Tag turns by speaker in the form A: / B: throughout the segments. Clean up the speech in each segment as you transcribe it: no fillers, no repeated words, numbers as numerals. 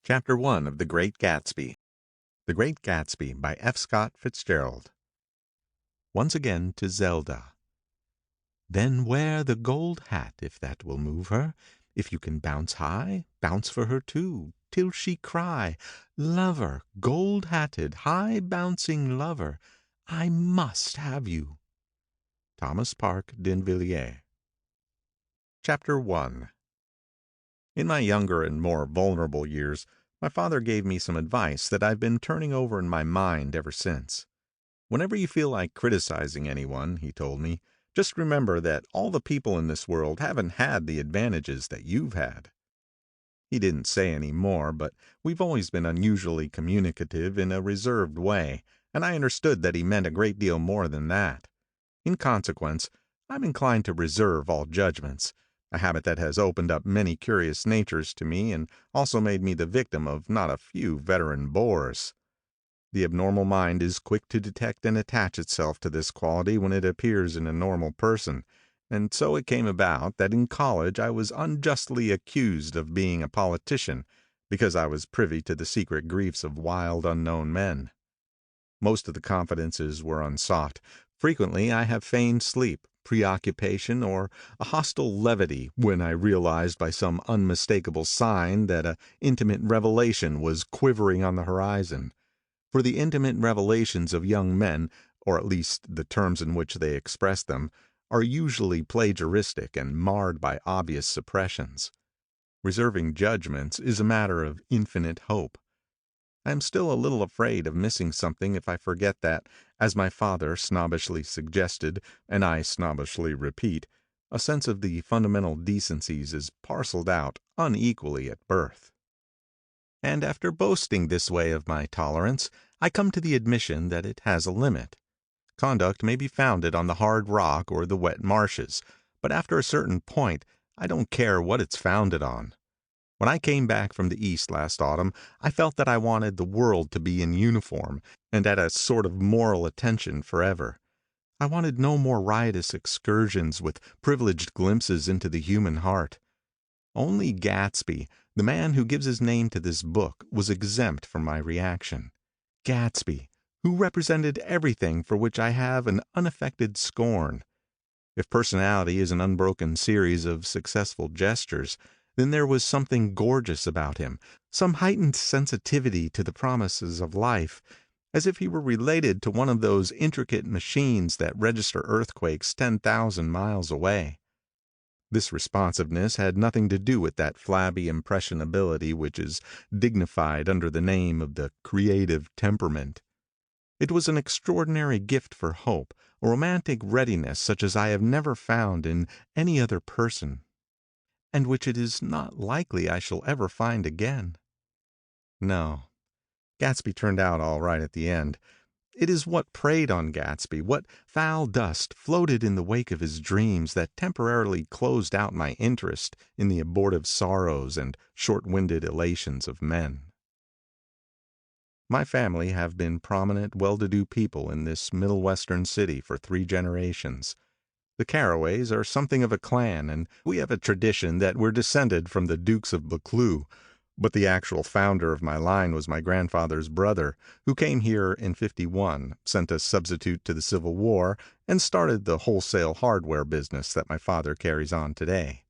A: Chapter 1 of The Great Gatsby. The Great Gatsby by F. Scott Fitzgerald. Once again to Zelda. Then wear the gold hat, if that will move her. If you can bounce high, bounce for her too, till she cry, Lover, gold-hatted, high-bouncing lover, I must have you. Thomas Park D'Invilliers. Chapter 1. In my younger and more vulnerable years, my father gave me some advice that I've been turning over in my mind ever since. Whenever you feel like criticizing anyone, he told me, just remember that all the people in this world haven't had the advantages that you've had. He didn't say any more, but we've always been unusually communicative in a reserved way, and I understood that he meant a great deal more than that. In consequence, I'm inclined to reserve all judgments, a habit that has opened up many curious natures to me and also made me the victim of not a few veteran bores. The abnormal mind is quick to detect and attach itself to this quality when it appears in a normal person, and so it came about that in college I was unjustly accused of being a politician because I was privy to the secret griefs of wild unknown men. Most of the confidences were unsought. Frequently I have feigned sleep, preoccupation, or a hostile levity when I realized by some unmistakable sign that a intimate revelation was quivering on the horizon. For the intimate revelations of young men, or at least the terms in which they express them, are usually plagiaristic and marred by obvious suppressions. Reserving judgments is a matter of infinite hope. I am still a little afraid of missing something if I forget that, as my father snobbishly suggested, and I snobbishly repeat, a sense of the fundamental decencies is parceled out unequally at birth. And after boasting this way of my tolerance, I come to the admission that it has a limit. Conduct may be founded on the hard rock or the wet marshes, but after a certain point, I don't care what it's founded on. When I came back from the East last autumn, I felt that I wanted the world to be in uniform and at a sort of moral attention forever. I wanted no more riotous excursions with privileged glimpses into the human heart. Only Gatsby, the man who gives his name to this book, was exempt from my reaction. Gatsby, who represented everything for which I have an unaffected scorn. If personality is an unbroken series of successful gestures, then there was something gorgeous about him, some heightened sensitivity to the promises of life, as if he were related to one of those intricate machines that register earthquakes 10,000 miles away. This responsiveness had nothing to do with that flabby impressionability which is dignified under the name of the creative temperament. It was an extraordinary gift for hope, a romantic readiness such as I have never found in any other person, and which it is not likely I shall ever find again. No, Gatsby turned out all right at the end. It is what preyed on Gatsby, what foul dust floated in the wake of his dreams, that temporarily closed out my interest in the abortive sorrows and short-winded elations of men. My family have been prominent, well-to-do people in this Middle Western city for 3 generations. The Carraways are something of a clan, and we have a tradition that we're descended from the Dukes of Buccleuch, but the actual founder of my line was my grandfather's brother, who came here in '51, sent a substitute to the Civil War, and started the wholesale hardware business that my father carries on today.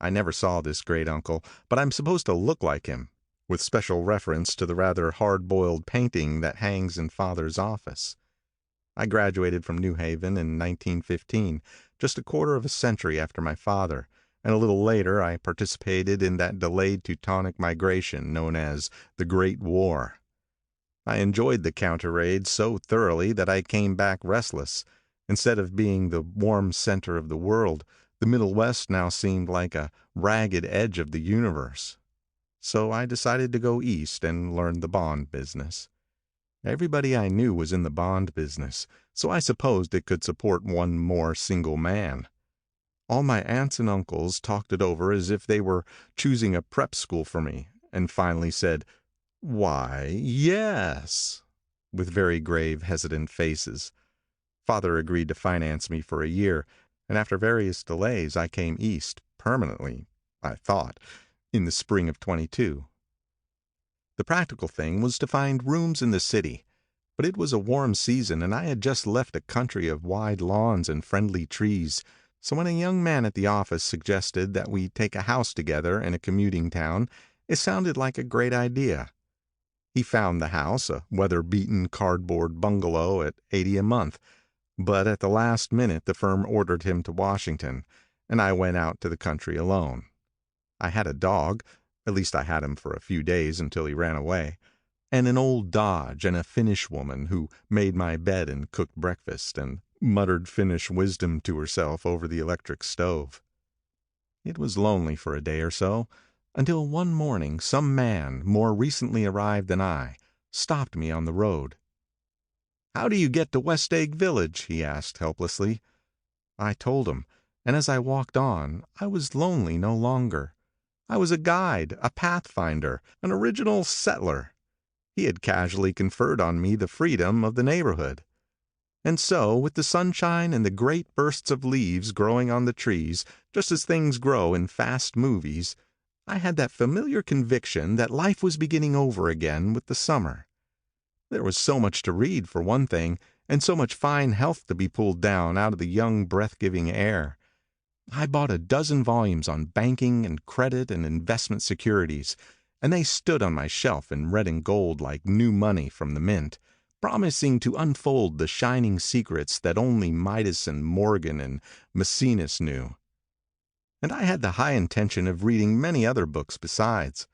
A: I never saw this great uncle, but I'm supposed to look like him, with special reference to the rather hard-boiled painting that hangs in father's office. I graduated from New Haven in 1915, just a quarter of a century after my father, and a little later I participated in that delayed Teutonic migration known as the Great War. I enjoyed the counter-raid so thoroughly that I came back restless. Instead of being the warm center of the world, the Middle West now seemed like a ragged edge of the universe. So I decided to go east and learn the bond business. Everybody I knew was in the bond business, so I supposed it could support one more single man. All my aunts and uncles talked it over as if they were choosing a prep school for me, and finally said, "Why, yes," with very grave, hesitant faces. Father agreed to finance me for a year, and after various delays I came east, permanently, I thought, in the spring of '22. The practical thing was to find rooms in the city, but it was a warm season and I had just left a country of wide lawns and friendly trees, so when a young man at the office suggested that we take a house together in a commuting town, it sounded like a great idea. He found the house, a weather-beaten cardboard bungalow at $80 a month, but at the last minute the firm ordered him to Washington, and I went out to the country alone. I had a dog, at least I had him for a few days until he ran away, and an old Dodge and a Finnish woman who made my bed and cooked breakfast and muttered Finnish wisdom to herself over the electric stove. It was lonely for a day or so, until one morning some man, more recently arrived than I, stopped me on the road. "How do you get to West Egg Village?" he asked helplessly. I told him, and as I walked on, I was lonely no longer. I was a guide, a pathfinder, an original settler. He had casually conferred on me the freedom of the neighborhood. And so, with the sunshine and the great bursts of leaves growing on the trees, just as things grow in fast movies, I had that familiar conviction that life was beginning over again with the summer. There was so much to read, for one thing, and so much fine health to be pulled down out of the young, breath-giving air. I bought a dozen volumes on banking and credit and investment securities, and they stood on my shelf in red and gold like new money from the mint, promising to unfold the shining secrets that only Midas and Morgan and Maecenas knew. And I had the high intention of reading many other books besides.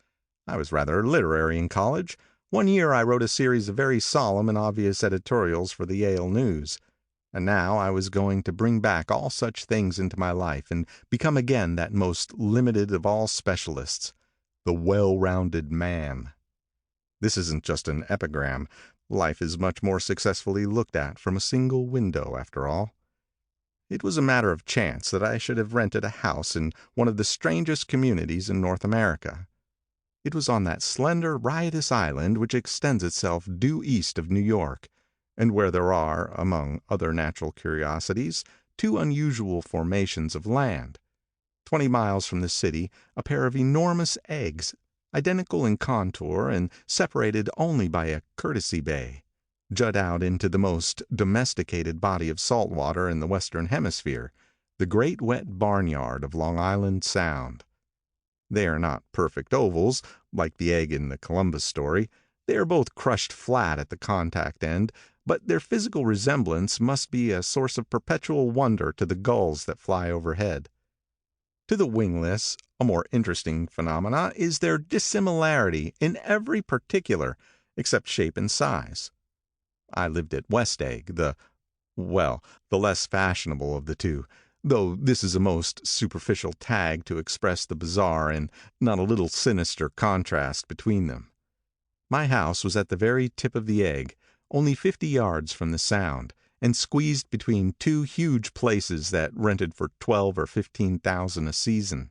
A: I was rather literary in college. One year I wrote a series of very solemn and obvious editorials for the Yale News. And now I was going to bring back all such things into my life and become again that most limited of all specialists, the well-rounded man. This isn't just an epigram. Life is much more successfully looked at from a single window, after all. It was a matter of chance that I should have rented a house in one of the strangest communities in North America. It was on that slender, riotous island which extends itself due east of New York, and where there are, among other natural curiosities, two unusual formations of land. 20 miles from the city, a pair of enormous eggs, identical in contour and separated only by a courtesy bay, jut out into the most domesticated body of salt water in the Western Hemisphere, the great wet barnyard of Long Island Sound. They are not perfect ovals, like the egg in the Columbus story. They are both crushed flat at the contact end, but their physical resemblance must be a source of perpetual wonder to the gulls that fly overhead. To the wingless, a more interesting phenomena is their dissimilarity in every particular, except shape and size. I lived at West Egg, the less fashionable of the two, though this is a most superficial tag to express the bizarre and not a little sinister contrast between them. My house was at the very tip of the egg, only 50 yards from the Sound, and squeezed between two huge places that rented for $12,000 or $15,000 a season.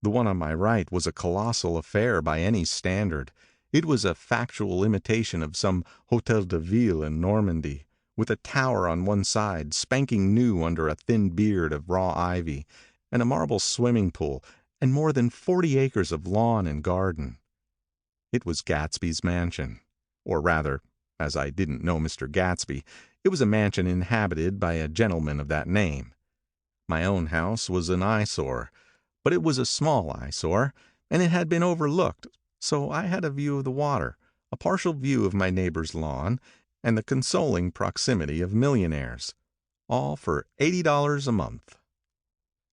A: The one on my right was a colossal affair by any standard. It was a factual imitation of some Hôtel de Ville in Normandy, with a tower on one side spanking new under a thin beard of raw ivy, and a marble swimming pool, and more than 40 acres of lawn and garden. It was Gatsby's mansion, or rather, as I didn't know Mr. Gatsby, it was a mansion inhabited by a gentleman of that name. My own house was an eyesore, but it was a small eyesore, and it had been overlooked, so I had a view of the water, a partial view of my neighbor's lawn, and the consoling proximity of millionaires, all for $80 a month.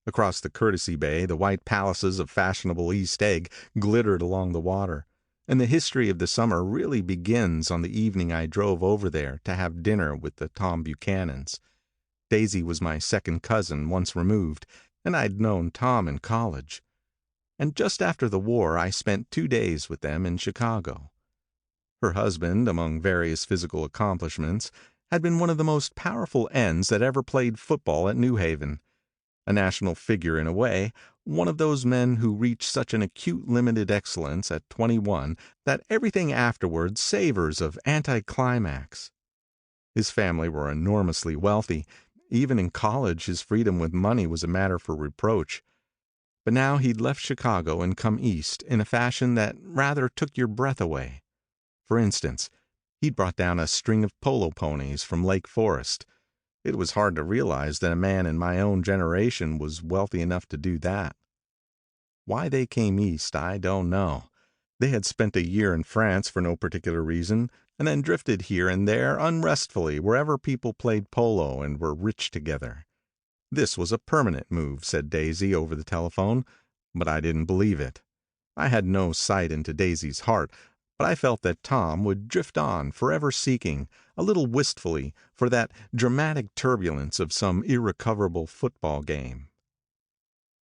A: Across the courtesy bay, the white palaces of fashionable East Egg glittered along the water, and the history of the summer really begins on the evening I drove over there to have dinner with the Tom Buchanans. Daisy was my second cousin once removed, and I'd known Tom in college. And just after the war I spent 2 days with them in Chicago. Her husband, among various physical accomplishments, had been one of the most powerful ends that ever played football at New Haven. A national figure in a way, one of those men who reach such an acute limited excellence at 21 that everything afterward savors of anticlimax. His family were enormously wealthy. Even in college his freedom with money was a matter for reproach. But now he'd left Chicago and come east in a fashion that rather took your breath away. For instance, he'd brought down a string of polo ponies from Lake Forest. It was hard to realize that a man in my own generation was wealthy enough to do that. Why they came east, I don't know. They had spent a year in France for no particular reason, and then drifted here and there unrestfully wherever people played polo and were rich together. This was a permanent move, said Daisy over the telephone, but I didn't believe it. I had no sight into Daisy's heart, but I felt that Tom would drift on, forever seeking, a little wistfully, for that dramatic turbulence of some irrecoverable football game.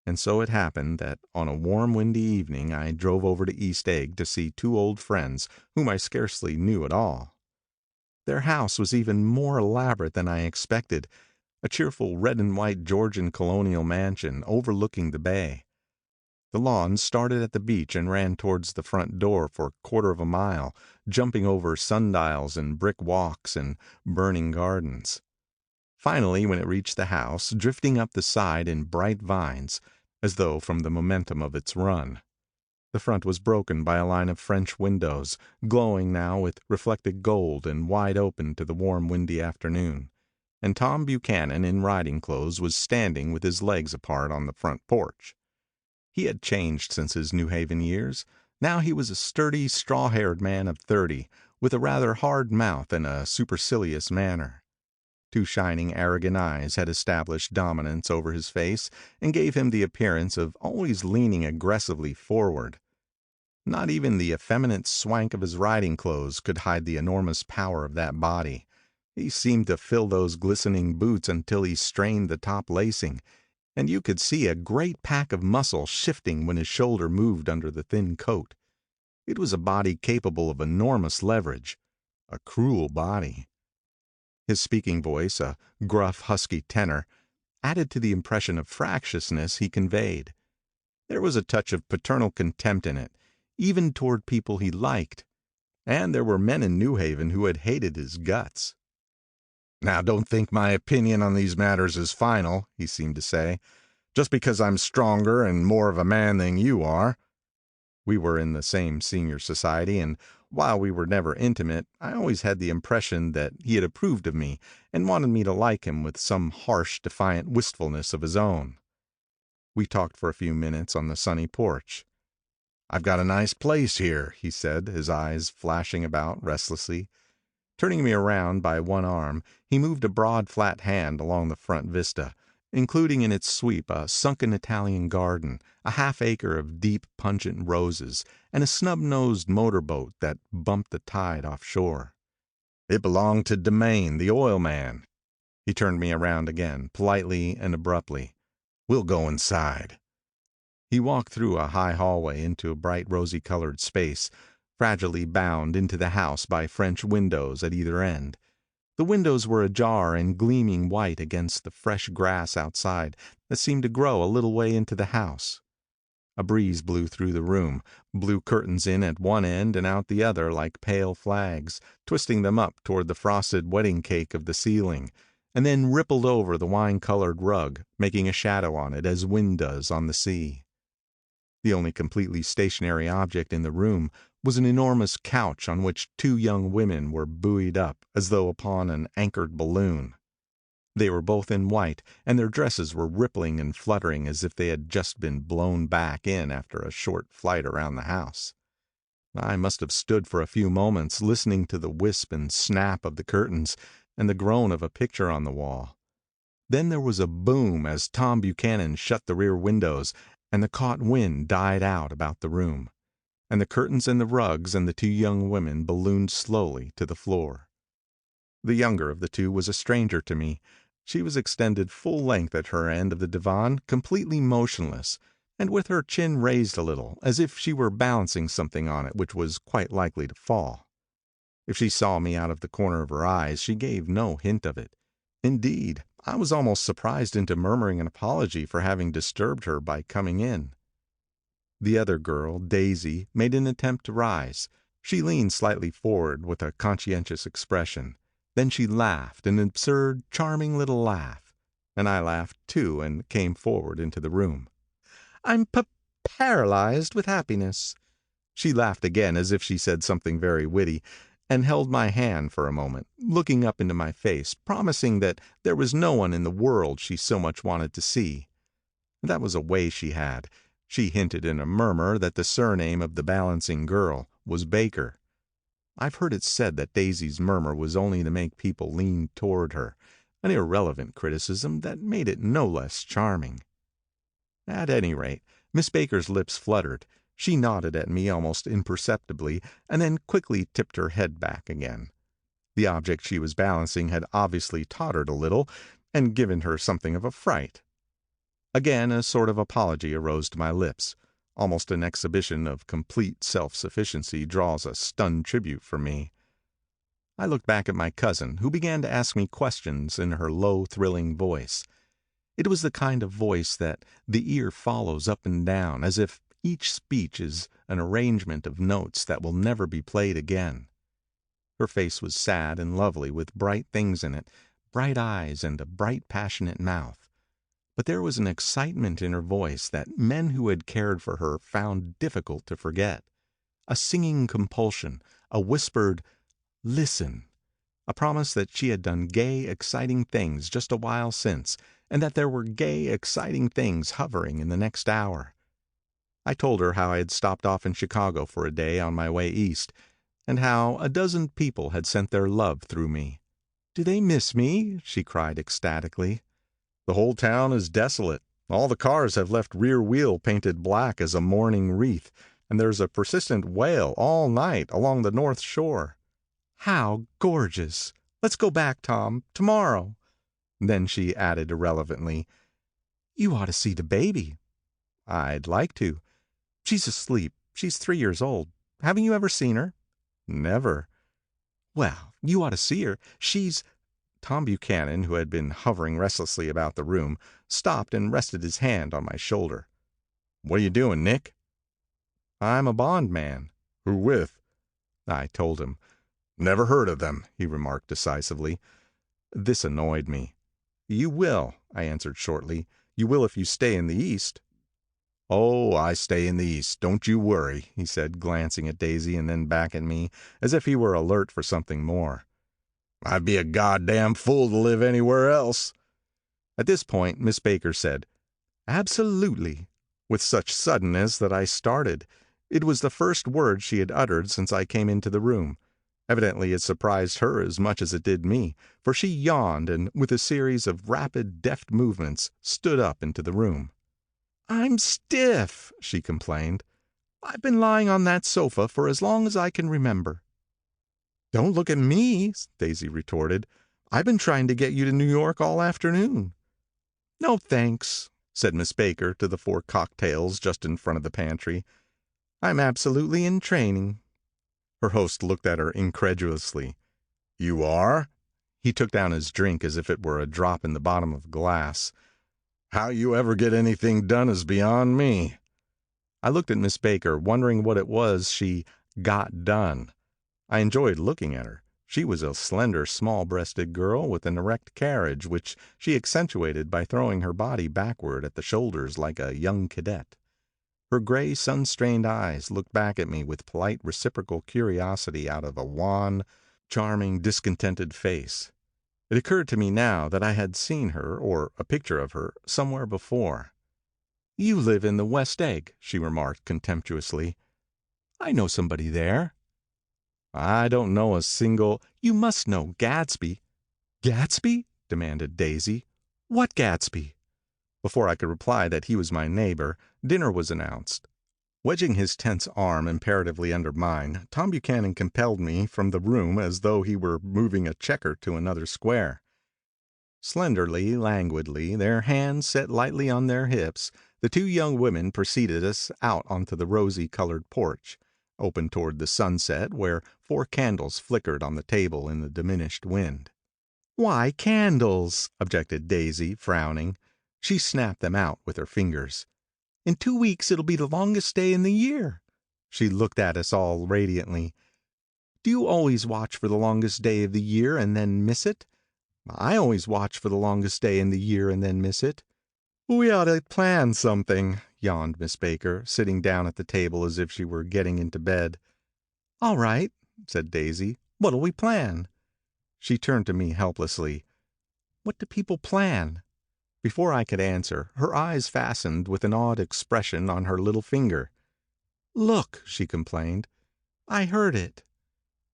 A: And so it happened that on a warm, windy evening I drove over to East Egg to see two old friends whom I scarcely knew at all. Their house was even more elaborate than I expected, a cheerful red and white Georgian colonial mansion overlooking the bay. The lawn started at the beach and ran towards the front door for a quarter of a mile, jumping over sundials and brick walks and burning gardens. Finally, when it reached the house, drifting up the side in bright vines, as though from the momentum of its run. The front was broken by a line of French windows, glowing now with reflected gold and wide open to the warm windy afternoon, and Tom Buchanan in riding clothes was standing with his legs apart on the front porch. He had changed since his New Haven years. Now he was a sturdy, straw-haired man of 30, with a rather hard mouth and a supercilious manner. Two shining, arrogant eyes had established dominance over his face and gave him the appearance of always leaning aggressively forward. Not even the effeminate swank of his riding clothes could hide the enormous power of that body. He seemed to fill those glistening boots until he strained the top lacing, and you could see a great pack of muscle shifting when his shoulder moved under the thin coat. It was a body capable of enormous leverage, a cruel body. His speaking voice, a gruff, husky tenor, added to the impression of fractiousness he conveyed. There was a touch of paternal contempt in it, even toward people he liked, and there were men in New Haven who had hated his guts. "Now, don't think my opinion on these matters is final," he seemed to say, "just because I'm stronger and more of a man than you are." We were in the same senior society, and while we were never intimate, I always had the impression that he had approved of me and wanted me to like him with some harsh, defiant wistfulness of his own. We talked for a few minutes on the sunny porch. "I've got a nice place here," he said, his eyes flashing about restlessly. Turning me around by one arm, he moved a broad, flat hand along the front vista, including in its sweep a sunken Italian garden, a half-acre of deep, pungent roses, and a snub-nosed motor-boat that bumped the tide offshore. "It belonged to Demain, the oil man." He turned me around again, politely and abruptly. "We'll go inside." He walked through a high hallway into a bright rosy-colored space, fragilely bound into the house by French windows at either end. The windows were ajar and gleaming white against the fresh grass outside that seemed to grow a little way into the house. A breeze blew through the room, blew curtains in at one end and out the other like pale flags, twisting them up toward the frosted wedding cake of the ceiling, and then rippled over the wine-colored rug, making a shadow on it as wind does on the sea. The only completely stationary object in the room was an enormous couch on which two young women were buoyed up as though upon an anchored balloon. They were both in white, and their dresses were rippling and fluttering as if they had just been blown back in after a short flight around the house. I must have stood for a few moments listening to the wisp and snap of the curtains and the groan of a picture on the wall. Then there was a boom as Tom Buchanan shut the rear windows, and the caught wind died out about the room, and the curtains and the rugs and the two young women ballooned slowly to the floor. The younger of the two was a stranger to me. She was extended full length at her end of the divan, completely motionless, and with her chin raised a little, as if she were balancing something on it which was quite likely to fall. If she saw me out of the corner of her eyes, she gave no hint of it. Indeed, I was almost surprised into murmuring an apology for having disturbed her by coming in. The other girl, Daisy, made an attempt to rise. She leaned slightly forward with a conscientious expression. Then she laughed, an absurd, charming little laugh, and I laughed too and came forward into the room. I'm paralyzed with happiness." She laughed again as if she said something very witty, and held my hand for a moment, looking up into my face, promising that there was no one in the world she so much wanted to see. That was a way she had. She hinted in a murmur that the surname of the balancing girl was Baker. I've heard it said that Daisy's murmur was only to make people lean toward her, an irrelevant criticism that made it no less charming. At any rate, Miss Baker's lips fluttered. She nodded at me almost imperceptibly, and then quickly tipped her head back again. The object she was balancing had obviously tottered a little, and given her something of a fright. Again a sort of apology arose to my lips. Almost an exhibition of complete self-sufficiency draws a stunned tribute from me. I looked back at my cousin, who began to ask me questions in her low, thrilling voice. It was the kind of voice that the ear follows up and down, as if each speech is an arrangement of notes that will never be played again. Her face was sad and lovely, with bright things in it, bright eyes and a bright, passionate mouth. But there was an excitement in her voice that men who had cared for her found difficult to forget. A singing compulsion, a whispered, "Listen," a promise that she had done gay, exciting things just a while since, and that there were gay, exciting things hovering in the next hour. I told her how I had stopped off in Chicago for a day on my way east, and how a dozen people had sent their love through me. "Do they miss me?" she cried ecstatically. "The whole town is desolate. All the cars have left rear wheel painted black as a mourning wreath, and there's a persistent wail all night along the North Shore." "How gorgeous! Let's go back, Tom, tomorrow." Then she added irrelevantly, "You ought to see the baby." "I'd like to." "She's asleep. She's 3 years old. Haven't you ever seen her?" "Never." "Well, you ought to see her. She's—" Tom Buchanan, who had been hovering restlessly about the room, stopped and rested his hand on my shoulder. "What are you doing, Nick?" "I'm a bond man." "Who with?" I told him. "Never heard of them," he remarked decisively. This annoyed me. "You will," I answered shortly. "You will if you stay in the East." "Oh, I stay in the East, don't you worry," he said, glancing at Daisy and then back at me, as if he were alert for something more. "I'd be a goddamn fool to live anywhere else." At this point Miss Baker said, "Absolutely," with such suddenness that I started. It was the first word she had uttered since I came into the room. Evidently it surprised her as much as it did me, for she yawned and, with a series of rapid, deft movements, stood up into the room. "I'm stiff," she complained. "I've been lying on that sofa for as long as I can remember." "Don't look at me," Daisy retorted. "I've been trying to get you to New York all afternoon." "No, thanks," said Miss Baker to the 4 cocktails just in front of the pantry. "I'm absolutely in training." Her host looked at her incredulously. "You are?" He took down his drink as if it were a drop in the bottom of a glass. "How you ever get anything done is beyond me." I looked at Miss Baker, wondering what it was she got done. I enjoyed looking at her. She was a slender, small-breasted girl with an erect carriage, which she accentuated by throwing her body backward at the shoulders like a young cadet. Her gray, sun-strained eyes looked back at me with polite reciprocal curiosity out of a wan, charming, discontented face. It occurred to me now that I had seen her, or a picture of her, somewhere before. "You live in the West Egg," she remarked contemptuously. "I know somebody there." "I don't know a single—" "You must know Gatsby." "Gatsby?" demanded Daisy. "What Gatsby?" Before I could reply that he was my neighbor, dinner was announced. Wedging his tense arm imperatively under mine, Tom Buchanan compelled me from the room as though he were moving a checker to another square. Slenderly, languidly, their hands set lightly on their hips, the 2 young women preceded us out onto the rosy-colored porch, open toward the sunset, where 4 candles flickered on the table in the diminished wind. "Why candles?" objected Daisy, frowning. She snapped them out with her fingers. "In 2 weeks it'll be the longest day in the year." She looked at us all radiantly. "Do you always watch for the longest day of the year and then miss it? I always watch for the longest day in the year and then miss it." "We ought to plan something," yawned Miss Baker, sitting down at the table as if she were getting into bed. "All right," said Daisy. "What'll we plan?" She turned to me helplessly. "What do people plan?" Before I could answer, her eyes fastened with an odd expression on her little finger. "Look," she complained. "I heard it."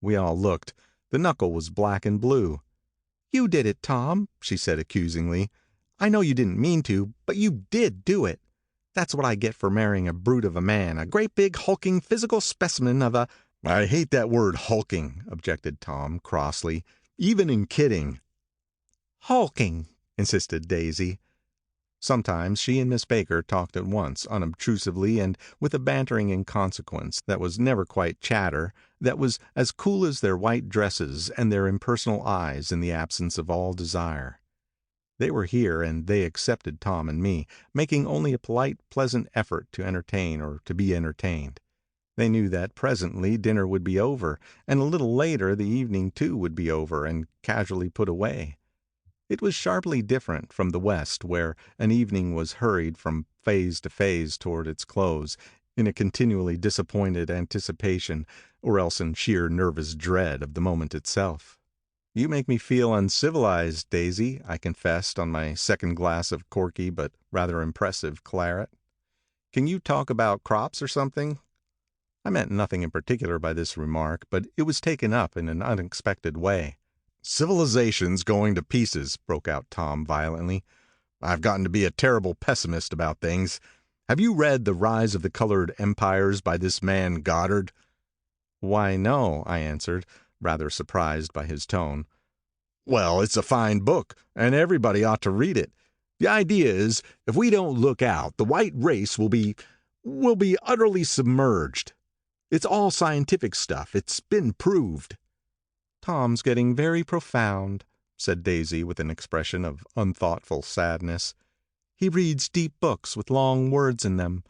A: We all looked. The knuckle was black and blue. "You did it, Tom," she said accusingly. "I know you didn't mean to, but you did do it. That's what I get for marrying a brute of a man, a great big hulking physical specimen of a—"
B: "I hate that word hulking," objected Tom crossly, "even in kidding."
A: "Hulking," insisted Daisy. Sometimes she and Miss Baker talked at once, unobtrusively and with a bantering inconsequence that was never quite chatter, that was as cool as their white dresses and their impersonal eyes in the absence of all desire. They were here, and they accepted Tom and me, making only a polite, pleasant effort to entertain or to be entertained. They knew that presently dinner would be over, and a little later the evening too would be over and casually put away. It was sharply different from the West, where an evening was hurried from phase to phase toward its close, in a continually disappointed anticipation, or else in sheer nervous dread of the moment itself. "You make me feel uncivilized, Daisy," I confessed on my second glass of corky but rather impressive claret. "Can you talk about crops or something?" I meant nothing in particular by this remark, but it was taken up in an unexpected way.
B: "Civilization's going to pieces," broke out Tom violently. "I've gotten to be a terrible pessimist about things. Have you read The Rise of the Colored Empires by this man Goddard?"
A: "Why, no," I answered, rather surprised by his tone.
B: "Well, it's a fine book, and everybody ought to read it. The idea is, if we don't look out, the white race will be utterly submerged. It's all scientific stuff. It's been proved."
A: "Tom's getting very profound," said Daisy with an expression of unthoughtful sadness. "He reads deep books with long words in them.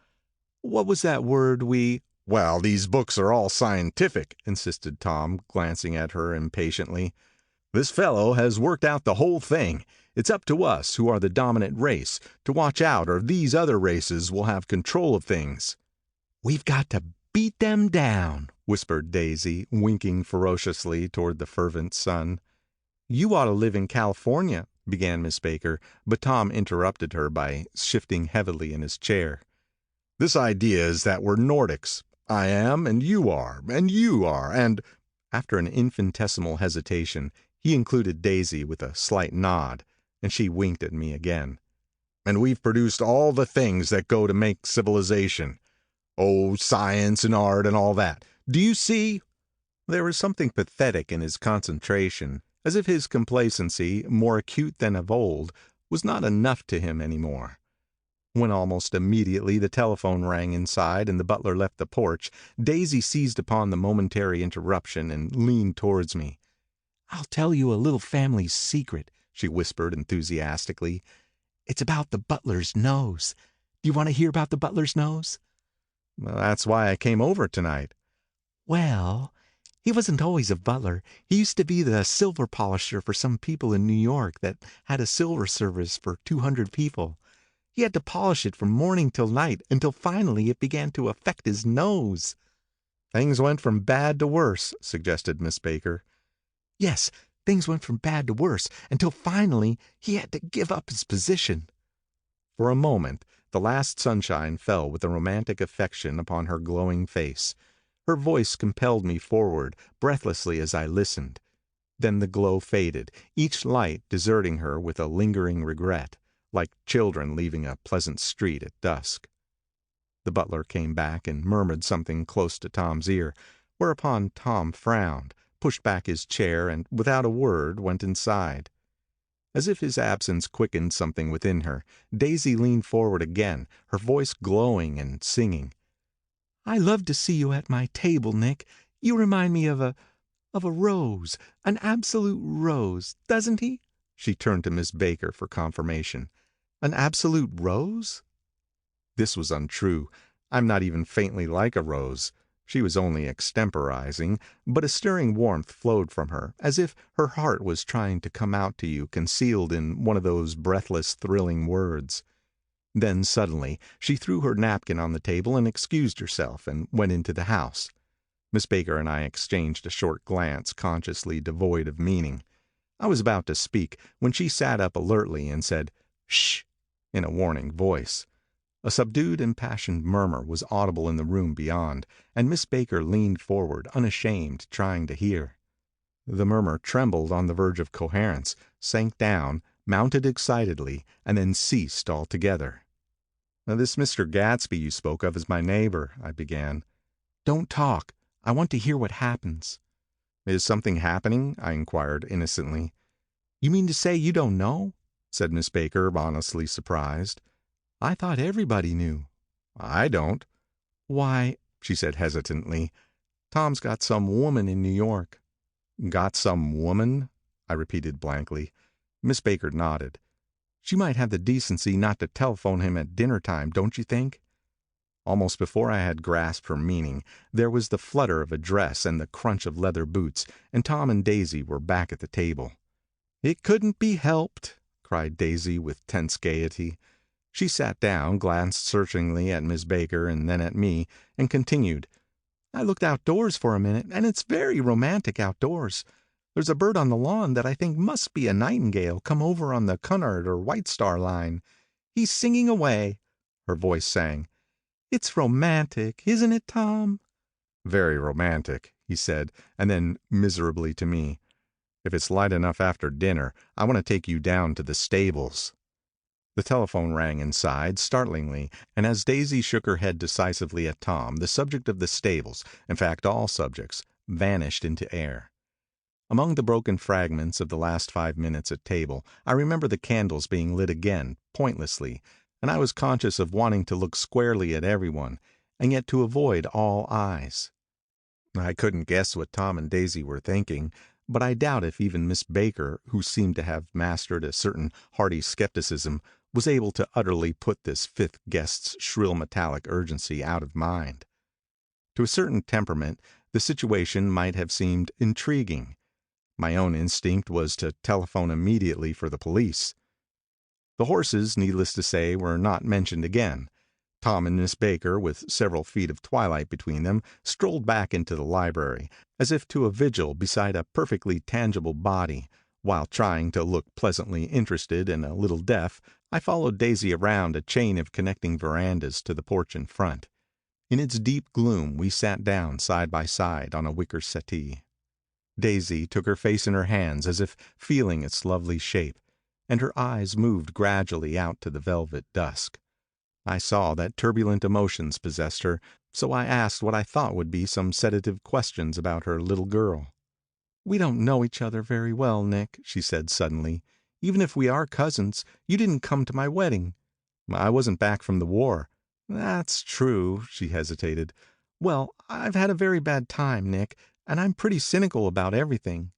A: What was that word we—"
B: "Well, these books are all scientific," insisted Tom, glancing at her impatiently. "This fellow has worked out the whole thing. It's up to us, who are the dominant race, to watch out, or these other races will have control of things."
A: "We've got to beat them down," whispered Daisy, winking ferociously toward the fervent sun. "You ought to live in California," began Miss Baker, but Tom interrupted her by shifting heavily in his chair.
B: "This idea is that we're Nordics. I am, and you are, and—"
A: After an infinitesimal hesitation, he included Daisy with a slight nod, and she winked at me again.
B: "And we've produced all the things that go to make civilization. Oh, science and art and all that. Do you see?"
A: There was something pathetic in his concentration, as if his complacency, more acute than of old, was not enough to him any more. When almost immediately the telephone rang inside and the butler left the porch, Daisy seized upon the momentary interruption and leaned towards me. "I'll tell you a little family secret," she whispered enthusiastically. "It's about the butler's nose. Do you want to hear about the butler's nose?" "Well, that's why I came over tonight." "Well, he wasn't always a butler. He used to be the silver polisher for some people in New York that had a silver service for 200 people. He had to polish it from morning till night, until finally it began to affect his nose." "Things went from bad to worse," suggested Miss Baker. "Yes, things went from bad to worse, until finally he had to give up his position." For a moment the last sunshine fell with a romantic affection upon her glowing face. Her voice compelled me forward, breathlessly as I listened. Then the glow faded, each light deserting her with a lingering regret, like children leaving a pleasant street at dusk. The butler came back and murmured something close to Tom's ear, whereupon Tom frowned, pushed back his chair, and without a word went inside. As if his absence quickened something within her, Daisy leaned forward again, her voice glowing and singing. "I love to see you at my table, Nick. You remind me of a rose, an absolute rose, doesn't he?" She turned to Miss Baker for confirmation. "An absolute rose?" This was untrue. I'm not even faintly like a rose. She was only extemporizing, but a stirring warmth flowed from her, as if her heart was trying to come out to you concealed in one of those breathless, thrilling words.
B: Then suddenly she threw her napkin on the table and excused herself and went into the house. Miss Baker and I exchanged a short glance consciously devoid of meaning. I was about to speak when she sat up alertly and said, "Shh," in a warning voice. A subdued, impassioned murmur was audible in the room beyond, and Miss Baker leaned forward, unashamed, trying to hear. The murmur trembled on the verge of coherence, sank down, mounted excitedly, and then ceased altogether. "This Mr. Gatsby you spoke of is my neighbor," I began. "Don't talk. I want to hear what happens." "Is something happening?" I inquired innocently. "You mean to say you don't know?" said Miss Baker, honestly surprised. "I thought everybody knew." "I don't." "Why," she said hesitantly, "Tom's got some woman in New York." "Got some woman?" I repeated blankly. Miss Baker nodded. "She might have the decency not to telephone him at dinner time, don't you think?" Almost before I had grasped her meaning, there was the flutter of a dress and the crunch of leather boots, and Tom and Daisy were back at the table. "It couldn't be helped," cried Daisy with tense gaiety. She sat down, glanced searchingly at Miss Baker and then at me, and continued. "I looked outdoors for a minute, and it's very romantic outdoors. There's a bird on the lawn that I think must be a nightingale come over on the Cunard or White Star line. He's singing away." Her voice sang. "It's romantic, isn't it, Tom?" "Very romantic," he said, and then miserably to me, "If it's light enough after dinner, I want to take you down to the stables." The telephone rang inside, startlingly, and as Daisy shook her head decisively at Tom, the subject of the stables, in fact all subjects, vanished into air. Among the broken fragments of the last 5 minutes at table, I remember the candles being lit again, pointlessly, and I was conscious of wanting to look squarely at everyone, and yet to avoid all eyes. I couldn't guess what Tom and Daisy were thinking, but I doubt if even Miss Baker, who seemed to have mastered a certain hearty skepticism, was able to utterly put this fifth guest's shrill metallic urgency out of mind. To a certain temperament, the situation might have seemed intriguing. My own instinct was to telephone immediately for the police. The horses, needless to say, were not mentioned again. Tom and Miss Baker, with several feet of twilight between them, strolled back into the library, as if to a vigil beside a perfectly tangible body, while trying to look pleasantly interested and a little deaf, I followed Daisy around a chain of connecting verandas to the porch in front. In its deep gloom we sat down side by side on a wicker settee. Daisy took her face in her hands as if feeling its lovely shape, and her eyes moved gradually out to the velvet dusk. I saw that turbulent emotions possessed her, so I asked what I thought would be some sedative questions about her little girl. "We don't know each other very well, Nick," she said suddenly. "Even if we are cousins, you didn't come to my wedding." "I wasn't back from the war." "That's true," she hesitated. "Well, I've had a very bad time, Nick, and I'm pretty cynical about everything."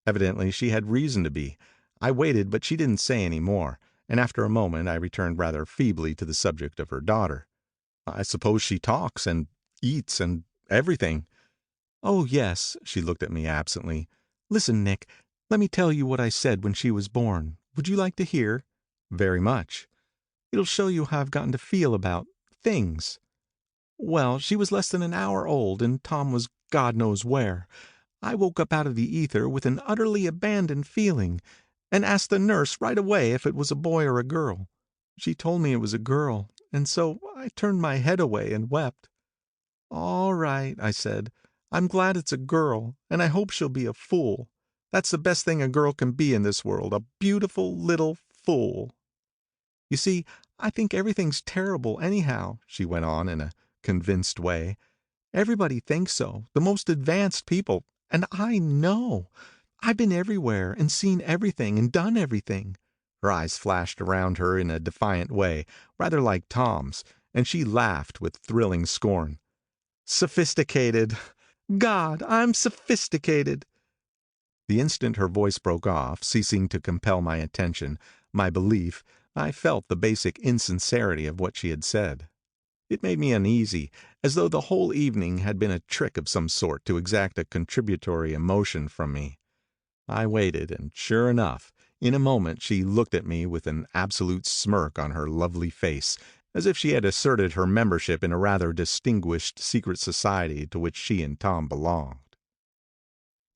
B: Evidently she had reason to be. I waited, but she didn't say any more, and after a moment I returned rather feebly to the subject of her daughter. "I suppose she talks and eats and everything." "Oh, yes." She looked at me absently. "Listen, Nick, let me tell you what I said when she was born. Would you like to hear?" "Very much." "It'll show you how I've gotten to feel about things. Well, she was less than an hour old, and Tom was God knows where. I woke up out of the ether with an utterly abandoned feeling, and asked the nurse right away if it was a boy or a girl. She told me it was a girl, and so I turned my head away and wept. 'All right,' I said. 'I'm glad it's a girl, and I hope she'll be a fool. That's the best thing a girl can be in this world, a beautiful little fool.' You see, I think everything's terrible anyhow," she went on in a convinced way. "Everybody thinks so, the most advanced people, and I know. I've been everywhere and seen everything and done everything." Her eyes flashed around her in a defiant way, rather like Tom's, and she laughed with thrilling scorn. "Sophisticated! God, I'm sophisticated!" The instant her voice broke off, ceasing to compel my attention, my belief, I felt the basic insincerity of what she had said. It made me uneasy, as though the whole evening had been a trick of some sort to exact a contributory emotion from me. I waited, and sure enough, In a moment she looked at me with an absolute smirk on her lovely face, as if she had asserted her membership in a rather distinguished secret society to which she and Tom belonged.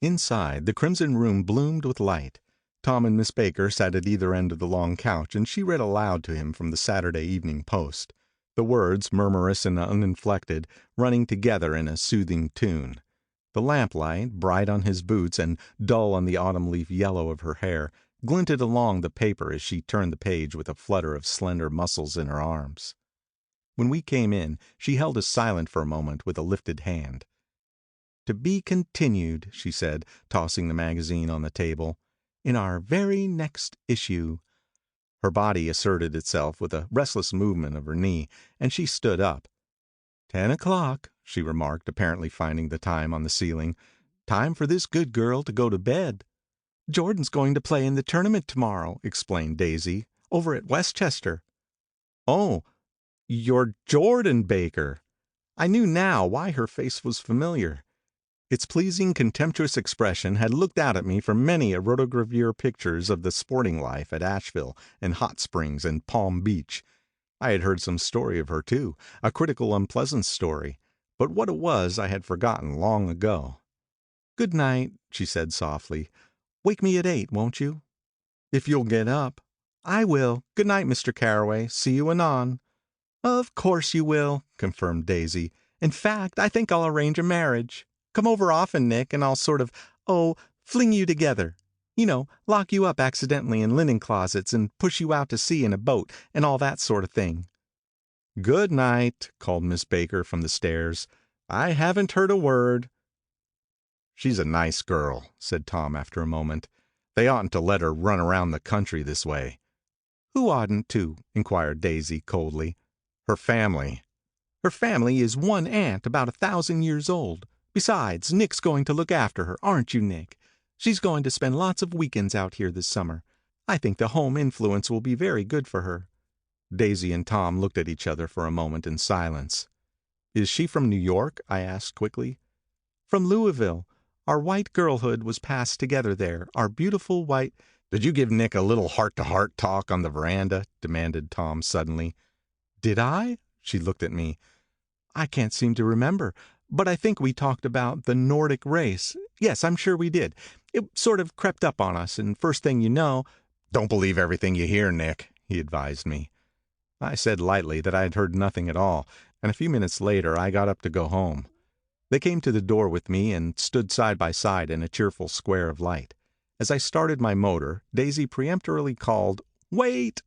B: Inside, the Crimson Room bloomed with light. Tom and Miss Baker sat at either end of the long couch, and she read aloud to him from the Saturday Evening Post, the words, murmurous and uninflected, running together in a soothing tune. The lamplight, bright on his boots and dull on the autumn leaf yellow of her hair, glinted along the paper as she turned the page with a flutter of slender muscles in her arms. When we came in, she held us silent for a moment with a lifted hand. "To be continued," she said, tossing the magazine on the table, "in our very next issue." Her body asserted itself with a restless movement of her knee, and she stood up. 10 o'clock, she remarked, apparently finding the time on the ceiling. "Time for this good girl to go to bed." "Jordan's going to play in the tournament tomorrow," explained Daisy, "over at Westchester." "Oh, you're Jordan Baker." I knew now why her face was familiar. Its pleasing, contemptuous expression had looked out at me from many a rotogravure pictures of the sporting life at Asheville and Hot Springs and Palm Beach. I had heard some story of her, too, a critical, unpleasant story, but what it was I had forgotten long ago. "Good night," she said softly. "Wake me at 8, won't you?" "If you'll get up." "I will. Good night, Mr. Carraway. See you anon." "Of course you will," confirmed Daisy. "In fact, I think I'll arrange a marriage. Come over often, Nick, and I'll sort of, fling you together. You know, lock you up accidentally in linen closets and push you out to sea in a boat and all that sort of thing." "Good night," called Miss Baker from the stairs. "I haven't heard a word." "She's a nice girl," said Tom after a moment. "They oughtn't to let her run around the country this way." "Who oughtn't to?" inquired Daisy coldly. "Her family." "Her family is one aunt about 1,000 years old. Besides, Nick's going to look after her, aren't you, Nick? She's going to spend lots of weekends out here this summer. I think the home influence will be very good for her." Daisy and Tom looked at each other for a moment in silence. "Is she from New York?" I asked quickly. "From Louisville. Our white girlhood was passed together there, our beautiful white—" "Did you give Nick a little heart-to-heart talk on the veranda?" demanded Tom suddenly. "Did I?" She looked at me. "I can't seem to remember. But I think we talked about the Nordic race. Yes, I'm sure we did. It sort of crept up on us, and first thing you know—" "Don't believe everything you hear, Nick," he advised me. I said lightly that I had heard nothing at all, and a few minutes later I got up to go home. They came to the door with me and stood side by side in a cheerful square of light. As I started my motor, Daisy peremptorily called, "Wait!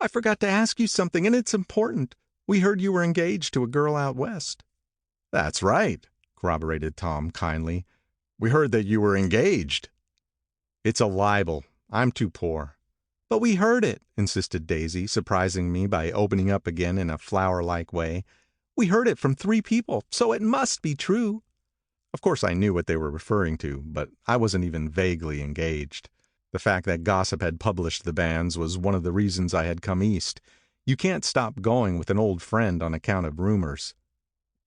B: I forgot to ask you something, and it's important. We heard you were engaged to a girl out west." "That's right," corroborated Tom kindly. "We heard that you were engaged." "It's a libel. I'm too poor." "But we heard it," insisted Daisy, surprising me by opening up again in a flower-like way. "We heard it from 3 people, so it must be true." Of course I knew what they were referring to, but I wasn't even vaguely engaged. The fact that gossip had published the banns was one of the reasons I had come east. You can't stop going with an old friend on account of rumors.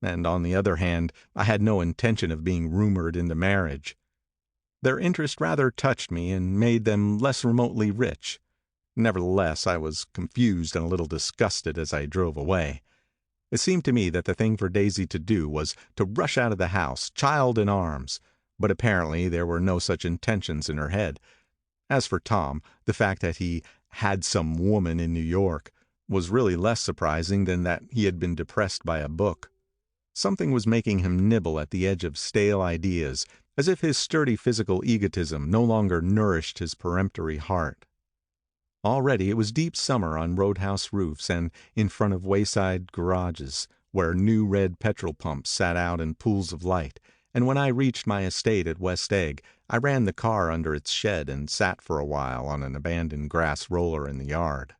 B: And on the other hand, I had no intention of being rumored into marriage. Their interest rather touched me and made them less remotely rich. Nevertheless, I was confused and a little disgusted as I drove away. It seemed to me that the thing for Daisy to do was to rush out of the house, child in arms, but apparently there were no such intentions in her head. As for Tom, the fact that he had some woman in New York was really less surprising than that he had been depressed by a book. Something was making him nibble at the edge of stale ideas, as if his sturdy physical egotism no longer nourished his peremptory heart. Already it was deep summer on roadhouse roofs and in front of wayside garages, where new red petrol pumps sat out in pools of light, and when I reached my estate at West Egg, I ran the car under its shed and sat for a while on an abandoned grass roller in the yard.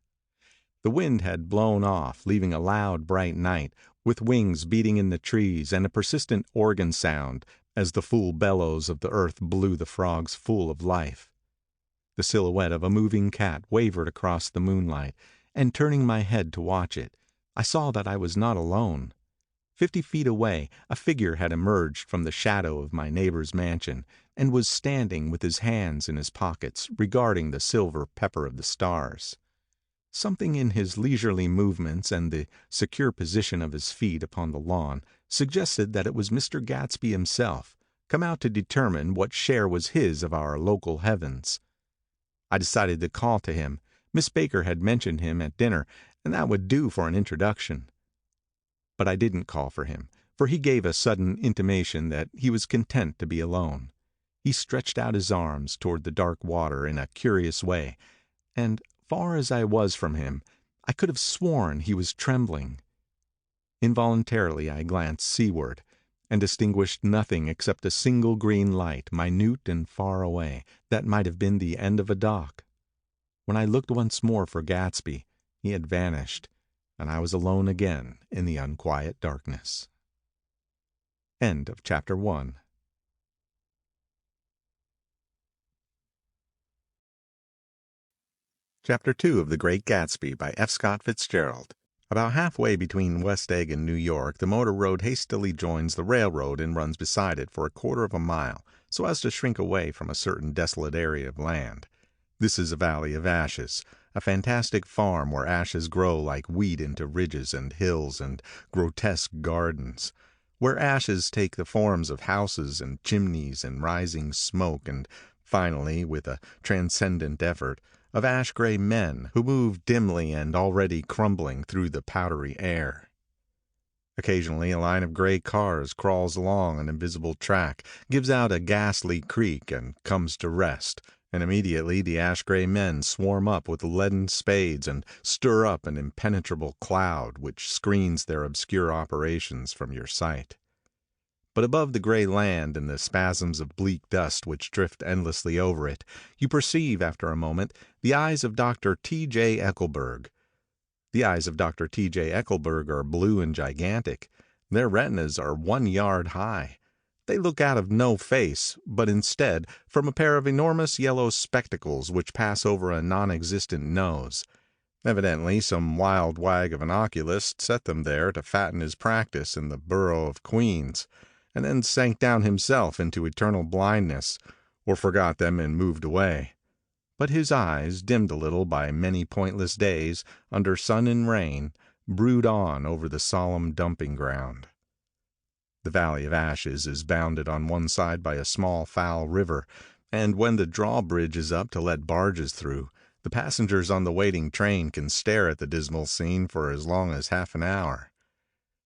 B: The wind had blown off, leaving a loud, bright night, with wings beating in the trees and a persistent organ sound as the full bellows of the earth blew the frogs full of life. The silhouette of a moving cat wavered across the moonlight, and turning my head to watch it, I saw that I was not alone. 50 feet away, a figure had emerged from the shadow of my neighbor's mansion, and was standing with his hands in his pockets, regarding the silver pepper of the stars. Something in his leisurely movements and the secure position of his feet upon the lawn suggested that it was Mr. Gatsby himself, come out to determine what share was his of our local heavens. I decided to call to him. Miss Baker had mentioned him at dinner, and that would do for an introduction. But I didn't call for him, for he gave a sudden intimation that he was content to be alone. He stretched out his arms toward the dark water in a curious way, and, far as I was from him, I could have sworn he was trembling. Involuntarily I glanced seaward, and distinguished nothing except a single green light, minute and far away, that might have been the end of a dock. When I looked once more for Gatsby, he had vanished, and I was alone again in the unquiet darkness. End of Chapter 1. Chapter 2 of The Great Gatsby by F. Scott Fitzgerald. About halfway between West Egg and New York, the motor road hastily joins the railroad and runs beside it for a quarter of a mile, so as to shrink away from a certain desolate area of land. This is a valley of ashes, a fantastic farm where ashes grow like wheat into ridges and hills and grotesque gardens, where ashes take the forms of houses and chimneys and rising smoke, and finally, with a transcendent effort, of ash-gray men who move dimly and already crumbling through the powdery air. Occasionally a line of gray cars crawls along an invisible track, gives out a ghastly creak, and comes to rest, and immediately the ash-gray men swarm up with leaden spades and stir up an impenetrable cloud which screens their obscure operations from your sight. But above the gray land and the spasms of bleak dust which drift endlessly over it, you perceive, after a moment, the eyes of Dr. T.J. Eckelberg. The eyes of Dr. T.J. Eckelberg are blue and gigantic. Their retinas are 1 yard high. They look out of no face, but instead from a pair of enormous yellow spectacles which pass over a non-existent nose. Evidently some wild wag of an oculist set them there to fatten his practice in the borough of Queens, and then sank down himself into eternal blindness, or forgot them and moved away. But his eyes, dimmed a little by many pointless days, under sun and rain, brood on over the solemn dumping ground. The Valley of Ashes is bounded on one side by a small foul river, and when the drawbridge is up to let barges through, the passengers on the waiting train can stare at the dismal scene for as long as half an hour.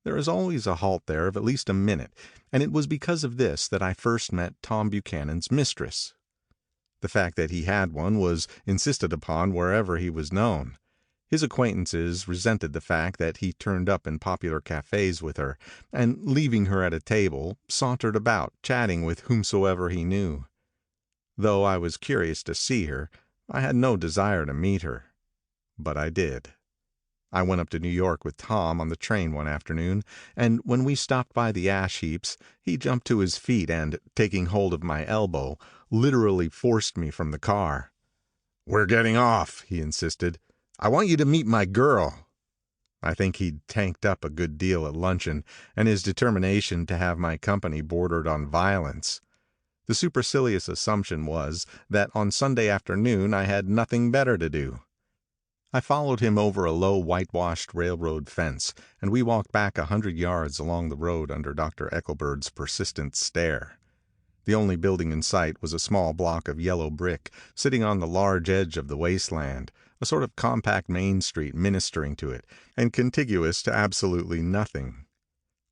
B: There is always a halt there of at least a minute, and it was because of this that I first met Tom Buchanan's mistress. The fact that he had one was insisted upon wherever he was known. His acquaintances resented the fact that he turned up in popular cafes with her, and, leaving her at a table, sauntered about, chatting with whomsoever he knew. Though I was curious to see her, I had no desire to meet her. But I did. I went up to New York with Tom on the train one afternoon, and when we stopped by the ash heaps, he jumped to his feet and, taking hold of my elbow, literally forced me from the car. "We're getting off," he insisted. "I want you to meet my girl." I think he'd tanked up a good deal at luncheon, and his determination to have my company bordered on violence. The supercilious assumption was that on Sunday afternoon I had nothing better to do. I followed him over a low whitewashed railroad fence, and we walked back 100 yards along the road under Dr. Eckelberg's persistent stare. The only building in sight was a small block of yellow brick, sitting on the large edge of the wasteland, a sort of compact main street ministering to it, and contiguous to absolutely nothing.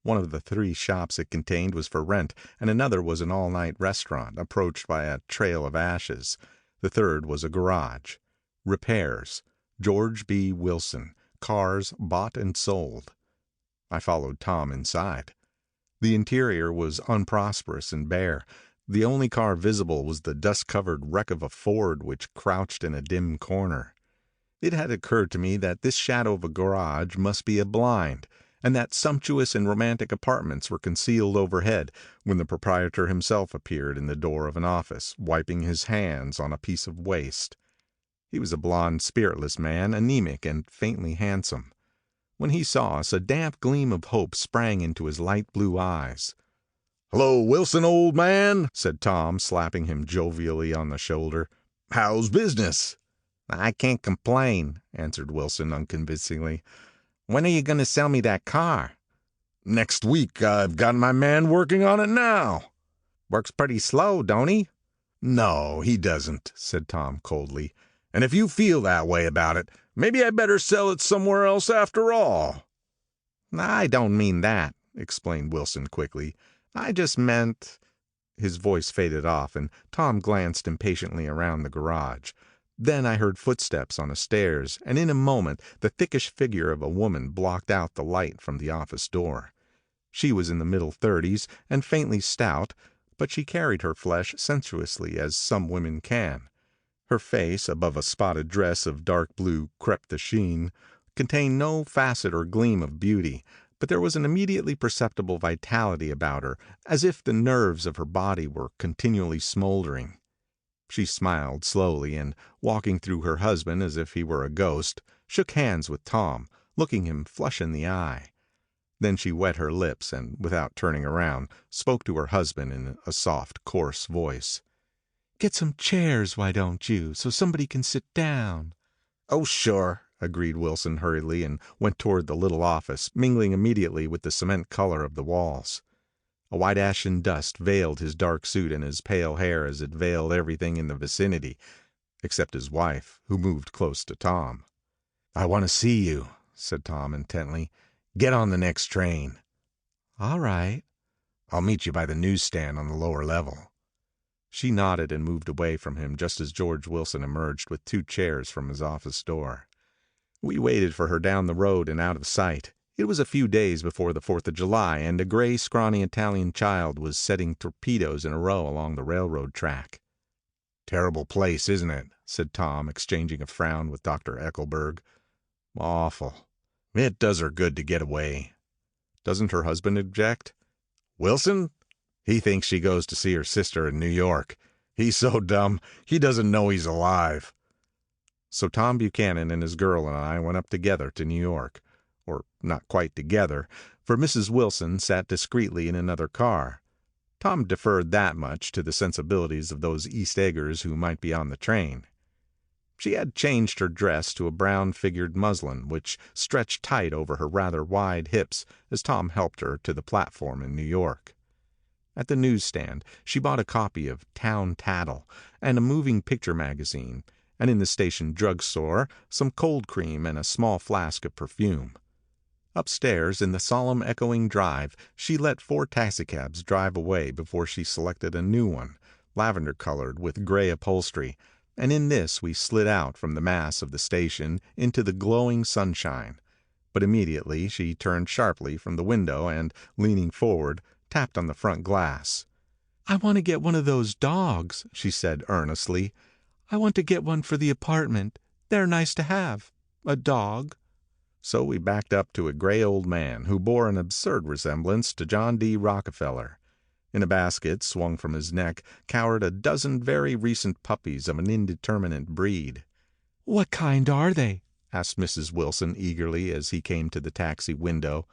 B: One of the 3 shops it contained was for rent, and another was an all-night restaurant, approached by a trail of ashes. The third was a garage. Repairs. George B. Wilson. Cars bought and sold. I followed Tom inside. The interior was unprosperous and bare. The only car visible was the dust-covered wreck of a Ford which crouched in a dim corner. It had occurred to me that this shadow of a garage must be a blind, and that sumptuous and romantic apartments were concealed overhead, when the proprietor himself appeared in the door of an office, wiping his hands on a piece of waste. He was a blond, spiritless man, anemic and faintly handsome. When he saw us, a damp gleam of hope sprang into his light blue eyes. "Hello, Wilson, old man," said Tom, slapping him jovially on the shoulder. "How's business?"
C: "I can't complain," answered Wilson unconvincingly. "When are you going to sell me that car?"
B: "Next week. I've got my man working on it now."
C: "Works pretty slow, don't he?"
B: "No, he doesn't," said Tom coldly. "And if you feel that way about it, maybe I better sell it somewhere else after all."
C: "I don't mean that," explained Wilson quickly. "I just meant—" His voice faded off, and Tom glanced impatiently around the garage. Then I heard footsteps on the stairs, and in a moment the thickish figure of a woman blocked out the light from the office door. She was in the middle 30s and faintly stout, but she carried her flesh sensuously as some women can. Her face, above a spotted dress of dark blue crepe de chine, contained no facet or gleam of beauty, but there was an immediately perceptible vitality about her, as if the nerves of her body were continually smoldering. She smiled slowly, and, walking through her husband as if he were a ghost, shook hands with Tom, looking him flush in the eye. Then she wet her lips, and, without turning around, spoke to her husband in a soft, coarse voice.
A: "Get some chairs, why don't you, so somebody can sit down?"
C: "Oh, sure,"
B: agreed Wilson hurriedly, and went toward the little office, mingling immediately with the cement color of the walls. A white ashen dust veiled his dark suit and his pale hair as it veiled everything in the vicinity, except his wife, who moved close to Tom. "I want to see you," said Tom intently. "Get on the next train."
A: "All right."
B: "I'll meet you by the newsstand on the lower level." She nodded and moved away from him just as George Wilson emerged with 2 chairs from his office door. We waited for her down the road and out of sight. It was a few days before the 4th of July, and a gray, scrawny Italian child was setting torpedoes in a row along the railroad track. "Terrible place, isn't it?" said Tom, exchanging a frown with Dr. Eckelberg. "Awful. It does her good to get away."
A: "Doesn't her husband object?"
B: "Wilson? He thinks she goes to see her sister in New York. He's so dumb, he doesn't know he's alive."
A: So Tom Buchanan and his girl and I went up together to New York. Or not quite together, for Mrs. Wilson sat discreetly in another car. Tom deferred that much to the sensibilities of those East Eggers who might be on the train. She had changed her dress to a brown-figured muslin, which stretched tight over her rather wide hips as Tom helped her to the platform in New York. At the newsstand she bought a copy of Town Tattle and a moving picture magazine, and in the station drugstore some cold cream and a small flask of perfume. Upstairs, in the solemn echoing drive, she let 4 taxicabs drive away before she selected a new one, lavender-colored with gray upholstery, and in this we slid out from the mass of the station into the glowing sunshine. But immediately she turned sharply from the window and, leaning forward, tapped on the front glass. "I want to get one of those dogs," she said earnestly. "I want to get one for the apartment. They're nice to have. A dog." So we backed up to a gray old man who bore an absurd resemblance to John D. Rockefeller. In a basket swung from his neck cowered a dozen very recent puppies of an indeterminate breed. "What kind are they?" asked Mrs. Wilson eagerly as he came to the taxi window.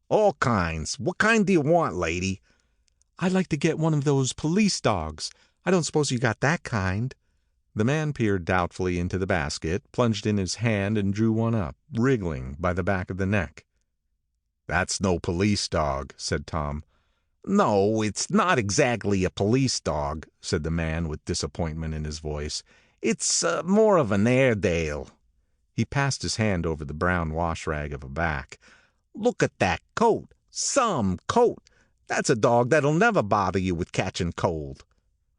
C: "All kinds. What kind do you want, lady?"
A: "I'd like to get one of those police dogs. I don't suppose you got that kind." The man peered doubtfully into the basket, plunged in his hand, and drew one up, wriggling by the back of the neck.
B: "That's no police dog," said Tom.
C: "No, it's not exactly a police dog," said the man with disappointment in his voice. "It's more of an Airedale."
A: He passed his hand over the brown wash rag of a back.
C: "Look at that coat. Some coat. That's a dog that'll never bother you with catching cold."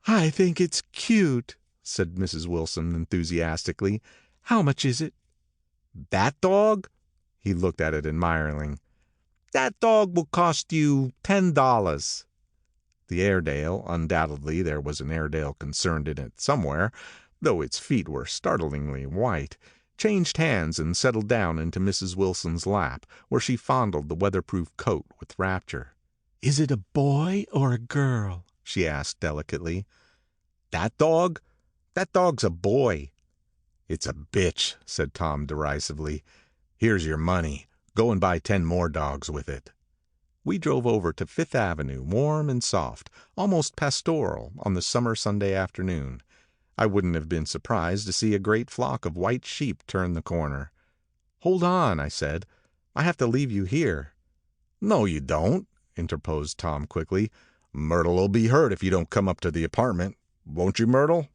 A: "I think it's cute," said Mrs. Wilson enthusiastically. "How much is it?"
C: "That dog?"
A: He looked at it admiringly.
C: "That dog will cost you $10.
A: The Airedale, undoubtedly there was an Airedale concerned in it somewhere, though its feet were startlingly white, changed hands and settled down into Mrs. Wilson's lap, where she fondled the weatherproof coat with rapture. "Is it a boy or a girl?" she asked delicately.
C: "That dog? That dog's a boy."
B: "It's a bitch," said Tom derisively. "Here's your money. Go and buy 10 more dogs with it."
C: We drove over to Fifth Avenue, warm and soft, almost pastoral, on the summer Sunday afternoon. I wouldn't have been surprised to see a great flock of white sheep turn the corner. "Hold on," I said. "I have to leave you here." "No, you don't," interposed Tom quickly. "Myrtle'll be hurt if you don't come up to the apartment. Won't you, Myrtle?"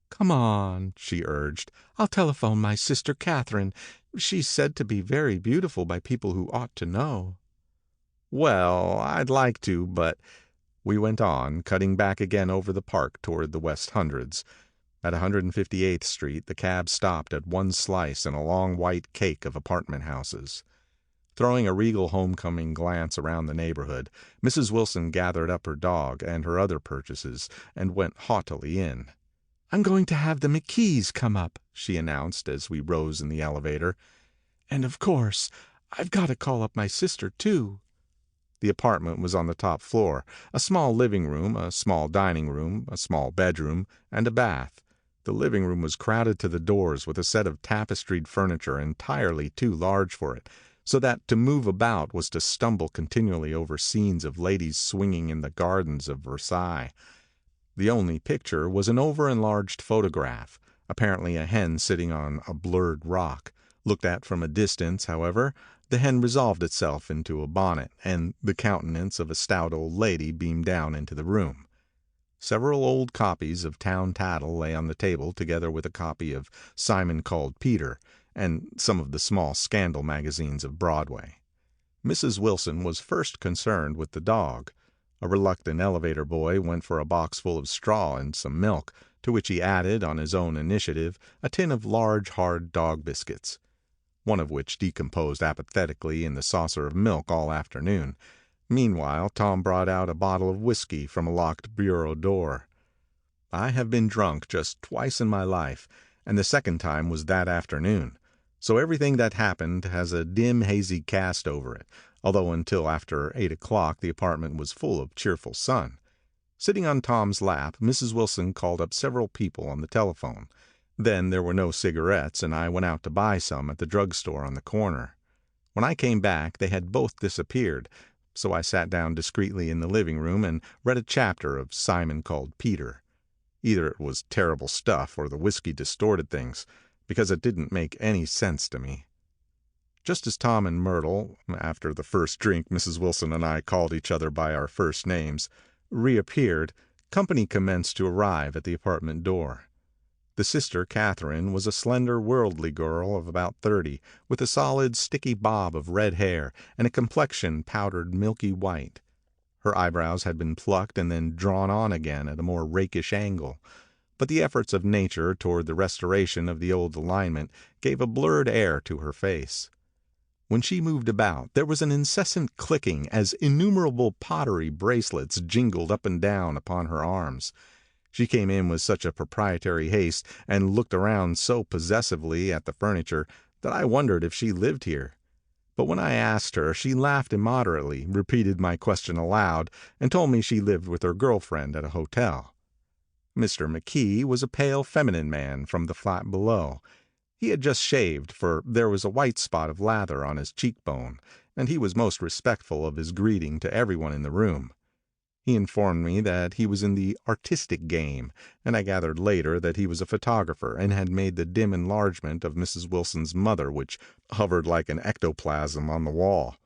A: "Come on," she urged. "I'll telephone my sister Catherine. She's said to be very beautiful by people who ought to know."
C: "Well, I'd like to, but—" We went on, cutting back again over the park toward the West Hundreds. At 158th Street, the cab stopped at one slice in a long white cake of apartment houses. Throwing a regal homecoming glance around the neighborhood, Mrs. Wilson gathered up her dog and her other purchases and went haughtily in.
A: "I'm going to have the McKees come up," she announced as we rose in the elevator. "And of course, I've got to call up my sister, too."
C: The apartment was on the top floor, a small living room, a small dining room, a small bedroom, and a bath. The living room was crowded to the doors with a set of tapestried furniture entirely too large for it, so that to move about was to stumble continually over scenes of ladies swinging in the gardens of Versailles. The only picture was an over-enlarged photograph, apparently a hen sitting on a blurred rock. Looked at from a distance, however, the hen resolved itself into a bonnet, and the countenance of a stout old lady beamed down into the room. Several old copies of Town Tattle lay on the table, together with a copy of Simon Called Peter, and some of the small scandal magazines of Broadway. Mrs. Wilson was first concerned with the dog. A reluctant elevator boy went for a box full of straw and some milk, to which he added, on his own initiative, a tin of large, hard dog biscuits, one of which decomposed apathetically in the saucer of milk all afternoon. Meanwhile, Tom brought out a bottle of whiskey from a locked bureau door. I have been drunk just twice in my life, and the second time was that afternoon, so everything that happened has a dim, hazy cast over it, although until after 8 o'clock the apartment was full of cheerful sun. Sitting on Tom's lap, Mrs. Wilson called up several people on the telephone. Then there were no cigarettes, and I went out to buy some at the drugstore on the corner. When I came back, they had both disappeared, so I sat down discreetly in the living room and read a chapter of Simon Called Peter. Either it was terrible stuff or the whiskey distorted things, because it didn't make any sense to me. Just as Tom and Myrtle, after the first drink Mrs. Wilson and I called each other by our first names, reappeared, company commenced to arrive at the apartment door. The sister, Catherine, was a slender, worldly girl of about 30, with a solid, sticky bob of red hair and a complexion powdered milky white. Her eyebrows had been plucked and then drawn on again at a more rakish angle, but the efforts of nature toward the restoration of the old alignment gave a blurred air to her face. When she moved about, there was an incessant clicking as innumerable pottery bracelets jingled up and down upon her arms. She came in with such a proprietary haste and looked around so possessively at the furniture that I wondered if she lived here. But when I asked her, she laughed immoderately, repeated my question aloud, and told me she lived with her girlfriend at a hotel. Mr. McKee was a pale, feminine man from the flat below. He had just shaved, for there was a white spot of lather on his cheekbone, and he was most respectful of his greeting to everyone in the room. He informed me that he was in the artistic game, and I gathered later that he was a photographer and had made the dim enlargement of Mrs. Wilson's mother, which hovered like an ectoplasm on the wall.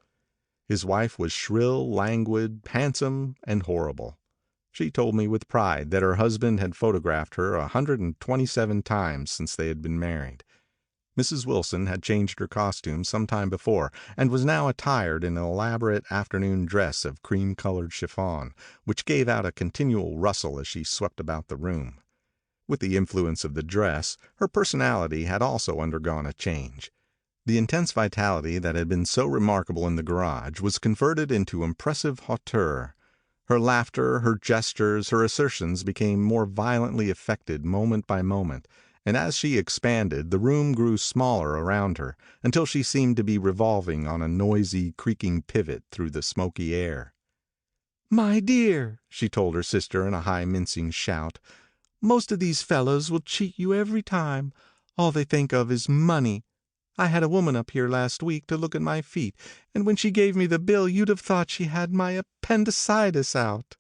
C: His wife was shrill, languid, handsome, and horrible. She told me with pride that her husband had photographed her 127 times since they had been married. Mrs. Wilson had changed her costume some time before, and was now attired in an elaborate afternoon dress of cream-colored chiffon, which gave out a continual rustle as she swept about the room. With the influence of the dress, her personality had also undergone a change. The intense vitality that had been so remarkable in the garage was converted into impressive hauteur. Her laughter, her gestures, her assertions became more violently affected moment by moment, and as she expanded, the room grew smaller around her, until she seemed to be revolving on a noisy, creaking pivot through the smoky air.
A: "My dear," she told her sister in a high mincing shout, "most of these fellows will cheat you every time. All they think of is money.
C: I had a woman up here last week to look at my feet, and when she gave me the bill you'd have thought she had my appendicitis out."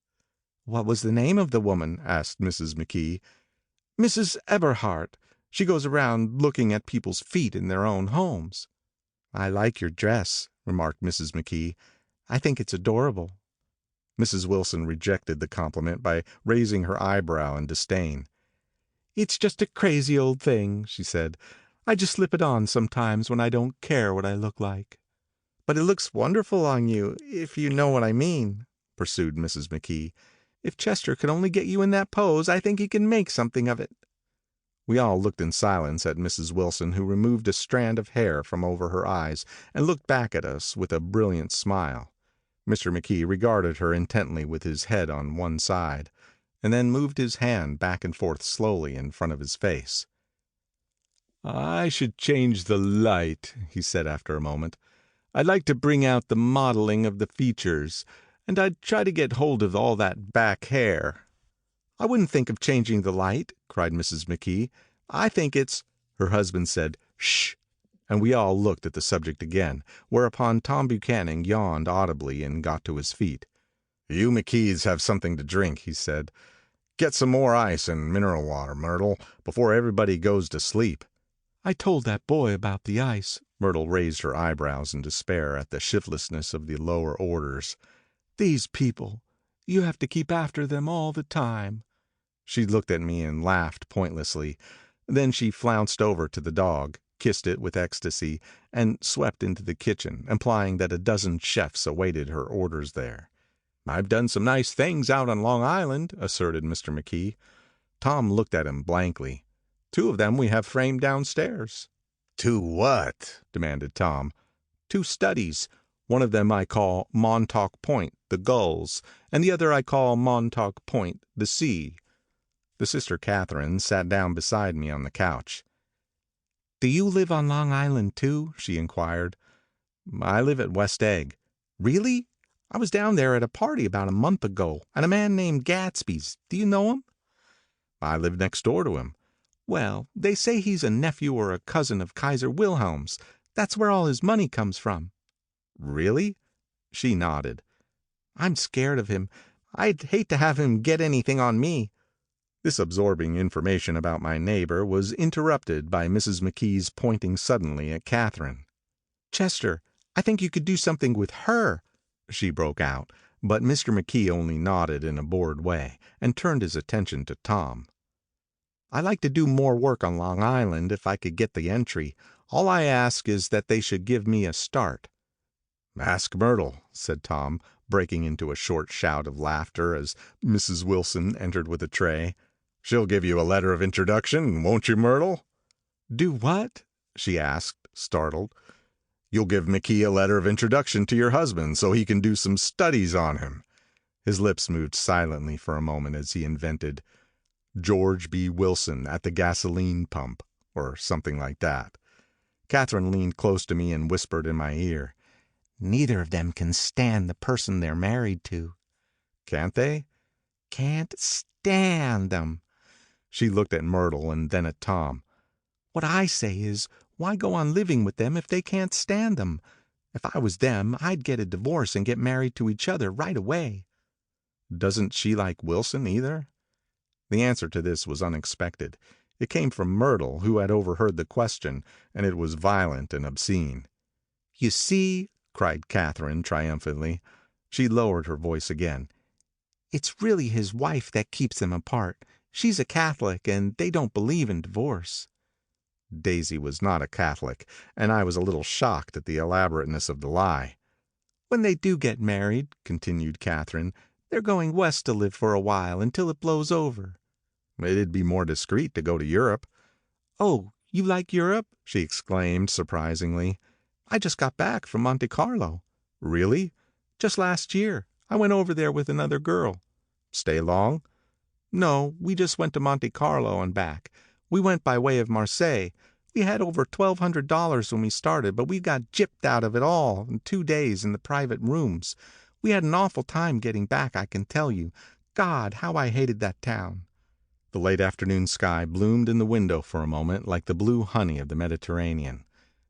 C: "What was the name of the woman?" asked Mrs. McKee. "Mrs. Eberhardt. She goes around looking at people's feet in their own homes." "I like your dress," remarked Mrs. McKee. "I think it's adorable." Mrs. Wilson rejected the compliment by raising her eyebrow in disdain. "It's just a crazy old thing," she said. "I just slip it on sometimes when I don't care what I look like." "But it looks wonderful on you, if you know what I mean," pursued Mrs. McKee. "If Chester could only get you in that pose, I think he can make something of it." We all looked in silence at Mrs. Wilson, who removed a strand of hair from over her eyes and looked back at us with a brilliant smile. Mr. McKee regarded her intently with his head on one side, and then moved his hand back and forth slowly in front of his face. "I should change the light," he said after a moment. "I'd like to bring out the modeling of the features, and I'd try to get hold of all that back hair." "I wouldn't think of changing the light," cried Mrs. McKee. "I think it's—" Her husband said, "Shh," and we all looked at the subject again, whereupon Tom Buchanan yawned audibly and got to his feet.
B: "You McKees have something to drink," he said. "Get some more ice and mineral water, Myrtle, before everybody goes to sleep."
C: "I told that boy about the ice." Myrtle raised her eyebrows in despair at the shiftlessness of the lower orders. "These people, you have to keep after them all the time." She looked at me and laughed pointlessly. Then she flounced over to the dog, kissed it with ecstasy, and swept into the kitchen, implying that a dozen chefs awaited her orders there. "I've done some nice things out on Long Island," asserted Mr. McKee. Tom looked at him blankly. "2 of them we have framed downstairs."
B: "To what?"
C: demanded Tom. "2 studies. One of them I call Montauk Point, the Gulls, and the other I call Montauk Point, the Sea." The sister Catherine sat down beside me on the couch. "Do you live on Long Island, too?" she inquired. "I live at West Egg." "Really? I was down there at a party about a month ago, at a man named Gatsby's. Do you know him?"
B: "I live next door to him."
C: "Well, they say he's a nephew or a cousin of Kaiser Wilhelm's. That's where all his money comes from."
B: "Really?"
C: She nodded. "I'm scared of him. I'd hate to have him get anything on me." This absorbing information about my neighbor was interrupted by Mrs. McKee's pointing suddenly at Catherine. "Chester, I think you could do something with her," she broke out, but Mr. McKee only nodded in a bored way and turned his attention to Tom. "I'd like to do more work on Long Island if I could get the entry. All I ask is that they should give me a start."
B: "Ask Myrtle," said Tom, breaking into a short shout of laughter as Mrs. Wilson entered with a tray. "She'll give you a letter of introduction, won't you, Myrtle?"
C: "Do what?" she asked, startled.
B: "You'll give McKee a letter of introduction to your husband so he can do some studies on him." His lips moved silently for a moment as he invented George B. Wilson at the gasoline pump, or something like that. Catherine leaned close to me and whispered in my ear, "Neither of them can stand the person they're married to."
C: "Can't they?"
B: "Can't stand them."
C: She looked at Myrtle and then at Tom.
B: "What I say is, why go on living with them if they can't stand them? If I was them, I'd get a divorce and get married to each other right away."
C: "Doesn't she like Wilson either?" The answer to this was unexpected. It came from Myrtle, who had overheard the question, and it was violent and obscene.
B: "You see,"
C: cried Catherine triumphantly. She lowered her voice again.
B: "It's really his wife that keeps them apart. She's a Catholic, and they don't believe in divorce."
C: Daisy was not a Catholic, and I was a little shocked at the elaborateness of the lie.
B: "When they do get married," continued Catherine, "they're going west to live for a while until it blows over."
C: "It'd be more discreet to go to Europe."
B: "Oh, you like Europe?"
C: she exclaimed surprisingly.
B: "I just got back from Monte Carlo."
C: "Really?"
B: "Just last year. I went over there with another girl."
C: "Stay long?"
B: "No, we just went to Monte Carlo and back. We went by way of Marseille. We had over $1,200 when we started, but we got gypped out of it all in 2 days in the private rooms. We had an awful time getting back, I can tell you. God, how I hated that town."
C: The late afternoon sky bloomed in the window for a moment like the blue honey of the Mediterranean.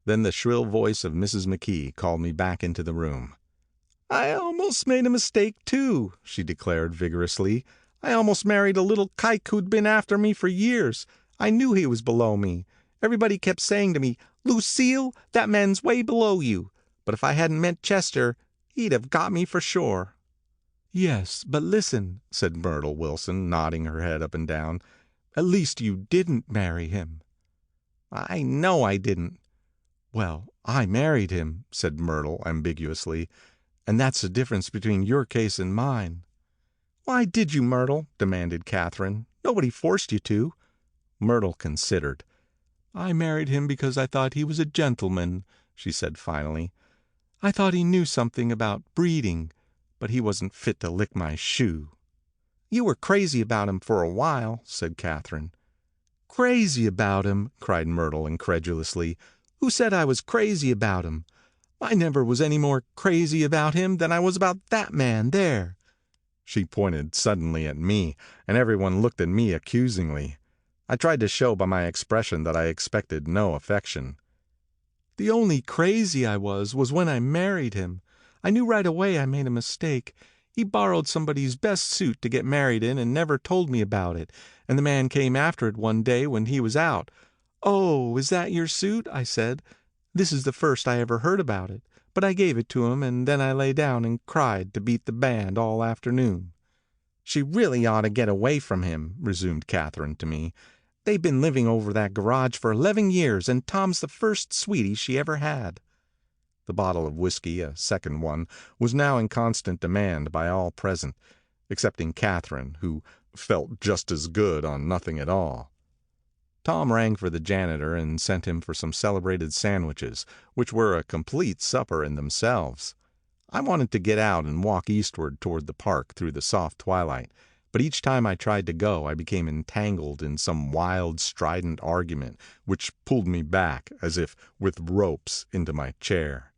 B: Then the shrill voice of Mrs. McKee called me back into the room. "I almost made a mistake, too," she declared vigorously. "I almost married a little kike who'd been after me for years. I knew he was below me. Everybody kept saying to me, 'Lucille, that man's way below you.' But if I hadn't met Chester, he'd have got me for sure." "Yes, but listen," said Myrtle Wilson, nodding her head up and down. "At least you didn't marry him." "I know I didn't." "Well, I married him," said Myrtle ambiguously, "and that's the difference between your case and mine." "Why did you, Myrtle?" demanded Catherine. "Nobody forced you to." Myrtle considered. "I married him because I thought he was a gentleman," she said finally. "I thought he knew something about breeding, but he wasn't fit to lick my shoe." "You were crazy about him for a while," said Catherine. "Crazy about him!" cried Myrtle incredulously. "Who said I was crazy about him? I never was any more crazy about him than I was about that man there." She pointed suddenly at me, and everyone looked at me accusingly. I tried to show by my expression that I expected no affection. "The only crazy I was when I married him. I knew right away I made a mistake. He borrowed somebody's best suit to get married in and never told me about it, and the man came after it one day when he was out. 'Oh, is that your suit?' I said. This is the first I ever heard about it, but I gave it to him, and then I lay down and cried to beat the band all afternoon." "She really ought to get away from him," resumed Catherine to me. "They've been living over that garage for 11 years, and Tom's the first sweetie she ever had." The bottle of whiskey, a second one, was now in constant demand by all present, excepting Catherine, who felt just as good on nothing at all. Tom rang for the janitor and sent him for some celebrated sandwiches, which were a complete supper in themselves. I wanted to get out and walk eastward toward the park through the soft twilight, but each time I tried to go I became entangled in some wild, strident argument which pulled me back, as if with ropes, into my chair.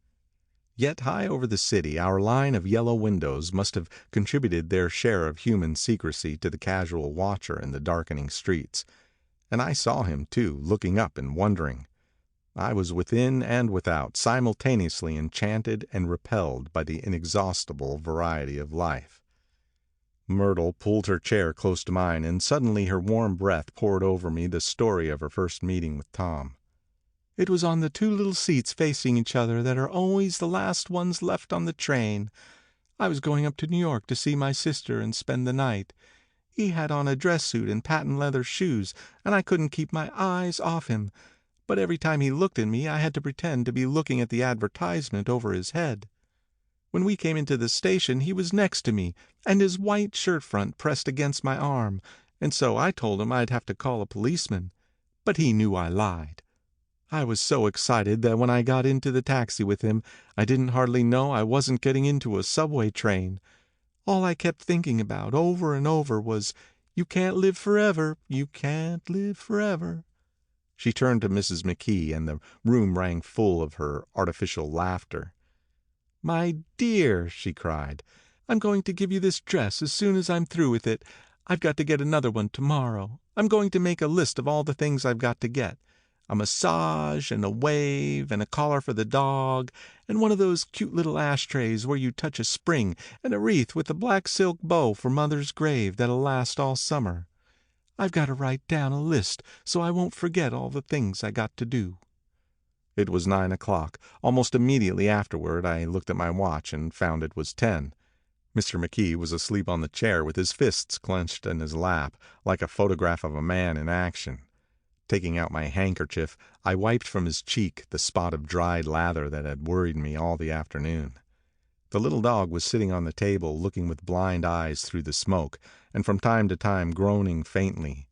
B: Yet high over the city our line of yellow windows must have contributed their share of human secrecy to the casual watcher in the darkening streets, and I saw him, too, looking up and wondering. I was within and without, simultaneously enchanted and repelled by the inexhaustible variety of life. Myrtle pulled her chair close to mine, and suddenly her warm breath poured over me the story of her first meeting with Tom. "It was on the two little seats facing each other that are always the last ones left on the train. I was going up to New York to see my sister and spend the night. He had on a dress suit and patent leather shoes, and I couldn't keep my eyes off him. But every time he looked at me I had to pretend to be looking at the advertisement over his head. When we came into the station he was next to me, and his white shirt front pressed against my arm, and so I told him I'd have to call a policeman. But he knew I lied. I was so excited that when I got into the taxi with him I didn't hardly know I wasn't getting into a subway train. All I kept thinking about over and over was, 'You can't live forever, you can't live forever.'" She turned to Mrs. McKee, and the room rang full of her artificial laughter. "My dear," she cried, "I'm going to give you this dress as soon as I'm through with it. I've got to get another one tomorrow. I'm going to make a list of all the things I've got to get. A massage, and a wave, and a collar for the dog, and one of those cute little ashtrays where you touch a spring, and a wreath with a black silk bow for Mother's grave that'll last all summer. I've got to write down a list so I won't forget all the things I got to do." It was 9 o'clock. Almost immediately afterward I looked at my watch and found it was 10. Mr. McKee was asleep on the chair with his fists clenched in his lap, like a photograph of a man in action. Taking out my handkerchief, I wiped from his cheek the spot of dried lather that had worried me all the afternoon. The little dog was sitting on the table looking with blind eyes through the smoke, and from time to time groaning faintly.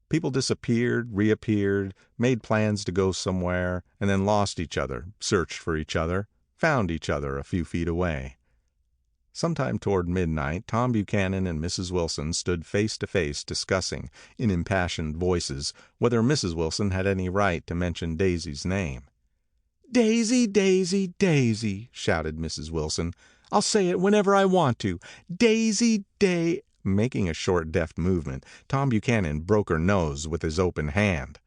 B: People disappeared, reappeared, made plans to go somewhere, and then lost each other, searched for each other, found each other a few feet away. Sometime toward midnight Tom Buchanan and Mrs. Wilson stood face to face discussing, in impassioned voices, whether Mrs. Wilson had any right to mention Daisy's name. "Daisy, Daisy, Daisy," shouted Mrs. Wilson. "I'll say it whenever I want to. Daisy, Making a short, deft movement, Tom Buchanan broke her nose with his open hand.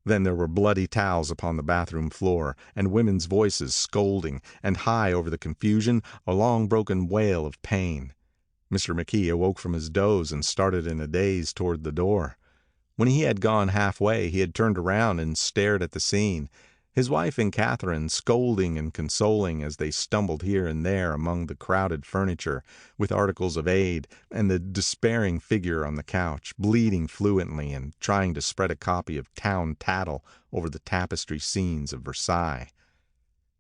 B: Then there were bloody towels upon the bathroom floor, and women's voices scolding, and high over the confusion, a long broken wail of pain. Mr. McKee awoke from his doze and started in a daze toward the door. When he had gone halfway, he had turned around and stared at the scene. His wife and Catherine scolding and consoling as they stumbled here and there among the crowded furniture, with articles of aid, and the despairing figure on the couch, bleeding fluently and trying to spread a copy of Town Tattle over the tapestry scenes of Versailles.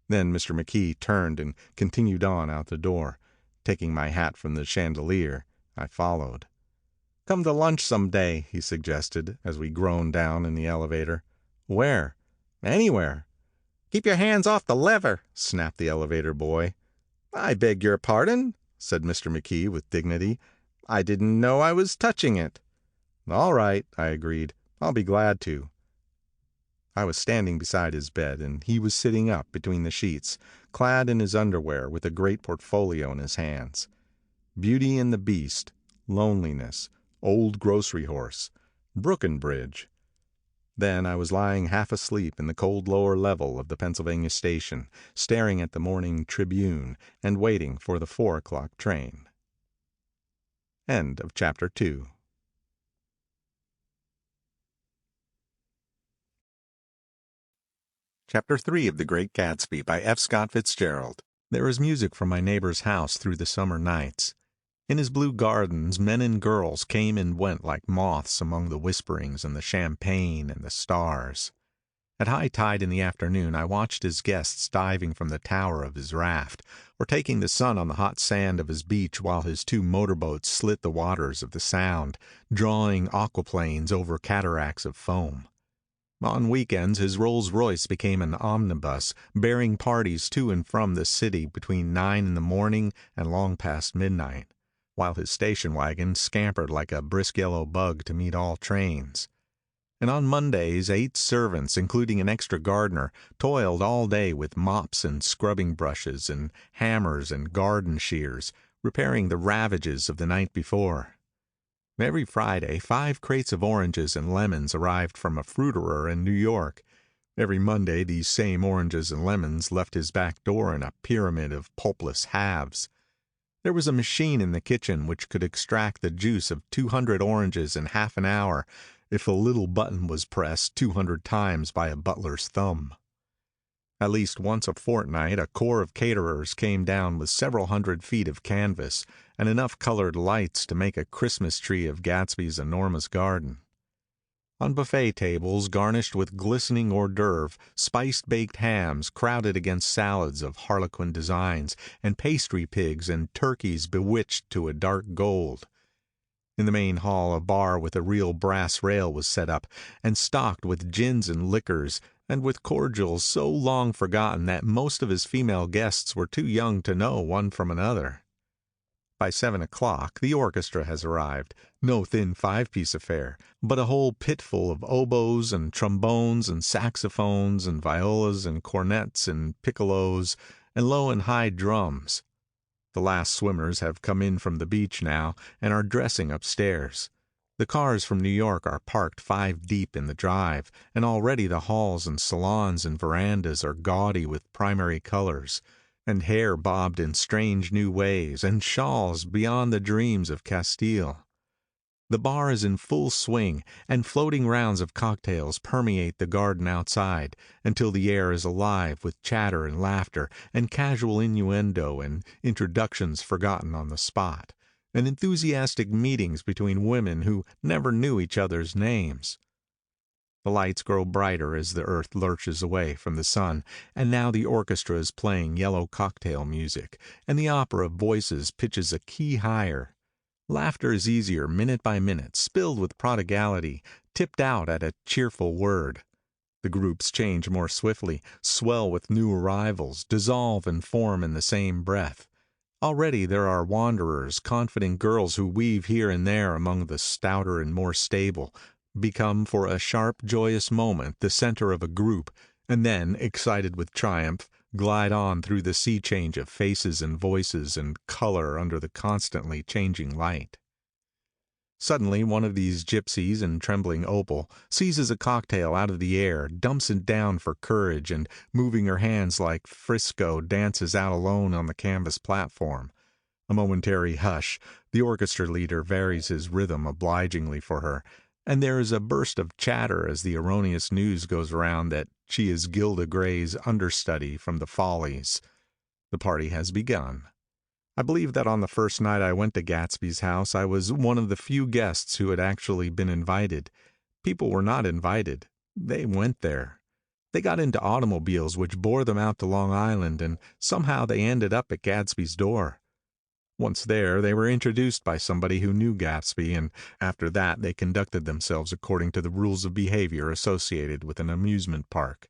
B: Then Mr. McKee turned and continued on out the door. Taking my hat from the chandelier, I followed. "Come to lunch some day," he suggested, as we groaned down in the elevator. "Where?" "Anywhere." "Keep your hands off the lever," snapped the elevator boy. "I beg your pardon," said Mr. McKee with dignity. "I didn't know I was touching it." "All right," I agreed. "I'll be glad to." I was standing beside his bed, and he was sitting up between the sheets, clad in his underwear, with a great portfolio in his hands. Beauty and the Beast, Loneliness, Old Grocery Horse, Brookenbridge. Then I was lying half asleep in the cold lower level of the Pennsylvania station, staring at the morning Tribune and waiting for the 4 o'clock train. End of chapter 2. Chapter 3 of The Great Gatsby by F. Scott Fitzgerald. There is music from my neighbor's house through the summer nights. In his blue gardens, men and girls came and went like moths among the whisperings and the champagne and the stars. At high tide in the afternoon, I watched his guests diving from the tower of his raft, or taking the sun on the hot sand of his beach while his 2 motorboats slit the waters of the Sound, drawing aquaplanes over cataracts of foam. On weekends, his Rolls Royce became an omnibus, bearing parties to and from the city between 9 in the morning and long past midnight, while his station wagon scampered like a brisk yellow bug to meet all trains. And on Mondays, 8 servants, including an extra gardener, toiled all day with mops and scrubbing brushes and hammers and garden shears, repairing the ravages of the night before. Every Friday, 5 crates of oranges and lemons arrived from a fruiterer in New York. Every Monday, these same oranges and lemons left his back door in a pyramid of pulpless halves. There was a machine in the kitchen which could extract the juice of 200 oranges in half an hour, if a little button was pressed 200 times by a butler's thumb. At least once a fortnight, a corps of caterers came down with several hundred feet of canvas and enough colored lights to make a Christmas tree of Gatsby's enormous garden. On buffet tables, garnished with glistening hors d'oeuvre, spiced baked hams crowded against salads of harlequin designs, and pastry pigs and turkeys bewitched to a dark gold. In the main hall, a bar with a real brass rail was set up, and stocked with gins and liquors, and with cordials so long forgotten that most of his female guests were too young to know one from another. By 7 o'clock, the orchestra has arrived, no thin 5-piece affair, but a whole pitful of oboes and trombones and saxophones and violas and cornets and piccolos and low and high drums. The last swimmers have come in from the beach now and are dressing upstairs. The cars from New York are parked 5 deep in the drive, and already the halls and salons and verandas are gaudy with primary colors, and hair bobbed in strange new ways, and shawls beyond the dreams of Castile. The bar is in full swing, and floating rounds of cocktails permeate the garden outside, until the air is alive with chatter and laughter, and casual innuendo and introductions forgotten on the spot, and enthusiastic meetings between women who never knew each other's names. The lights grow brighter as the earth lurches away from the sun, and now the orchestra is playing yellow cocktail music, and the opera of voices pitches a key higher. Laughter is easier minute by minute, spilled with prodigality, tipped out at a cheerful word. The groups change more swiftly, swell with new arrivals, dissolve and form in the same breath. Already there are wanderers, confident girls who weave here and there among the stouter and more stable, become for a sharp, joyous moment the center of a group, and then, excited with triumph, glide on through the sea change of faces and voices and color under the constantly changing light.
C: Suddenly, one of these gypsies in trembling opal seizes a cocktail out of the air, dumps it down for courage, and moving her hands like Frisco, dances out alone on the canvas platform. A momentary hush. The orchestra leader varies his rhythm obligingly for her, and there is a burst of chatter as the erroneous news goes around that she is Gilda Gray's understudy from the Follies. The party has begun. I believe that on the first night I went to Gatsby's house, I was one of the few guests who had actually been invited. People were not invited. They went there. They got into automobiles which bore them out to Long Island, and somehow they ended up at Gatsby's door. Once there, they were introduced by somebody who knew Gatsby, and after that they conducted themselves according to the rules of behavior associated with an amusement park.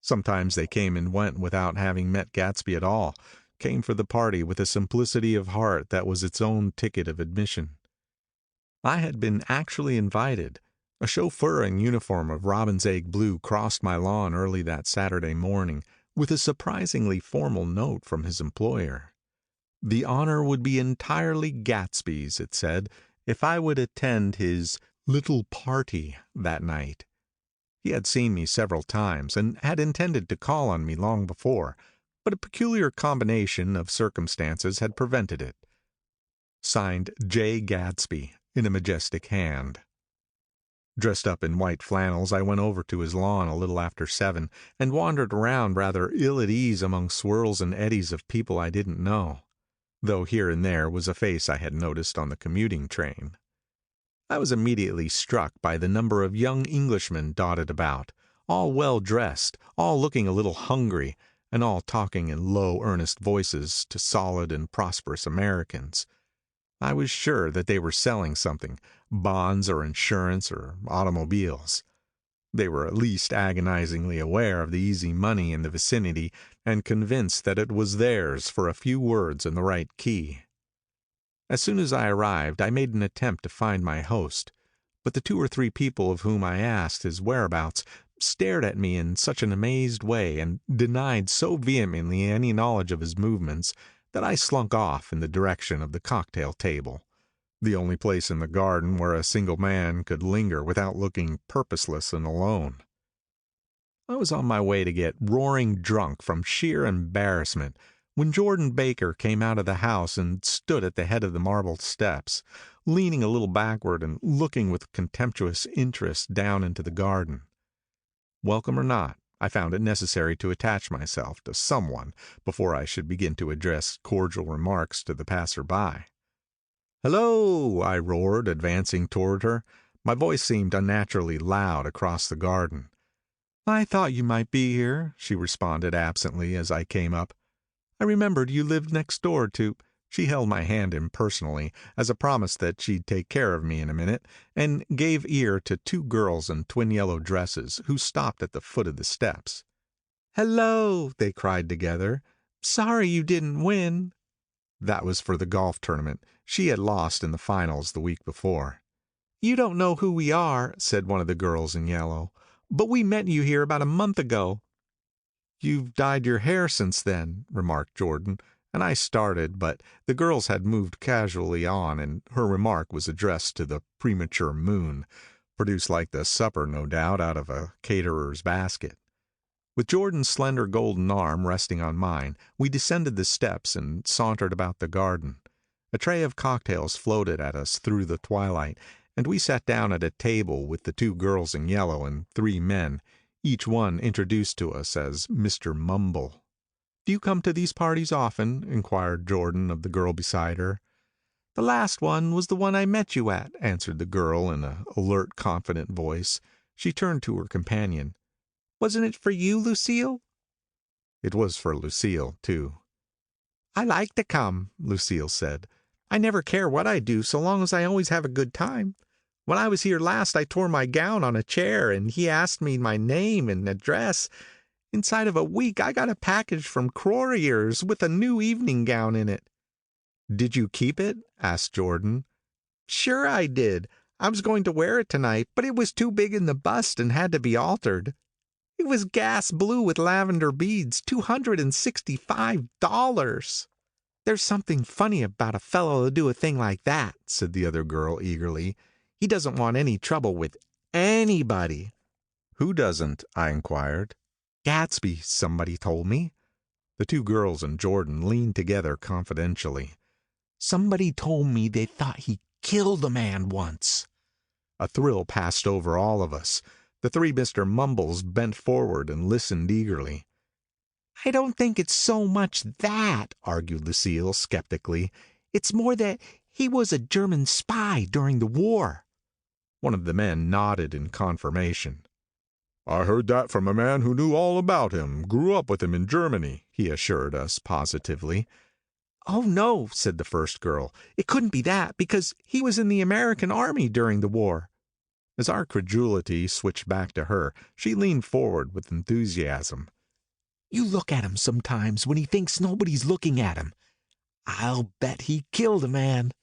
C: Sometimes they came and went without having met Gatsby at all, came for the party with a simplicity of heart that was its own ticket of admission. I had been actually invited. A chauffeur in uniform of robin's egg blue crossed my lawn early that Saturday morning with a surprisingly formal note from his employer. The honor would be entirely Gatsby's, it said, if I would attend his little party that night. He had seen me several times and had intended to call on me long before, but a peculiar combination of circumstances had prevented it. Signed J. Gatsby, in a majestic hand. Dressed up in white flannels, I went over to his lawn a little after 7 and wandered around rather ill at ease among swirls and eddies of people I didn't know, though here and there was a face I had noticed on the commuting train. I was immediately struck by the number of young Englishmen dotted about, all well dressed, all looking a little hungry, and all talking in low, earnest voices to solid and prosperous Americans. I was sure that they were selling something, bonds or insurance or automobiles. They were at least agonizingly aware of the easy money in the vicinity and convinced that it was theirs for a few words in the right key. As soon as I arrived, I made an attempt to find my host, but the 2 or 3 people of whom I asked his whereabouts stared at me in such an amazed way and denied so vehemently any knowledge of his movements that I slunk off in the direction of the cocktail table, the only place in the garden where a single man could linger without looking purposeless and alone. I was on my way to get roaring drunk from sheer embarrassment when Jordan Baker came out of the house and stood at the head of the marble steps, leaning a little backward and looking with contemptuous interest down into the garden. Welcome or not, I found it necessary to attach myself to someone before I should begin to address cordial remarks to the passer-by. "Hello!" I roared, advancing toward her. My voice seemed unnaturally loud across the garden. "I thought you might be here," she responded absently as I came up. "I remembered you lived next door to—" She held my hand impersonally, as a promise that she'd take care of me in a minute, and gave ear to 2 girls in twin yellow dresses, who stopped at the foot of the steps. "Hello!" they cried together. "Sorry you didn't win." That was for the golf tournament. She had lost in the finals the week before. "You don't know who we are," said one of the girls in yellow, "but we met you here about a month ago." "You've dyed your hair since then," remarked Jordan, and I started, but the girls had moved casually on, and her remark was addressed to the premature moon, produced like the supper, no doubt, out of a caterer's basket. With Jordan's slender golden arm resting on mine, we descended the steps and sauntered about the garden. A tray of cocktails floated at us through the twilight, and we sat down at a table with the 2 girls in yellow and 3 men, each one introduced to us as Mr. Mumble. "Do you come to these parties often?" inquired Jordan of the girl beside her. "The last one was the one I met you at," answered the girl in an alert, confident voice. She turned to her companion. "Wasn't it for you, Lucille?" It was for Lucille, too. "I like to come," Lucille said. "I never care what I do so long as I always have a good time. When I was here last I tore my gown on a chair, and he asked me my name and address. Inside of a week I got a package from Crorier's with a new evening gown in it." "Did you keep it?" asked Jordan. "Sure I did. I was going to wear it tonight, but it was too big in the bust and had to be altered. It was gas blue with lavender beads, $265. "There's something funny about a fellow to do a thing like that," said the other girl eagerly. "He doesn't want any trouble with anybody." "Who doesn't?" I inquired. "Gatsby, somebody told me." The two girls and Jordan leaned together confidentially. "Somebody told me they thought he killed a man once." A thrill passed over all of us. The three Mr. Mumbles bent forward and listened eagerly. "I don't think it's so much that," argued Lucille skeptically. "It's more that he was a German spy during the war." One of the men nodded in confirmation.
B: "I heard that from a man who knew all about him, grew up with him in Germany," he assured us positively.
C: "Oh, no," said the first girl. "It couldn't be that, because he was in the American army during the war." As our credulity switched back to her, she leaned forward with enthusiasm. "You look at him sometimes when he thinks nobody's looking at him. I'll bet he killed a man."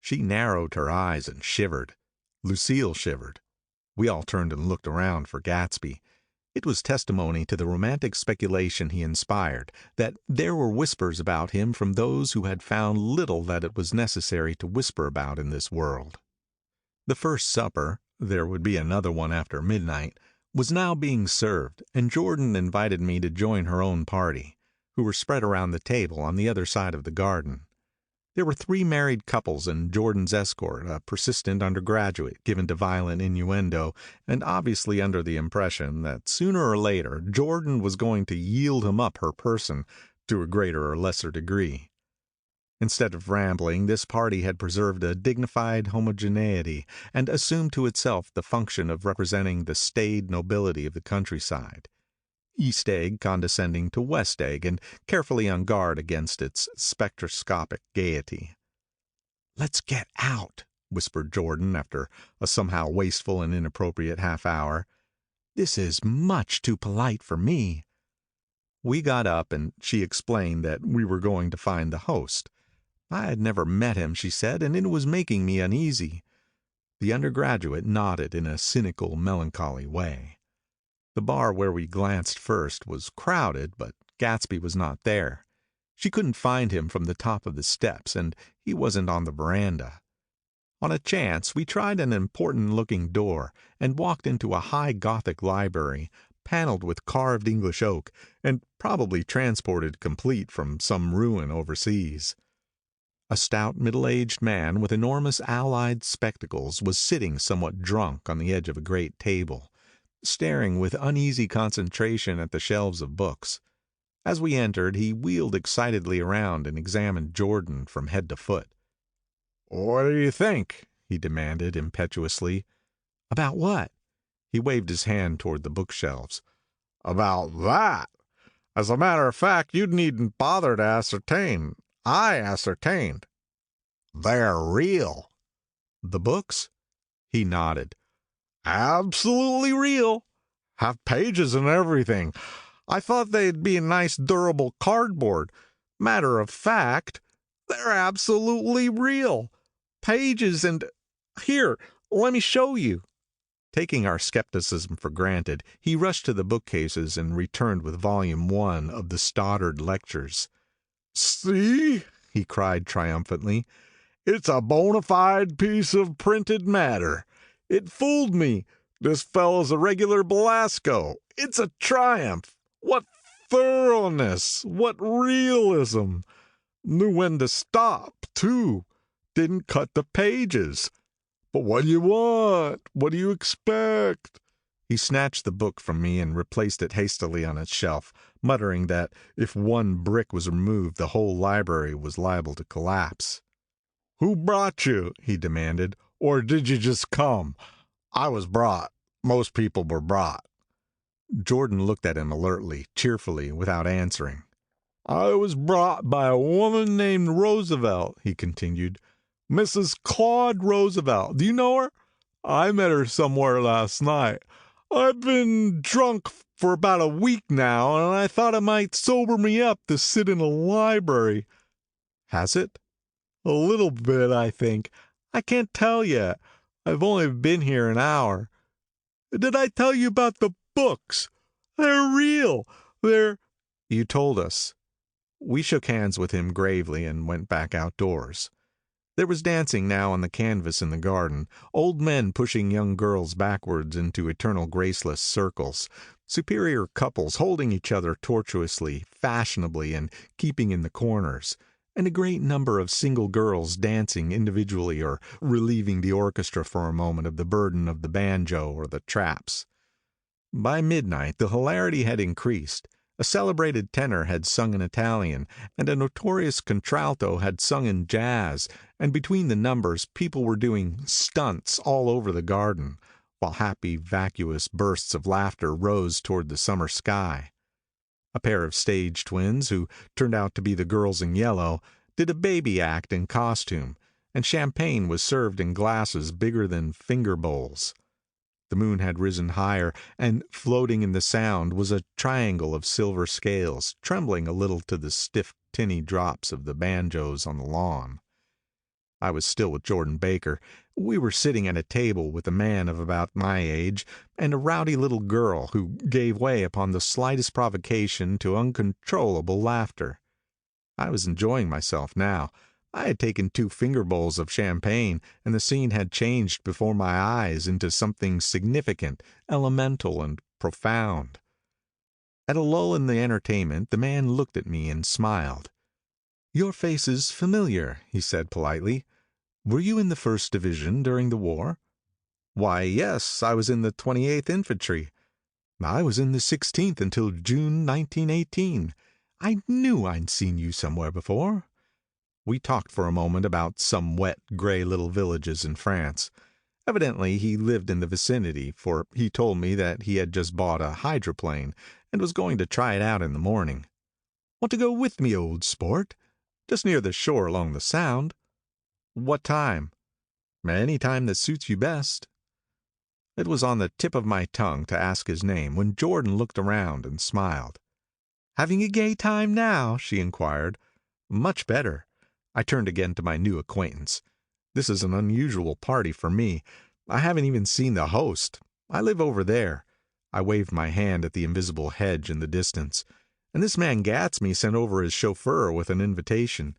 C: She narrowed her eyes and shivered. Lucille shivered. We all turned and looked around for Gatsby. It was testimony to the romantic speculation he inspired that there were whispers about him from those who had found little that it was necessary to whisper about in this world. The first supper, there would be another one after midnight, was now being served, and Jordan invited me to join her own party, who were spread around the table on the other side of the garden. There were 3 married couples and Jordan's escort, a persistent undergraduate given to violent innuendo, and obviously under the impression that sooner or later Jordan was going to yield him up her person to a greater or lesser degree. Instead of rambling, this party had preserved a dignified homogeneity and assumed to itself the function of representing the staid nobility of the countryside. East Egg condescending to West Egg and carefully on guard against its spectroscopic gaiety. "Let's get out," whispered Jordan after a somehow wasteful and inappropriate half hour. "This is much too polite for me." We got up and she explained that we were going to find the host. I had never met him, she said, and it was making me uneasy. The undergraduate nodded in a cynical, melancholy way. The bar where we glanced first was crowded, but Gatsby was not there. She couldn't find him from the top of the steps, and he wasn't on the veranda. On a chance, we tried an important-looking door, and walked into a high Gothic library, paneled with carved English oak, and probably transported complete from some ruin overseas. A stout, middle-aged man with enormous allied spectacles was sitting somewhat drunk on the edge of a great table, staring with uneasy concentration at the shelves of books. As we entered, he wheeled excitedly around and examined Jordan from head to foot.
B: "What do you think?"
C: he demanded impetuously. "About what?" He waved his hand toward the bookshelves.
B: "About that. As a matter of fact, you needn't bother to ascertain. I ascertained. They're real."
C: "The books?" He nodded.
B: "Absolutely real. Have pages and everything. I thought they'd be nice durable cardboard. Matter of fact, they're absolutely real. Pages and... Here, let me show you." Taking our skepticism for granted, he rushed to the bookcases and returned with volume 1 of the Stoddard Lectures. "See?" he cried triumphantly. "It's a bona fide piece of printed matter. It fooled me. This fellow's a regular Belasco. It's a triumph. What thoroughness! What realism! Knew when to stop, too. Didn't cut the pages. But what do you want? What do you expect?"
C: He snatched the book from me and replaced it hastily on its shelf, muttering that if one brick was removed, the whole library was liable to collapse.
B: "Who brought you?" he demanded. "Or did you just come? I was brought. Most people were brought."
C: Jordan looked at him alertly, cheerfully, without answering.
B: "I was brought by a woman named Roosevelt," he continued. "Mrs. Claude Roosevelt. Do you know her? I met her somewhere last night. I've been drunk for about a week now, and I thought it might sober me up to sit in a library."
C: "Has it?"
B: "A little bit, I think. I can't tell yet. I've only been here an hour. Did I tell you about the books? They're real. They're..."
C: "You told us." We shook hands with him gravely and went back outdoors. There was dancing now on the canvas in the garden, old men pushing young girls backwards into eternal graceless circles, superior couples holding each other tortuously, fashionably, and keeping in the corners, and a great number of single girls dancing individually or relieving the orchestra for a moment of the burden of the banjo or the traps. By midnight the hilarity had increased. A celebrated tenor had sung in Italian, and a notorious contralto had sung in jazz, and between the numbers people were doing stunts all over the garden, while happy vacuous bursts of laughter rose toward the summer sky. A pair of stage twins, who turned out to be the girls in yellow, did a baby act in costume, and champagne was served in glasses bigger than finger bowls. The moon had risen higher, and floating in the sound was a triangle of silver scales, trembling a little to the stiff tinny drops of the banjos on the lawn. I was still with Jordan Baker. We were sitting at a table with a man of about my age and a rowdy little girl who gave way upon the slightest provocation to uncontrollable laughter. I was enjoying myself now. I had taken 2 finger bowls of champagne, and the scene had changed before my eyes into something significant, elemental, and profound. At a lull in the entertainment, the man looked at me and smiled. "Your face is familiar," he said politely. "Were you in the 1st Division during the war?" "Why, yes, I was in the 28th Infantry." "I was in the 16th until June 1918. I knew I'd seen you somewhere before." We talked for a moment about some wet, gray little villages in France. Evidently he lived in the vicinity, for he told me that he had just bought a hydroplane and was going to try it out in the morning. "Want to go with me, old sport? Just near the shore along the Sound." "What time?" "Any time that suits you best." It was on the tip of my tongue to ask his name when Jordan looked around and smiled. "Having a gay time now?" she inquired. "Much better." I turned again to my new acquaintance. "This is an unusual party for me. I haven't even seen the host. I live over there." I waved my hand at the invisible hedge in the distance. "And this man Gatsby sent over his chauffeur with an invitation."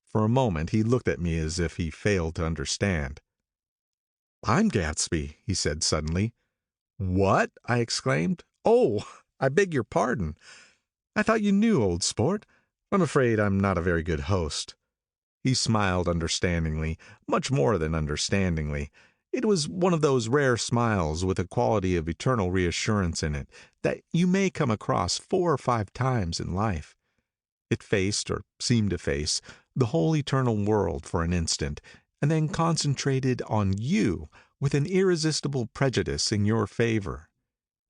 C: For a moment he looked at me as if he failed to understand. "I'm Gatsby," he said suddenly. "What?" I exclaimed. "Oh, I beg your pardon. I thought you knew, old sport. I'm afraid I'm not a very good host." He smiled understandingly, much more than understandingly. It was one of those rare smiles with a quality of eternal reassurance in it that you may come across 4 or 5 times in life. It faced, or seemed to face, the whole eternal world for an instant, and then concentrated on you with an irresistible prejudice in your favor.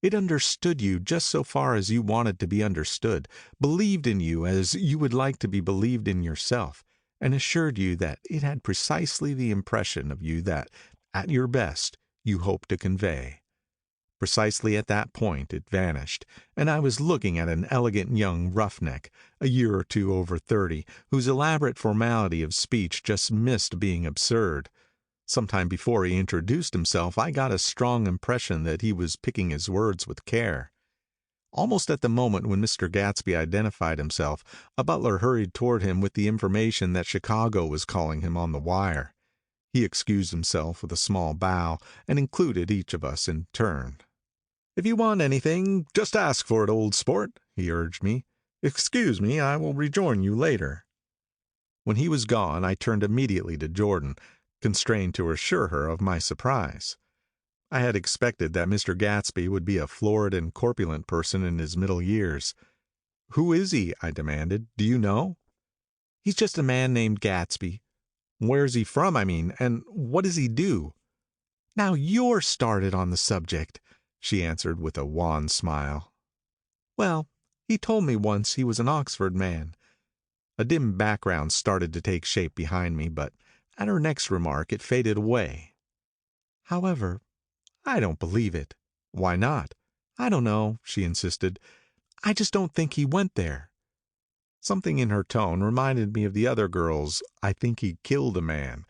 C: It understood you just so far as you wanted to be understood, believed in you as you would like to be believed in yourself, and assured you that it had precisely the impression of you that, at your best, you hoped to convey. Precisely at that point it vanished, and I was looking at an elegant young roughneck, a year or 2 over 30, whose elaborate formality of speech just missed being absurd. Some time before he introduced himself I got a strong impression that he was picking his words with care. Almost at the moment when Mr. Gatsby identified himself, a butler hurried toward him with the information that Chicago was calling him on the wire. He excused himself with a small bow, and included each of us in turn. "If you want anything, just ask for it, old sport," he urged me. "Excuse me, I will rejoin you later." When he was gone, I turned immediately to Jordan, constrained to assure her of my surprise. I had expected that Mr. Gatsby would be a florid and corpulent person in his middle years. "Who is he?" I demanded. "Do you know?" "He's just a man named Gatsby." "Where's he from, I mean, and what does he do?" "Now you're started on the subject," she answered with a wan smile. "Well, he told me once he was an Oxford man." A dim background started to take shape behind me, but at her next remark it faded away. "However, I don't believe it." "Why not?" "I don't know," she insisted. "I just don't think he went there." Something in her tone reminded me of the other girl's "I think he killed a man,"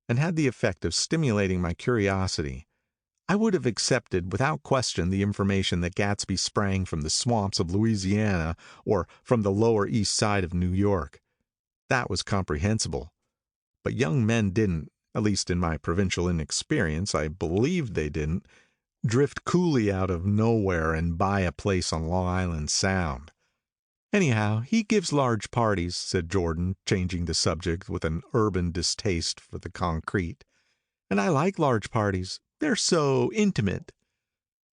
C: and had the effect of stimulating my curiosity. I would have accepted without question the information that Gatsby sprang from the swamps of Louisiana or from the lower east side of New York. That was comprehensible. But young men didn't, at least in my provincial inexperience, I believed they didn't, drift coolly out of nowhere and buy a place on Long Island Sound. Anyhow, he gives large parties, said Jordan, changing the subject with an urban distaste for the concrete. And I like large parties. They're so intimate.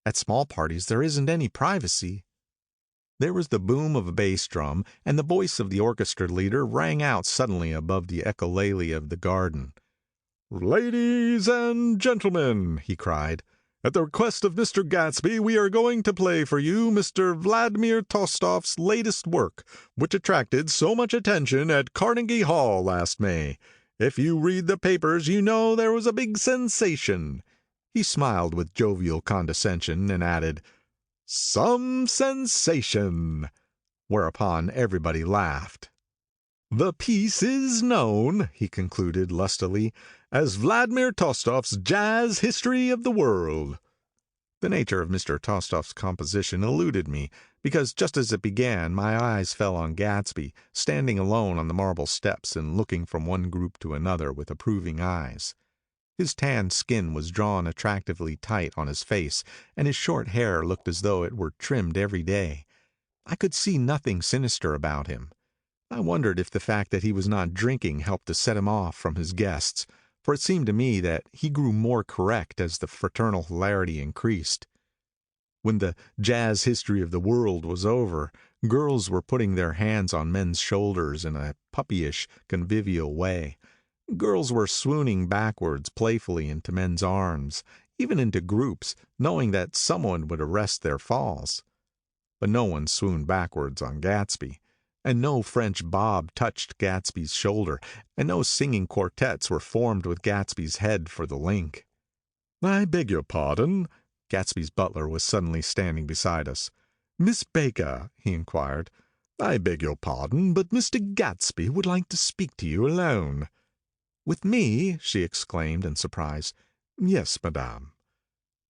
C: At small parties, there isn't any privacy. There was the boom of a bass drum, and the voice of the orchestra leader rang out suddenly above the echolale of the garden. "Ladies and gentlemen," he cried, "at the request of Mr. Gatsby, we are going to play for you Mr. Vladimir Tostof's latest work, which attracted so much attention at Carnegie Hall last May. If you read the papers, you know there was a big sensation." He smiled with jovial condescension and added, "Some sensation," whereupon everybody laughed. "The piece is known," he concluded lustily, "as Vladimir Tostof's Jazz History of the World." The nature of Mr. Tostof's composition eluded me, because just as it began my eyes fell on Gatsby, standing alone on the marble steps and looking from one group to another with approving eyes. His tanned skin was drawn attractively tight on his face, and his short hair looked as though it were trimmed every day. I could see nothing sinister about him. I wondered if the fact that he was not drinking helped to set him off from his guests, for it seemed to me that he grew more correct as the fraternal hilarity increased. When the Jazz History of the World was over, girls were putting their hands on men's shoulders in a puppyish, convivial way. Girls were swooning backwards playfully into men's arms, even into groups, knowing that someone would arrest their falls. But no one swooned backwards on Gatsby, and no French bob touched Gatsby's shoulder, and no singing quartets were formed with Gatsby's head for the link. "I beg your pardon." Gatsby's butler was suddenly standing beside us. "Miss Baker," he inquired, "I beg your pardon, but Mr. Gatsby would like to speak to you alone." "With me?" she exclaimed in surprise. "Yes, madame."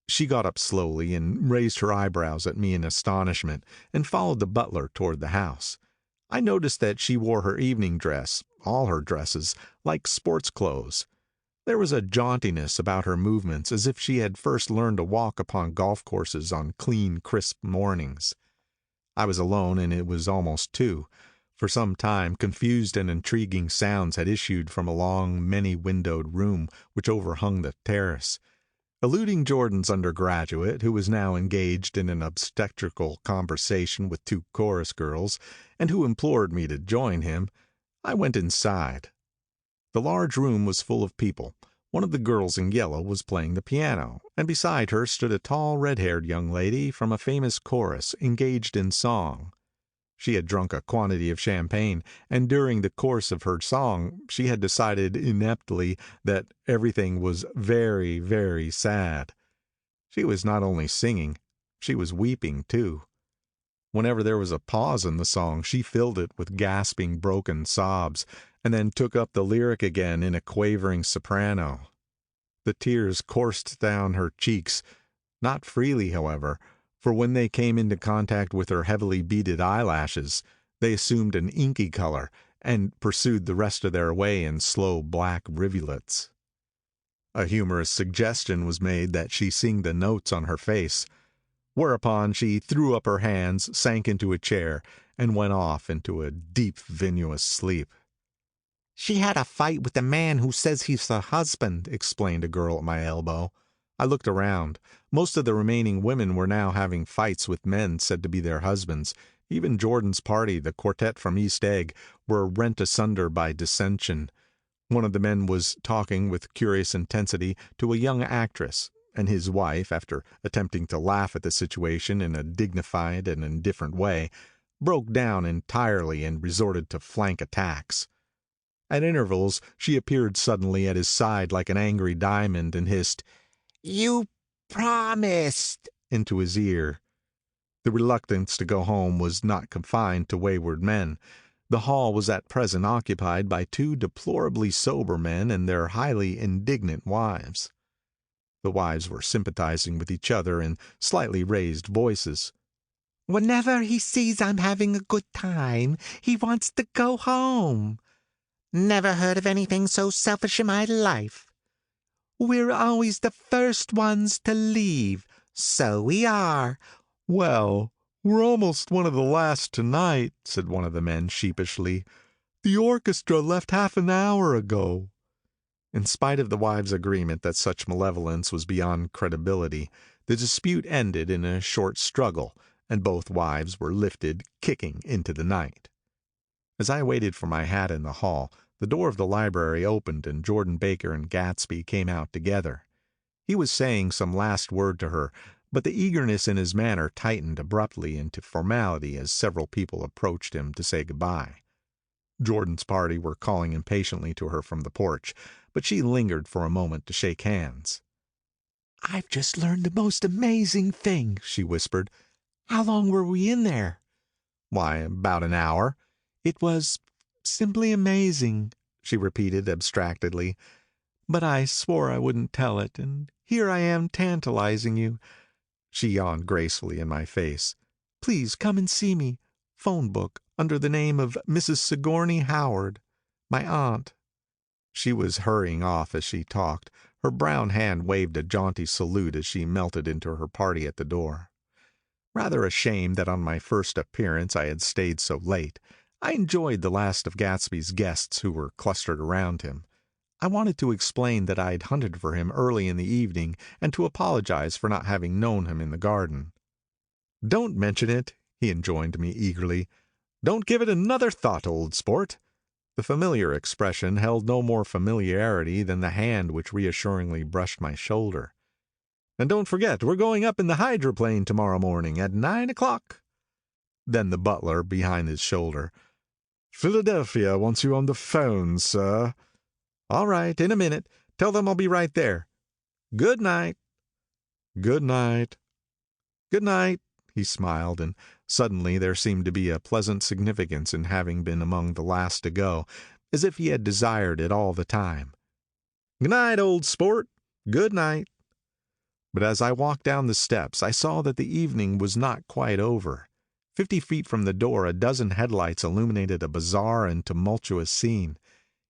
C: She got up slowly and raised her eyebrows at me in astonishment, and followed the butler toward the house. I noticed that she wore her evening dress, all her dresses, like sports clothes. There was a jauntiness about her movements as if she had first learned to walk upon golf courses on clean, crisp mornings. I was alone, and it was almost 2. For some time confused and intriguing sounds had issued from a long, many-windowed room which overhung the terrace. Eluding Jordan's undergraduate, who was now engaged in an obstetrical conversation with 2 chorus girls, and who implored me to join him, I went inside. The large room was full of people. One of the girls in yellow was playing the piano, and beside her stood a tall, red-haired young lady from a famous chorus, engaged in song. She had drunk a quantity of champagne, and during the course of her song she had decided ineptly that everything was very, very sad. She was not only singing, she was weeping too. Whenever there was a pause in the song, she filled it with gasping, broken sobs, and then took up the lyric again in a quavering soprano. The tears coursed down her cheeks, not freely, however, for when they came into contact with her heavily beaded eyelashes, they assumed an inky color, and pursued the rest of their way in slow black rivulets. A humorous suggestion was made that she sing the notes on her face, whereupon she threw up her hands, sank into a chair, and went off into a deep vinous sleep. "She had a fight with the man who says he's her husband," explained a girl at my elbow. I looked around. Most of the remaining women were now having fights with men said to be their husbands. Even Jordan's party, the quartet from East Egg, were rent asunder by dissension. One of the men was talking with curious intensity to a young actress, and his wife, after attempting to laugh at the situation in a dignified and indifferent way, broke down entirely and resorted to flank attacks. At intervals she appeared suddenly at his side like an angry diamond and hissed, "You promised," into his ear. The reluctance to go home was not confined to wayward men. The hall was at present occupied by 2 deplorably sober men and their highly indignant wives. The wives were sympathizing with each other in slightly raised voices.
A: Whenever he sees I'm having a good time, he wants to go home. Never heard of anything so selfish in my life. We're always the first ones to leave. So we are.
C: Well, we're almost one of the last tonight, said one of the men sheepishly. The orchestra left half an hour ago. In spite of the wives' agreement that such malevolence was beyond credibility, the dispute ended in a short struggle, and both wives were lifted, kicking, into the night. As I waited for my hat in the hall, the door of the library opened and Jordan Baker and Gatsby came out together. He was saying some last word to her, but the eagerness in his manner tightened abruptly into formality as several people approached him to say goodbye. Jordan's party were calling impatiently to her from the porch, but she lingered for a moment to shake hands.
A: I've just learned the most amazing thing, she whispered. How long were we in there?
C: Why, about an hour.
A: It was simply amazing, she repeated abstractedly. But I swore I wouldn't tell it, and here I am tantalizing you.
C: She yawned gracefully in my face.
A: Please come and see me. Phone book under the name of Mrs. Sigourney Howard, my aunt.
C: She was hurrying off as she talked. Her brown hand waved a jaunty salute as she melted into her party at the door. Rather ashamed that on my first appearance I had stayed so late, I enjoyed the last of Gatsby's guests who were clustered around him. I wanted to explain that I'd hunted for him early in the evening and to apologize for not having known him in the garden.
B: Don't mention it, he enjoined me eagerly. Don't give it another thought, old sport.
C: The familiar expression held no more familiarity than the hand which reassuringly brushed my shoulder.
B: And don't forget, we're going up in the hydroplane tomorrow morning at 9 o'clock.
C: Then the butler, behind his shoulder.
B: Philadelphia wants you on the phone, sir.
C: All right, in a minute. Tell them I'll be right there. Good night.
B: Good night.
C: Good night, he smiled, and suddenly there seemed to be a pleasant significance in having been among the last to go, as if he had desired it all the time.
B: Good night, old sport. Good night.
C: But as I walked down the steps, I saw that the evening was not quite over. 50 feet from the door, a dozen headlights illuminated a bizarre and tumultuous scene.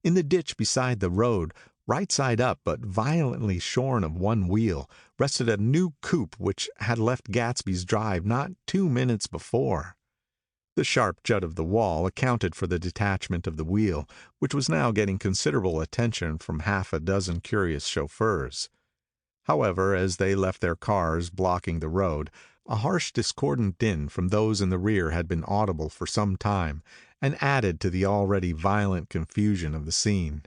C: In the ditch beside the road, right side up but violently shorn of one wheel, rested a new coupe which had left Gatsby's drive not 2 minutes before. The sharp jut of the wall accounted for the detachment of the wheel, which was now getting considerable attention from half a dozen curious chauffeurs. However, as they left their cars blocking the road, a harsh discordant din from those in the rear had been audible for some time, and added to the already violent confusion of the scene.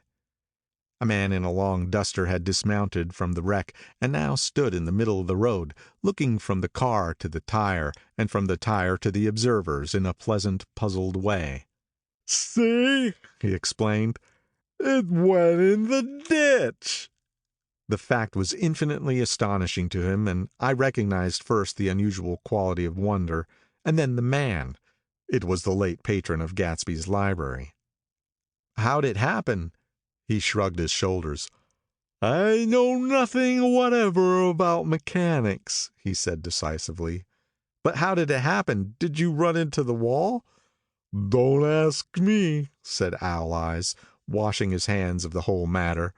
C: A man in a long duster had dismounted from the wreck and now stood in the middle of the road, looking from the car to the tire, and from the tire to the observers in a pleasant, puzzled way.
B: "See," he explained, "it went in the ditch."
C: The fact was infinitely astonishing to him, and I recognized first the unusual quality of wonder, and then the man. It was the late patron of Gatsby's library. "How'd it happen?" He shrugged his shoulders.
B: "I know nothing whatever about mechanics," he said decisively.
C: "But how did it happen? Did you run into the wall?"
B: "Don't ask me,"
C: said Owl Eyes, washing his hands of the whole matter.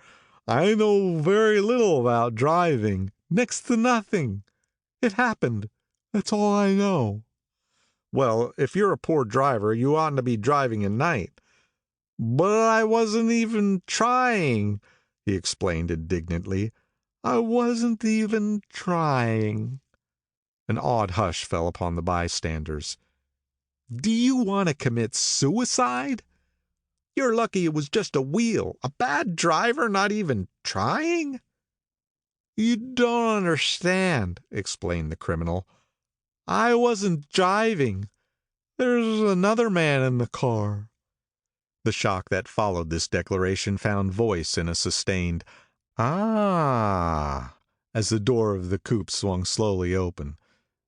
B: "I know very little about driving, next to nothing. It happened. That's all I know."
C: "Well, if you're a poor driver, you oughtn't to be driving at night."
B: "But I wasn't even trying," he explained indignantly. "I wasn't even trying."
C: An awed hush fell upon the bystanders.
B: "Do you want to commit suicide? You're lucky it was just a wheel. A bad driver not even trying?" "You don't understand," explained the criminal. "I wasn't driving. There's another man in the car."
C: The shock that followed this declaration found voice in a sustained "Ah!" as the door of the coupe swung slowly open.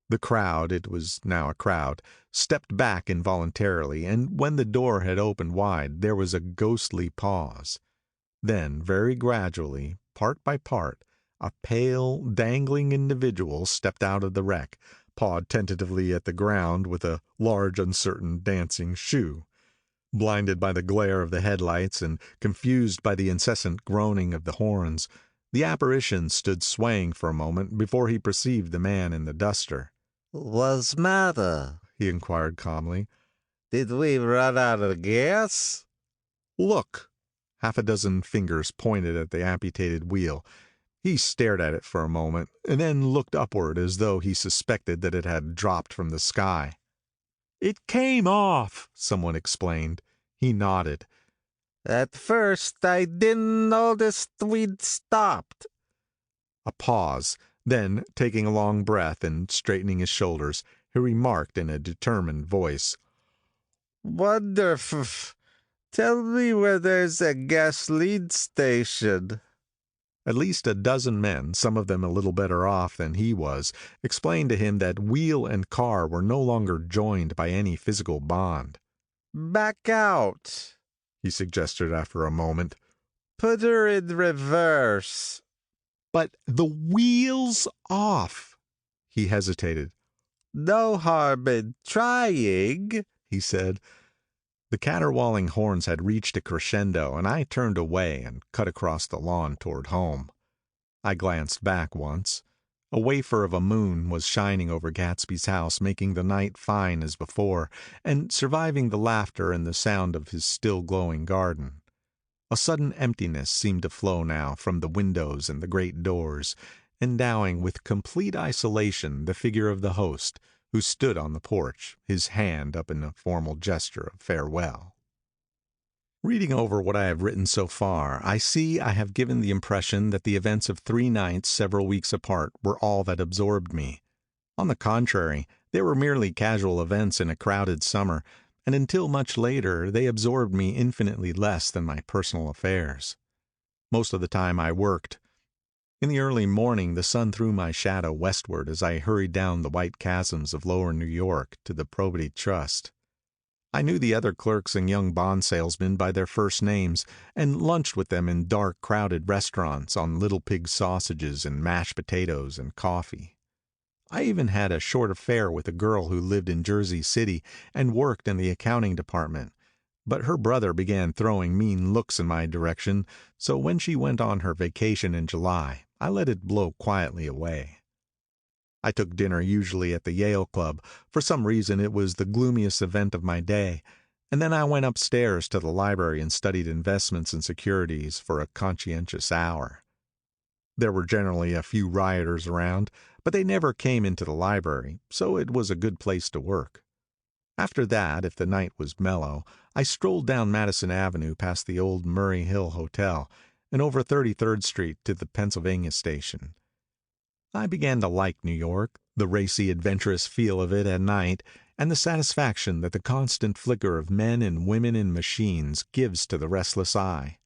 C: The crowd, it was now a crowd, stepped back involuntarily, and when the door had opened wide, there was a ghostly pause. Then, very gradually, part by part, A pale, dangling individual stepped out of the wreck, pawed tentatively at the ground with a large, uncertain, dancing shoe. Blinded by the glare of the headlights and confused by the incessant groaning of the horns, the apparition stood swaying for a moment before he perceived the man in the duster.
D: "What's matter?"
C: he inquired calmly.
D: "Did we run out of gas?"
C: "Look!" Half a dozen fingers pointed at the amputated wheel. He stared at it for a moment, and then looked upward as though he suspected that it had dropped from the sky. "It came off," someone explained. He nodded.
D: "At first I didn't notice we'd stopped."
C: A pause. Then, taking a long breath and straightening his shoulders, he remarked in a determined voice,
D: "Wonder tell me where there's a gasoline station."
C: At least a dozen men, some of them a little better off than he was, explained to him that wheel and car were no longer joined by any physical bond.
D: "Back out,"
C: he suggested after a moment.
D: "Put her in reverse."
C: "But the wheel's off." He hesitated.
D: "No harm in trying," he said.
C: The caterwauling horns had reached a crescendo, and I turned away and cut across the lawn toward home. I glanced back once. A wafer of a moon was shining over Gatsby's house, making the night fine as before, and surviving the laughter and the sound of his still glowing garden. A sudden emptiness seemed to flow now from the windows and the great doors, endowing with complete isolation the figure of the host, who stood on the porch, his hand up in a formal gesture of farewell. Reading over what I have written so far, I see I have given the impression that the events of 3 nights several weeks apart were all that absorbed me. On the contrary, they were merely casual events in a crowded summer, and until much later they absorbed me infinitely less than my personal affairs. Most of the time I worked. In the early morning the sun threw my shadow westward as I hurried down the white chasms of lower New York to the Probity Trust. I knew the other clerks and young bond salesmen by their first names, and lunched with them in dark, crowded restaurants on little pig sausages and mashed potatoes and coffee. I even had a short affair with a girl who lived in Jersey City and worked in the accounting department. But her brother began throwing mean looks in my direction, so when she went on her vacation in July, I let it blow quietly away. I took dinner usually at the Yale Club. For some reason it was the gloomiest event of my day, and then I went upstairs to the library and studied investments and securities for a conscientious hour. There were generally a few rioters around, but they never came into the library, so it was a good place to work. After that, if the night was mellow, I strolled down Madison Avenue past the old Murray Hill Hotel and over 33rd Street to the Pennsylvania Station. I began to like New York, the racy, adventurous feel of it at night, and the satisfaction that the constant flicker of men and women and machines gives to the restless eye.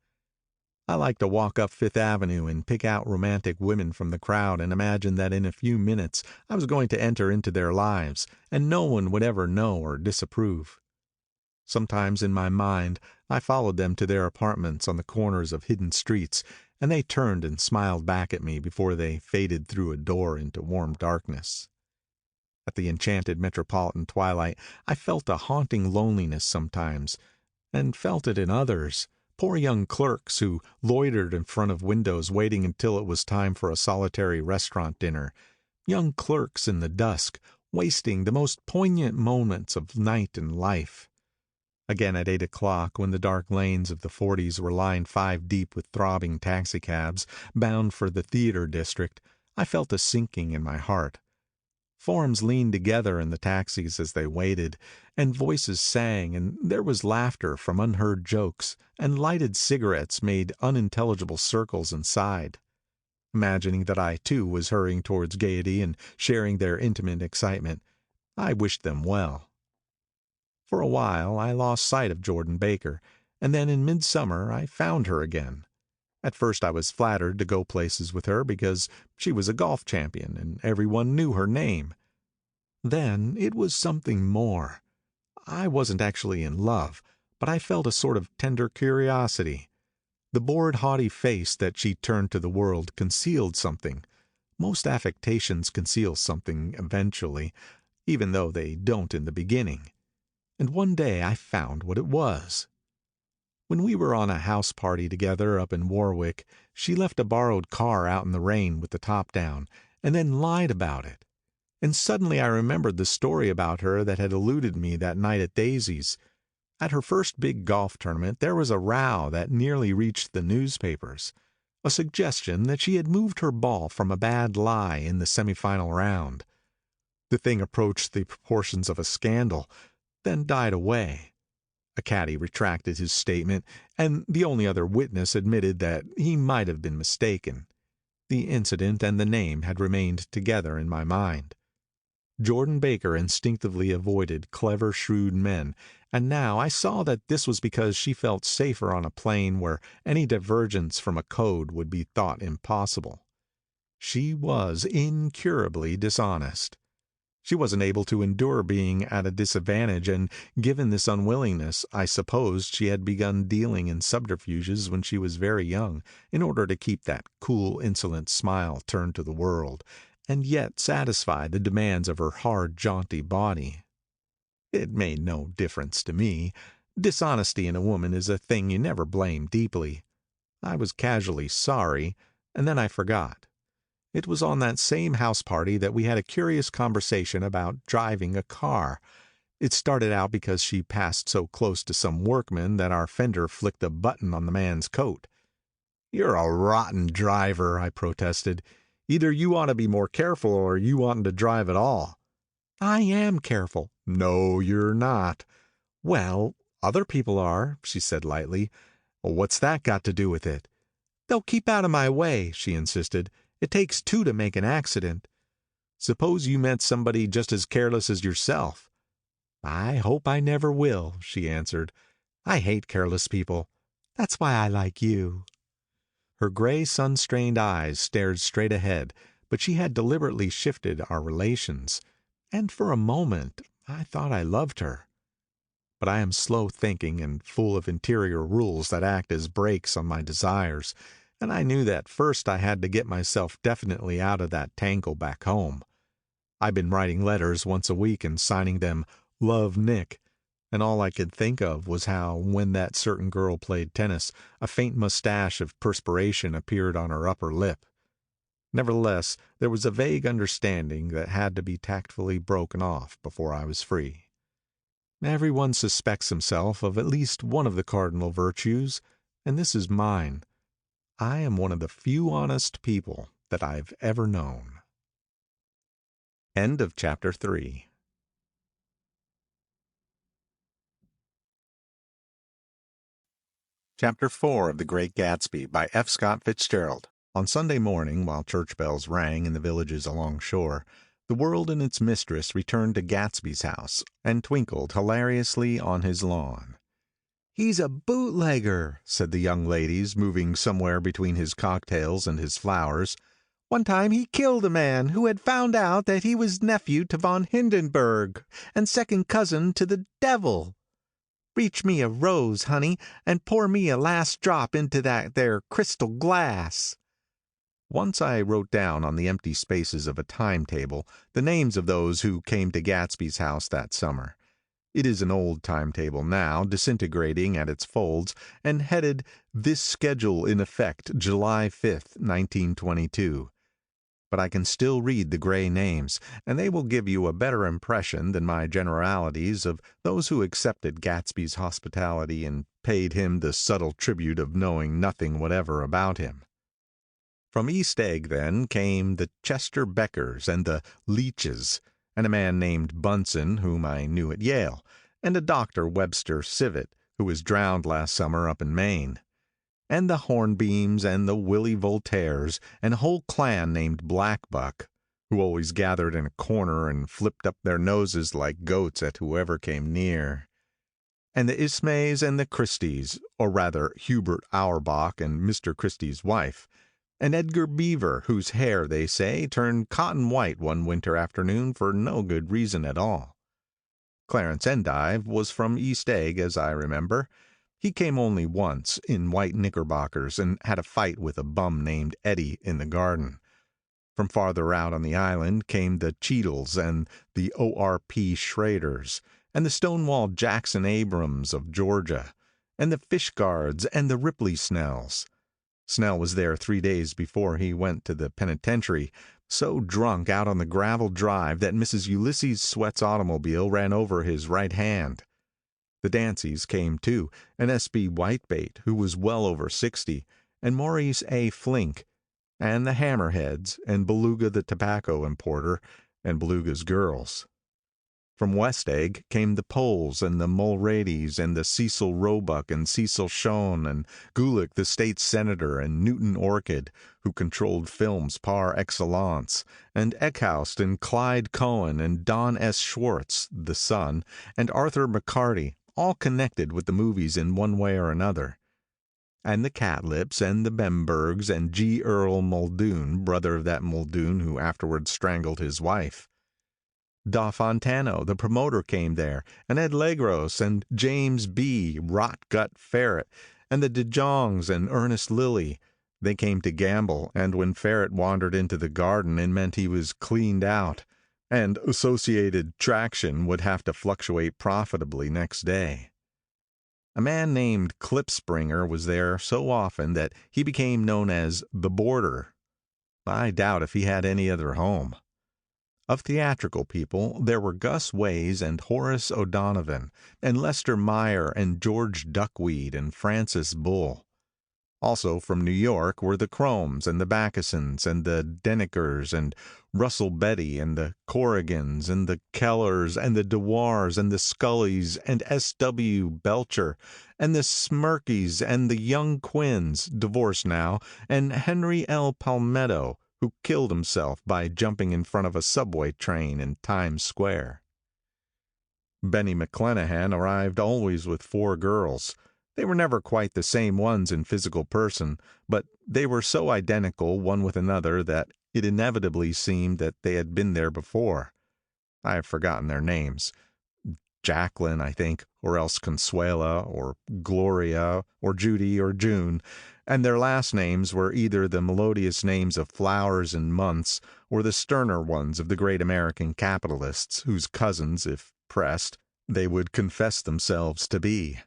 C: I like to walk up Fifth Avenue and pick out romantic women from the crowd and imagine that in a few minutes I was going to enter into their lives, and no one would ever know or disapprove. Sometimes in my mind I followed them to their apartments on the corners of hidden streets, and they turned and smiled back at me before they faded through a door into warm darkness. At the enchanted metropolitan twilight I felt a haunting loneliness sometimes, and felt it in others, poor young clerks who loitered in front of windows waiting until it was time for a solitary restaurant dinner, young clerks in the dusk, wasting the most poignant moments of night and life. Again at 8 o'clock, when the dark lanes of the 40s were lined 5 deep with throbbing taxicabs, bound for the theater district, I felt a sinking in my heart. Forms leaned together in the taxis as they waited, and voices sang, and there was laughter from unheard jokes, and lighted cigarettes made unintelligible circles inside. Imagining that I too was hurrying towards gaiety and sharing their intimate excitement, I wished them well. For a while I lost sight of Jordan Baker, and then in midsummer I found her again. At first I was flattered to go places with her because she was a golf champion and everyone knew her name. Then it was something more. I wasn't actually in love, but I felt a sort of tender curiosity. The bored, haughty face that she turned to the world concealed something. Most affectations conceal something eventually, even though they don't in the beginning. And one day I found what it was. When we were on a house party together up in Warwick, she left a borrowed car out in the rain with the top down, and then lied about it. And suddenly I remembered the story about her that had eluded me that night at Daisy's. At her first big golf tournament there was a row that nearly reached the newspapers. A suggestion that she had moved her ball from a bad lie in the semifinal round. The thing approached the proportions of a scandal, then died away. A caddy retracted his statement, and the only other witness admitted that he might have been mistaken. The incident and the name had remained together in my mind. Jordan Baker instinctively avoided clever, shrewd men, and now I saw that this was because she felt safer on a plane where any divergence from a code would be thought impossible. She was incurably dishonest. She wasn't able to endure being at a disadvantage, and given this unwillingness, I supposed she had begun dealing in subterfuges when she was very young, in order to keep that cool, insolent smile turned to the world, and yet satisfy the demands of her hard, jaunty body. It made no difference to me. Dishonesty in a woman is a thing you never blame deeply. I was casually sorry, and then I forgot. It was on that same house party that we had a curious conversation about driving a car. It started out because she passed so close to some workman that our fender flicked a button on the man's coat. "You're a rotten driver," I protested. "Either you ought to be more careful or you oughtn't to drive at all." "I am careful." "No, you're not." "Well, other people are," she said lightly. "What's that got to do with it?" "They'll keep out of my way," she insisted. "It takes two to make an accident." "Suppose you met somebody just as careless as yourself." "I hope I never will," she answered. "I hate careless people. That's why I like you." Her gray, sun-strained eyes stared straight ahead, but she had deliberately shifted our relations, and for a moment I thought I loved her. But I am slow thinking and full of interior rules that act as brakes on my desires, and I knew that first I had to get myself definitely out of that tangle back home. I've been writing letters once a week and signing them "Love, Nick," and all I could think of was how, when that certain girl played tennis, a faint mustache of perspiration appeared on her upper lip. Nevertheless, there was a vague understanding that had to be tactfully broken off before I was free. Everyone suspects himself of at least one of the cardinal virtues, and this is mine. I am one of the few honest people that I've ever known. End of chapter 3. Chapter 4 of The Great Gatsby by F. Scott Fitzgerald. On Sunday morning, while church bells rang in the villages along shore, the world and its mistress returned to Gatsby's house and twinkled hilariously on his lawn. "He's a bootlegger," said the young ladies, moving somewhere between his cocktails and his flowers. "One time he killed a man who had found out that he was nephew to von Hindenburg and second cousin to the devil. Reach me a rose, honey, and pour me a last drop into that there crystal glass." Once I wrote down on the empty spaces of a timetable the names of those who came to Gatsby's house that summer. It is an old timetable now, disintegrating at its folds, and headed "This schedule in effect July 5th, 1922. But I can still read the gray names, and they will give you a better impression than my generalities of those who accepted Gatsby's hospitality and paid him the subtle tribute of knowing nothing whatever about him. From East Egg, then, came the Chester Beckers and the Leaches, and a man named Bunson, whom I knew at Yale, and a Dr. Webster Civet, who was drowned last summer up in Maine, and the Hornbeams and the Willie Voltaires, and a whole clan named Blackbuck, who always gathered in a corner and flipped up their noses like goats at whoever came near, and the Ismays and the Christies, or rather Hubert Auerbach and Mr. Christie's wife, and Edgar Beaver, whose hair, they say, turned cotton white one winter afternoon for no good reason at all. Clarence Endive was from East Egg, as I remember, He came only once, in white knickerbockers, and had a fight with a bum named Eddie in the garden. From farther out on the island came the Cheadles and the O.R.P. Schraders, and the Stonewall Jackson Abrams of Georgia, and the Fishguards and the Ripley Snells. Snell was there 3 days before he went to the penitentiary, so drunk out on the gravel drive that Mrs. Ulysses Sweat's automobile ran over his right hand. The Danceys came too, and S.B. Whitebait, who was well over 60, and Maurice A. Flink, and the Hammerheads, and Beluga the tobacco importer, and Beluga's girls. From West Egg came the Poles and the Mulreadys and the Cecil Roebuck and Cecil Schoen and Gulick the state senator and Newton Orchid, who controlled films par excellence, and Eckhoust and Clyde Cohen and Don S. Schwartz, the son, and Arthur McCarty, all connected with the movies in one way or another. And the Catlips and the Bembergs and G. Earl Muldoon, brother of that Muldoon who afterwards strangled his wife. Da Fontano, the promoter, came there, and Ed Legros and James B. Rotgut Ferret, and the De Jongs and Ernest Lilly. They came to gamble, and when Ferret wandered into the garden, it meant he was cleaned out, and Associated Traction would have to fluctuate profitably next day. A man named Klipspringer was there so often that he became known as the Boarder. I doubt if he had any other home. Of theatrical people, there were Gus Ways and Horace O'Donovan, and Lester Meyer and George Duckweed and Francis Bull. Also from New York were the Chromes and the Backesons and the Denekers and Russell Betty and the Corrigans and the Kellers and the Dewars and the Scullys and S.W. Belcher and the Smirkeys and the Young Quins, divorced now, and Henry L. Palmetto, who killed himself by jumping in front of a subway train in Times Square. Benny McClenahan arrived always with 4 girls. They were never quite the same ones in physical person, but they were so identical one with another that it inevitably seemed that they had been there before. I have forgotten their names. Jacqueline, I think, or else Consuela, or Gloria, or Judy, or June, and their last names were either the melodious names of flowers and months, or the sterner ones of the great American capitalists, whose cousins, if pressed, they would confess themselves to be.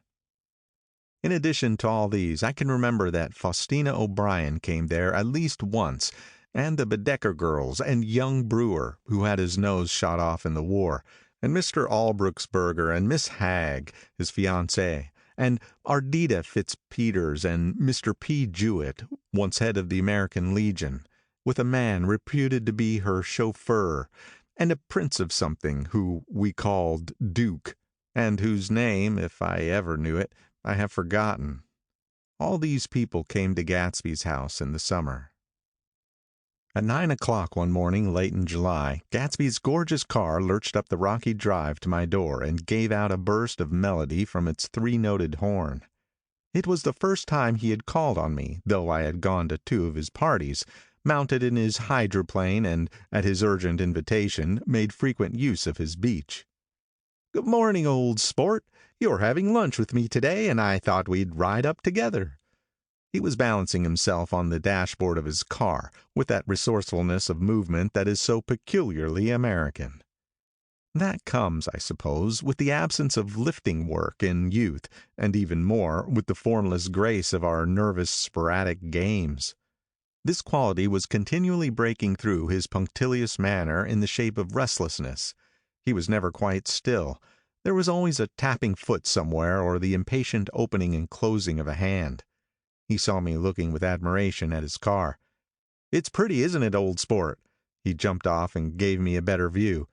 C: In addition to all these, I can remember that Faustina O'Brien came there at least once, and the Bedecker girls, and young Brewer, who had his nose shot off in the war, and Mr. Albruxberger and Miss Hagg, his fiancée, and Ardita Fitzpeters and Mr. P. Jewett, once head of the American Legion, with a man reputed to be her chauffeur, and a prince of something who we called Duke, and whose name, if I ever knew it, I have forgotten. All these people came to Gatsby's house in the summer. At 9 o'clock one morning late in July, Gatsby's gorgeous car lurched up the rocky drive to my door and gave out a burst of melody from its 3-noted horn. It was the first time he had called on me, though I had gone to 2 of his parties, mounted in his hydroplane, and, at his urgent invitation, made frequent use of his beach. "Good morning, old sport. You're having lunch with me today, and I thought we'd ride up together." He was balancing himself on the dashboard of his car, with that resourcefulness of movement that is so peculiarly American. That comes, I suppose, with the absence of lifting work in youth, and even more with the formless grace of our nervous sporadic games. This quality was continually breaking through his punctilious manner in the shape of restlessness. He was never quite still. There was always a tapping foot somewhere, or the impatient opening and closing of a hand. He saw me looking with admiration at his car. "It's pretty, isn't it, old sport?" He jumped off and gave me a better view.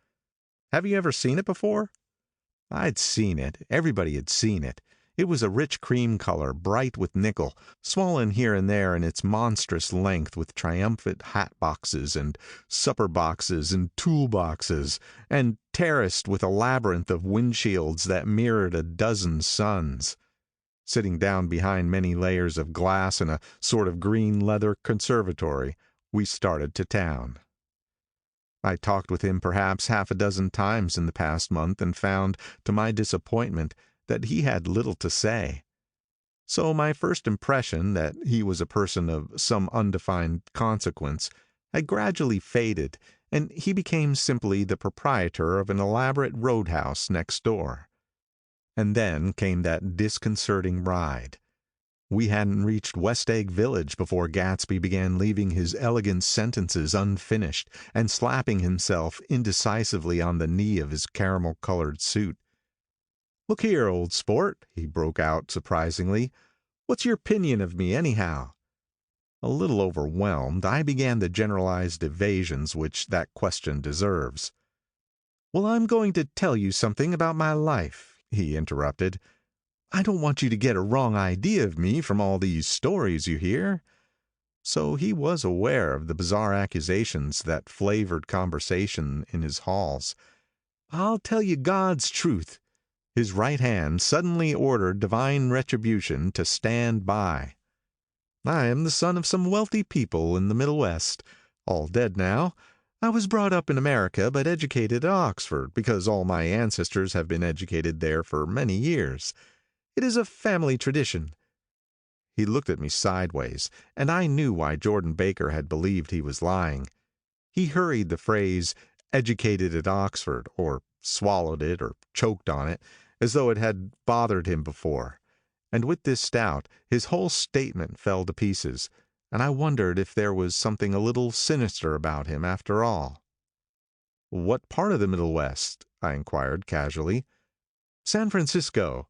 C: "Have you ever seen it before?" I'd seen it. Everybody had seen it. It was a rich cream color, bright with nickel, swollen here and there in its monstrous length with triumphant hat boxes and supper boxes and tool boxes, and terraced with a labyrinth of windshields that mirrored a dozen suns. Sitting down behind many layers of glass in a sort of green leather conservatory, we started to town. I talked with him perhaps half a dozen times in the past month, and found, to my disappointment, that he had little to say. So my first impression that he was a person of some undefined consequence had gradually faded, and he became simply the proprietor of an elaborate roadhouse next door. And then came that disconcerting ride. We hadn't reached West Egg Village before Gatsby began leaving his elegant sentences unfinished and slapping himself indecisively on the knee of his caramel-colored suit. "Look here, old sport," he broke out surprisingly. "What's your opinion of me, anyhow?" A little overwhelmed, I began the generalized evasions which that question deserves. "Well, I'm going to tell you something about my life," he interrupted. "I don't want you to get a wrong idea of me from all these stories you hear." So he was aware of the bizarre accusations that flavored conversation in his halls. "I'll tell you God's truth." His right hand suddenly ordered divine retribution to stand by. "I am the son of some wealthy people in the Middle West, all dead now. I was brought up in America, but educated at Oxford, because all my ancestors have been educated there for many years. It is a family tradition." He looked at me sideways, and I knew why Jordan Baker had believed he was lying. He hurried the phrase, "educated at Oxford," or swallowed it, or choked on it, as though it had bothered him before. And with this doubt, his whole statement fell to pieces, and I wondered if there was something a little sinister about him after all. "What part of the Middle West?" I inquired casually. "San Francisco."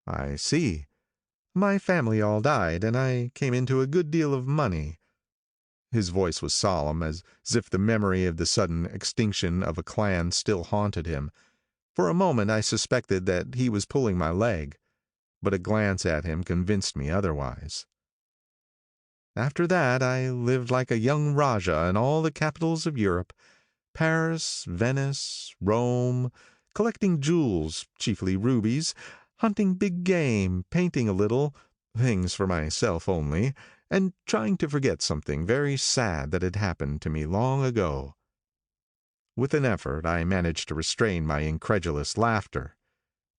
C: "I see. My family all died, and I came into a good deal of money." His voice was solemn, as if the memory of the sudden extinction of a clan still haunted him. For a moment I suspected that he was pulling my leg, but a glance at him convinced me otherwise. "After that I lived like a young Rajah in all the capitals of Europe, Paris, Venice, Rome, collecting jewels, chiefly rubies, hunting big game, painting a little, things for myself only, and trying to forget something very sad that had happened to me long ago." With an effort I managed to restrain my incredulous laughter.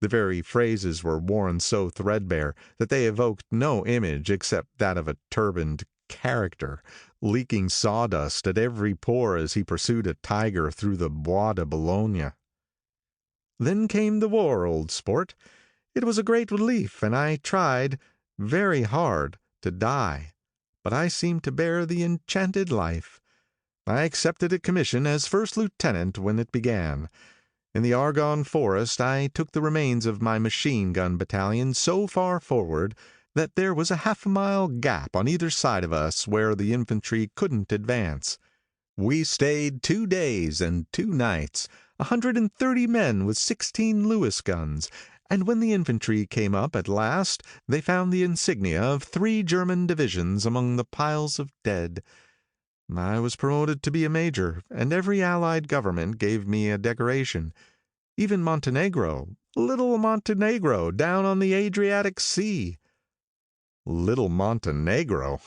C: The very phrases were worn so threadbare that they evoked no image except that of a turbaned character, leaking sawdust at every pore as he pursued a tiger through the Bois de Boulogne. "Then came the war, old sport. It was a great relief, and I tried, very hard, to die, but I seemed to bear the enchanted life. I accepted a commission as first lieutenant when it began. In the Argonne Forest I took the remains of my machine gun battalion so far forward that there was a half-mile gap on either side of us where the infantry couldn't advance. We stayed 2 days and 2 nights, 130 men with 16 Lewis guns, and when the infantry came up at last they found the insignia of 3 German divisions among the piles of dead. I was promoted to be a major, and every Allied government gave me a decoration. Even Montenegro, little Montenegro, down on the Adriatic Sea." Little Montenegro!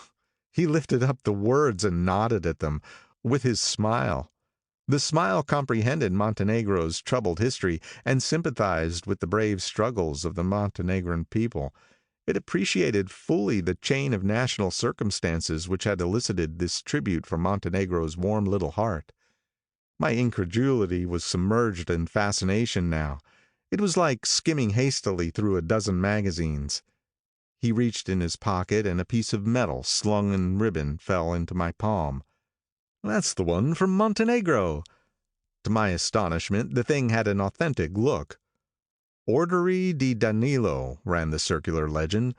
C: He lifted up the words and nodded at them, with his smile. The smile comprehended Montenegro's troubled history, and sympathized with the brave struggles of the Montenegrin people. It appreciated fully the chain of national circumstances which had elicited this tribute from Montenegro's warm little heart. My incredulity was submerged in fascination now. It was like skimming hastily through a dozen magazines. He reached in his pocket, and a piece of metal slung in ribbon fell into my palm. "That's the one from Montenegro." To my astonishment, the thing had an authentic look. "Ordere di Danilo," ran the circular legend.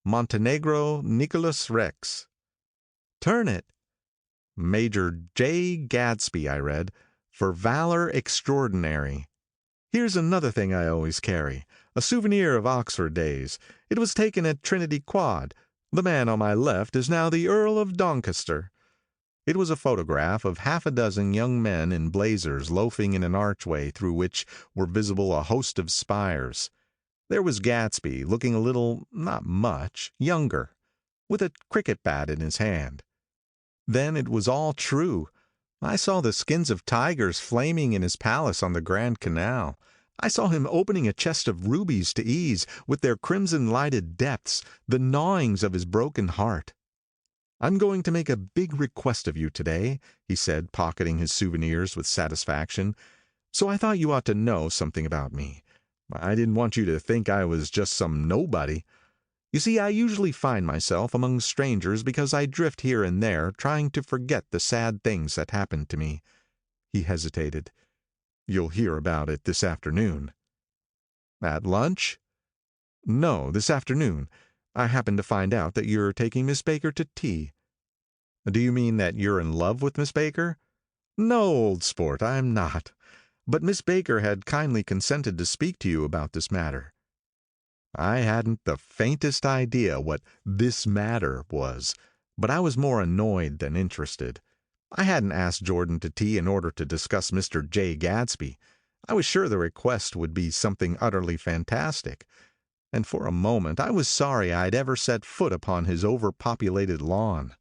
C: "Montenegro Nicholas Rex." "Turn it." "Major J. Gatsby," I read, "for valor extraordinary. Here's another thing I always carry, a souvenir of Oxford days. It was taken at Trinity Quad. The man on my left is now the Earl of Doncaster." It was a photograph of half a dozen young men in blazers loafing in an archway through which were visible a host of spires. There was Gatsby, looking a little, not much, younger, with a cricket bat in his hand. Then it was all true. I saw the skins of tigers flaming in his palace on the Grand Canal. I saw him opening a chest of rubies to ease, with their crimson-lighted depths, the gnawings of his broken heart. "I'm going to make a big request of you today," he said, pocketing his souvenirs with satisfaction. "So I thought you ought to know something about me. I didn't want you to think I was just some nobody. You see, I usually find myself among strangers because I drift here and there, trying to forget the sad things that happened to me." He hesitated. "You'll hear about it this afternoon." "At lunch?" "No, this afternoon. I happened to find out that you're taking Miss Baker to tea." "Do you mean that you're in love with Miss Baker?" "No, old sport, I'm not. But Miss Baker had kindly consented to speak to you about this matter." I hadn't the faintest idea what "this matter" was, but I was more annoyed than interested. I hadn't asked Jordan to tea in order to discuss Mr. J. Gatsby. I was sure the request would be something utterly fantastic. And for a moment I was sorry I'd ever set foot upon his overpopulated lawn.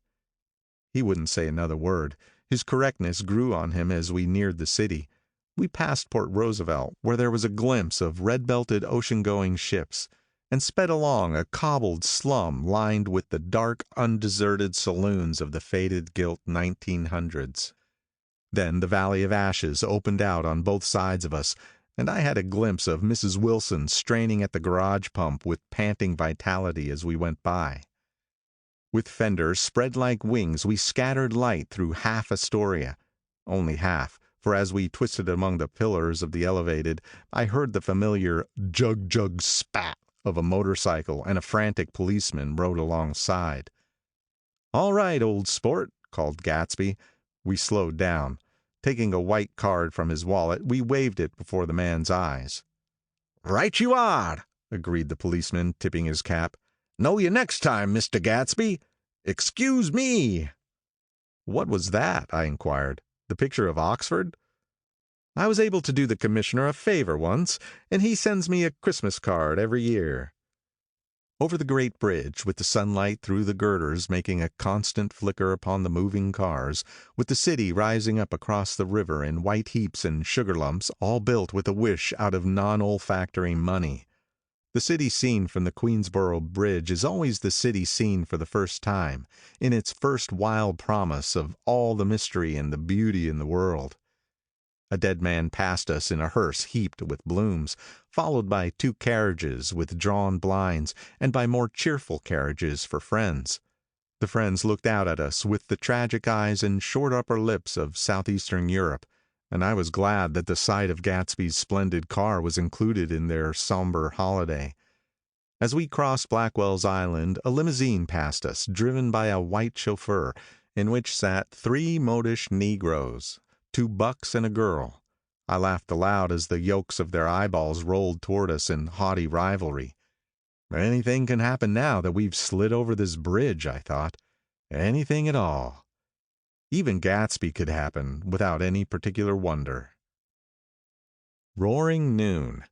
C: He wouldn't say another word. His correctness grew on him as we neared the city. We passed Port Roosevelt, where there was a glimpse of red-belted ocean-going ships, and sped along a cobbled slum lined with the dark, undeserted saloons of the faded gilt 1900s. Then the Valley of Ashes opened out on both sides of us, and I had a glimpse of Mrs. Wilson straining at the garage pump with panting vitality as we went by. With fenders spread like wings, we scattered light through half Astoria. Only half, for as we twisted among the pillars of the elevated, I heard the familiar jug-jug spat of a motorcycle, and a frantic policeman rode alongside. "All right, old sport," called Gatsby. We slowed down. Taking a white card from his wallet, we waved it before the man's eyes. "Right you are," agreed the policeman, tipping his cap. "Know you next time, Mr. Gatsby. Excuse me." "What was that?" I inquired. "The picture of Oxford?" "I was able to do the commissioner a favor once, and he sends me a Christmas card every year." Over the great bridge, with the sunlight through the girders making a constant flicker upon the moving cars, with the city rising up across the river in white heaps and sugar lumps, all built with a wish out of non-olfactory money. The city seen from the Queensboro Bridge is always the city seen for the first time, in its first wild promise of all the mystery and the beauty in the world. A dead man passed us in a hearse heaped with blooms, followed by 2 carriages with drawn blinds, and by more cheerful carriages for friends. The friends looked out at us with the tragic eyes and short upper lips of southeastern Europe, and I was glad that the sight of Gatsby's splendid car was included in their somber holiday. As we crossed Blackwell's Island, a limousine passed us, driven by a white chauffeur, in which sat 3 modish Negroes, 2 bucks and a girl. I laughed aloud as the yolks of their eyeballs rolled toward us in haughty rivalry. Anything can happen now that we've slid over this bridge, I thought. Anything at all. Even Gatsby could happen, without any particular wonder. Roaring noon.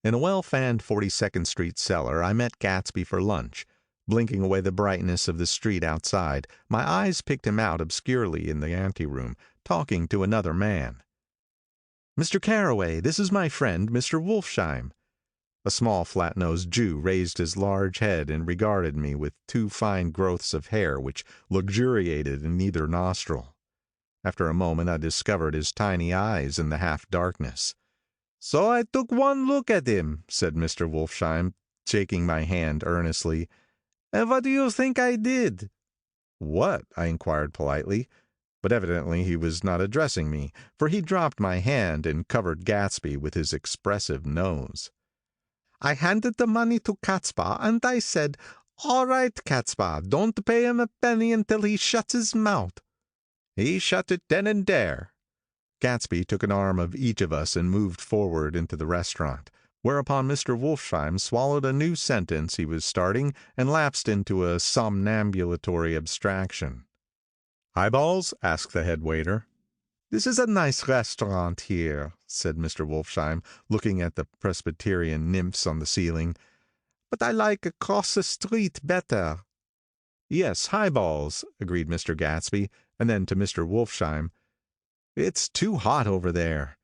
C: In a well-fanned 42nd Street cellar, I met Gatsby for lunch. Blinking away the brightness of the street outside, my eyes picked him out obscurely in the anteroom, talking to another man. "Mr. Carraway, this is my friend, Mr. Wolfsheim." A small flat-nosed Jew raised his large head and regarded me with 2 fine growths of hair which luxuriated in either nostril. After a moment I discovered his tiny eyes in the half-darkness. "So I took one look at him," said Mr. Wolfsheim, shaking my hand earnestly. "And what do you think I did?" "What?" I inquired politely. But evidently he was not addressing me, for he dropped my hand and covered Gatsby with his expressive nose. "I handed the money to Catspaw, and I said, 'All right, Catspaw, don't pay him a penny until he shuts his mouth.' He shut it then and there." Gatsby took an arm of each of us and moved forward into the restaurant, whereupon Mr. Wolfsheim swallowed a new sentence he was starting and lapsed into a somnambulatory abstraction. "Eyeballs?" asked the head waiter. "This is a nice restaurant here," said Mr. Wolfsheim, looking at the Presbyterian nymphs on the ceiling, "but I like across the street better." "Yes, highballs," agreed Mr. Gatsby, and then to Mr. Wolfsheim, "It's too hot over there."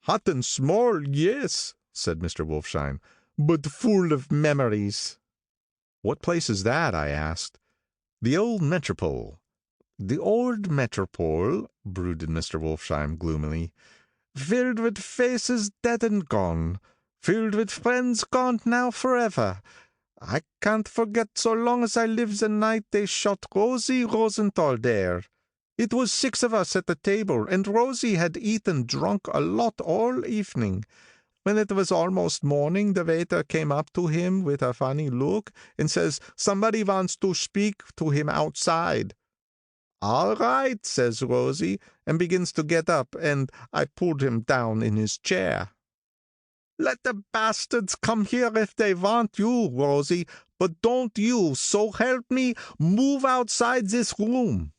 C: "Hot and small, yes," said Mr. Wolfsheim, "but full of memories." "What place is that?" I asked. "The old Metropole." "The old Metropole," brooded Mr. Wolfsheim gloomily, "filled with faces dead and gone, filled with friends gone now forever. I can't forget so long as I live the night they shot Rosie Rosenthal there. It was 6 of us at the table, and Rosie had eaten drunk a lot all evening. When it was almost morning, the waiter came up to him with a funny look and says somebody wants to speak to him outside. 'All right,' says Rosie, and begins to get up, and I pulled him down in his chair. 'Let the bastards come here if they want you, Rosie, but don't you, so help me, move outside this room.'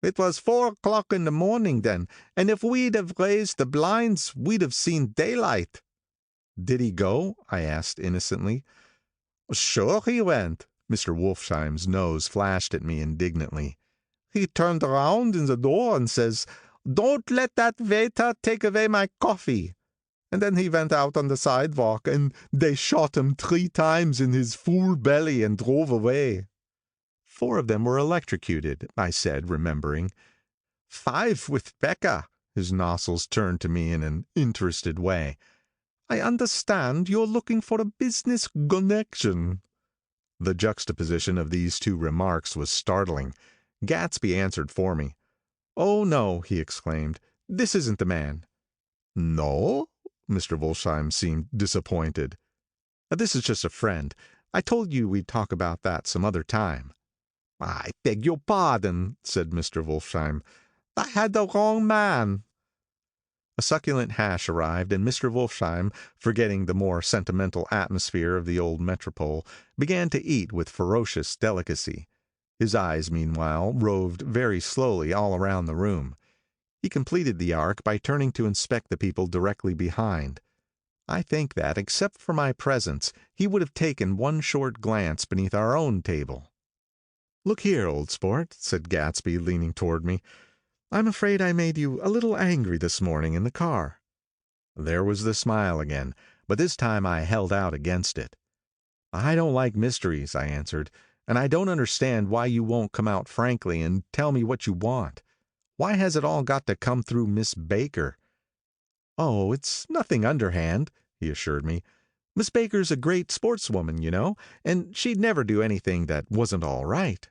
C: It was 4 o'clock in the morning then, and if we'd have raised the blinds, we'd have seen daylight." "Did he go?" I asked innocently. "Sure he went." Mr. Wolfsheim's nose flashed at me indignantly. "He turned around in the door and says, 'Don't let that waiter take away my coffee.' And then he went out on the sidewalk, and they shot him 3 times in his full belly and drove away." "4 of them were electrocuted," I said, remembering. "5 with Becca." His nostrils turned to me in an interested way. "I understand you're looking for a business connection." The juxtaposition of these 2 remarks was startling. Gatsby answered for me. "Oh, no," he exclaimed. "This isn't the man." "No?" Mr. Wolfsheim seemed disappointed. "This is just a friend. I told you we'd talk about that some other time." "I beg your pardon," said Mr. Wolfsheim. "I had the wrong man." A succulent hash arrived, and Mr. Wolfsheim, forgetting the more sentimental atmosphere of the old metropole, began to eat with ferocious delicacy. His eyes, meanwhile, roved very slowly all around the room. He completed the arc by turning to inspect the people directly behind. I think that, except for my presence, he would have taken one short glance beneath our own table. "Look here, old sport," said Gatsby, leaning toward me. "I'm afraid I made you a little angry this morning in the car." There was the smile again, but this time I held out against it. "I don't like mysteries," I answered, "and I don't understand why you won't come out frankly and tell me what you want. Why has it all got to come through Miss Baker?" "Oh, it's nothing underhand," he assured me. "Miss Baker's a great sportswoman, you know, and she'd never do anything that wasn't all right."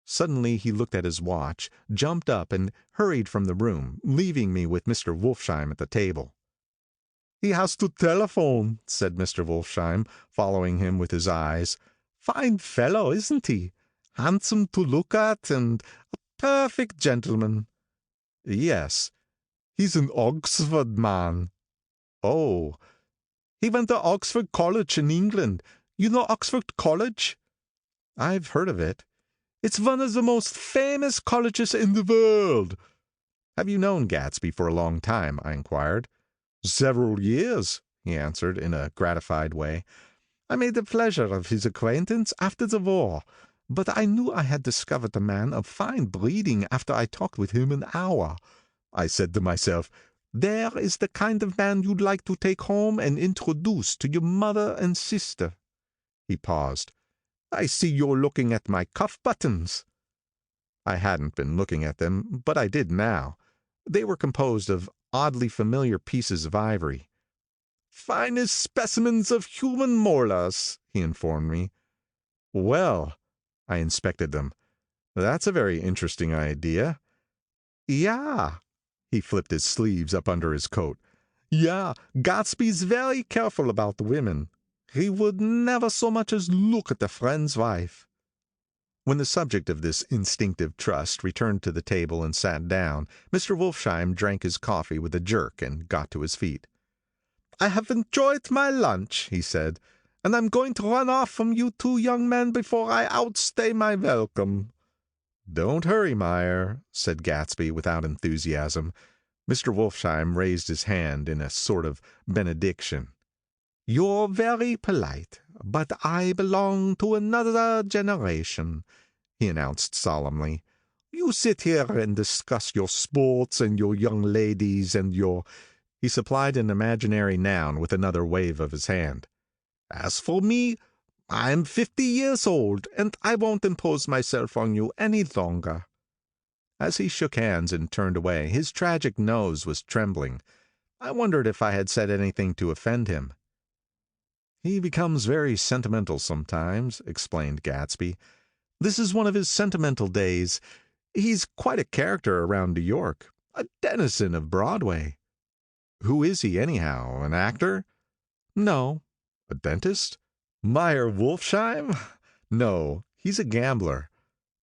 C: Suddenly he looked at his watch, jumped up, and hurried from the room, leaving me with Mr. Wolfsheim at the table. "He has to telephone," said Mr. Wolfsheim, following him with his eyes. "Fine fellow, isn't he? Handsome to look at, and a perfect gentleman." "Yes." "He's an Oxford man." "Oh." "He went to Oxford College in England. You know Oxford College?" "I've heard of it." "It's one of the most famous colleges in the world." "Have you known Gatsby for a long time?" I inquired. "Several years," he answered in a gratified way. "I made the pleasure of his acquaintance after the war, but I knew I had discovered a man of fine breeding after I talked with him an hour. I said to myself, 'There is the kind of man you'd like to take home and introduce to your mother and sister.'" He paused. "I see you're looking at my cuff buttons." I hadn't been looking at them, but I did now. They were composed of oddly familiar pieces of ivory. "Finest specimens of human molars," he informed me. "Well," I inspected them. "That's a very interesting idea." "Yeah." He flipped his sleeves up under his coat. "Yeah, Gatsby's very careful about women. He would never so much as look at a friend's wife." When the subject of this instinctive trust returned to the table and sat down, Mr. Wolfsheim drank his coffee with a jerk and got to his feet. "I have enjoyed my lunch," he said, "and I'm going to run off from you 2 young men before I outstay my welcome." "Don't hurry, Meyer," said Gatsby without enthusiasm. Mr. Wolfsheim raised his hand in a sort of benediction. "You're very polite, but I belong to another generation," he announced solemnly. "You sit here and discuss your sports and your young ladies and your He supplied an imaginary noun with another wave of his hand.
D: As for me, I'm 50 years old, and I won't impose myself on you any longer.
C: As he shook hands and turned away, his tragic nose was trembling. I wondered if I had said anything to offend him. "He becomes very sentimental sometimes," explained Gatsby. "This is one of his sentimental days. He's quite a character around New York, a denizen of Broadway." "Who is he, anyhow? An actor?" "No." "A dentist? Meyer Wolfsheim?" "No, he's a gambler."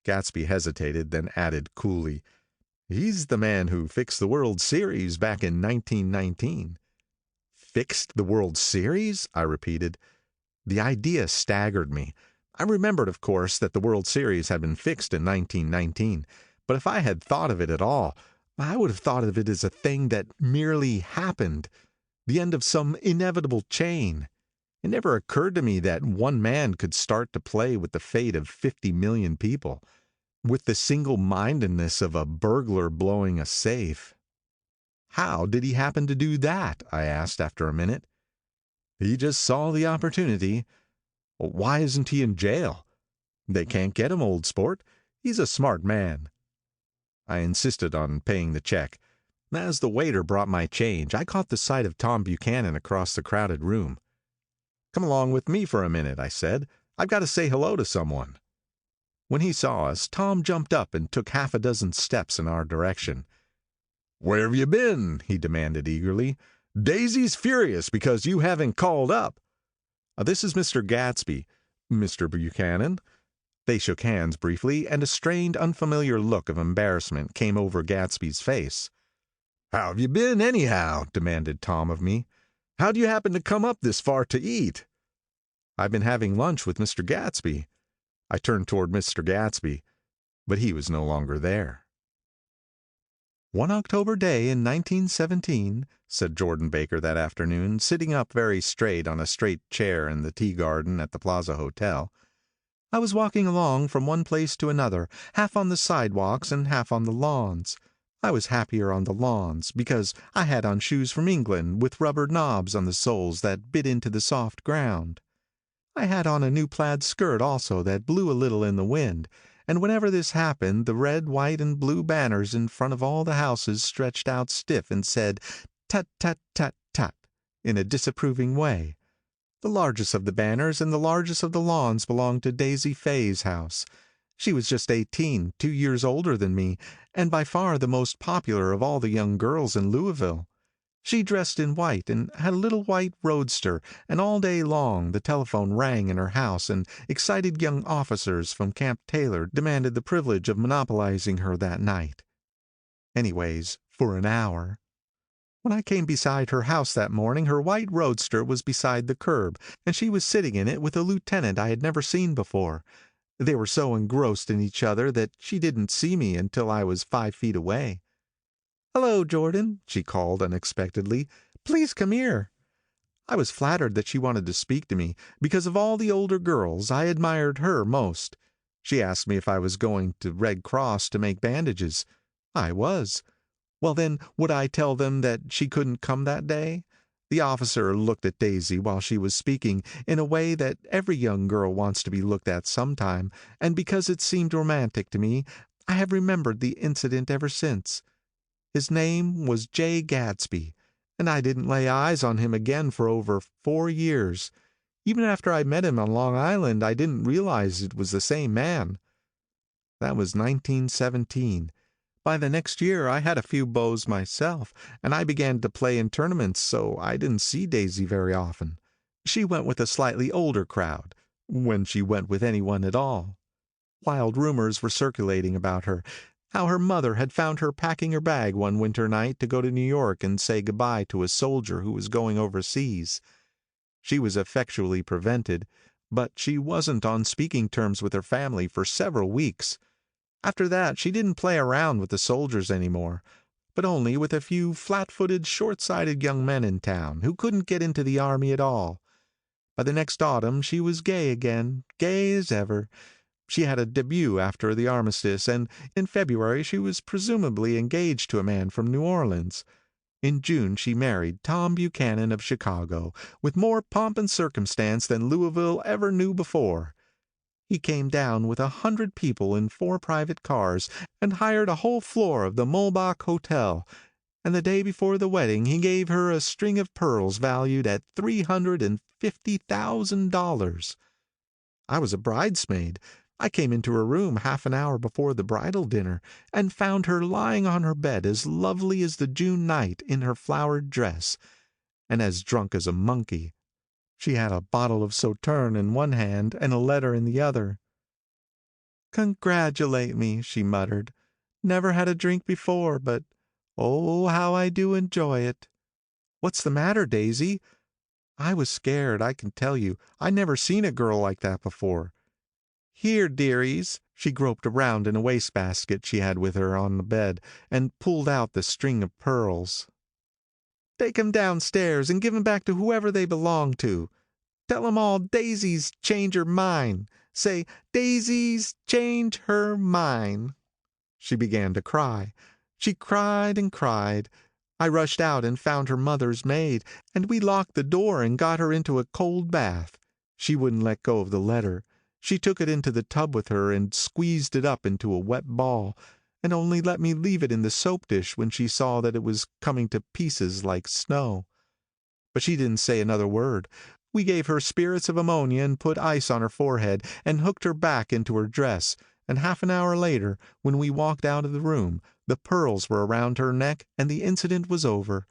C: Gatsby hesitated, then added coolly, "He's the man who fixed the World Series back in 1919. "Fixed the World Series?" I repeated. The idea staggered me. I remembered, of course, that the World Series had been fixed in 1919, but if I had thought of it at all, I would have thought of it as a thing that merely happened, the end of some inevitable chain. It never occurred to me that one man could start to play with the fate of 50 million people, with the single-mindedness of a burglar blowing a safe. "How did he happen to do that?" I asked after a minute. "He just saw the opportunity. Why isn't he in jail?" "They can't get him, old sport. He's a smart man." I insisted on paying the check. As the waiter brought my change, I caught the sight of Tom Buchanan across the crowded room. "Come along with me for a minute," I said. "I've got to say hello to someone." When he saw us, Tom jumped up and took half a dozen steps in our direction.
B: "Where have you been?" he demanded eagerly. "Daisy's furious because you haven't called up."
C: "This is Mr. Gatsby. Mr. Buchanan." They shook hands briefly, and a strained, unfamiliar look of embarrassment came over Gatsby's face.
B: "How have you been, anyhow?" demanded Tom of me. "How do you happen to come up this far to eat?"
C: "I've been having lunch with Mr. Gatsby." I turned toward Mr. Gatsby, but he was no longer there. "One October day in 1917, said Jordan Baker that afternoon, sitting up very straight on a straight chair in the tea garden at the Plaza Hotel, "I was walking along from one place to another, half on the sidewalks and half on the lawns. I was happier on the lawns, because I had on shoes from England with rubber knobs on the soles that bit into the soft ground. I had on a new plaid skirt also that blew a little in the wind, and whenever this happened the red, white, and blue banners in front of all the houses stretched out stiff and said, 'Tut, tut, tut, tut,' in a disapproving way. The largest of the banners and the largest of the lawns belonged to Daisy Fay's house. She was just 18, 2 years older than me, and by far the most popular of all the young girls in Louisville. She dressed in white and had a little white roadster, and all day long the telephone rang in her house, and excited young officers from Camp Taylor demanded the privilege of monopolizing her that night. Anyways, for an hour. When I came beside her house that morning, her white roadster was beside the curb, and she was sitting in it with a lieutenant I had never seen before. They were so engrossed in each other that she didn't see me until I was 5 feet away. 'Hello, Jordan,' she called unexpectedly. 'Please come here.' I was flattered that she wanted to speak to me, because of all the older girls I admired her most. She asked me if I was going to Red Cross to make bandages. I was. Well, then, would I tell them that she couldn't come that day? The officer looked at Daisy while she was speaking in a way that every young girl wants to be looked at sometime, and because it seemed romantic to me, I have remembered the incident ever since. His name was J. Gatsby, and I didn't lay eyes on him again for over 4 years. Even after I met him on Long Island, I didn't realize it was the same man. That was 1917. By the next year I had a few beaux myself, and I began to play in tournaments, so I didn't see Daisy very often. She went with a slightly older crowd, when she went with anyone at all. Wild rumors were circulating about her, how her mother had found her packing her bag one winter night to go to New York and say goodbye to a soldier who was going overseas. She was effectually prevented, but she wasn't on speaking terms with her family for several weeks. After that she didn't play around with the soldiers anymore, but only with a few flat-footed, short-sighted young men in town who couldn't get into the army at all. By the next autumn she was gay again, gay as ever. She had a debut after the armistice, and in February she was presumably engaged to a man from New Orleans. In June she married Tom Buchanan of Chicago, with more pomp and circumstance than Louisville ever knew before. He came down with 100 people in 4 private cars and hired a whole floor of the Mulbach Hotel, and the day before the wedding he gave her a string of pearls valued at $350,000. I was a bridesmaid. I came into her room half an hour before the bridal dinner, and found her lying on her bed as lovely as the June night in her flowered dress, and as drunk as a monkey. She had a bottle of Sauterne in one hand and a letter in the other. "Congratulate me," she muttered. "Never had a drink before, but oh, how I do enjoy it. What's the matter, Daisy?" I was scared, I can tell you. I never seen a girl like that before. "Here, dearies." She groped around in a wastebasket she had with her on the bed, and pulled out the string of pearls. "Take 'em downstairs and give 'em back to whoever they belong to. Tell 'em all Daisy's change her mind. Say, Daisy's change her mind." She began to cry. She cried and cried. I rushed out and found her mother's maid, and we locked the door and got her into a cold bath. She wouldn't let go of the letter. She took it into the tub with her and squeezed it up into a wet ball, and only let me leave it in the soap dish when she saw that it was coming to pieces like snow. But she didn't say another word. We gave her spirits of ammonia and put ice on her forehead and hooked her back into her dress, and half an hour later, when we walked out of the room, the pearls were around her neck and the incident was over.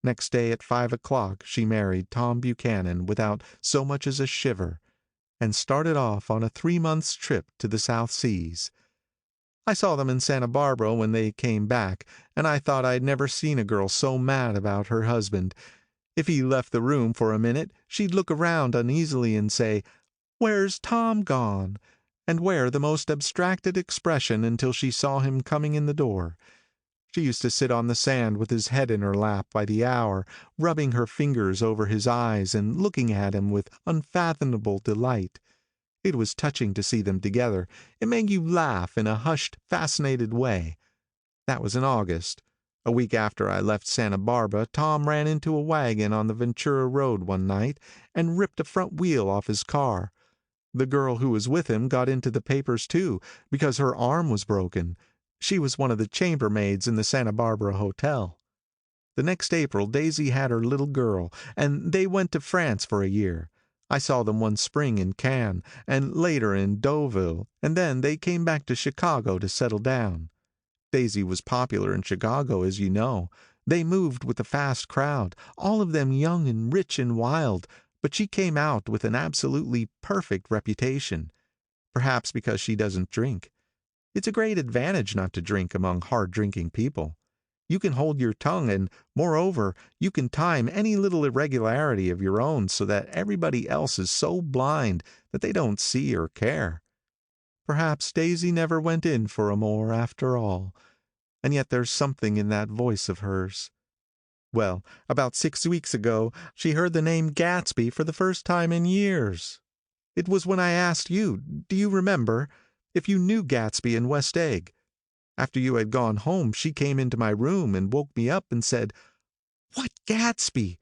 C: Next day at 5 o'clock she married Tom Buchanan without so much as a shiver, and started off on a 3 months' trip to the South Seas. I saw them in Santa Barbara when they came back, and I thought I'd never seen a girl so mad about her husband. If he left the room for a minute, she'd look around uneasily and say, "Where's Tom gone?" and wear the most abstracted expression until she saw him coming in the door. She used to sit on the sand with his head in her lap by the hour, rubbing her fingers over his eyes and looking at him with unfathomable delight. It was touching to see them together. It made you laugh in a hushed, fascinated way. That was in August. A week after I left Santa Barbara, Tom ran into a wagon on the Ventura Road one night and ripped a front wheel off his car. The girl who was with him got into the papers too, because her arm was broken. She was one of the chambermaids in the Santa Barbara Hotel. The next April Daisy had her little girl, and they went to France for a year. I saw them one spring in Cannes, and later in Deauville, and then they came back to Chicago to settle down. Daisy was popular in Chicago, as you know. They moved with a fast crowd, all of them young and rich and wild, but she came out with an absolutely perfect reputation. Perhaps because she doesn't drink. It's a great advantage not to drink among hard-drinking people. You can hold your tongue, and, moreover, you can time any little irregularity of your own so that everybody else is so blind that they don't see or care. Perhaps Daisy never went in for amour after all, and yet there's something in that voice of hers. Well, about 6 weeks ago, she heard the name Gatsby for the first time in years. It was when I asked you, do you remember, if you knew Gatsby in West Egg. After you had gone home, she came into my room and woke me up and said, "What Gatsby?"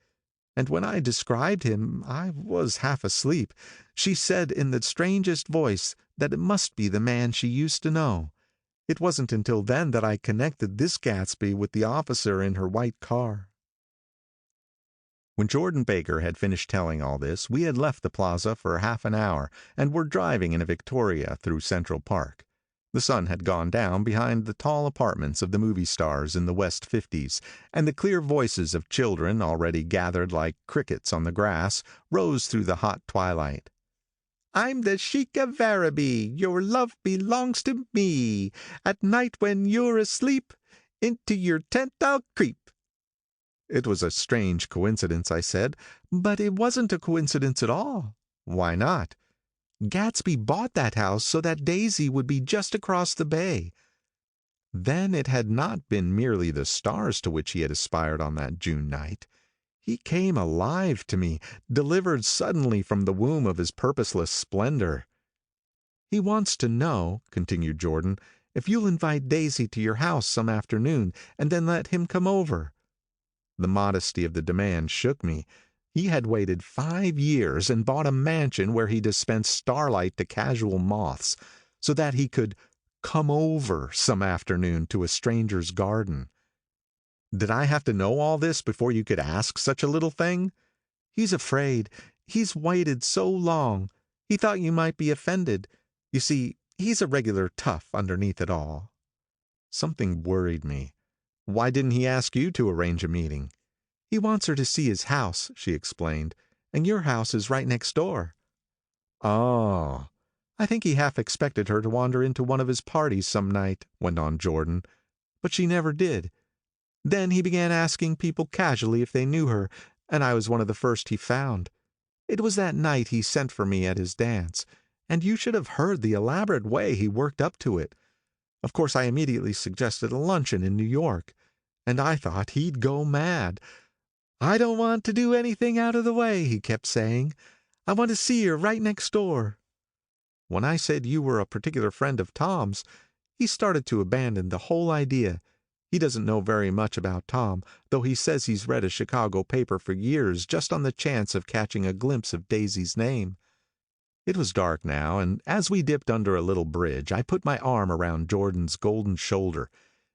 C: And when I described him, I was half asleep. She said in the strangest voice that it must be the man she used to know. It wasn't until then that I connected this Gatsby with the officer in her white car.
A: When Jordan Baker had finished telling all this, we had left the plaza for half an hour and were driving in a Victoria through Central Park. The sun had gone down behind the tall apartments of the movie stars in the West 50s, and the clear voices of children, already gathered like crickets on the grass, rose through the hot twilight.
C: "I'm the Sheik of Araby, your love belongs to me. At night when you're asleep, into your tent I'll creep." It was a strange coincidence, I said, but it wasn't a coincidence at all. Why not? Gatsby bought that house so that Daisy would be just across the bay. Then it had not been merely the stars to which he had aspired on that June night. He came alive to me, delivered suddenly from the womb of his purposeless splendor. "He wants to know," continued Jordan, "if you'll invite Daisy to your house some afternoon, and then let him come over." The modesty of the demand shook me. He had waited 5 years and bought a mansion where he dispensed starlight to casual moths, so that he could come over some afternoon to a stranger's garden. Did I have to know all this before you could ask such a little thing? He's afraid. He's waited so long. He thought you might be offended. You see, he's a regular tough underneath it all. Something worried me. Why didn't he ask you to arrange a meeting? He wants her to see his house, she explained, and your house is right next door. Oh, I think he half expected her to wander into one of his parties some night, went on Jordan, but she never did. Then he began asking people casually if they knew her, and I was one of the first he found. It was that night he sent for me at his dance, and you should have heard the elaborate way he worked up to it. Of course, I immediately suggested a luncheon in New York, and I thought he'd go mad. I don't want to do anything out of the way, he kept saying. I want to see her right next door. When I said you were a particular friend of Tom's, he started to abandon the whole idea. He doesn't know very much about Tom, though he says he's read a Chicago paper for years just on the chance of catching a glimpse of Daisy's name. It was dark now, and as we dipped under a little bridge, I put my arm around Jordan's golden shoulder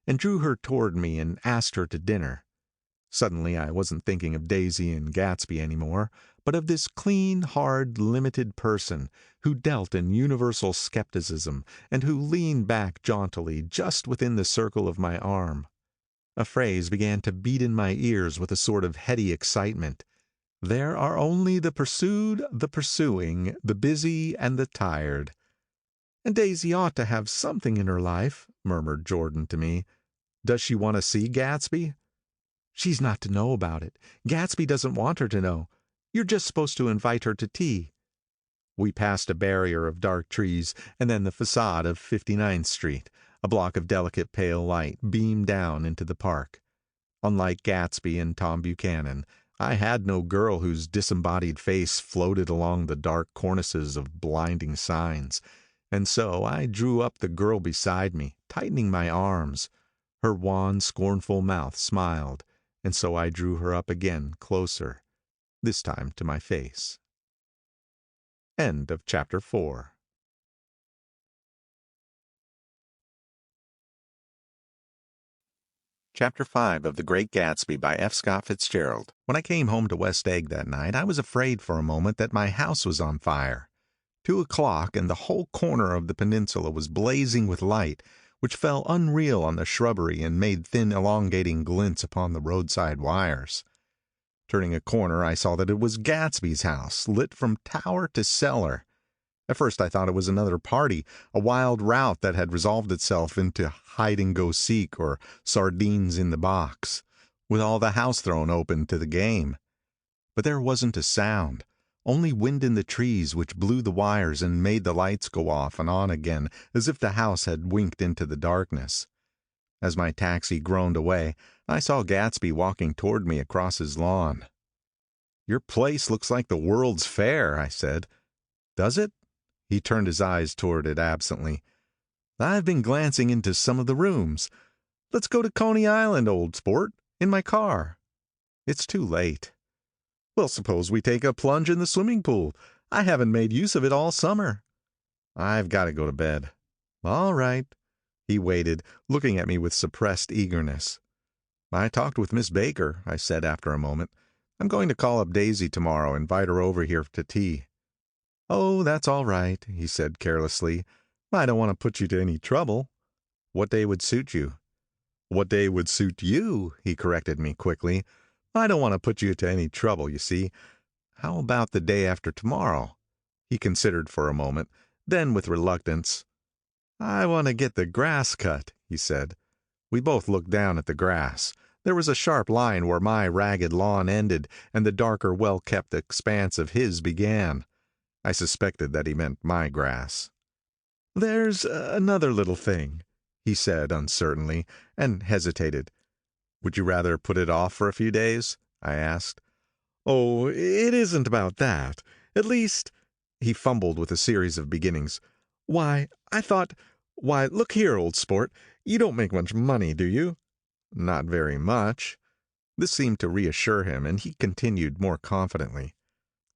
C: and drew her toward me and asked her to dinner. Suddenly I wasn't thinking of Daisy and Gatsby anymore, but of this clean, hard, limited person who dealt in universal skepticism and who leaned back jauntily just within the circle of my arm. A phrase began to beat in my ears with a sort of heady excitement. There are only the pursued, the pursuing, the busy, and the tired. And Daisy ought to have something in her life, murmured Jordan to me. Does she want to see Gatsby? She's not to know about it. Gatsby doesn't want her to know. You're just supposed to invite her to tea. We passed a barrier of dark trees, and then the facade of 59th Street. A block of delicate pale light beamed down into the park. Unlike Gatsby and Tom Buchanan, I had no girl whose disembodied face floated along the dark cornices of blinding signs, and so I drew up the girl beside me, tightening my arms. Her wan, scornful mouth smiled, and so I drew her up again closer, this time to my face. End of chapter 4. Chapter 5 of The Great Gatsby by F. Scott Fitzgerald. When I came home to West Egg that night, I was afraid for a moment that my house was on fire. 2 o'clock, and the whole corner of the peninsula was blazing with light, which fell unreal on the shrubbery and made thin elongating glints upon the roadside wires. Turning a corner, I saw that it was Gatsby's house, lit from tower to cellar. At first I thought it was another party, a wild rout that had resolved itself into hide-and-go-seek or sardines in the box, with all the house thrown open to the game. But there wasn't a sound, only wind in the trees which blew the wires and made the lights go off and on again as if the house had winked into the darkness. As my taxi groaned away, I saw Gatsby walking toward me across his lawn. "Your place looks like the World's Fair," I said. "Does it?" He turned his eyes toward it absently. "I've been glancing into some of the rooms. Let's go to Coney Island, old sport, in my car." "It's too late." "Well, suppose we take a plunge in the swimming pool. I haven't made use of it all summer." "I've got to go to bed." "All right." He waited, looking at me with suppressed eagerness. "I talked with Miss Baker," I said after a moment. "I'm going to call up Daisy tomorrow, invite her over here to tea." "Oh, that's all right," he said carelessly. "I don't want to put you to any trouble." "What day would suit you?" "What day would suit you," he corrected me quickly. "I don't want to put you to any trouble, you see. How about the day after tomorrow?" He considered for a moment, then with reluctance, "I want to get the grass cut," he said. We both looked down at the grass. There was a sharp line where my ragged lawn ended, and the darker, well-kept expanse of his began. I suspected that he meant my grass. "There's another little thing," he said uncertainly, and hesitated. "Would you rather put it off for a few days?" I asked. "Oh, it isn't about that. At least," he fumbled with a series of beginnings. "Why, look here, old sport. You don't make much money, do you?" "Not very much." This seemed to reassure him, and he continued more confidently.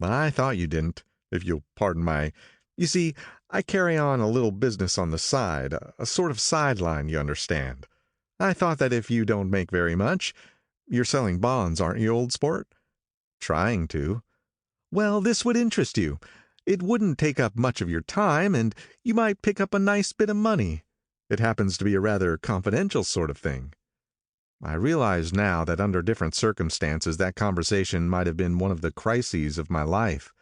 C: I thought you didn't, if you'll pardon my... You see, I carry on a little business on the side, a sort of sideline, you understand. I thought that if you don't make very much, you're selling bonds, aren't you, old sport? Trying to. Well, this would interest you. It wouldn't take up much of your time, and you might pick up a nice bit of money. It happens to be a rather confidential sort of thing. I realize now that under different circumstances that conversation might have been one of the crises of my life.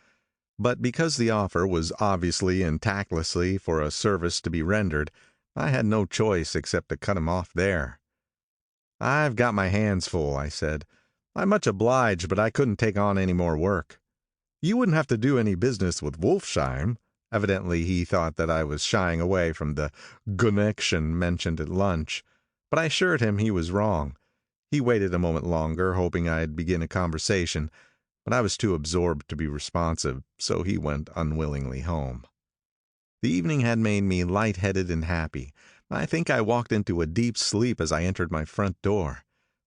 C: But because the offer was obviously and tactlessly for a service to be rendered, I had no choice except to cut him off there. I've got my hands full, I said. I'm much obliged, but I couldn't take on any more work. You wouldn't have to do any business with Wolfsheim. Evidently he thought that I was shying away from the connection mentioned at lunch, but I assured him he was wrong. He waited a moment longer, hoping I'd begin a conversation, but I was too absorbed to be responsive, so he went unwillingly home. The evening had made me light-headed and happy. I think I walked into a deep sleep as I entered my front door.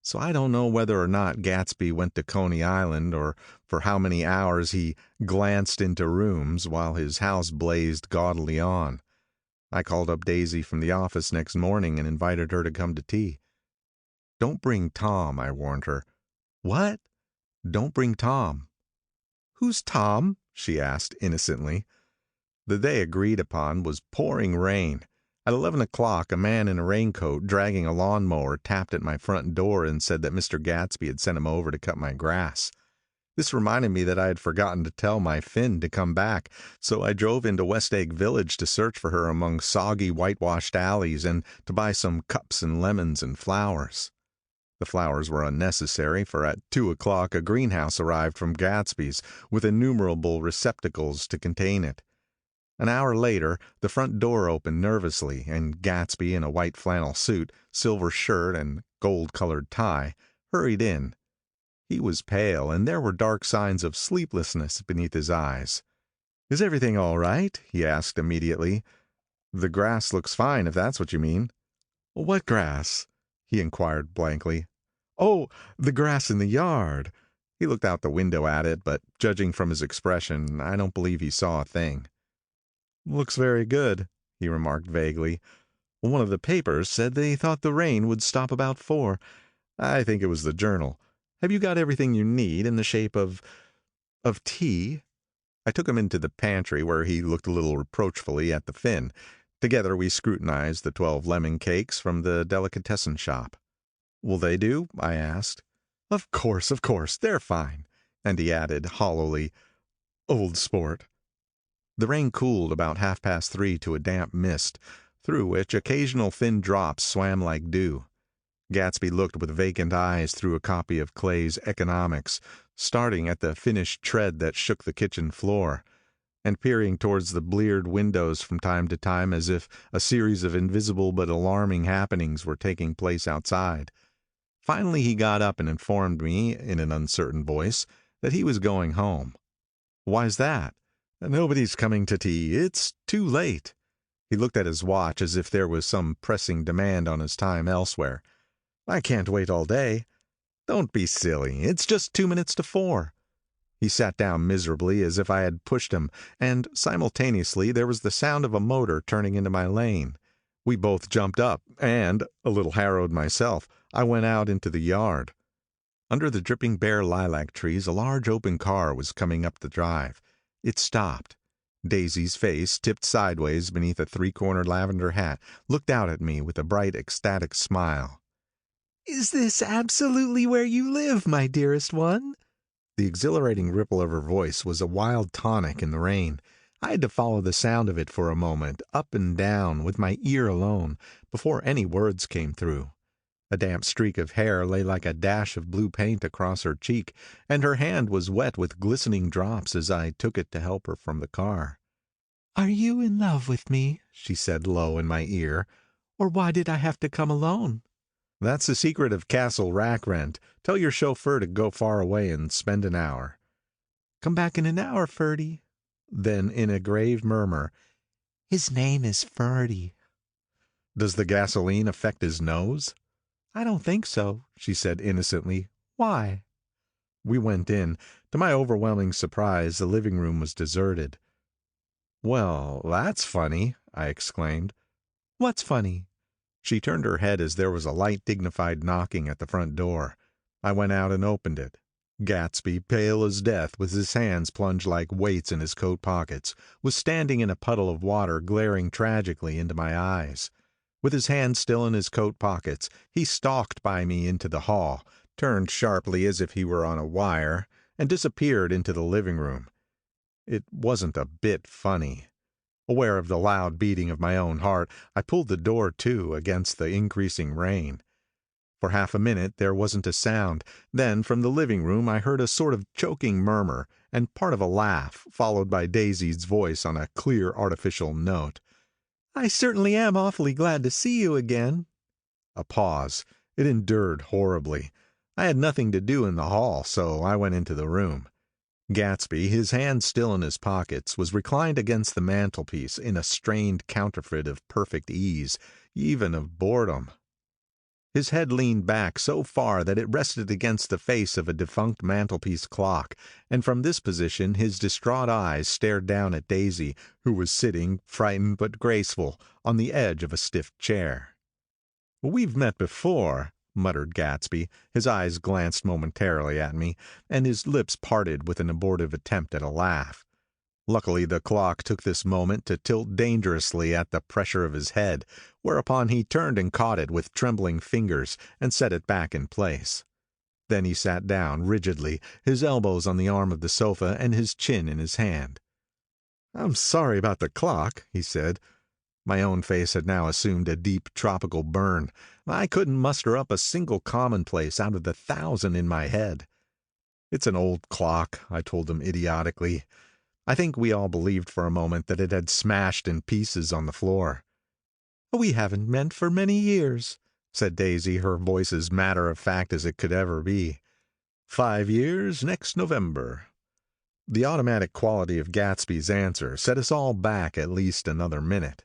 C: So I don't know whether or not Gatsby went to Coney Island, or for how many hours he glanced into rooms while his house blazed gaudily on. I called up Daisy from the office next morning and invited her to come to tea. Don't bring Tom, I warned her. What? Don't bring Tom. Who's Tom? She asked innocently. The day agreed upon was pouring rain. At 11 o'clock, a man in a raincoat dragging a lawnmower tapped at my front door and said that Mr. Gatsby had sent him over to cut my grass. This reminded me that I had forgotten to tell my Finn to come back, so I drove into West Egg Village to search for her among soggy whitewashed alleys and to buy some cups and lemons and flowers. The flowers were unnecessary, for at 2 o'clock a greenhouse arrived from Gatsby's with innumerable receptacles to contain it. An hour later, the front door opened nervously, and Gatsby, in a white flannel suit, silver shirt, and gold-colored tie, hurried in. He was pale, and there were dark signs of sleeplessness beneath his eyes. "Is everything all right?" he asked immediately. "The grass looks fine, if that's what you mean." "What grass?" he inquired blankly. "Oh, the grass in the yard." He looked out the window at it, but judging from his expression, I don't believe he saw a thing. "Looks very good," he remarked vaguely. "One of the papers said they thought the rain would stop about 4. I think it was the Journal. Have you got everything you need in the shape of tea?" I took him into the pantry, where he looked a little reproachfully at the Finn. Together we scrutinized the 12 lemon cakes from the delicatessen shop. "Will they do?" I asked. Of course, they're fine." And he added hollowly, "Old sport." The rain cooled about 3:30 to a damp mist, through which occasional thin drops swam like dew. Gatsby looked with vacant eyes through a copy of Clay's Economics, starting at the finished tread that shook the kitchen floor, and peering towards the bleared windows from time to time as if a series of invisible but alarming happenings were taking place outside. Finally he got up and informed me, in an uncertain voice, that he was going home. "Why's that?" "Nobody's coming to tea. It's too late." He looked at his watch as if there was some pressing demand on his time elsewhere. "I can't wait all day." "Don't be silly. It's just 2 minutes to 4. He sat down miserably as if I had pushed him, and simultaneously there was the sound of a motor turning into my lane. We both jumped up, and, a little harrowed myself, I went out into the yard. Under the dripping bare lilac trees a large open car was coming up the drive. It stopped. Daisy's face, tipped sideways beneath a 3-cornered lavender hat, looked out at me with a bright, ecstatic smile. "Is this absolutely where you live, my dearest one?" The exhilarating ripple of her voice was a wild tonic in the rain. I had to follow the sound of it for a moment, up and down, with my ear alone, before any words came through. A damp streak of hair lay like a dash of blue paint across her cheek, and her hand was wet with glistening drops as I took it to help her from the car. "Are you in love with me?" she said low in my ear. "Or why did I have to come alone?" "That's the secret of Castle Rack Rent. Tell your chauffeur to go far away and spend an hour." "Come back in an hour, Ferdy." Then, in a grave murmur, "His name is Ferdy." "Does the gasoline affect his nose?" "I don't think so," she said innocently.
D: Why?"
C: We went in. To my overwhelming surprise, the living room was deserted. "Well, that's funny," I exclaimed.
D: "What's funny?"
C: She turned her head as there was a light, dignified knocking at the front door. I went out and opened it. Gatsby, pale as death, with his hands plunged like weights in his coat pockets, was standing in a puddle of water, glaring tragically into my eyes. With his hands still in his coat pockets, he stalked by me into the hall, turned sharply as if he were on a wire, and disappeared into the living room. It wasn't a bit funny. Aware of the loud beating of my own heart, I pulled the door to against the increasing rain. For half a minute there wasn't a sound. Then from the living room I heard a sort of choking murmur, and part of a laugh, followed by Daisy's voice on a clear artificial note.
D: "I certainly am awfully glad to see you again."
C: A pause. It endured horribly. I had nothing to do in the hall, so I went into the room. Gatsby, his hands still in his pockets, was reclined against the mantelpiece in a strained counterfeit of perfect ease, even of boredom. His head leaned back so far that it rested against the face of a defunct mantelpiece clock, and from this position his distraught eyes stared down at Daisy, who was sitting, frightened but graceful, on the edge of a stiff chair. "We've met before," muttered Gatsby. His eyes glanced momentarily at me, and his lips parted with an abortive attempt at a laugh. Luckily the clock took this moment to tilt dangerously at the pressure of his head, whereupon he turned and caught it with trembling fingers and set it back in place. Then he sat down rigidly, his elbows on the arm of the sofa and his chin in his hand. "I'm sorry about the clock," he said. My own face had now assumed a deep tropical burn. I couldn't muster up a single commonplace out of the 1,000 in my head. "It's an old clock," I told him idiotically. I think we all believed for a moment that it had smashed in pieces on the floor.
D: "We haven't met for many years,"
C: said Daisy, her voice as matter-of-fact as it could ever be. 5 years next November." The automatic quality of Gatsby's answer set us all back at least another minute.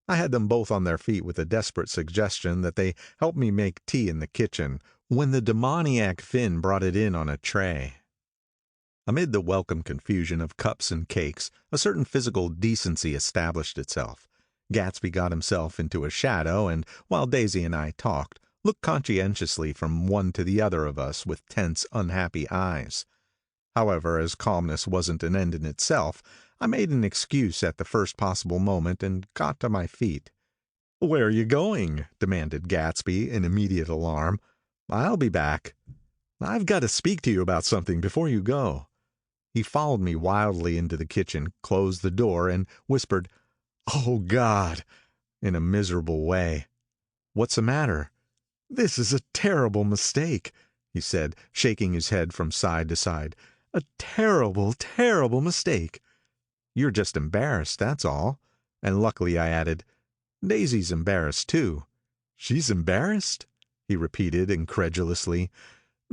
C: I had them both on their feet with a desperate suggestion that they help me make tea in the kitchen, when the demoniac Finn brought it in on a tray. Amid the welcome confusion of cups and cakes, a certain physical decency established itself. Gatsby got himself into a shadow, and while Daisy and I talked, looked conscientiously from one to the other of us with tense, unhappy eyes. However, as calmness wasn't an end in itself, I made an excuse at the first possible moment and got to my feet. "Where are you going?" demanded Gatsby in immediate alarm. "I'll be back. I've got to speak to you about something before you go." He followed me wildly into the kitchen, closed the door, and whispered, "Oh, God," in a miserable way. "What's the matter?" "This is a terrible mistake," he said, shaking his head from side to side. "A terrible, terrible mistake." "You're just embarrassed, that's all." And luckily I added, "Daisy's embarrassed, too." "She's embarrassed?" he repeated incredulously.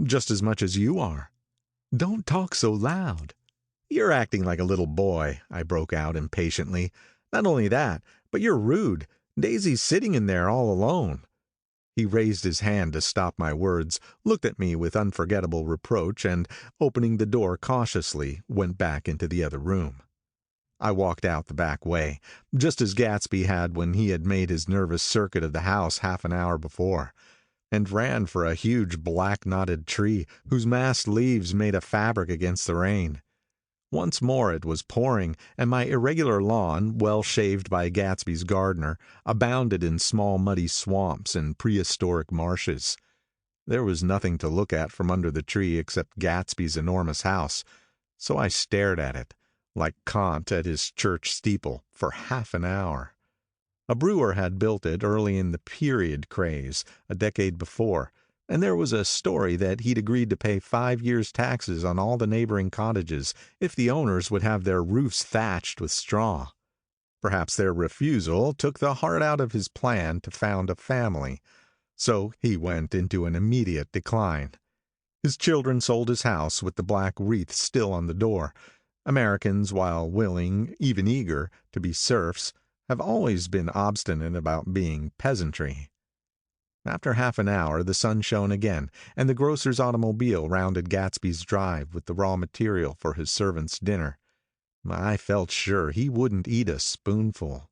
C: "Just as much as you are." "Don't talk so loud." "You're acting like a little boy," I broke out impatiently. "Not only that, but you're rude. Daisy's sitting in there all alone." He raised his hand to stop my words, looked at me with unforgettable reproach, and, opening the door cautiously, went back into the other room. I walked out the back way, just as Gatsby had when he had made his nervous circuit of the house half an hour before, and ran for a huge black-knotted tree whose massed leaves made a fabric against the rain. Once more it was pouring, and my irregular lawn, well shaved by Gatsby's gardener, abounded in small muddy swamps and prehistoric marshes. There was nothing to look at from under the tree except Gatsby's enormous house, so I stared at it, like Kant at his church steeple, for half an hour. A brewer had built it early in the period craze, a decade before, and there was a story that he'd agreed to pay 5 years' taxes on all the neighboring cottages if the owners would have their roofs thatched with straw. Perhaps their refusal took the heart out of his plan to found a family, so he went into an immediate decline. His children sold his house with the black wreath still on the door. Americans, while willing, even eager, to be serfs, have always been obstinate about being peasantry. After half an hour, the sun shone again, and the grocer's automobile rounded Gatsby's drive with the raw material for his servant's dinner. I felt sure he wouldn't eat a spoonful.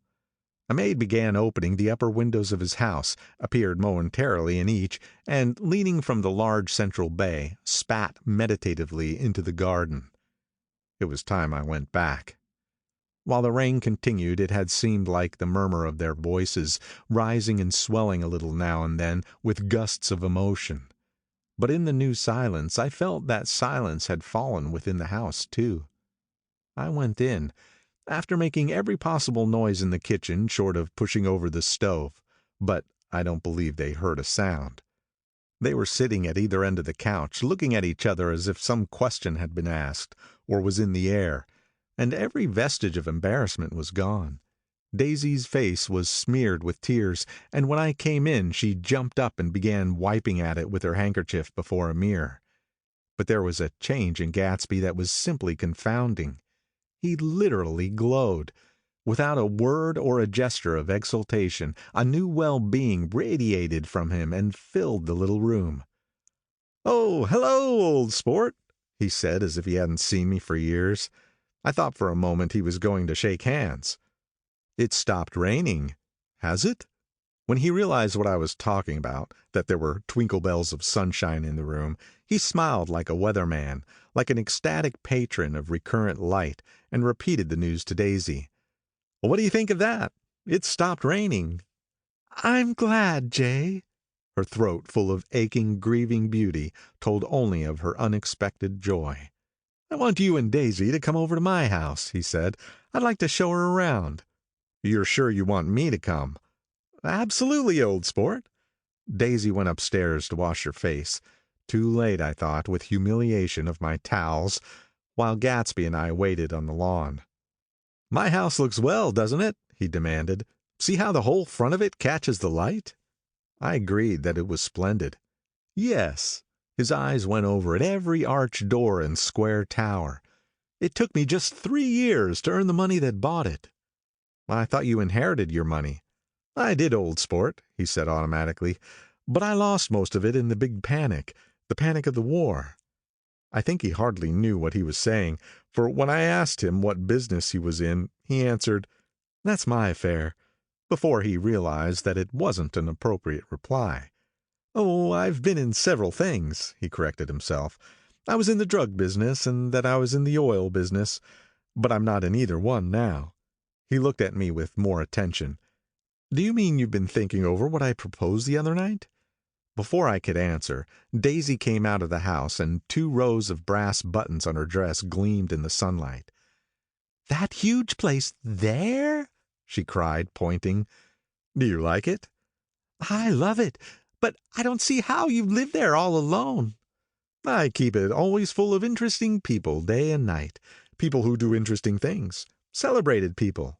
C: A maid began opening the upper windows of his house, appeared momentarily in each, and, leaning from the large central bay, spat meditatively into the garden. It was time I went back. While the rain continued, it had seemed like the murmur of their voices, rising and swelling a little now and then with gusts of emotion. But in the new silence, I felt that silence had fallen within the house, too. I went in, after making every possible noise in the kitchen short of pushing over the stove, but I don't believe they heard a sound. They were sitting at either end of the couch, looking at each other as if some question had been asked, or was in the air, and every vestige of embarrassment was gone. Daisy's face was smeared with tears, and when I came in she jumped up and began wiping at it with her handkerchief before a mirror. But there was a change in Gatsby that was simply confounding. He literally glowed. Without a word or a gesture of exultation, a new well-being radiated from him and filled the little room. "Oh, hello, old sport," he said as if he hadn't seen me for years. I thought for a moment he was going to shake hands. "It stopped raining, has it?" When he realized what I was talking about, that there were twinkle bells of sunshine in the room, he smiled like a weatherman, like an ecstatic patron of recurrent light, and repeated the news to Daisy. "Well, what do you think of that? It stopped raining."
D: I'm glad, Jay.
C: Her throat, full of aching, grieving beauty, told only of her unexpected joy. "I want you and Daisy to come over to my house," he said. "I'd like to show her around." "You're sure you want me to come?" "Absolutely, old sport." Daisy went upstairs to wash her face. Too late, I thought, with humiliation of my towels, while Gatsby and I waited on the lawn. "My house looks well, doesn't it?" he demanded. "See how the whole front of it catches the light?" I agreed that it was splendid. "Yes." His eyes went over at every arched door and square tower. "It took me just 3 years to earn the money that bought it." "I thought you inherited your money." "I did, old sport," he said automatically, "but I lost most of it in the big panic, the panic of the war." I think he hardly knew what he was saying, for when I asked him what business he was in, he answered, "That's my affair," before he realized that it wasn't an appropriate reply. "Oh, I've been in several things," he corrected himself. "I was in the drug business, and that I was in the oil business, but I'm not in either one now." He looked at me with more attention. "Do you mean you've been thinking over what I proposed the other night?" Before I could answer, Daisy came out of the house, and 2 rows of brass buttons on her dress gleamed in the sunlight. "That huge place there?" she cried, pointing. "Do you like it?" "I love it. But I don't see how you live there all alone." "I keep it always full of interesting people, day and night. People who do interesting things. Celebrated people."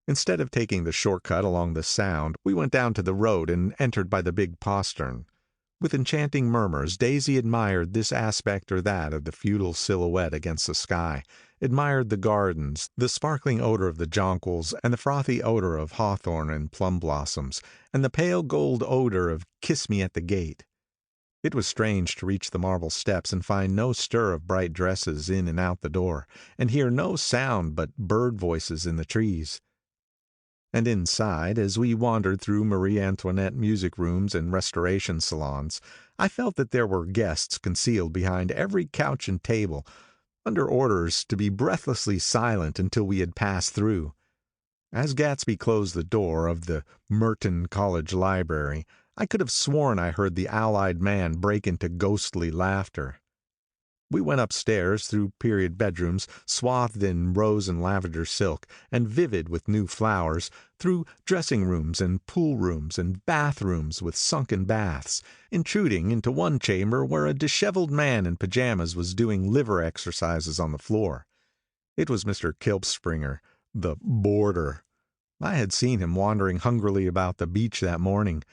C: Instead of taking the shortcut along the Sound, we went down to the road and entered by the big postern. With enchanting murmurs, Daisy admired this aspect or that of the feudal silhouette against the sky, admired the gardens, the sparkling odor of the jonquils, and the frothy odor of hawthorn and plum blossoms, and the pale gold odor of Kiss Me at the Gate. It was strange to reach the marble steps and find no stir of bright dresses in and out the door, and hear no sound but bird voices in the trees. And inside, as we wandered through Marie Antoinette music rooms and restoration salons, I felt that there were guests concealed behind every couch and table, under orders to be breathlessly silent until we had passed through. As Gatsby closed the door of the Merton College Library, I could have sworn I heard the owl-eyed man break into ghostly laughter. We went upstairs through period bedrooms swathed in rose and lavender silk and vivid with new flowers, through dressing rooms and pool rooms and bathrooms with sunken baths, intruding into one chamber where a disheveled man in pajamas was doing liver exercises on the floor. It was Mr. Kilpspringer, the boarder. I had seen him wandering hungrily about the beach that morning.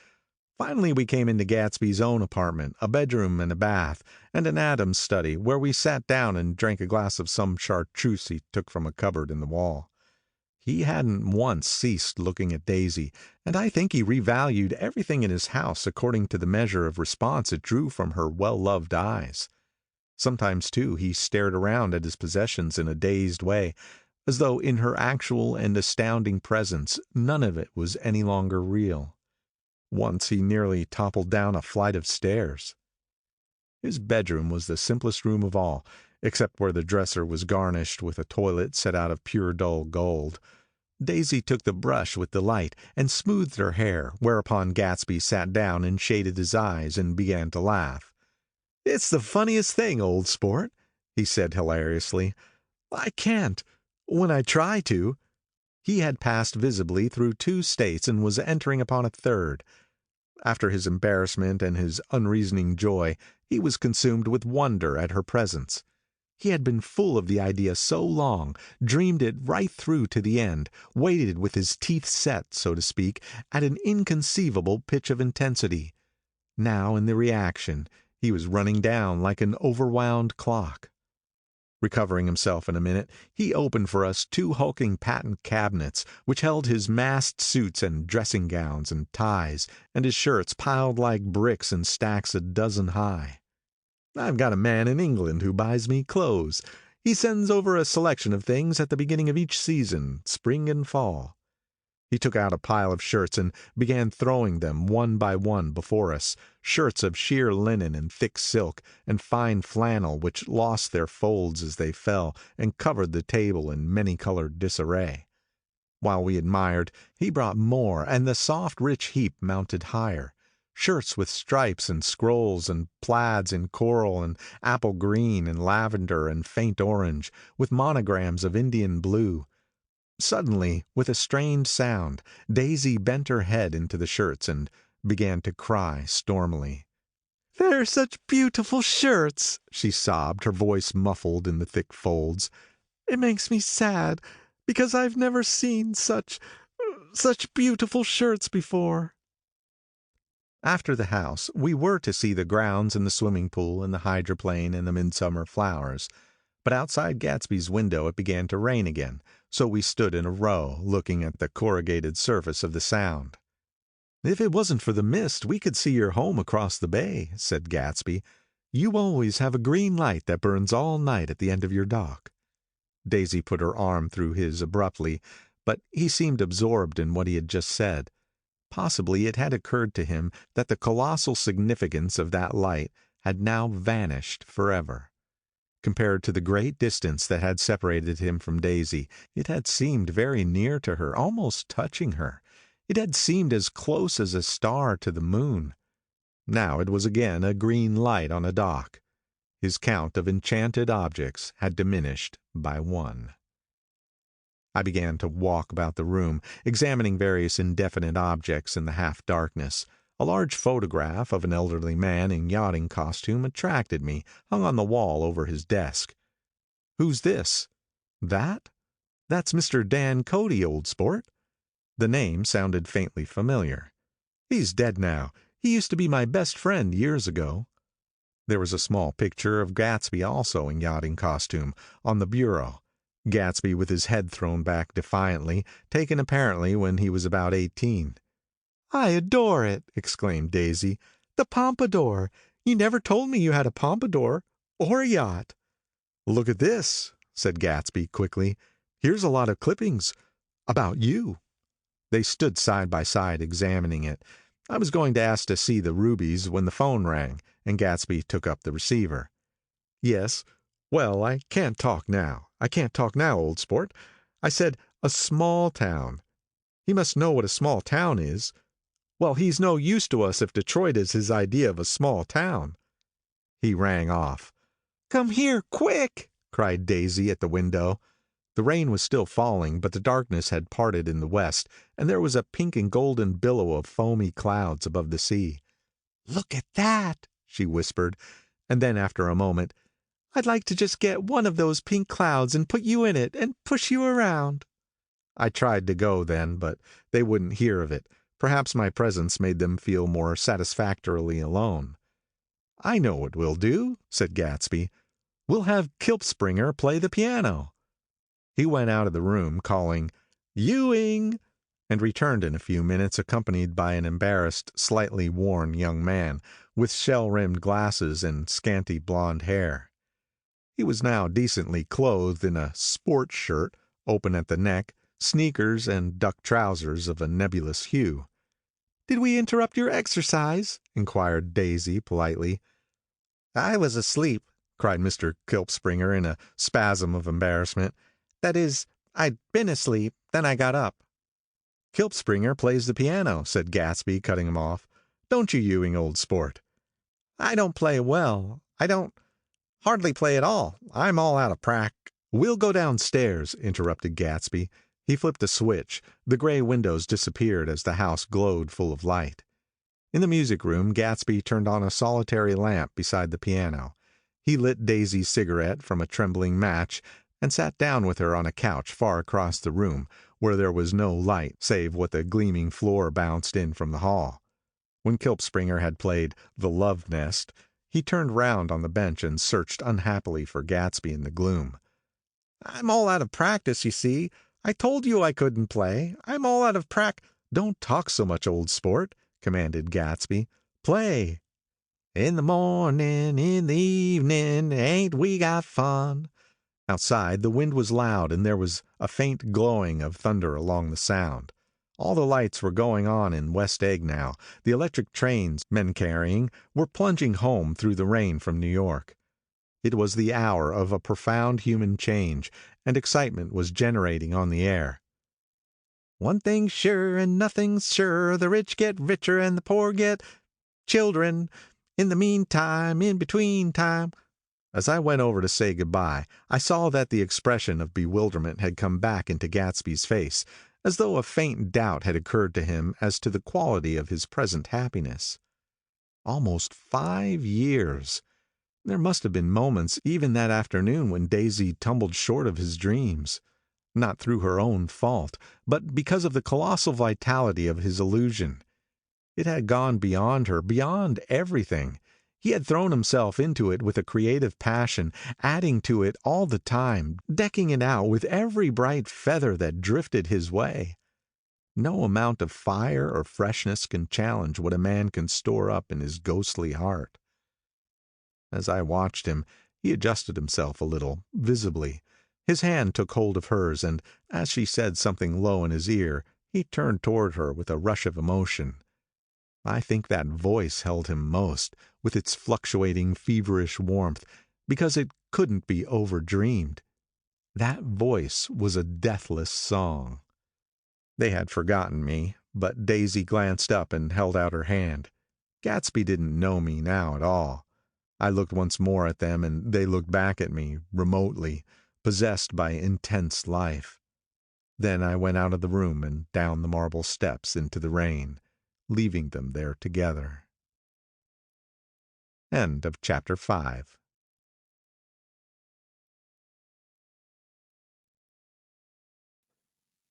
C: Finally we came into Gatsby's own apartment, a bedroom and a bath, and an Adams study, where we sat down and drank a glass of some chartreuse he took from a cupboard in the wall. He hadn't once ceased looking at Daisy, and I think he revalued everything in his house according to the measure of response it drew from her well-loved eyes. Sometimes, too, he stared around at his possessions in a dazed way, as though in her actual and astounding presence none of it was any longer real. Once he nearly toppled down a flight of stairs. His bedroom was the simplest room of all, except where the dresser was garnished with a toilet set out of pure dull gold. Daisy took the brush with delight and smoothed her hair, whereupon Gatsby sat down and shaded his eyes and began to laugh. "It's the funniest thing, old sport," he said hilariously. "I can't, when I try to." He had passed visibly through 2 states and was entering upon a third. After his embarrassment and his unreasoning joy, he was consumed with wonder at her presence. He had been full of the idea so long, dreamed it right through to the end, waited with his teeth set, so to speak, at an inconceivable pitch of intensity. Now, in the reaction, he was running down like an overwound clock. Recovering himself in a minute, he opened for us 2 hulking patent cabinets, which held his massed suits and dressing gowns and ties, and his shirts piled like bricks in stacks a dozen high. "I've got a man in England who buys me clothes. He sends over a selection of things at the beginning of each season, spring and fall." He took out a pile of shirts and began throwing them one by one before us, shirts of sheer linen and thick silk and fine flannel which lost their folds as they fell and covered the table in many-colored disarray. While we admired, he brought more, and the soft rich heap mounted higher. Shirts with stripes and scrolls and plaids in coral and apple green and lavender and faint orange, with monograms of Indian blue. Suddenly, with a strained sound, Daisy bent her head into the shirts and began to cry stormily. "They're such beautiful shirts," she sobbed, her voice muffled in the thick folds. "It makes me sad, because I've never seen such beautiful shirts before." After the house, we were to see the grounds and the swimming pool and the hydroplane and the midsummer flowers. But outside Gatsby's window it began to rain again, so we stood in a row, looking at the corrugated surface of the Sound. "If it wasn't for the mist, we could see your home across the bay," said Gatsby. "You always have a green light that burns all night at the end of your dock." Daisy put her arm through his abruptly, but he seemed absorbed in what he had just said. Possibly it had occurred to him that the colossal significance of that light had now vanished forever. Compared to the great distance that had separated him from Daisy, it had seemed very near to her, almost touching her. It had seemed as close as a star to the moon. Now it was again a green light on a dock. His count of enchanted objects had diminished by 1. I began to walk about the room, examining various indefinite objects in the half-darkness. A large photograph of an elderly man in yachting costume attracted me, hung on the wall over his desk. "Who's this?" "That? That's Mr. Dan Cody, old sport." The name sounded faintly familiar. "He's dead now. He used to be my best friend years ago." There was a small picture of Gatsby, also in yachting costume, on the bureau. Gatsby with his head thrown back defiantly, taken apparently when he was about 18. "I adore it!" exclaimed Daisy. "The pompadour! You never told me you had a pompadour, or a yacht." "Look at this," said Gatsby quickly. "Here's a lot of clippings about you." They stood side by side examining it. I was going to ask to see the rubies when the phone rang, and Gatsby took up the receiver. "Yes. Well, I can't talk now. Old sport. I said a small town. He must know what a small town is. Well, he's no use to us if Detroit is his idea of a small town." He rang off. "Come here, quick!" cried Daisy at the window. The rain was still falling, but the darkness had parted in the west, and there was a pink and golden billow of foamy clouds above the sea. "Look at that!" she whispered, and then after a moment, "I'd like to just get one of those pink clouds and put you in it and push you around." I tried to go then, but they wouldn't hear of it. Perhaps my presence made them feel more satisfactorily alone. "I know what we'll do," said Gatsby. "We'll have Kilpspringer play the piano." He went out of the room, calling, Ewing!" and returned in a few minutes accompanied by an embarrassed, slightly worn young man with shell-rimmed glasses and scanty blonde hair. He was now decently clothed in a "sport" shirt, open at the neck, sneakers, and duck trousers of a nebulous hue. "Did we interrupt your exercise?" inquired Daisy politely. "I was asleep," cried Mr. Kilpspringer in a spasm of embarrassment. "That is, I'd been asleep, then I got up." "Kilpspringer plays the piano," said Gatsby, cutting him off. "Don't you, Ewing, old sport?" "I don't play well. I don't hardly play at all. I'm all out of "We'll go downstairs," interrupted Gatsby. He flipped a switch. The gray windows disappeared as the house glowed full of light. In the music room, Gatsby turned on a solitary lamp beside the piano. He lit Daisy's cigarette from a trembling match and sat down with her on a couch far across the room, where there was no light save what the gleaming floor bounced in from the hall. When Kilpspringer had played "The Love Nest," he turned round on the bench and searched unhappily for Gatsby in the gloom. "I'm all out of practice, you see. I told you I couldn't play. I'm all out of "Don't talk so much, old sport," commanded Gatsby. "Play."
D: In the morning, in the evening, ain't we got fun?
C: Outside, the wind was loud and there was a faint glowing of thunder along the sound. All the lights were going on in West Egg now. The electric trains, men carrying, were plunging home through the rain from New York. It was the hour of a profound human change, and excitement was generating on the air.
D: One thing's sure and nothing's sure, the rich get richer and the poor get children. In the meantime, in between time.
C: As I went over to say goodbye, I saw that the expression of bewilderment had come back into Gatsby's face, as though a faint doubt had occurred to him as to the quality of his present happiness. Almost 5 years! There must have been moments, even that afternoon, when Daisy tumbled short of his dreams. Not through her own fault, but because of the colossal vitality of his illusion. It had gone beyond her, beyond everything. He had thrown himself into it with a creative passion, adding to it all the time, decking it out with every bright feather that drifted his way. No amount of fire or freshness can challenge what a man can store up in his ghostly heart. As I watched him, he adjusted himself a little, visibly. His hand took hold of hers, and as she said something low in his ear, he turned toward her with a rush of emotion. I think that voice held him most, with its fluctuating, feverish warmth, because it couldn't be overdreamed. That voice was a deathless song. They had forgotten me, but Daisy glanced up and held out her hand. Gatsby didn't know me now at all. I looked once more at them, and they looked back at me, remotely, possessed by intense life. Then I went out of the room and down the marble steps into the rain, leaving them there together. End of chapter 5.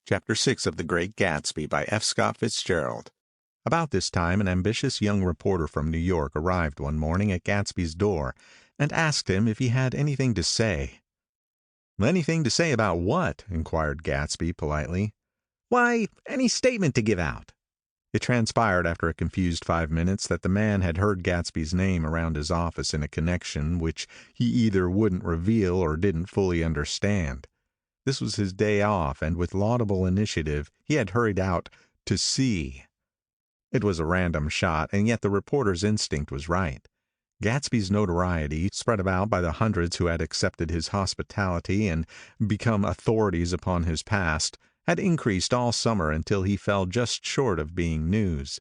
C: Chapter 6 of The Great Gatsby by F. Scott Fitzgerald. About this time, an ambitious young reporter from New York arrived one morning at Gatsby's door and asked him if he had anything to say. "Anything to say about what?" inquired Gatsby politely. "Why, any statement to give out." It transpired after a confused 5 minutes that the man had heard Gatsby's name around his office in a connection which he either wouldn't reveal or didn't fully understand. This was his day off, and with laudable initiative he had hurried out to see. It was a random shot, and yet the reporter's instinct was right. Gatsby's notoriety, spread about by the hundreds who had accepted his hospitality and become authorities upon his past, had increased all summer until he fell just short of being news.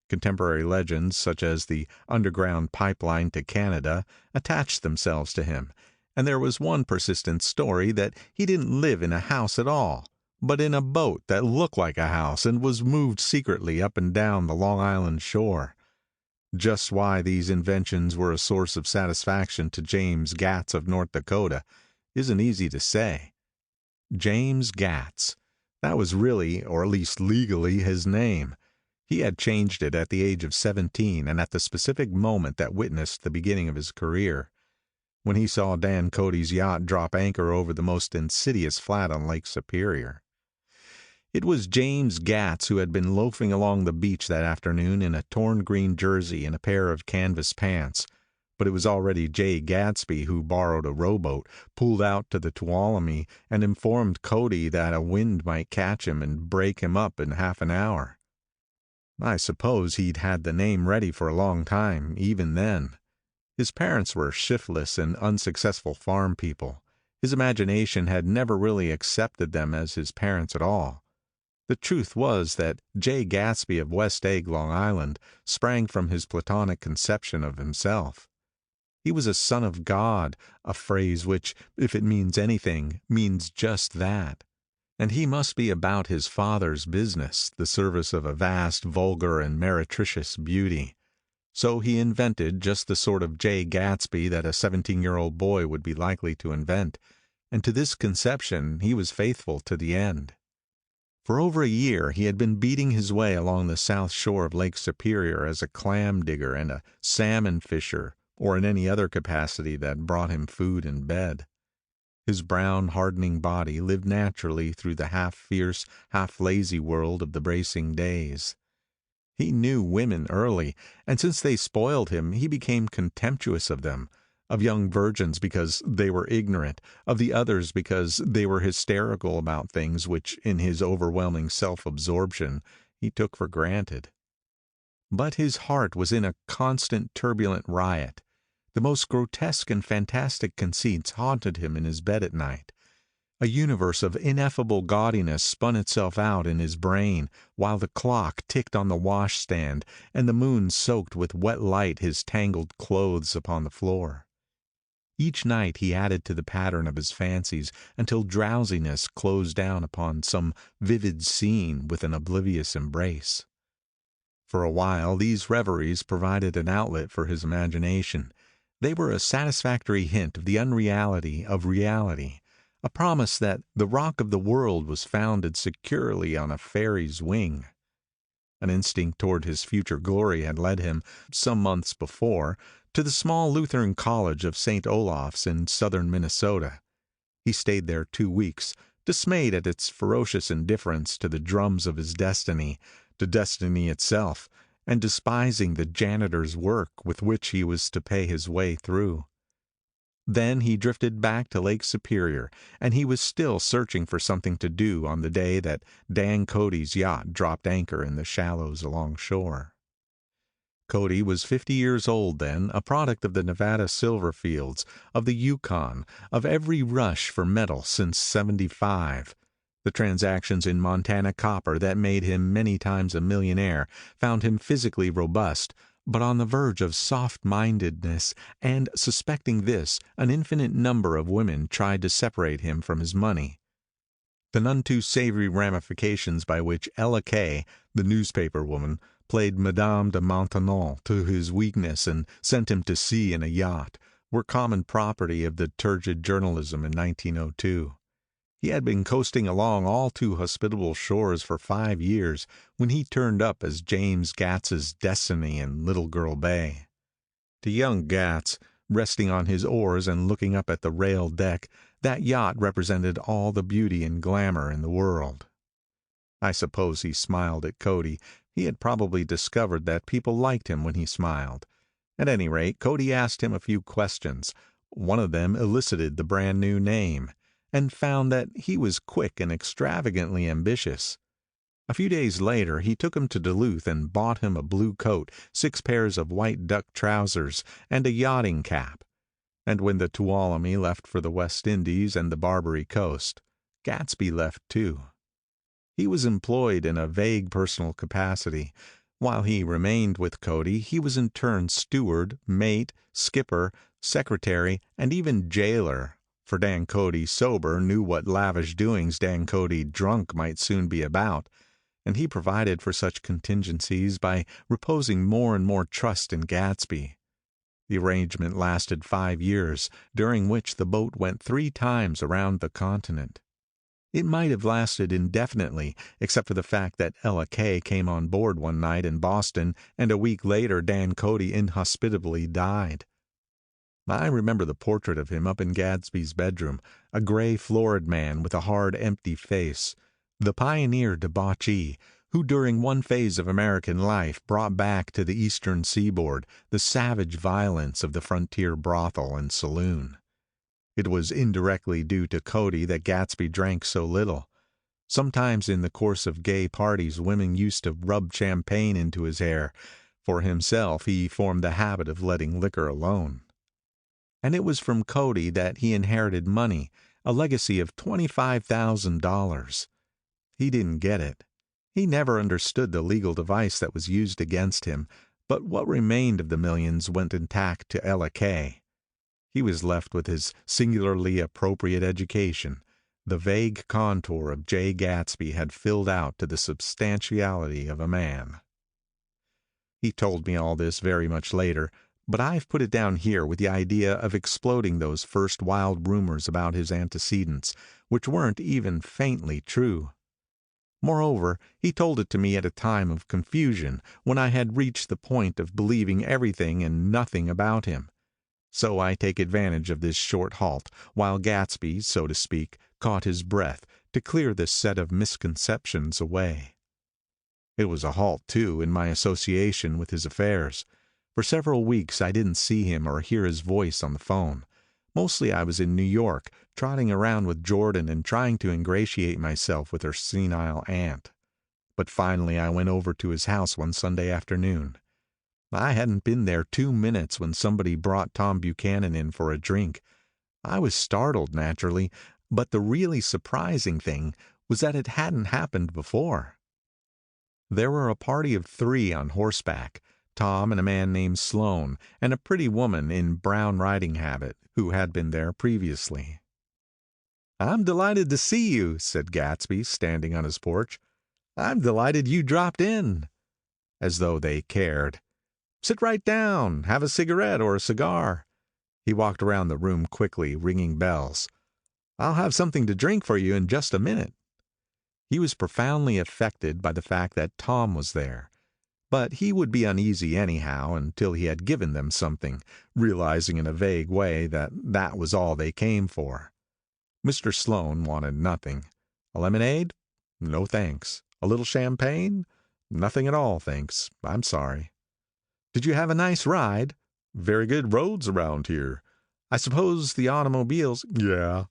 C: Contemporary legends, such as the underground pipeline to Canada, attached themselves to him, and there was one persistent story that he didn't live in a house at all, but in a boat that looked like a house and was moved secretly up and down the Long Island shore. Just why these inventions were a source of satisfaction to James Gatz of North Dakota isn't easy to say. James Gatz. That was really, or at least legally, his name. He had changed it at the age of 17 and at the specific moment that witnessed the beginning of his career. When he saw Dan Cody's yacht drop anchor over the most insidious flat on Lake Superior. It was James Gatz who had been loafing along the beach that afternoon in a torn green jersey and a pair of canvas pants. But it was already Jay Gatsby who borrowed a rowboat, pulled out to the Tuolumne, and informed Cody that a wind might catch him and break him up in half an hour. I suppose he'd had the name ready for a long time, even then. His parents were shiftless and unsuccessful farm people. His imagination had never really accepted them as his parents at all. The truth was that Jay Gatsby of West Egg, Long Island, sprang from his platonic conception of himself. He was a son of God, a phrase which, if it means anything, means just that. And he must be about his father's business, the service of a vast, vulgar, and meretricious beauty. So he invented just the sort of Jay Gatsby that a 17-year-old boy would be likely to invent, and to this conception he was faithful to the end. For over a year he had been beating his way along the south shore of Lake Superior as a clam digger and a salmon fisher, or in any other capacity that brought him food and bed. His brown, hardening body lived naturally through the half-fierce, half-lazy world of the bracing days. He knew women early, and since they spoiled him, he became contemptuous of them, of young virgins because they were ignorant, of the others because they were hysterical about things which, in his overwhelming self-absorption, he took for granted. But his heart was in a constant turbulent riot. The most grotesque and fantastic conceits haunted him in his bed at night. A universe of ineffable gaudiness spun itself out in his brain, while the clock ticked on the washstand, and the moon soaked with wet light his tangled clothes upon the floor. Each night he added to the pattern of his fancies until drowsiness closed down upon some vivid scene with an oblivious embrace. For a while these reveries provided an outlet for his imagination. They were a satisfactory hint of the unreality of reality, a promise that the rock of the world was founded securely on a fairy's wing. An instinct toward his future glory had led him, some months before, to the small Lutheran college of St. Olaf's in southern Minnesota. He stayed there 2 weeks, dismayed at its ferocious indifference to the drums of his destiny, to destiny itself, and despising the janitor's work with which he was to pay his way through. Then he drifted back to Lake Superior, and he was still searching for something to do on the day that Dan Cody's yacht dropped anchor in the shallows alongshore. Cody was 50 years old then, a product of the Nevada silver fields, of the Yukon, of every rush for metal since '75. The transactions in Montana copper that made him many times a millionaire found him physically robust, but on the verge of soft-mindedness, and, suspecting this, an infinite number of women tried to separate him from his money. The none too savory ramifications by which Ella Kay, the newspaper woman, played Madame de Maintenon to his weakness and sent him to sea in a yacht, were common property of the turgid journalism in 1902. He had been coasting along all too hospitable shores for 5 years when he turned up as James Gatz's destiny in Little Girl Bay. To young Gatz, resting on his oars and looking up at the railed deck, that yacht represented all the beauty and glamour in the world. I suppose he smiled at Cody. He had probably discovered that people liked him when he smiled. At any rate, Cody asked him a few questions. One of them elicited the brand new name, and found that he was quick and extravagantly ambitious. A few days later he took him to Duluth and bought him a blue coat, 6 pairs of white duck trousers, and a yachting cap. And when the Tuolumne left for the West Indies and the Barbary Coast, Gatsby left too. He was employed in a vague personal capacity. While he remained with Cody, he was in turn steward, mate, skipper, secretary, and even jailer, for Dan Cody sober knew what lavish doings Dan Cody drunk might soon be about, and he provided for such contingencies by reposing more and more trust in Gatsby. The arrangement lasted 5 years, during which the boat went 3 times around the continent. It might have lasted indefinitely, except for the fact that Ella Kay came on board one night in Boston, and a week later Dan Cody inhospitably died. I remember the portrait of him up in Gadsby's bedroom, a gray, florid man with a hard, empty face. The pioneer debauchee, who during one phase of American life brought back to the eastern seaboard the savage violence of the frontier brothel and saloon. It was indirectly due to Cody that Gatsby drank so little. Sometimes in the course of gay parties women used to rub champagne into his hair. For himself, he formed the habit of letting liquor alone. And it was from Cody that he inherited money, a legacy of $25,000. He didn't get it. He never understood the legal device that was used against him, but what remained of the millions went intact to Ella Kay. He was left with his singularly appropriate education. The vague contour of J. Gatsby had filled out to the substantiality of a man. He told me all this very much later, but I've put it down here with the idea of exploding those first wild rumors about his antecedents, which weren't even faintly true. Moreover, he told it to me at a time of confusion, when I had reached the point of believing everything and nothing about him. So I take advantage of this short halt, while Gatsby, so to speak, caught his breath, to clear this set of misconceptions away. It was a halt, too, in my association with his affairs. For several weeks I didn't see him or hear his voice on the phone. Mostly I was in New York, trotting around with Jordan and trying to ingratiate myself with her senile aunt. But finally I went over to his house one Sunday afternoon. I hadn't been there 2 minutes when somebody brought Tom Buchanan in for a drink. I was startled, naturally, but the really surprising thing was that it hadn't happened before. There were a party of 3 on horseback, Tom and a man named Sloan, and a pretty woman in brown riding habit, who had been there previously. "I'm delighted to see you," said Gatsby, standing on his porch. "I'm delighted you dropped in." As though they cared. "Sit right down, have a cigarette or a cigar." He walked around the room quickly, ringing bells. "I'll have something to drink for you in just a minute." He was profoundly affected by the fact that Tom was there. But he would be uneasy anyhow until he had given them something, realizing in a vague way that that was all they came for. Mr. Sloan wanted nothing. A lemonade? No thanks. A little champagne? Nothing at all, thanks. I'm sorry. Did you have a nice ride? Very good roads around here. I suppose the automobiles? Yeah.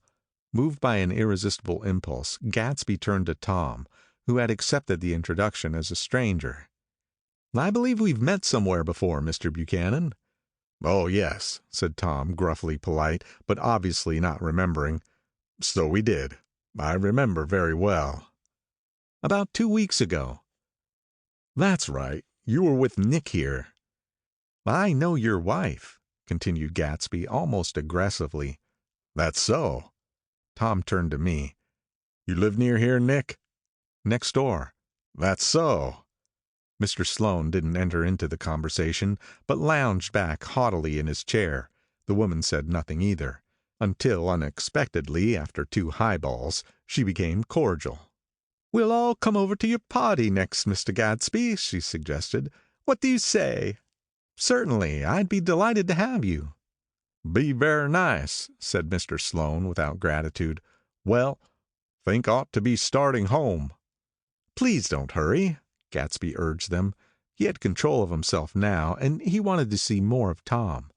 C: Moved by an irresistible impulse, Gatsby turned to Tom, who had accepted the introduction as a stranger. I believe we've met somewhere before, Mr. Buchanan. Oh, yes, said Tom, gruffly polite, but obviously not remembering. So we did. I remember very well. About 2 weeks ago. That's right. You were with Nick here. I know your wife, continued Gatsby almost aggressively. That's so. Tom turned to me. You live near here, Nick? Next door. That's so. Mr. Sloan didn't enter into the conversation, but lounged back haughtily in his chair. The woman said nothing either, until unexpectedly, after 2 highballs, she became cordial. We'll all come over to your party next, Mr. Gatsby, she suggested. What do you say? Certainly, I'd be delighted to have you. Be very nice, said Mr. Sloan without gratitude. Well, think ought to be starting home. Please don't hurry, Gatsby urged them. He had control of himself now, and he wanted to see more of Tom.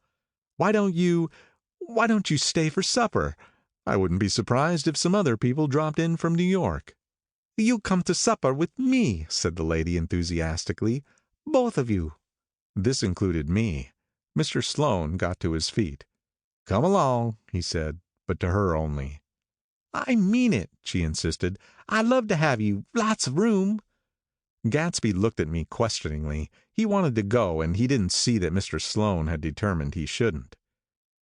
C: Why don't you stay for supper? I wouldn't be surprised if some other people dropped in from New York. You come to supper with me, said the lady enthusiastically. Both of you. This included me. Mr. Sloan got to his feet. Come along, he said, but to her only. I mean it, she insisted. I'd love to have you. Lots of room. Gatsby looked at me questioningly. He wanted to go, and he didn't see that Mr. Sloan had determined he shouldn't.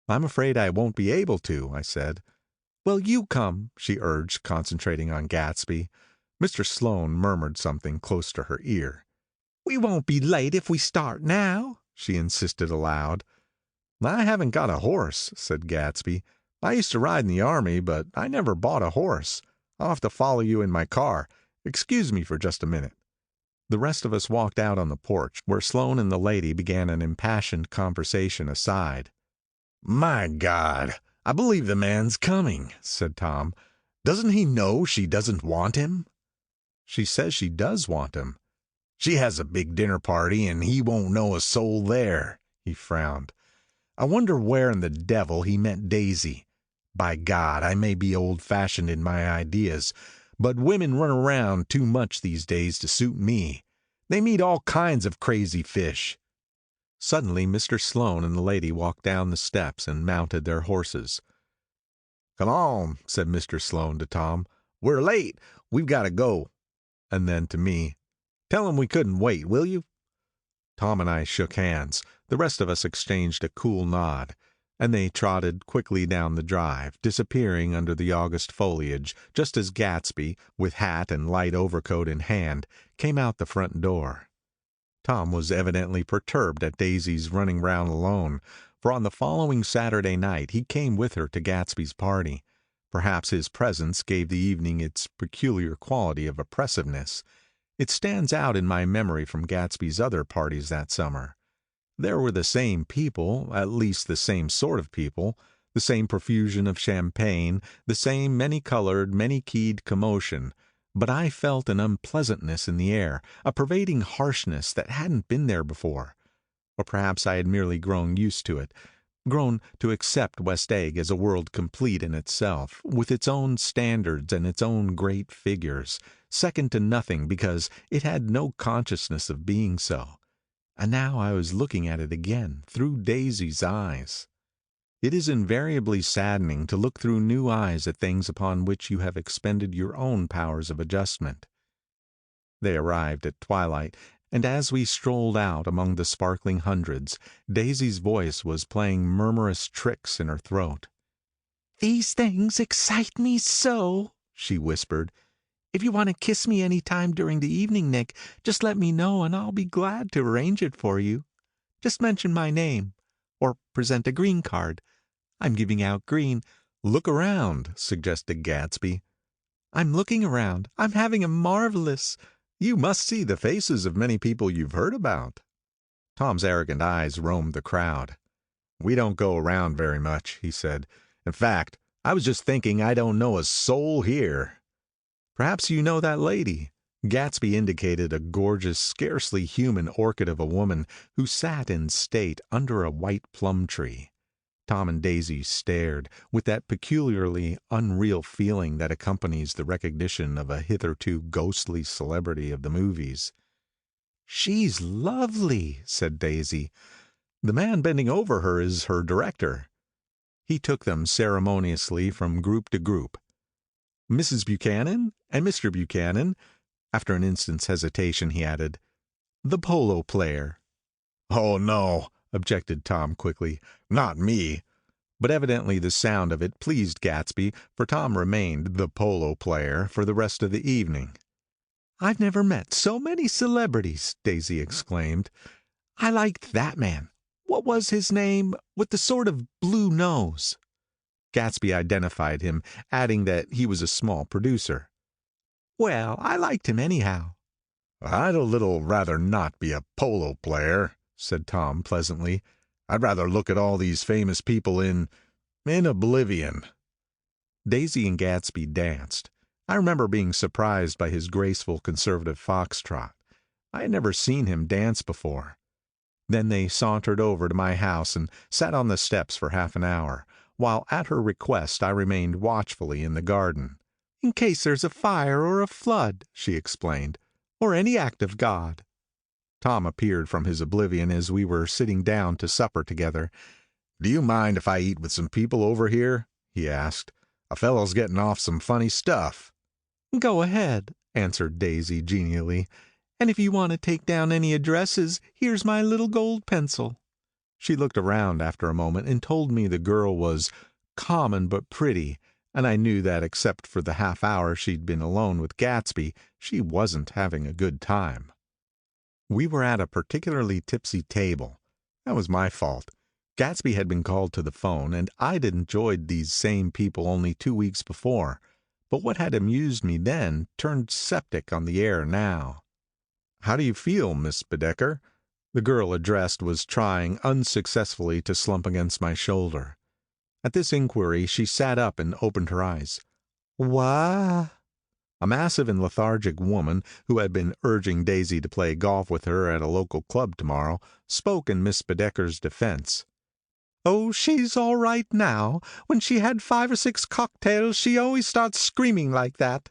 C: I'm afraid I won't be able to, I said. Well, you come, she urged, concentrating on Gatsby. Mr. Sloan murmured something close to her ear. We won't be late if we start now, she insisted aloud. I haven't got a horse, said Gatsby. I used to ride in the army, but I never bought a horse. I'll have to follow you in my car. Excuse me for just a minute. The rest of us walked out on the porch, where Sloan and the lady began an impassioned conversation aside. My God, I believe the man's coming, said Tom. Doesn't he know she doesn't want him? She says she does want him. She has a big dinner party, and he won't know a soul there. He frowned. I wonder where in the devil he met Daisy. By God, I may be old-fashioned in my ideas, but women run around too much these days to suit me. They meet all kinds of crazy fish.
A: Suddenly Mr. Sloane and the lady walked down the steps and mounted their horses.
C: "Come on," said Mr. Sloane to Tom. "We're late. We've got to go." And then to me, "Tell him we couldn't wait, will you?"
A: Tom and I shook hands. The rest of us exchanged a cool nod, and they trotted quickly down the drive, disappearing under the August foliage, just as Gatsby, with hat and light overcoat in hand, came out the front door. Tom was evidently perturbed at Daisy's running round alone, for on the following Saturday night he came with her to Gatsby's party. Perhaps his presence gave the evening its peculiar quality of oppressiveness. It stands out in my memory from Gatsby's other parties that summer. There were the same people, at least the same sort of people, the same profusion of champagne, the same many-colored, many-keyed commotion, but I felt an unpleasantness in the air, a pervading harshness that hadn't been there before. Or perhaps I had merely grown used to it, grown to accept West Egg as a world complete in itself, with its own standards and its own great figures, second to nothing because it had no consciousness of being so. And now I was looking at it again, through Daisy's eyes. It is invariably saddening to look through new eyes at things upon which you have expended your own powers of adjustment. They arrived at twilight, and as we strolled out among the sparkling hundreds, Daisy's voice was playing murmurous tricks in her throat.
D: "These things excite me so," she whispered. "If you want to kiss me any time during the evening, Nick, just let me know and I'll be glad to arrange it for you. Just mention my name, or present a green card. I'm giving out green."
A: "Look around," suggested Gatsby.
D: "I'm looking around. I'm having a marvelous—"
A: "You must see the faces of many people you've heard about." Tom's arrogant eyes roamed the crowd.
C: "We don't go around very much," he said. "In fact, I was just thinking I don't know a soul here."
A: "Perhaps you know that lady." Gatsby indicated a gorgeous, scarcely human orchid of a woman who sat in state under a white plum tree. Tom and Daisy stared, with that peculiarly unreal feeling that accompanies the recognition of a hitherto ghostly celebrity of the movies.
D: "She's lovely," said Daisy.
A: "The man bending over her is her director." He took them ceremoniously from group to group. "Mrs. Buchanan and Mr. Buchanan." After an instant's hesitation, he added, "The polo player."
C: "Oh, no," objected Tom quickly. "Not me."
A: But evidently the sound of it pleased Gatsby, for Tom remained the polo player for the rest of the evening.
D: "I've never met so many celebrities," Daisy exclaimed. "I liked that man. What was his name, with the sort of blue nose?"
A: Gatsby identified him, adding that he was a small producer.
D: "Well, I liked him anyhow."
C: "I'd a little rather not be a polo player," said Tom pleasantly. "I'd rather look at all these famous people in oblivion."
A: Daisy and Gatsby danced. I remember being surprised by his graceful conservative foxtrot. I had never seen him dance before. Then they sauntered over to my house and sat on the steps for half an hour, while at her request I remained watchfully in the garden.
D: "In case there's a fire or a flood," she explained, "or any act of God."
A: Tom appeared from his oblivion as we were sitting down to supper together.
C: "Do you mind if I eat with some people over here?" he asked. "A fellow's getting off some funny stuff."
D: "Go ahead," answered Daisy genially. "And if you want to take down any addresses, here's my little gold pencil."
A: She looked around after a moment and told me the girl was common but pretty, and I knew that except for the half hour she'd been alone with Gatsby, she wasn't having a good time. We were at a particularly tipsy table. That was my fault. Gatsby had been called to the phone, and I'd enjoyed these same people only 2 weeks before. But what had amused me then turned septic on the air now. "How do you feel, Miss Baedeker?" The girl addressed was trying unsuccessfully to slump against my shoulder. At this inquiry she sat up and opened her eyes.
D: "Wha?"
C: A massive and lethargic woman, who had been urging Daisy to play golf with her at a local club tomorrow, spoke in Miss Bedecker's defense.
D: "Oh, she's all right now. When she had 5 or 6 cocktails, she always starts screaming like that.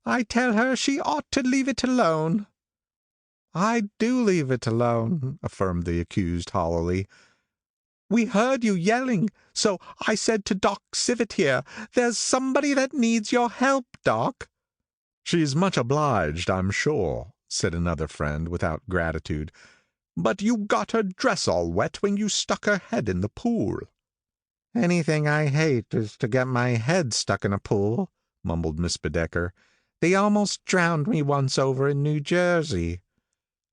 D: I tell her she ought to leave it alone."
C: "I do leave it alone," affirmed the accused hollowly.
D: "We heard you yelling, so I said to Doc Civet here, 'There's somebody that needs your help, Doc.'"
C: "She's much obliged, I'm sure," said another friend without gratitude.
D: "But you got her dress all wet when you stuck her head in the pool."
C: "Anything I hate is to get my head stuck in a pool," mumbled Miss Bedecker. "They almost drowned me once over in New Jersey."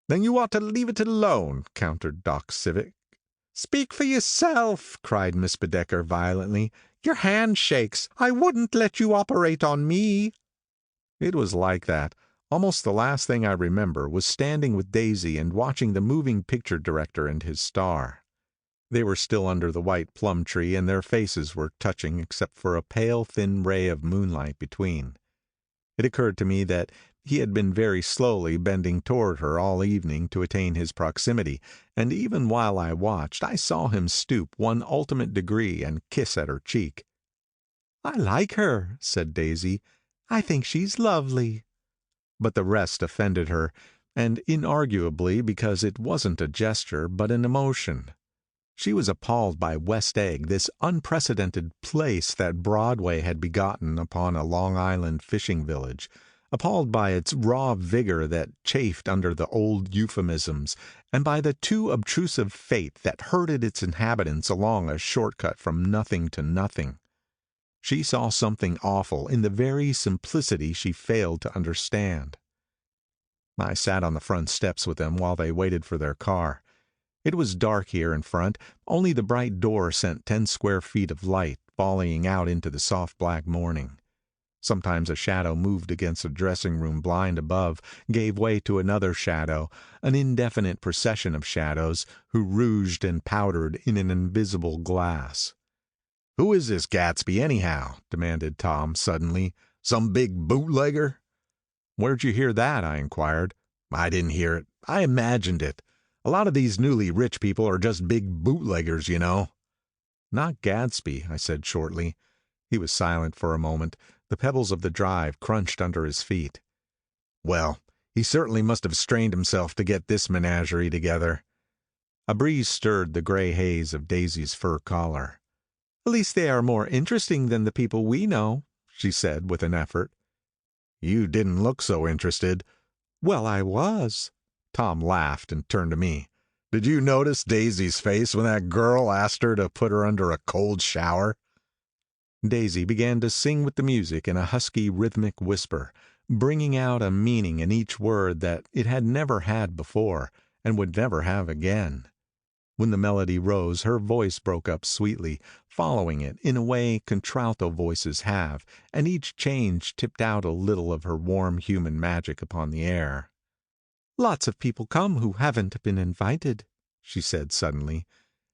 B: "Then you ought to leave it alone," countered Doc Civic.
D: "Speak for yourself," cried Miss Bedecker violently. "Your hand shakes. I wouldn't let you operate on me."
C: It was like that. Almost the last thing I remember was standing with Daisy and watching the moving picture director and his star. They were still under the white plum tree, and their faces were touching except for a pale, thin ray of moonlight between. It occurred to me that he had been very slowly bending toward her all evening to attain his proximity, and even while I watched, I saw him stoop one ultimate degree and kiss at her cheek.
D: "I like her," said Daisy. "I think she's lovely."
C: But the rest offended her, and inarguably because it wasn't a gesture but an emotion. She was appalled by West Egg, this unprecedented place that Broadway had begotten upon a Long Island fishing village, appalled by its raw vigor that chafed under the old euphemisms, and by the too obtrusive fate that herded its inhabitants along a shortcut from nothing to nothing. She saw something awful in the very simplicity she failed to understand. I sat on the front steps with them while they waited for their car. It was dark here in front. Only the bright door sent 10 square feet of light volleying out into the soft black morning. Sometimes a shadow moved against a dressing room blind above, gave way to another shadow, an indefinite procession of shadows, who rouged and powdered in an invisible glass.
B: "Who is this Gatsby, anyhow?" demanded Tom suddenly. "Some big bootlegger?"
C: "Where'd you hear that?" I inquired.
B: "I didn't hear it. I imagined it. A lot of these newly rich people are just big bootleggers, you know."
C: "Not Gadsby," I said shortly. He was silent for a moment. The pebbles of the drive crunched under his feet.
B: "Well, he certainly must have strained himself to get this menagerie together."
C: A breeze stirred the gray haze of Daisy's fur collar.
D: "At least they are more interesting than the people we know," she said with an effort.
B: "You didn't look so interested."
D: "Well, I was."
C: Tom laughed and turned to me.
B: "Did you notice Daisy's face when that girl asked her to put her under a cold shower?"
C: Daisy began to sing with the music in a husky rhythmic whisper, bringing out a meaning in each word that it had never had before, and would never have again. When the melody rose, her voice broke up sweetly, following it in a way contralto voices have, and each change tipped out a little of her warm human magic upon the air.
D: "Lots of people come who haven't been invited," she said suddenly.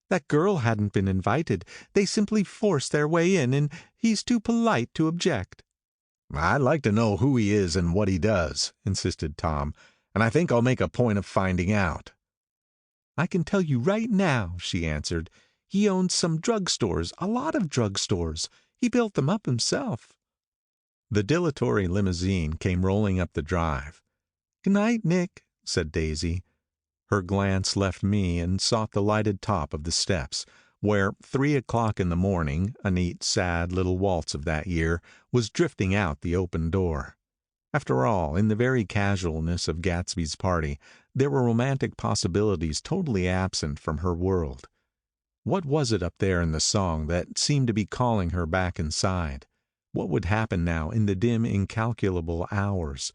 D: "That girl hadn't been invited. They simply forced their way in, and he's too polite to object."
B: "I'd like to know who he is and what he does," insisted Tom, "and I think I'll make a point of finding out."
D: "I can tell you right now," she answered. "He owns some drugstores, a lot of drugstores. He built them up himself."
C: The dilatory limousine came rolling up the drive.
D: "Good night, Nick," said Daisy.
C: Her glance left me and sought the lighted top of the steps, where 3 o'clock in the morning, a neat, sad little waltz of that year, was drifting out the open door. After all, in the very casualness of Gatsby's party, there were romantic possibilities totally absent from her world. What was it up there in the song that seemed to be calling her back inside? What would happen now in the dim, incalculable hours?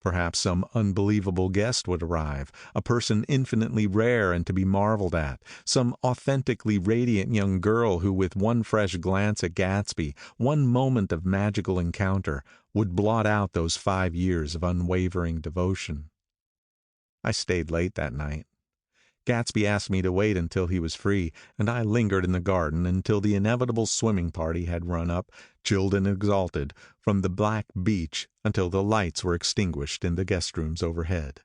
C: Perhaps some unbelievable guest would arrive, a person infinitely rare and to be marveled at, some authentically radiant young girl who, with one fresh glance at Gatsby, one moment of magical encounter, would blot out those 5 years of unwavering devotion. I stayed late that night. Gatsby asked me to wait until he was free, and I lingered in the garden until the inevitable swimming party had run up, chilled and exalted, from the black beach until the lights were extinguished in the guest rooms overhead.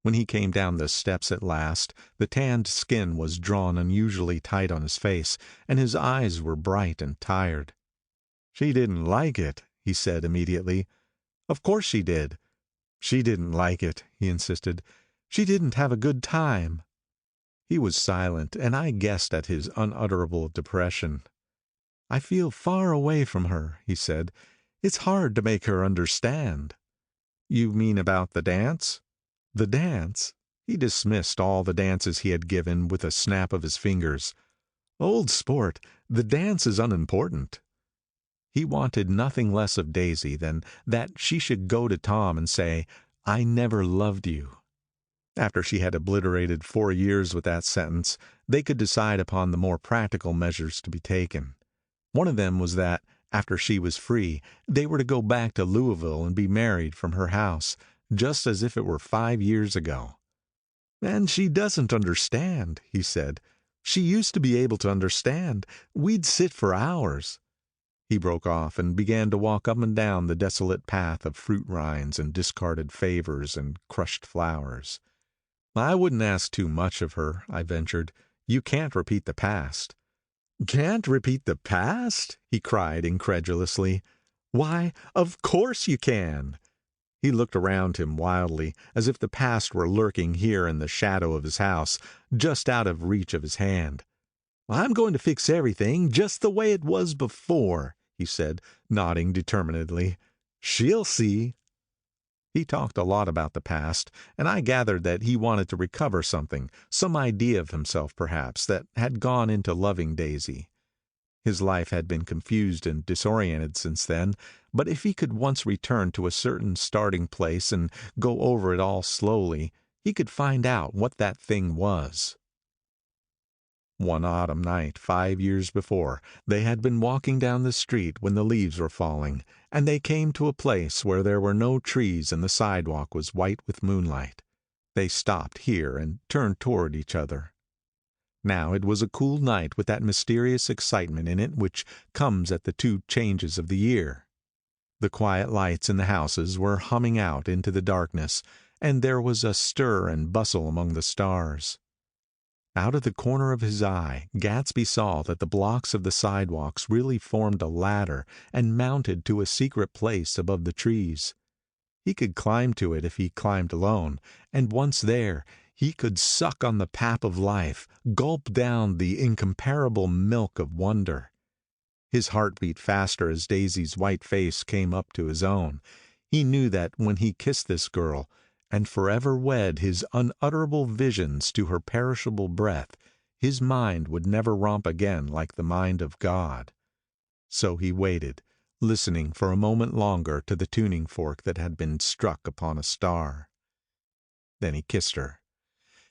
C: When he came down the steps at last, the tanned skin was drawn unusually tight on his face, and his eyes were bright and tired. "She didn't like it," he said immediately. "Of course she did." "She didn't like it," he insisted. "She didn't have a good time." He was silent, and I guessed at his unutterable depression. "I feel far away from her," he said. "It's hard to make her understand." "You mean about the dance?" The dance? He dismissed all the dances he had given with a snap of his fingers. "Old sport, the dance is unimportant." He wanted nothing less of Daisy than that she should go to Tom and say, "I never loved you." After she had obliterated 4 years with that sentence, they could decide upon the more practical measures to be taken. One of them was that, after she was free, they were to go back to Louisville and be married from her house, just as if it were 5 years ago. "And she doesn't understand," he said. "She used to be able to understand. We'd sit for hours." He broke off and began to walk up and down the desolate path of fruit rinds and discarded favors and crushed flowers. "I wouldn't ask too much of her," I ventured. "You can't repeat the past." "Can't repeat the past?" he cried incredulously. "Why, of course you can." He looked around him wildly, as if the past were lurking here in the shadow of his house, just out of reach of his hand. "I'm going to fix everything just the way it was before," he said, nodding determinedly. "She'll see." He talked a lot about the past, and I gathered that he wanted to recover something, some idea of himself perhaps, that had gone into loving Daisy. His life had been confused and disoriented since then, but if he could once return to a certain starting place and go over it all slowly, he could find out what that thing was. One autumn night, 5 years before, they had been walking down the street when the leaves were falling, and they came to a place where there were no trees and the sidewalk was white with moonlight. They stopped here and turned toward each other. Now it was a cool night with that mysterious excitement in it which comes at the 2 changes of the year. The quiet lights in the houses were humming out into the darkness, and there was a stir and bustle among the stars. Out of the corner of his eye, Gatsby saw that the blocks of the sidewalks really formed a ladder and mounted to a secret place above the trees. He could climb to it if he climbed alone, and once there, he could suck on the pap of life, gulp down the incomparable milk of wonder. His heart beat faster as Daisy's white face came up to his own. He knew that when he kissed this girl, and forever wed his unutterable visions to her perishable breath, his mind would never romp again like the mind of God. So he waited, listening for a moment longer to the tuning fork that had been struck upon a star. Then he kissed her.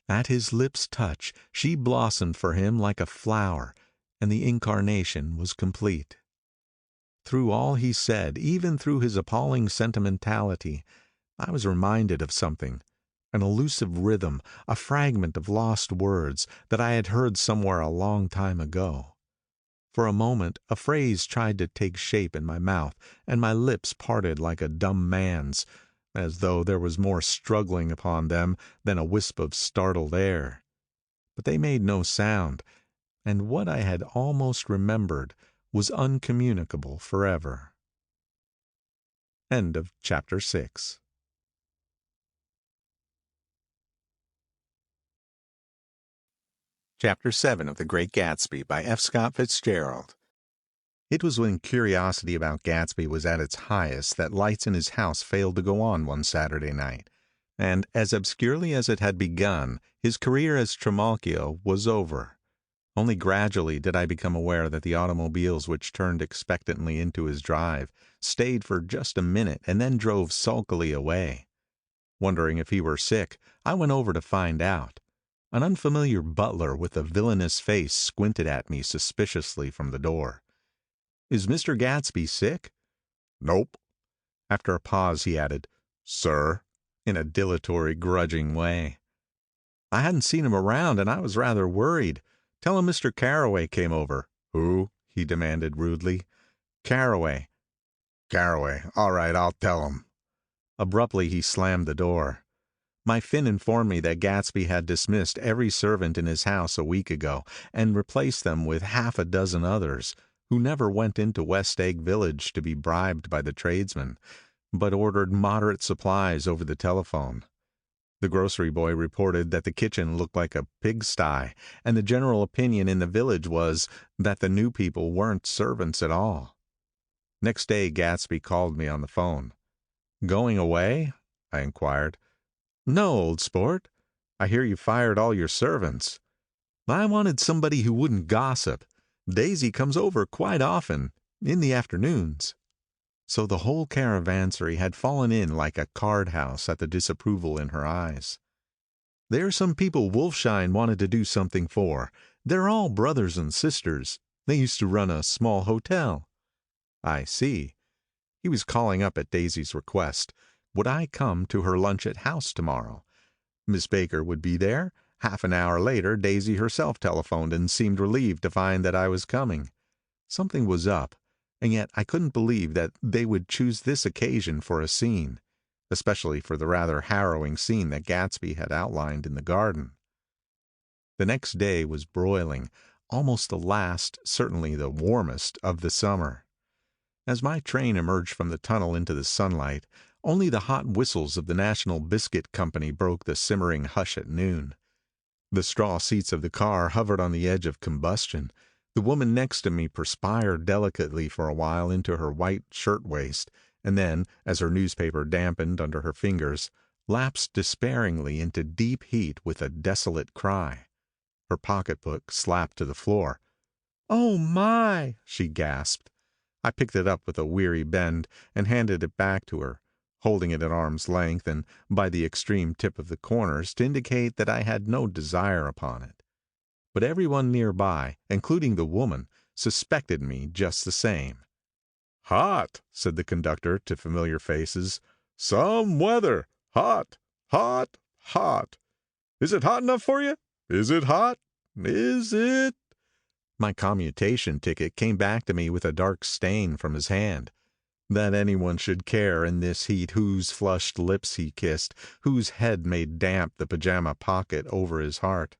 C: At his lips' touch, she blossomed for him like a flower, and the incarnation was complete. Through all he said, even through his appalling sentimentality, I was reminded of something, an elusive rhythm, a fragment of lost words that I had heard somewhere a long time ago. For a moment, a phrase tried to take shape in my mouth, and my lips parted like a dumb man's, as though there was more struggling upon them than a wisp of startled air. But they made no sound, and what I had almost remembered was uncommunicable forever. End of chapter 6.
A: Chapter 7 of The Great Gatsby by F. Scott Fitzgerald.
C: It was when curiosity about Gatsby was at its highest that lights in his house failed to go on one Saturday night, and as obscurely as it had begun, his career as Trimalchio was over. Only gradually did I become aware that the automobiles which turned expectantly into his drive stayed for just a minute and then drove sulkily away. Wondering if he were sick, I went over to find out. An unfamiliar butler with a villainous face squinted at me suspiciously from the door. "Is Mr. Gatsby sick?" "Nope." After a pause he added, "Sir," in a dilatory, grudging way. I hadn't seen him around and I was rather worried. Tell him Mr. Carraway came over." "Who?" he demanded rudely. "Carraway." "Carraway. All right, I'll tell him." Abruptly, he slammed the door. My Finn informed me that Gatsby had dismissed every servant in his house a week ago and replaced them with half a dozen others who never went into West Egg Village to be bribed by the tradesmen, but ordered moderate supplies over the telephone. The grocery boy reported that the kitchen looked like a pigsty, and the general opinion in the village was that the new people weren't servants at all. Next day, Gatsby called me on the phone. "Going away?" I inquired. "No, old sport. I hear you fired all your servants." "I wanted somebody who wouldn't gossip. Daisy comes over quite often, in the afternoons." So the whole caravansary had fallen in like a card house at the disapproval in her eyes. "There's some people Wolfshine wanted to do something for. They're all brothers and sisters. They used to run a small hotel." "I see." He was calling up at Daisy's request. Would I come to her lunch at house tomorrow? Miss Baker would be there. Half an hour later, Daisy herself telephoned and seemed relieved to find that I was coming. Something was up, and yet I couldn't believe that they would choose this occasion for a scene, especially for the rather harrowing scene that Gatsby had outlined in the garden. The next day was broiling, almost the last, certainly the warmest, of the summer. As my train emerged from the tunnel into the sunlight, only the hot whistles of the National Biscuit Company broke the simmering hush at noon. The straw seats of the car hovered on the edge of combustion. The woman next to me perspired delicately for a while into her white shirtwaist, and then, as her newspaper dampened under her fingers, lapsed despairingly into deep heat with a desolate cry. Her pocketbook slapped to the floor. "Oh, my!" she gasped. I picked it up with a weary bend and handed it back to her, holding it at arm's length and by the extreme tip of the corners to indicate that I had no desire upon it. But everyone nearby, including the woman, suspected me just the same. "Hot," said the conductor to familiar faces. "Some weather. Hot, hot, hot. Is it hot enough for you? Is it hot? Is it?" My commutation ticket came back to me with a dark stain from his hand. That anyone should care in this heat whose flushed lips he kissed, whose head made damp the pajama pocket over his heart.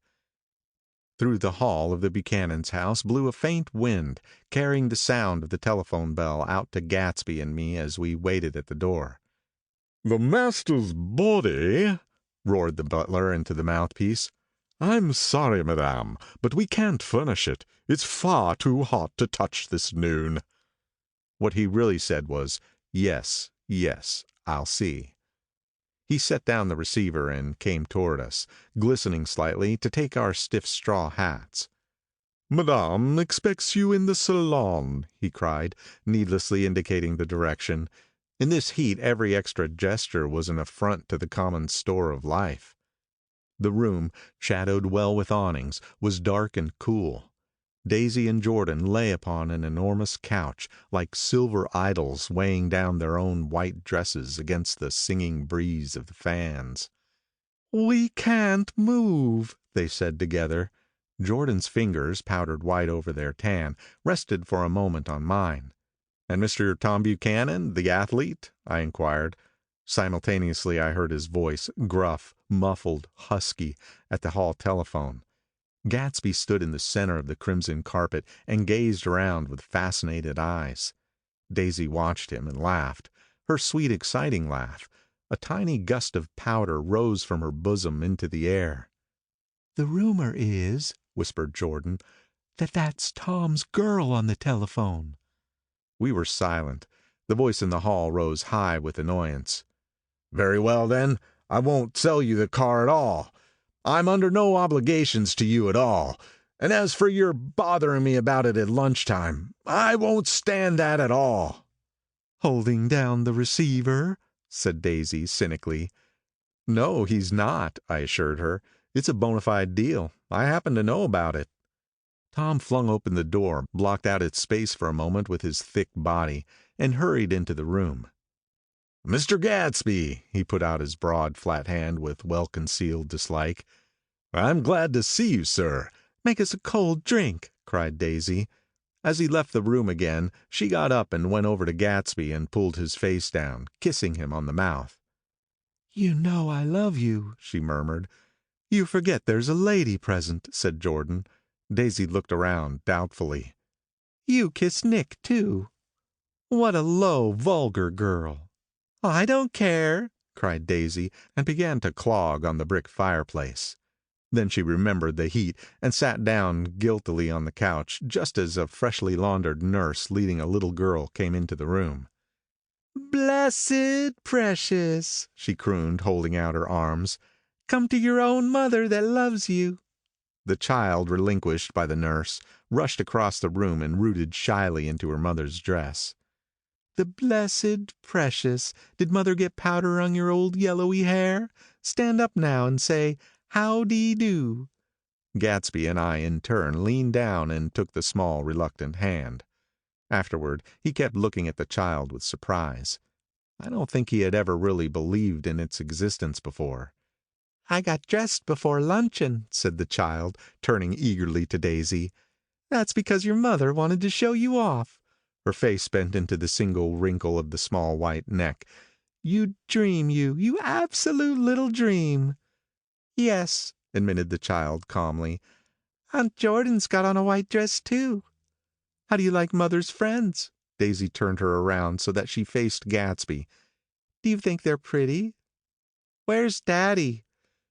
C: Through the hall of the Buchanan's house blew a faint wind, carrying the sound of the telephone bell out to Gatsby and me as we waited at the door. "The master's body," roared the butler into the mouthpiece. "I'm sorry, madame, but we can't furnish it. It's far too hot to touch this noon." What he really said was, "Yes, yes, I'll see." He set down the receiver and came toward us, glistening slightly, to take our stiff straw hats. "Madame expects you in the salon," he cried, needlessly indicating the direction. In this heat every extra gesture was an affront to the common store of life. The room, shadowed well with awnings, was dark and cool. Daisy and Jordan lay upon an enormous couch, like silver idols weighing down their own white dresses against the singing breeze of the fans. "We can't move," they said together. Jordan's fingers, powdered white over their tan, rested for a moment on mine. "And Mr. Tom Buchanan, the athlete?" I inquired. Simultaneously I heard his voice, gruff, muffled, husky, at the hall telephone. Gatsby stood in the center of the crimson carpet and gazed around with fascinated eyes. Daisy watched him and laughed, her sweet, exciting laugh. A tiny gust of powder rose from her bosom into the air. "The rumor is," whispered Jordan, "that that's Tom's girl on the telephone." We were silent. The voice in the hall rose high with annoyance. "Very well, then. I won't sell you the car at all. I'm under no obligations to you at all. And as for your bothering me about it at lunchtime, I won't stand that at all." "Holding down the receiver?" said Daisy cynically. "No, he's not," I assured her. "It's a bona fide deal. I happen to know about it." Tom flung open the door, blocked out its space for a moment with his thick body, and hurried into the room. "Mr. Gatsby," he put out his broad, flat hand with well-concealed dislike.
B: I'm glad to see you, sir.
C: Make us a cold drink," cried Daisy. As he left the room again, she got up and went over to Gatsby and pulled his face down, kissing him on the mouth. "You know I love you," she murmured. "You forget there's a lady present," said Jordan. Daisy looked around doubtfully. "You kissed Nick, too. What a low, vulgar girl." "I don't care," cried Daisy, and began to clog on the brick fireplace. Then she remembered the heat and sat down guiltily on the couch just as a freshly laundered nurse leading a little girl came into the room. "Blessed precious," she crooned, holding out her arms. "Come to your own mother that loves you." The child, relinquished by the nurse, rushed across the room and rooted shyly into her mother's dress. "The blessed precious, did mother get powder on your old yellowy hair? Stand up now and say, 'How-dee-do.'" Gatsby and I in turn leaned down and took the small, reluctant hand. Afterward, he kept looking at the child with surprise. I don't think he had ever really believed in its existence before. "I got dressed before luncheon," said the child, turning eagerly to Daisy. "That's because your mother wanted to show you off." Her face bent into the single wrinkle of the small white neck. "You dream, you absolute little dream." "Yes," admitted the child calmly. "Aunt Jordan's got on a white dress, too." "How do you like mother's friends?" Daisy turned her around so that she faced Gatsby. "Do you think they're pretty?" "Where's Daddy?"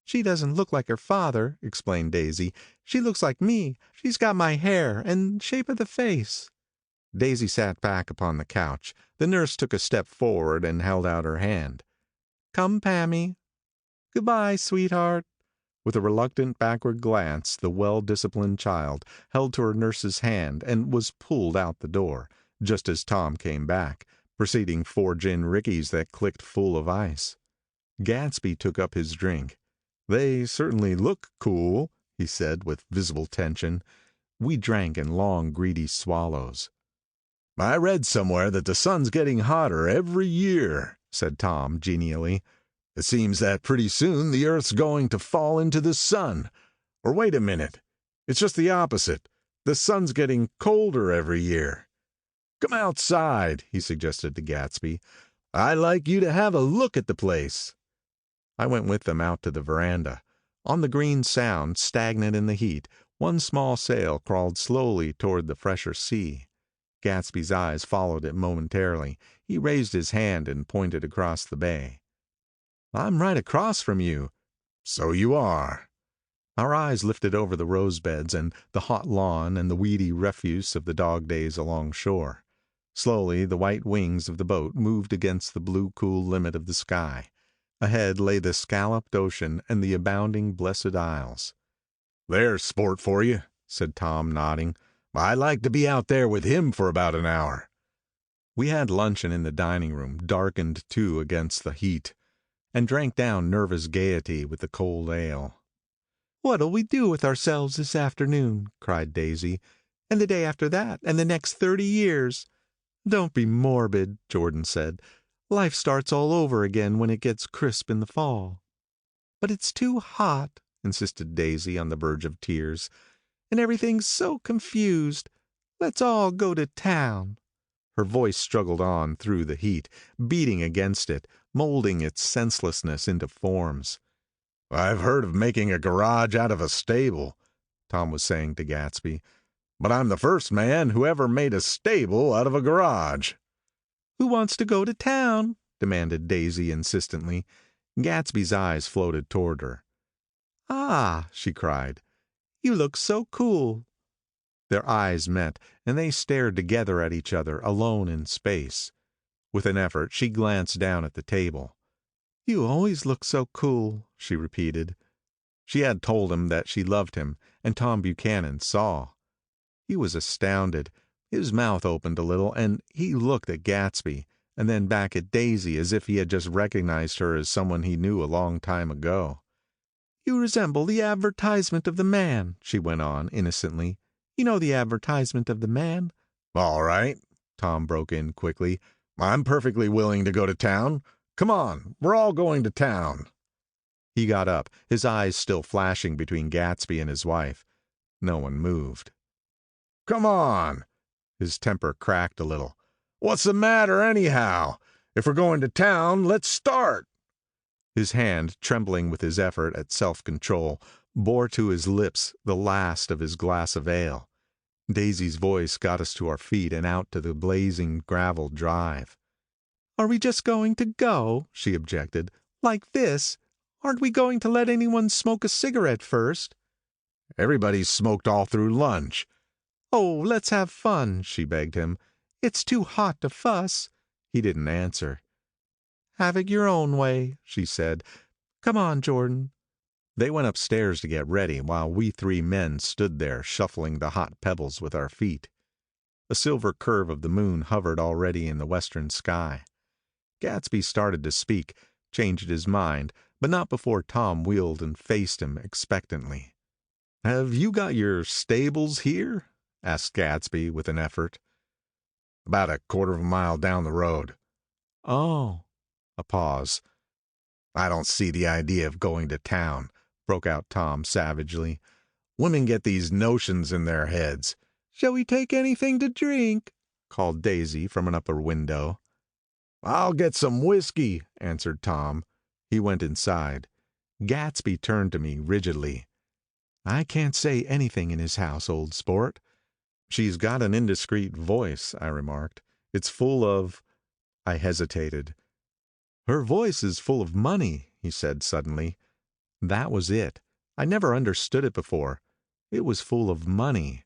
C: "She doesn't look like her father," explained Daisy. "She looks like me. She's got my hair and shape of the face." Daisy sat back upon the couch. The nurse took a step forward and held out her hand. "Come, Pammy." "Goodbye, sweetheart." With a reluctant backward glance, the well-disciplined child held to her nurse's hand and was pulled out the door, just as Tom came back, preceding 4 gin rickeys that clicked full of ice. Gatsby took up his drink. "They certainly look cool," he said with visible tension. We drank in long, greedy swallows.
B: I read somewhere that the sun's getting hotter every year, said Tom genially. It seems that pretty soon the Earth's going to fall into the sun. Or wait a minute. It's just the opposite. The sun's getting colder every year. Come outside, he suggested to Gatsby. I'd like you to have a look at the place.
C: I went with them out to the veranda. On the green Sound, stagnant in the heat, one small sail crawled slowly toward the fresher sea. Gatsby's eyes followed it momentarily. He raised his hand and pointed across the bay. "I'm right across from you."
B: "So you are."
C: Our eyes lifted over the rose beds and the hot lawn and the weedy refuse of the dog days along shore. Slowly the white wings of the boat moved against the blue cool limit of the sky. Ahead lay the scalloped ocean and the abounding Blessed Isles.
B: "There's sport for you," said Tom, nodding. "I like to be out there with him for about an hour."
C: We had luncheon in the dining room, darkened too against the heat, and drank down nervous gaiety with the cold ale. "What'll we do with ourselves this afternoon?" cried Daisy. "And the day after that, and the next 30 years? "Don't be morbid," Jordan said. "Life starts all over again when it gets crisp in the fall." "But it's too hot," insisted Daisy on the verge of tears. "And everything's so confused. Let's all go to town." Her voice struggled on through the heat, beating against it, molding its senselessness into forms.
B: "I've heard of making a garage out of a stable," Tom was saying to Gatsby. "But I'm the first man who ever made a stable out of a garage."
C: "Who wants to go to town?" demanded Daisy insistently. Gatsby's eyes floated toward her. "Ah," she cried, "you look so cool." Their eyes met, and they stared together at each other, alone in space. With an effort, she glanced down at the table. "You always look so cool," she repeated. She had told him that she loved him, and Tom Buchanan saw. He was astounded. His mouth opened a little, and he looked at Gatsby, and then back at Daisy as if he had just recognized her as someone he knew a long time ago. "You resemble the advertisement of the Man," she went on innocently. "You know the advertisement of the Man?"
B: "All right," Tom broke in quickly. "I'm perfectly willing to go to town. Come on, we're all going to town."
C: He got up, his eyes still flashing between Gatsby and his wife. No one moved. "Come on." His temper cracked a little. "What's the matter anyhow? If we're going to town, let's start." His hand, trembling with his effort at self-control, bore to his lips the last of his glass of ale. Daisy's voice got us to our feet and out to the blazing gravel drive.
D: "Are we just going to go?" she objected. "Like this? Aren't we going to let anyone smoke a cigarette first?"
C: "Everybody's smoked all through lunch."
D: "Oh, let's have fun," she begged him. "It's too hot to fuss."
C: He didn't answer.
D: "Have it your own way," she said. "Come on, Jordan."
C: They went upstairs to get ready while we three men stood there shuffling the hot pebbles with our feet. A silver curve of the moon hovered already in the western sky. Gatsby started to speak, changed his mind, but not before Tom wheeled and faced him expectantly. "Have you got your stables here?" asked Gatsby with an effort. "About a quarter of a mile down the road."
D: "Oh."
C: A pause. "I don't see the idea of going to town," broke out Tom savagely. "Women get these notions in their heads."
D: "Shall we take anything to drink?"
C: called Daisy from an upper window. "I'll get some whiskey," answered Tom. He went inside. Gatsby turned to me rigidly.
A: "I can't say anything in his house, old sport."
C: "She's got an indiscreet voice," I remarked. "It's full of—" I hesitated.
A: "Her voice is full of money," he said suddenly. That was it. I never understood it before. It was full of money.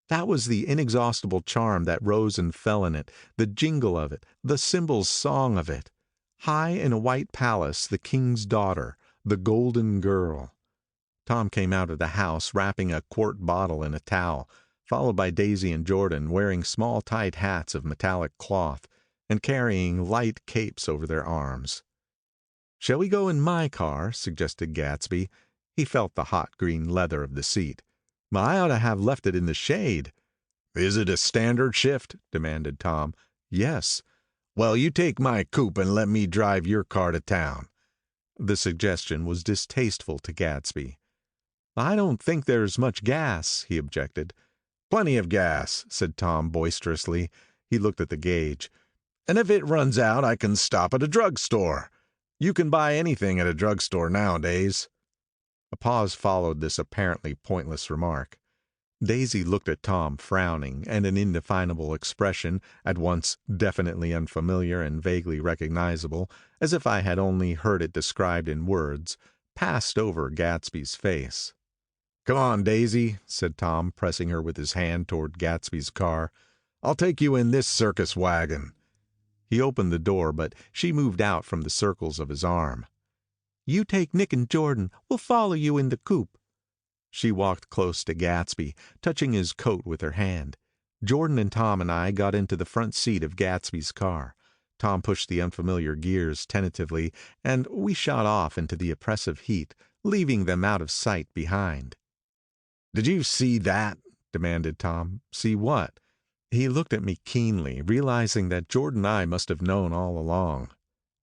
A: That was the inexhaustible charm that rose and fell in it, the jingle of it, the cymbal's song of it. High in a white palace, the king's daughter, the golden girl. Tom came out of the house wrapping a quart bottle in a towel, followed by Daisy and Jordan wearing small tight hats of metallic cloth and carrying light capes over their arms. "Shall we go in my car?" suggested Gatsby. He felt the hot green leather of the seat. "I ought to have left it in the shade."
C: "Is it a standard shift?" demanded Tom.
A: "Yes."
C: "Well, you take my coupe and let me drive your car to town."
A: The suggestion was distasteful to Gatsby. "I don't think there's much gas," he objected.
C: "Plenty of gas," said Tom boisterously. He looked at the gauge. "And if it runs out, I can stop at a drugstore. You can buy anything at a drugstore nowadays." A pause followed this apparently pointless remark. Daisy looked at Tom frowning, and an indefinable expression, at once definitely unfamiliar and vaguely recognizable, as if I had only heard it described in words, passed over Gatsby's face. "Come on, Daisy," said Tom, pressing her with his hand toward Gatsby's car. "I'll take you in this circus wagon."
A: He opened the door, but she moved out from the circles of his arm.
D: "You take Nick and Jordan. We'll follow you in the coupe."
A: She walked close to Gatsby, touching his coat with her hand. Jordan and Tom and I got into the front seat of Gatsby's car. Tom pushed the unfamiliar gears tentatively, and we shot off into the oppressive heat, leaving them out of sight behind.
C: "Did you see that?" demanded Tom.
A: "See what?" He looked at me keenly, realizing that Jordan and I must have known all along.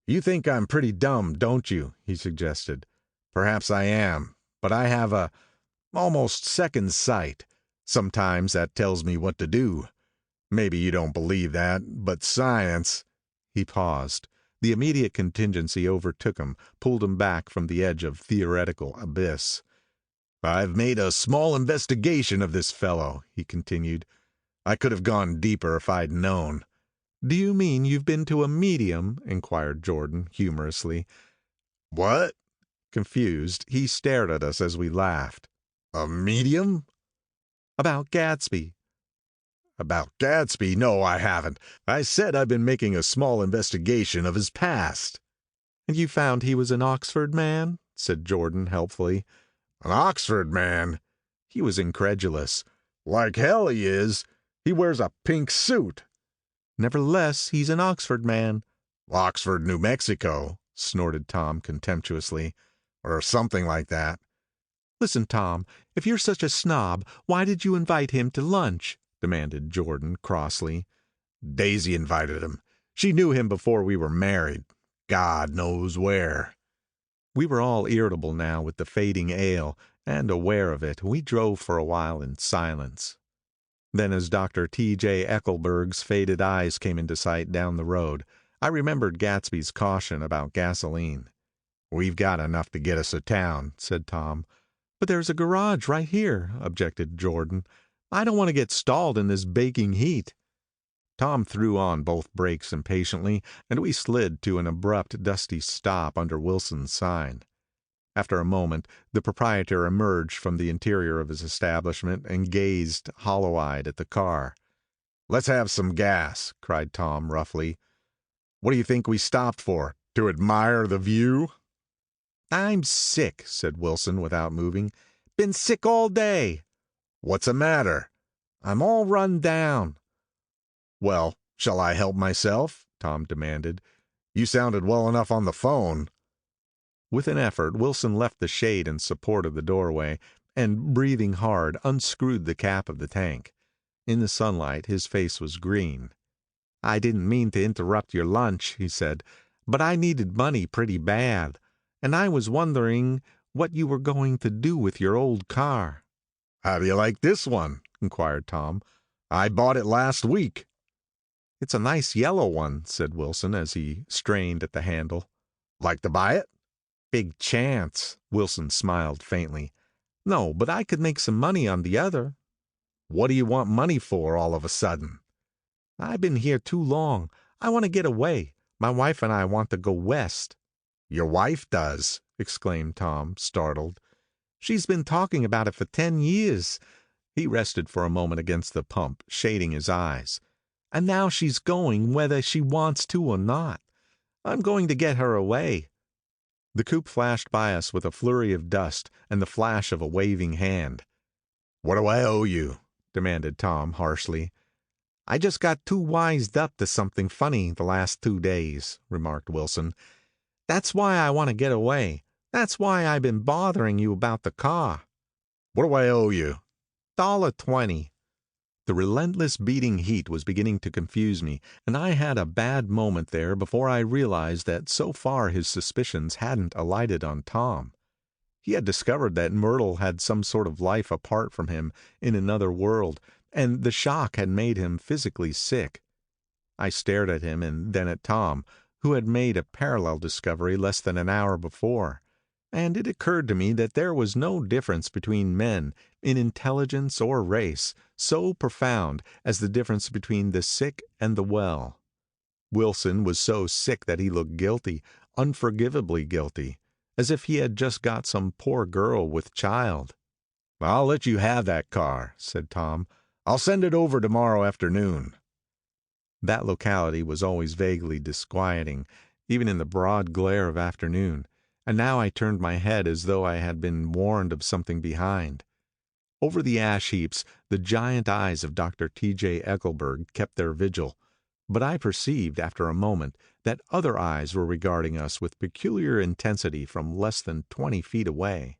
C: "You think I'm pretty dumb, don't you?" he suggested. "Perhaps I am, but I have almost second sight. Sometimes that tells me what to do. Maybe you don't believe that, but science—"
A: He paused. The immediate contingency overtook him, pulled him back from the edge of theoretical abyss.
C: "I've made a small investigation of this fellow," he continued. "I could have gone deeper if I'd known."
A: "Do you mean you've been to a medium?" inquired Jordan humorously.
C: "What?"
A: Confused, he stared at us as we laughed.
C: "A medium?"
A: "About Gatsby."
C: "About Gatsby? No, I haven't. I said I've been making a small investigation of his past."
A: "And you found he was an Oxford man?" said Jordan helpfully.
C: "An Oxford man?"
A: He was incredulous.
C: "Like hell he is. He wears a pink suit."
A: "Nevertheless, he's an Oxford man."
C: "Oxford, New Mexico," snorted Tom contemptuously. "Or something like that."
A: "Listen, Tom, if you're such a snob, why did you invite him to lunch?" demanded Jordan crossly.
C: "Daisy invited him. She knew him before we were married. God knows where." We were all irritable now with the fading ale, and aware of it, we drove for a while in silence. Then as Dr. T.J. Eckelberg's faded eyes came into sight down the road, I remembered Gatsby's caution about gasoline. "We've got enough to get us to town," said Tom.
D: But there's a garage right here, objected Jordan. I don't want to get stalled in this baking heat.
C: Tom threw on both brakes impatiently, and we slid to an abrupt, dusty stop under Wilson's sign. After a moment, the proprietor emerged from the interior of his establishment and gazed hollow-eyed at the car. "Let's have some gas," cried Tom roughly. "What do you think we stopped for? To admire the view?"
D: "I'm sick," said Wilson without moving. "Been sick all day."
C: "What's the matter?"
D: "I'm all run down."
C: "Well, shall I help myself?" Tom demanded. "You sounded well enough on the phone." With an effort, Wilson left the shade in support of the doorway, and, breathing hard, unscrewed the cap of the tank. In the sunlight, his face was green.
D: "I didn't mean to interrupt your lunch," he said, "but I needed money pretty bad, and I was wondering what you were going to do with your old car."
C: "How do you like this one?" inquired Tom. "I bought it last week."
D: "It's a nice yellow one," said Wilson as he strained at the handle.
C: "Like to buy it?"
D: "Big chance." Wilson smiled faintly. "No, but I could make some money on the other."
C: "What do you want money for all of a sudden?"
D: "I've been here too long. I want to get away. My wife and I want to go west."
C: "Your wife does?" exclaimed Tom, startled.
D: "She's been talking about it for 10 years. He rested for a moment against the pump, shading his eyes. "And now she's going, whether she wants to or not. I'm going to get her away."
C: The coupe flashed by us with a flurry of dust and the flash of a waving hand. "What do I owe you?" demanded Tom harshly.
D: "I just got too wised up to something funny the last 2 days," remarked Wilson. "That's why I want to get away. That's why I've been bothering you about the car."
C: "What do I owe you?"
D: $1.20. The relentless beating heat was beginning to confuse me, and I had a bad moment there before I realized that so far his suspicions hadn't alighted on Tom. He had discovered that Myrtle had some sort of life apart from him in another world, and the shock had made him physically sick. I stared at him and then at Tom, who had made a parallel discovery less than an hour before, and it occurred to me that there was no difference between men, in intelligence or race, so profound as the difference between the sick and the well. Wilson was so sick that he looked guilty, unforgivably guilty, as if he had just got some poor girl with child.
C: "I'll let you have that car," said Tom. "I'll send it over tomorrow afternoon."
D: That locality was always vaguely disquieting, even in the broad glare of afternoon, and now I turned my head as though I had been warned of something behind. Over the ash heaps, the giant eyes of Dr. T.J. Eckelberg kept their vigil, but I perceived, after a moment, that other eyes were regarding us with peculiar intensity from less than 20 feet away.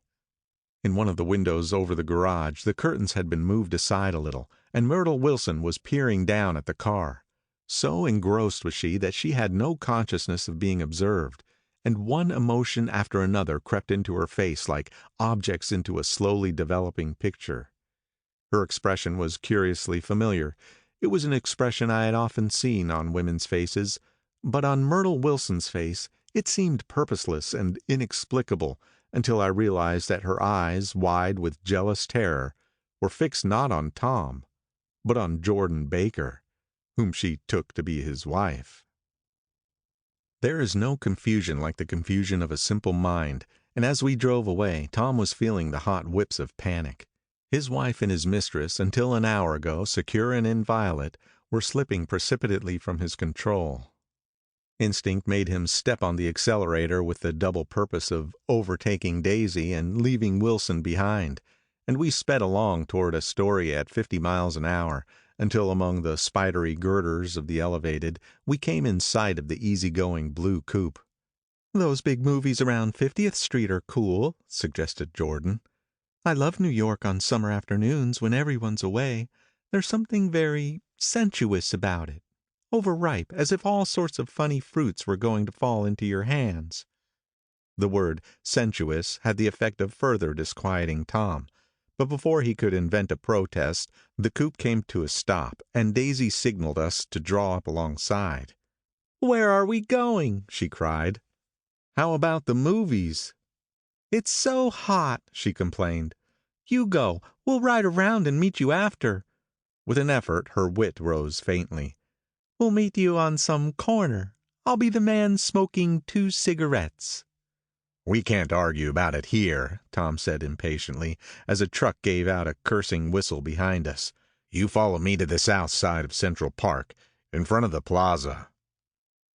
D: In one of the windows over the garage, the curtains had been moved aside a little, and Myrtle Wilson was peering down at the car. So engrossed was she that she had no consciousness of being observed, and one emotion after another crept into her face like objects into a slowly developing picture. Her expression was curiously familiar. It was an expression I had often seen on women's faces, but on Myrtle Wilson's face it seemed purposeless and inexplicable until I realized that her eyes, wide with jealous terror, were fixed not on Tom, but on Jordan Baker, whom she took to be his wife. There is no confusion like the confusion of a simple mind, and as we drove away, Tom was feeling the hot whips of panic. His wife and his mistress, until an hour ago secure and inviolate, were slipping precipitately from his control. Instinct made him step on the accelerator with the double purpose of overtaking Daisy and leaving Wilson behind, and we sped along toward Astoria at 50 miles an hour, until among the spidery girders of the elevated, we came in sight of the easygoing blue coupe. "Those big movies around 50th Street are cool," suggested Jordan. "I love New York on summer afternoons when everyone's away. There's something very sensuous about it. Overripe, as if all sorts of funny fruits were going to fall into your hands."
C: The word sensuous had the effect of further disquieting Tom. But before he could invent a protest, the coupe came to a stop, and Daisy signaled us to draw up alongside.
D: "Where are we going?" she cried.
C: "How about the movies?"
D: "It's so hot," she complained. "You go. We'll ride around and meet you after."
C: With an effort, her wit rose faintly.
D: "We'll meet you on some corner. I'll be the man smoking 2 cigarettes."
C: "We can't argue about it here," Tom said impatiently, as a truck gave out a cursing whistle behind us. "You follow me to the south side of Central Park, in front of the plaza."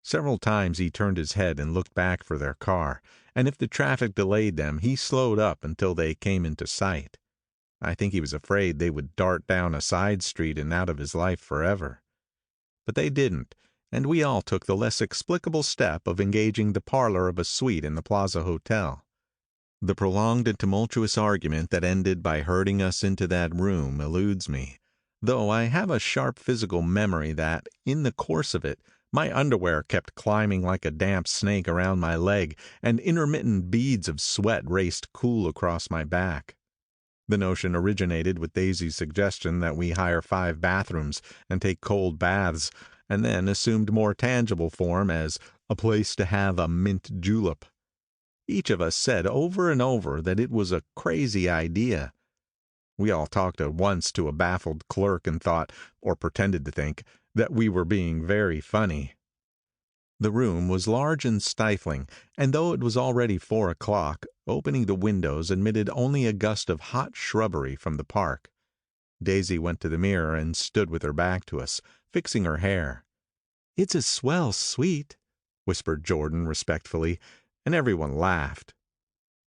C: Several times he turned his head and looked back for their car, and if the traffic delayed them, he slowed up until they came into sight. I think he was afraid they would dart down a side street and out of his life forever. But they didn't, and we all took the less explicable step of engaging the parlor of a suite in the Plaza Hotel. The prolonged and tumultuous argument that ended by herding us into that room eludes me, though I have a sharp physical memory that, in the course of it, my underwear kept climbing like a damp snake around my leg, and intermittent beads of sweat raced cool across my back. The notion originated with Daisy's suggestion that we hire 5 bathrooms and take cold baths, and then assumed more tangible form as a place to have a mint julep. Each of us said over and over that it was a crazy idea. We all talked at once to a baffled clerk and thought, or pretended to think, that we were being very funny. The room was large and stifling, and though it was already 4 o'clock, opening the windows admitted only a gust of hot shrubbery from the park. Daisy went to the mirror and stood with her back to us, fixing her hair.
D: "It's a swell suite,"
C: whispered Jordan respectfully, and everyone laughed.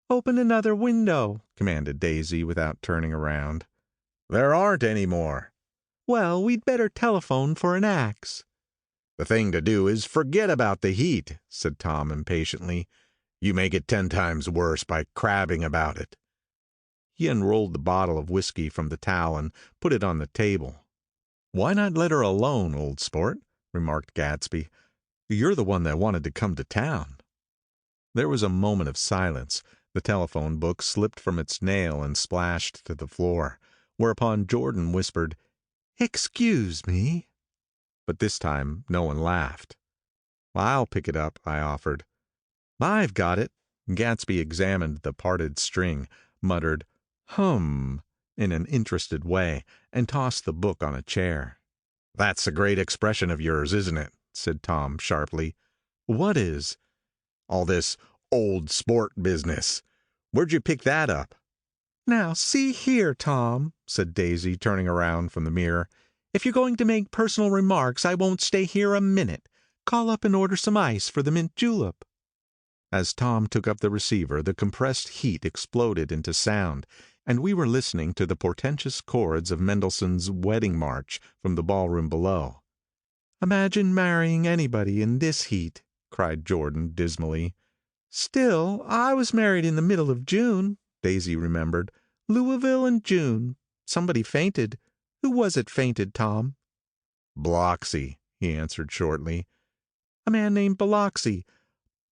D: "Open another window,"
C: commanded Daisy without turning around. "There aren't any more."
D: "Well, we'd better telephone for an axe."
C: "The thing to do is forget about the heat," said Tom impatiently. "You make it 10 times worse by crabbing about it." He unrolled the bottle of whiskey from the towel and put it on the table. "Why not let her alone, old sport?" remarked Gatsby. "You're the one that wanted to come to town." There was a moment of silence. The telephone book slipped from its nail and splashed to the floor, whereupon Jordan whispered, "Excuse me." But this time no one laughed. "I'll pick it up," I offered. "I've got it." Gatsby examined the parted string, muttered, "Hum," in an interested way, and tossed the book on a chair. "That's a great expression of yours, isn't it?" said Tom sharply. "What is?" "All this old sport business. Where'd you pick that up?"
D: "Now, see here, Tom," said Daisy, turning around from the mirror. "If you're going to make personal remarks, I won't stay here a minute. Call up and order some ice for the mint julep." As Tom took up the receiver, the compressed heat exploded into sound, and we were listening to the portentous chords of Mendelssohn's Wedding March from the ballroom below. "Imagine marrying anybody in this heat," cried Jordan dismally. "Still, I was married in the middle of June," Daisy remembered. "Louisville in June. Somebody fainted. Who was it fainted, Tom?"
C: "Bloxy," he answered shortly.
D: "A man named Biloxi.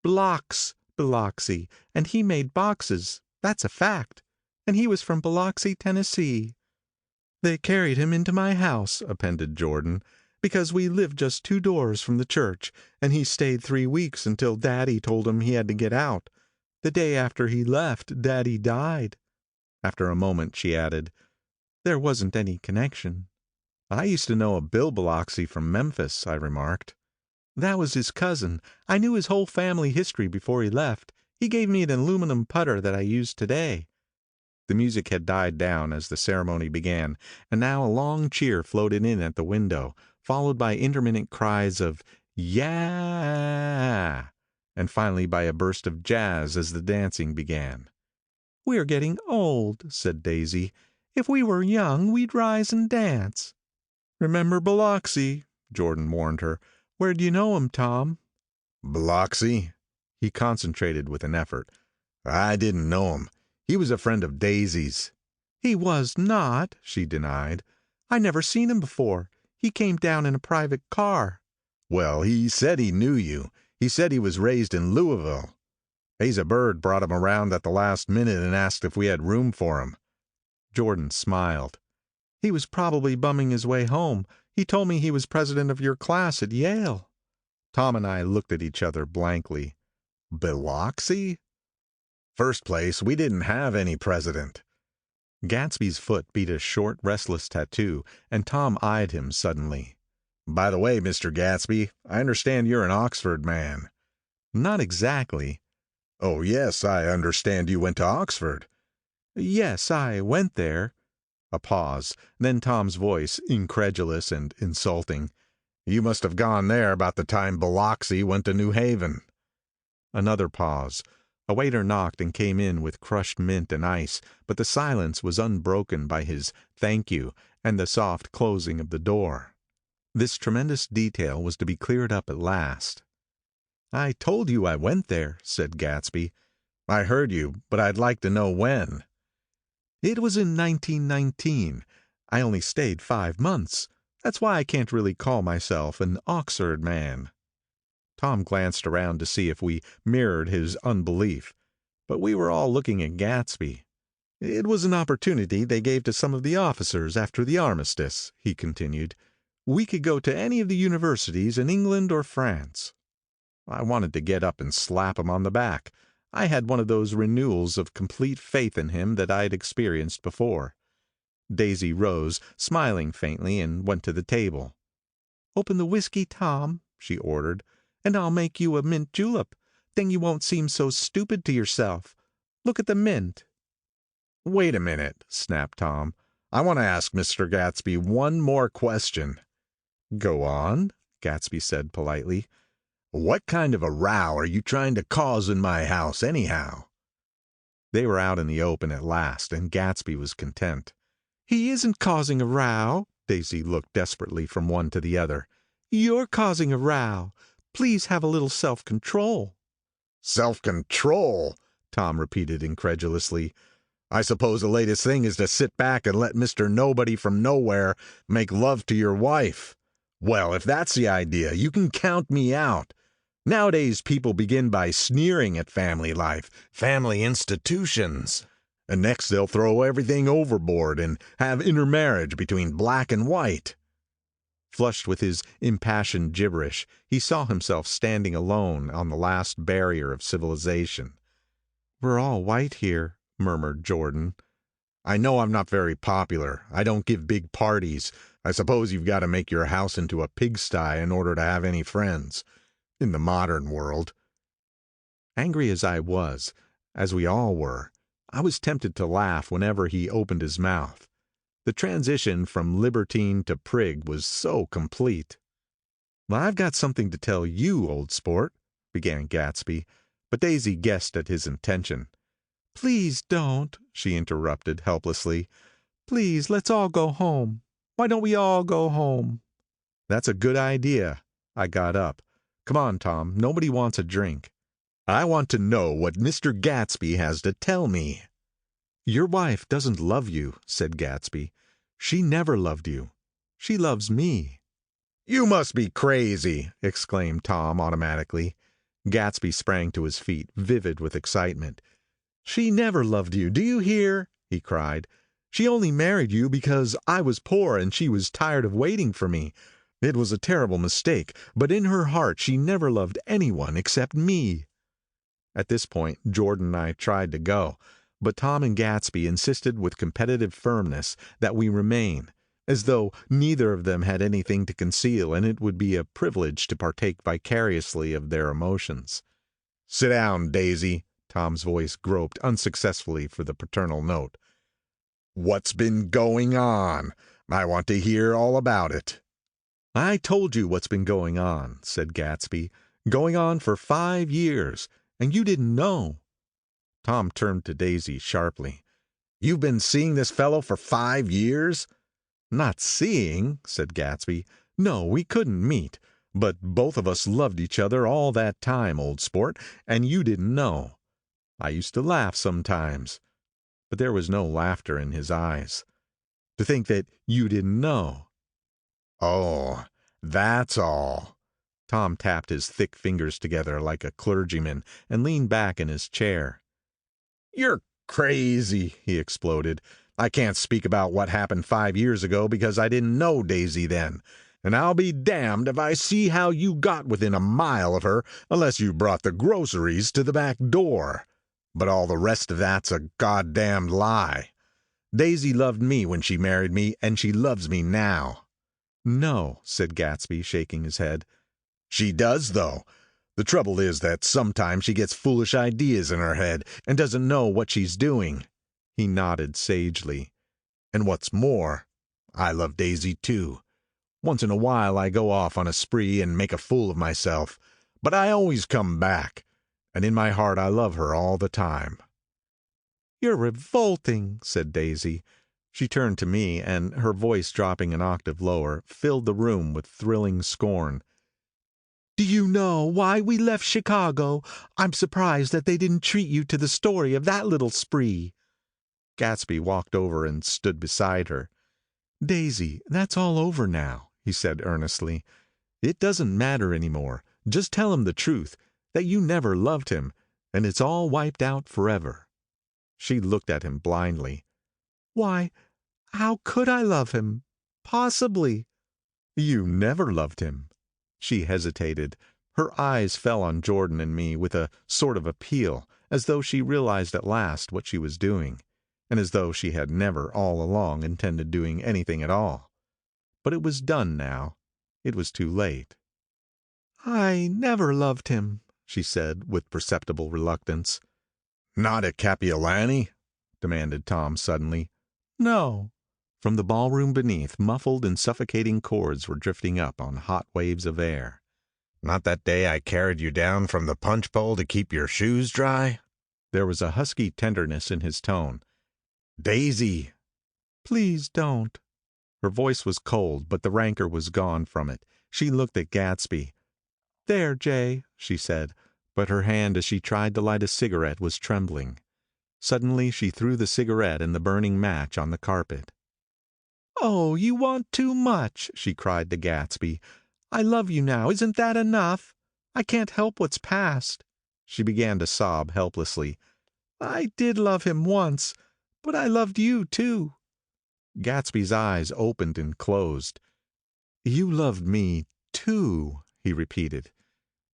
D: Blocks Biloxi, and he made boxes. That's a fact. And he was from Biloxi, Tennessee. They carried him into my house," appended Jordan, "because we lived just 2 doors from the church, and he stayed 3 weeks until Daddy told him he had to get out. The day after he left, Daddy died." After a moment she added, "There wasn't any connection."
C: "I used to know a Bill Biloxi from Memphis," I remarked.
D: "That was his cousin. I knew his whole family history before he left. He gave me an aluminum putter that I use today."
C: The music had died down as the ceremony began, and now a long cheer floated in at the window, followed by intermittent cries of "Yeah!" and finally by a burst of jazz as the dancing began.
D: "We're getting old," said Daisy. "If we were young, we'd rise and dance."
C: "Remember Biloxi," Jordan warned her.
D: "Where'd you know him, Tom?"
C: "Biloxi?" He concentrated with an effort. "I didn't know him. He was a friend of Daisy's."
D: "He was not," she denied. "I never seen him before. He came down in a private car."
C: "Well, he said he knew you. He said he was raised in Louisville."
B: Asa Bird brought him around at the last minute and asked if we had room for him.
C: Jordan smiled. He was probably bumming his way home. He told me he was president of your class at Yale. Tom and I looked at each other blankly.
B: Biloxi? First place, we didn't have any president.
C: Gatsby's foot beat a short, restless tattoo, and Tom eyed him suddenly.
B: By the way, Mr. Gatsby, I understand you're an Oxford man.
C: Not exactly.
B: Oh, yes, I understand you went to Oxford.
C: Yes, I went there. A pause, then Tom's voice, incredulous and insulting.
B: You must have gone there about the time Biloxi went to New Haven.
C: Another pause. A waiter knocked and came in with crushed mint and ice, but the silence was unbroken by his "thank you" and the soft closing of the door. This tremendous detail was to be cleared up at last. "I told you I went there," said Gatsby.
B: "I heard you, but I'd like to know when."
C: "It was in 1919. I only stayed 5 months. That's why I can't really call myself an Oxford man." Tom glanced around to see if we mirrored his unbelief, but we were all looking at Gatsby. "It was an opportunity they gave to some of the officers after the armistice," he continued. "We could go to any of the universities in England or France." I wanted to get up and slap him on the back. I had one of those renewals of complete faith in him that I'd experienced before. Daisy rose, smiling faintly, and went to the table. "Open the whiskey, Tom," she ordered, "and I'll make you a mint julep. Then you won't seem so stupid to yourself. Look at the mint."
B: "Wait a minute," snapped Tom. "I want to ask Mr. Gatsby one more question."
C: "Go on," Gatsby said politely.
B: "What kind of a row are you trying to cause in my house, anyhow?"
C: They were out in the open at last, and Gatsby was content. "He isn't causing a row." Daisy looked desperately from one to the other. "You're causing a row. Please have a little self-control."
B: "Self-control?" Tom repeated incredulously. "I suppose the latest thing is to sit back and let Mr. Nobody from Nowhere make love to your wife. Well, if that's the idea, you can count me out. Nowadays, people begin by sneering at family life, family institutions. And next they'll throw everything overboard and have intermarriage between black and white."
C: Flushed with his impassioned gibberish, he saw himself standing alone on the last barrier of civilization. "We're all white here," murmured Jordan.
B: "I know I'm not very popular. I don't give big parties. I suppose you've got to make your house into a pigsty in order to have any friends. In the modern world."
C: Angry as I was, as we all were, I was tempted to laugh whenever he opened his mouth. The transition from libertine to prig was so complete. "Well, I've got something to tell you, old sport," began Gatsby, but Daisy guessed at his intention. "Please don't," she interrupted helplessly. "Please, let's all go home. Why don't we all go home?" "That's a good idea." I got up. "Come on, Tom. Nobody wants a drink."
B: "I want to know what Mr. Gatsby has to tell me."
C: "Your wife doesn't love you," said Gatsby. "She never loved you. She loves me."
B: "You must be crazy!" exclaimed Tom automatically.
C: Gatsby sprang to his feet, vivid with excitement. "She never loved you, do you hear?" he cried. "She only married you because I was poor and she was tired of waiting for me. It was a terrible mistake, but in her heart she never loved anyone except me." At this point, Jordan and I tried to go, but Tom and Gatsby insisted with competitive firmness that we remain, as though neither of them had anything to conceal and it would be a privilege to partake vicariously of their emotions.
B: "Sit down, Daisy." Tom's voice groped unsuccessfully for the paternal note. "What's been going on? I want to hear all about it."
C: "I told you what's been going on," said Gatsby. "Going on for 5 years. And you didn't know." Tom turned to Daisy sharply.
B: "You've been seeing this fellow for 5 years?"
C: "Not seeing," said Gatsby. "No, we couldn't meet. But both of us loved each other all that time, old sport, and you didn't know. I used to laugh sometimes." But there was no laughter in his eyes. "To think that you didn't know."
B: "Oh, that's all."
C: Tom tapped his thick fingers together like a clergyman and leaned back in his chair. "You're crazy," he exploded. "I can't speak about what happened 5 years ago because I didn't know Daisy then. And I'll be damned if I see how you got within a mile of her unless you brought the groceries to the back door. But all the rest of that's a goddamned lie. Daisy loved me when she married me, and she loves me now."
B: "No," said Gatsby, shaking his head.
C: "She does, though. The trouble is that sometimes she gets foolish ideas in her head and doesn't know what she's doing."
B: He nodded sagely.
C: "And what's more, I love Daisy too. Once in a while I go off on a spree and make a fool of myself, but I always come back, and in my heart I love her all the time."
B: "You're revolting," said Daisy. She turned to me, and her voice, dropping an octave lower, filled the room with thrilling scorn. "Do you know why we left Chicago? I'm surprised that they didn't treat you to the story of that little spree." Gatsby walked over and stood beside her. "Daisy, that's all over now," he said earnestly. "It doesn't matter anymore. Just tell him the truth, that you never loved him, and it's all wiped out forever." She looked at him blindly. "Why, how could I love him? Possibly." "You never loved him." She hesitated. Her eyes fell on Jordan and me with a sort of appeal, as though she realized at last what she was doing, and as though she had never all along intended doing anything at all. But it was done now. It was too late. "I never loved him," she said with perceptible reluctance.
C: "Not at Kapiolani?" demanded Tom suddenly.
B: "No." From the ballroom beneath, muffled and suffocating chords were drifting up on hot waves of air.
C: "Not that day I carried you down from the punch bowl to keep your shoes dry?"
B: There was a husky tenderness in his tone.
C: "Daisy!"
B: "Please don't." Her voice was cold, but the rancor was gone from it. She looked at Gatsby. "There, Jay," she said, but her hand as she tried to light a cigarette was trembling. Suddenly she threw the cigarette and the burning match on the carpet. "Oh, you want too much," she cried to Gatsby. "I love you now. Isn't that enough? I can't help what's past." She began to sob helplessly. "I did love him once, but I loved you too." Gatsby's eyes opened and closed. "You loved me too," he repeated.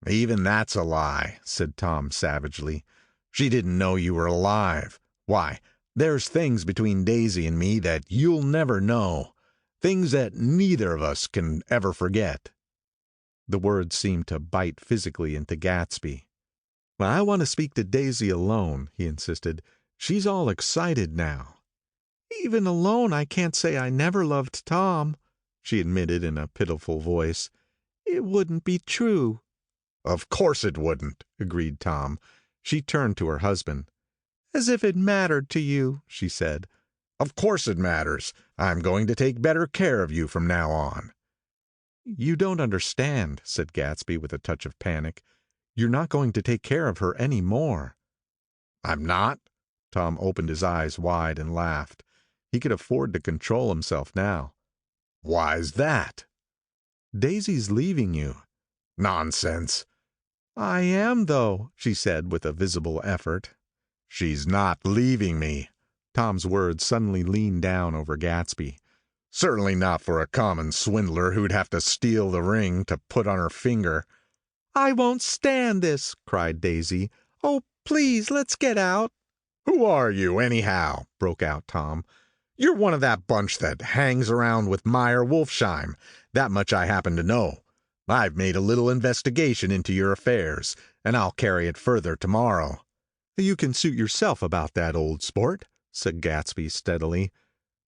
C: "Even that's a lie," said Tom savagely. "She didn't know you were alive. Why, there's things between Daisy and me that you'll never know. Things that neither of us can ever forget."
B: The words seemed to bite physically into Gatsby. "I want to speak to Daisy alone," he insisted. "She's all excited now." "Even alone, I can't say I never loved Tom," she admitted in a pitiful voice. "It wouldn't be true."
C: "Of course it wouldn't," agreed Tom.
B: She turned to her husband.
D: As if it mattered to you, she said.
C: Of course it matters. I'm going to take better care of you from now on.
B: You don't understand, said Gatsby with a touch of panic. You're not going to take care of her any more.
C: I'm not?
B: Tom opened his eyes wide and laughed. He could afford to control himself now.
C: Why's that?
B: Daisy's leaving you.
C: Nonsense.
D: I am, though, she said with a visible effort.
C: She's not leaving me.
B: Tom's words suddenly leaned down over Gatsby.
C: Certainly not for a common swindler who'd have to steal the ring to put on her finger.
D: I won't stand this, cried Daisy. Oh, please, let's get out.
C: Who are you, anyhow? Broke out Tom. You're one of that bunch that hangs around with Meyer Wolfsheim. That much I happen to know. I've made a little investigation into your affairs, and I'll carry it further tomorrow.
B: You can suit yourself about that, old sport, said Gatsby steadily.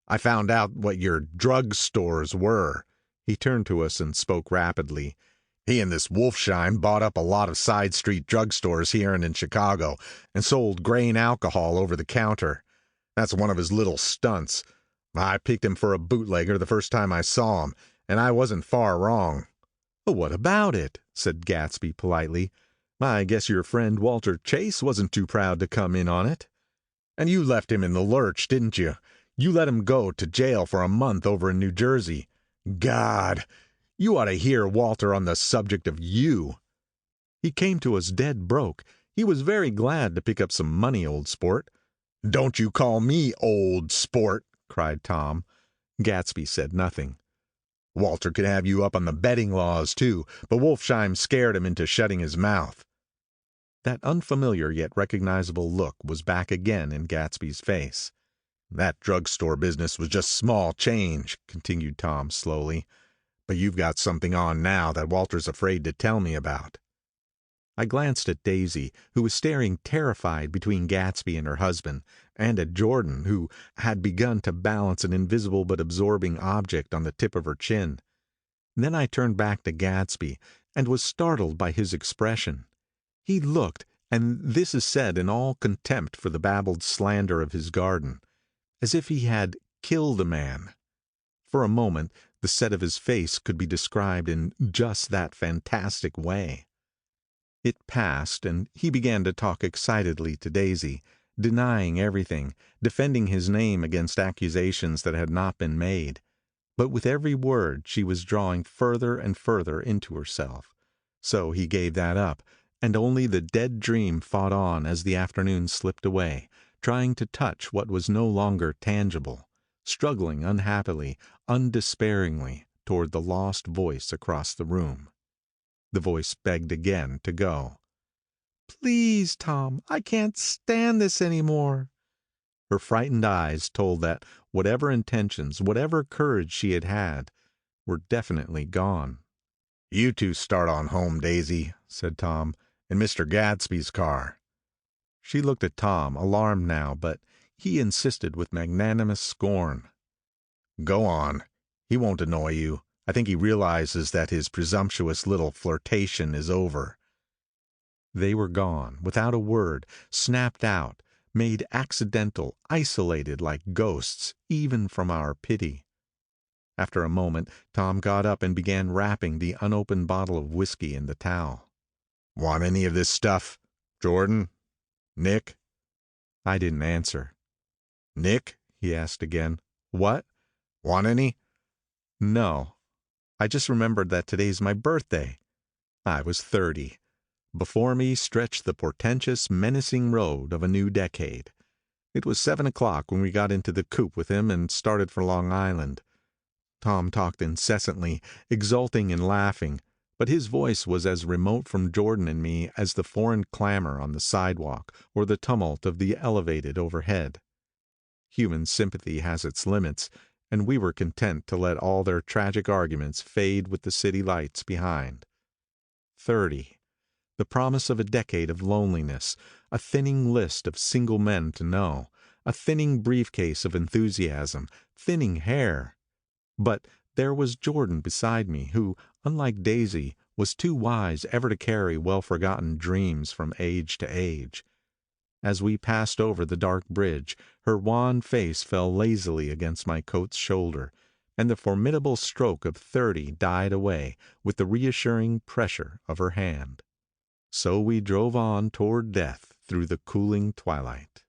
C: I found out what your drug stores were.
B: He turned to us and spoke rapidly.
C: He and this Wolfsheim bought up a lot of side street drugstores here and in Chicago and sold grain alcohol over the counter. That's one of his little stunts. I picked him for a bootlegger the first time I saw him, and I wasn't far wrong.
B: What about it? Said Gatsby politely. I guess your friend Walter Chase wasn't too proud to come in on it.
C: And you left him in the lurch, didn't you? You let him go to jail for a month over in New Jersey. God,
B: You ought to hear Walter on the subject of you.
C: He came to us dead broke. He was very glad to pick up some money, old sport."
B: "Don't you call me old sport," cried Tom.
C: Gatsby said nothing.
B: "Walter could have you up on the betting laws, too, but Wolfsheim scared him into shutting his mouth."
C: That unfamiliar yet recognizable look was back again in Gatsby's face.
B: "That drugstore business was just small change," continued Tom slowly. "But you've got something on now that Walter's afraid to tell me about."
C: I glanced at Daisy, who was staring terrified between Gatsby and her husband, and at Jordan, who had begun to balance an invisible but absorbing object on the tip of her chin. Then I turned back to Gatsby, and was startled by his expression. He looked, and this is said in all contempt for the babbled slander of his garden, as if he had killed a man. For a moment, the set of his face could be described in just that fantastic way. It passed, and he began to talk excitedly to Daisy, denying everything, defending his name against accusations that had not been made. But with every word she was drawing further and further into herself. So he gave that up, and only the dead dream fought on as the afternoon slipped away, trying to touch what was no longer tangible, struggling unhappily, undespairingly toward the lost voice across the room. The voice begged again to go.
D: "Please, Tom, I can't stand this any more."
C: Her frightened eyes told that whatever intentions, whatever courage she had had, were definitely gone.
B: "You two start on home, Daisy," said Tom, "in Mr. Gatsby's car."
C: She looked at Tom, alarmed now, but he insisted with magnanimous scorn.
B: "Go on. He won't annoy you. I think he realizes that his presumptuous little flirtation is over."
C: They were gone, without a word, snapped out, made accidental, isolated like ghosts, even from our pity. After a moment, Tom got up and began wrapping the unopened bottle of whiskey in the towel.
B: "Want any of this stuff? Jordan? Nick?"
C: I didn't answer.
B: "Nick?"
C: he asked again. "What?"
B: "Want any?"
C: "No. I just remembered that today's my birthday." I was 30. Before me stretched the portentous, menacing road of a new decade. It was 7 o'clock when we got into the coupe with him and started for Long Island. Tom talked incessantly, exulting and laughing, but his voice was as remote from Jordan and me as the foreign clamor on the sidewalk or the tumult of the elevated overhead. Human sympathy has its limits, and we were content to let all their tragic arguments fade with the city lights behind. 30. The promise of a decade of loneliness, a thinning list of single men to know, a thinning briefcase of enthusiasm, thinning hair. But there was Jordan beside me, who, unlike Daisy, was too wise ever to carry well-forgotten dreams from age to age. As we passed over the dark bridge, her wan face fell lazily against my coat's shoulder, and the formidable stroke of 30 died away with the reassuring pressure of her hand. So we drove on toward death through the cooling twilight.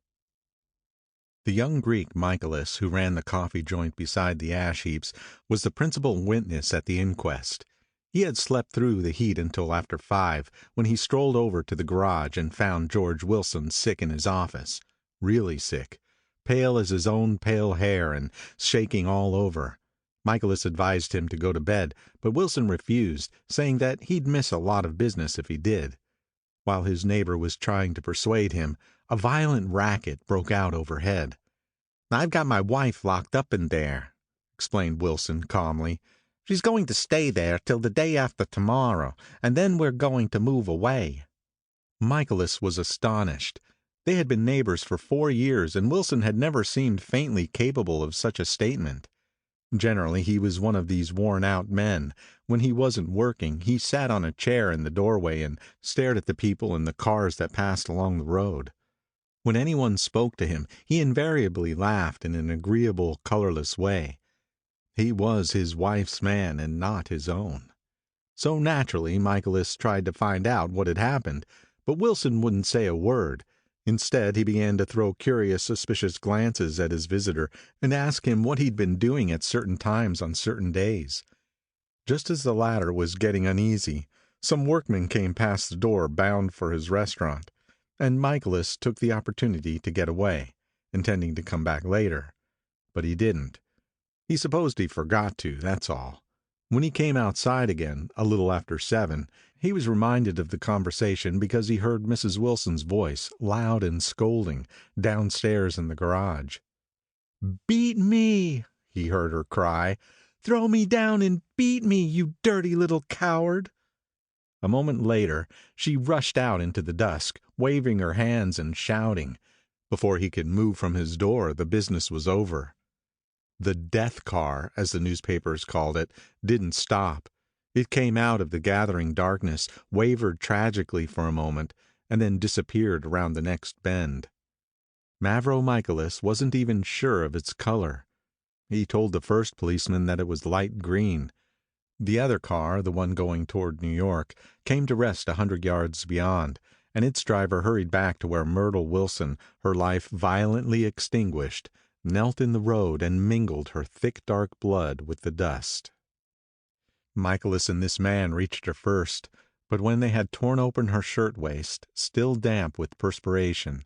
C: The young Greek Michaelis, who ran the coffee joint beside the ash heaps, was the principal witness at the inquest. He had slept through the heat until after 5, when he strolled over to the garage and found George Wilson sick in his office. Really sick. Pale as his own pale hair and shaking all over. Michaelis advised him to go to bed, but Wilson refused, saying that he'd miss a lot of business if he did. While his neighbor was trying to persuade him, a violent racket broke out overhead. "I've got my wife locked up in there," explained Wilson calmly. "She's going to stay there till the day after tomorrow, and then we're going to move away." Michaelis was astonished. They had been neighbors for 4 years, and Wilson had never seemed faintly capable of such a statement. Generally, he was one of these worn-out men. When he wasn't working, he sat on a chair in the doorway and stared at the people and the cars that passed along the road. When anyone spoke to him, he invariably laughed in an agreeable, colorless way. He was his wife's man and not his own. So naturally, Michaelis tried to find out what had happened, but Wilson wouldn't say a word. Instead, he began to throw curious, suspicious glances at his visitor and ask him what he'd been doing at certain times on certain days. Just as the latter was getting uneasy, some workmen came past the door bound for his restaurant, and Michaelis took the opportunity to get away, intending to come back later. But he didn't. He supposed he forgot to, that's all. When he came outside again, a little after 7, he was reminded of the conversation because he heard Mrs. Wilson's voice, loud and scolding, downstairs in the garage.
D: "Beat me!" he heard her cry. "Throw me down and beat me, you dirty little coward!"
C: A moment later, she rushed out into the dusk, waving her hands and shouting. Before he could move from his door, the business was over. The death car, as the newspapers called it, didn't stop. It came out of the gathering darkness, wavered tragically for a moment, and then disappeared around the next bend. Mavro Michaelis wasn't even sure of its color. He told the first policeman that it was light green. The other car, the one going toward New York, came to rest 100 yards beyond, and its driver hurried back to where Myrtle Wilson, her life violently extinguished, knelt in the road and mingled her thick dark blood with the dust. Michaelis and this man reached her first, but when they had torn open her shirtwaist, still damp with perspiration,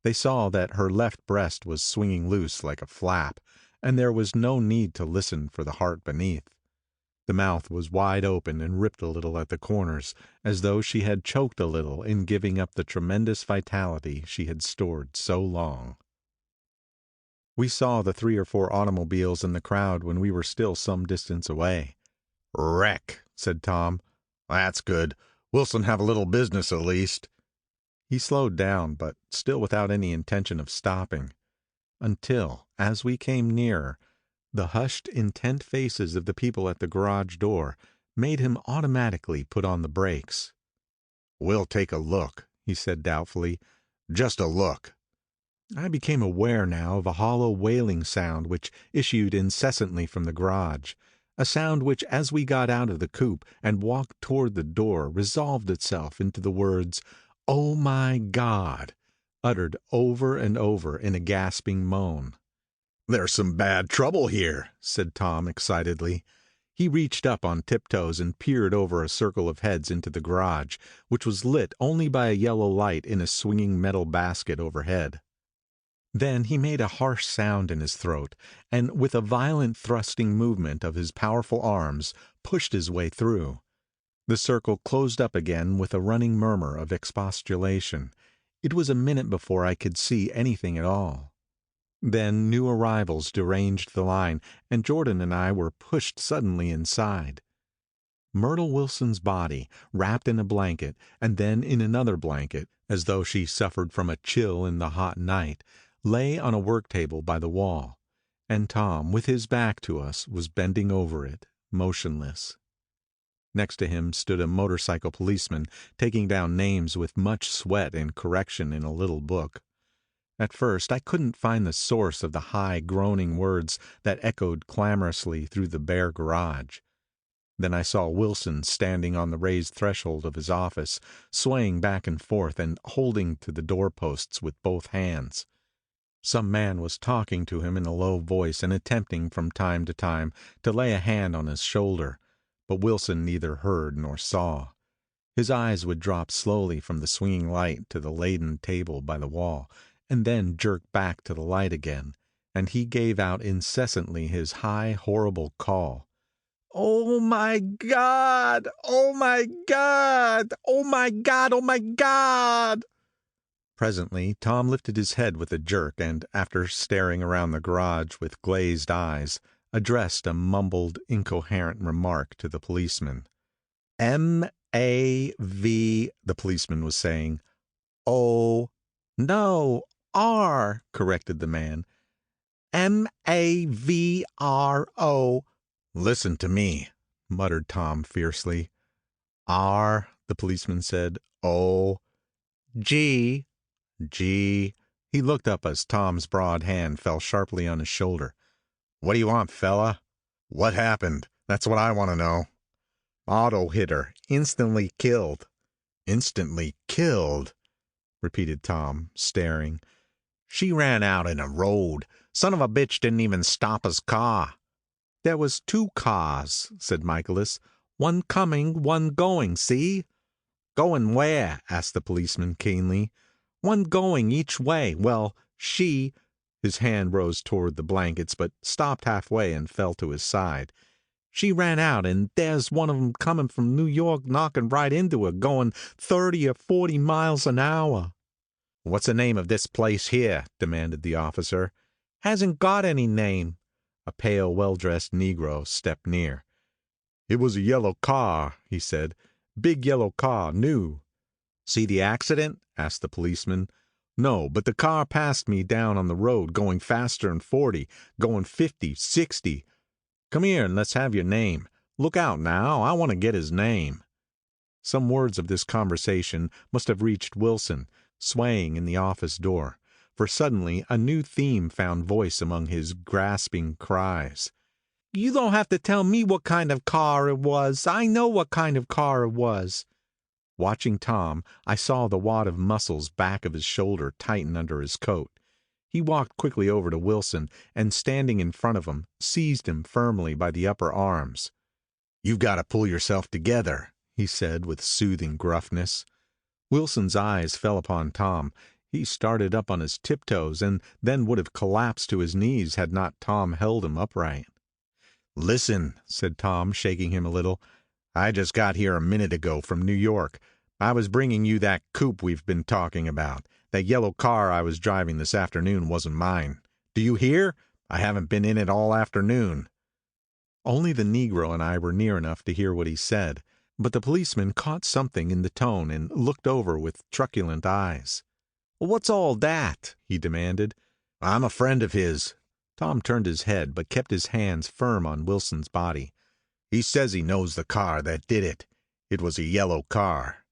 C: they saw that her left breast was swinging loose like a flap, and there was no need to listen for the heart beneath. The mouth was wide open and ripped a little at the corners, as though she had choked a little in giving up the tremendous vitality she had stored so long. We saw the 3 or 4 automobiles in the crowd when we were still some distance away.
B: "Wreck," said Tom. "That's good. Wilson have a little business at least."
C: He slowed down, but still without any intention of stopping. Until, as we came nearer, the hushed, intent faces of the people at the garage door made him automatically put on the brakes.
B: "We'll take a look," he said doubtfully. "Just a look."
C: I became aware now of a hollow wailing sound which issued incessantly from the garage, a sound which, as we got out of the coupe and walked toward the door, resolved itself into the words, "Oh my God," uttered over and over in a gasping moan.
B: "There's some bad trouble here,"
C: said Tom excitedly. He reached up on tiptoes and peered over a circle of heads into the garage, which was lit only by a yellow light in a swinging metal basket overhead. Then he made a harsh sound in his throat, and with a violent thrusting movement of his powerful arms, pushed his way through. The circle closed up again with a running murmur of expostulation. It was a minute before I could see anything at all. Then new arrivals deranged the line, and Jordan and I were pushed suddenly inside. Myrtle Wilson's body, wrapped in a blanket, and then in another blanket, as though she suffered from a chill in the hot night, lay on a work table by the wall, and Tom, with his back to us, was bending over it, motionless. Next to him stood a motorcycle policeman, taking down names with much sweat and correction in a little book. At first I couldn't find the source of the high, groaning words that echoed clamorously through the bare garage. Then I saw Wilson standing on the raised threshold of his office, swaying back and forth and holding to the doorposts with both hands. Some man was talking to him in a low voice and attempting from time to time to lay a hand on his shoulder, but Wilson neither heard nor saw. His eyes would drop slowly from the swinging light to the laden table by the wall, and then jerk back to the light again, and he gave out incessantly his high, horrible call. "Oh my God! Oh my God! Oh my God! Oh my God!" Presently Tom lifted his head with a jerk and, after staring around the garage with glazed eyes, addressed a mumbled, incoherent remark to the policeman. "M-A-V," the policeman was saying. "O." "No, R," corrected the man. "M-A-V-R-O."
B: "Listen to me,"
C: muttered Tom fiercely. "R," the policeman said. "O." "G." "G." He looked up as Tom's broad hand fell sharply on his shoulder.
B: "What do you want, fella?" "What happened? That's what I want to know."
C: "Auto hit her. Instantly killed."
B: "Instantly killed?"
C: repeated Tom, staring.
B: "She ran out in a road. Son of a bitch didn't even stop his car."
C: There was two cars, said Michaelis. One coming, one going, see? Going where? Asked the policeman keenly. One going each way. Well, she— His hand rose toward the blankets, but stopped halfway and fell to his side. She ran out, and there's one of 'em coming from New York knocking right into her, going 30 or 40 miles an hour. What's the name of this place here? Demanded the officer. Hasn't got any name. A pale, well-dressed Negro stepped near. It was a yellow car, he said. Big yellow car, new. See the accident? Asked the policeman. No, but the car passed me down on the road, going faster than 40, going 50, 60. Come here and let's have your name. Look out now, I want to get his name. Some words of this conversation must have reached Wilson, swaying in the office door, for suddenly a new theme found voice among his grasping cries. You don't have to tell me what kind of car it was. I know what kind of car it was. Watching Tom, I saw the wad of muscles back of his shoulder tighten under his coat. He walked quickly over to Wilson and, standing in front of him, seized him firmly by the upper arms. You've got to pull yourself together, he said with soothing gruffness. Wilson's eyes fell upon Tom. He started up on his tiptoes and then would have collapsed to his knees had not Tom held him upright. Listen, said Tom, shaking him a little. I just got here a minute ago from New York. I was bringing you that coupe we've been talking about. That yellow car I was driving this afternoon wasn't mine. Do you hear? I haven't been in it all afternoon. Only the Negro and I were near enough to hear what he said, but the policeman caught something in the tone and looked over with truculent eyes. What's all that? He demanded. I'm a friend of his. Tom turned his head but kept his hands firm on Wilson's body. He says he knows the car that did it. It was a yellow car.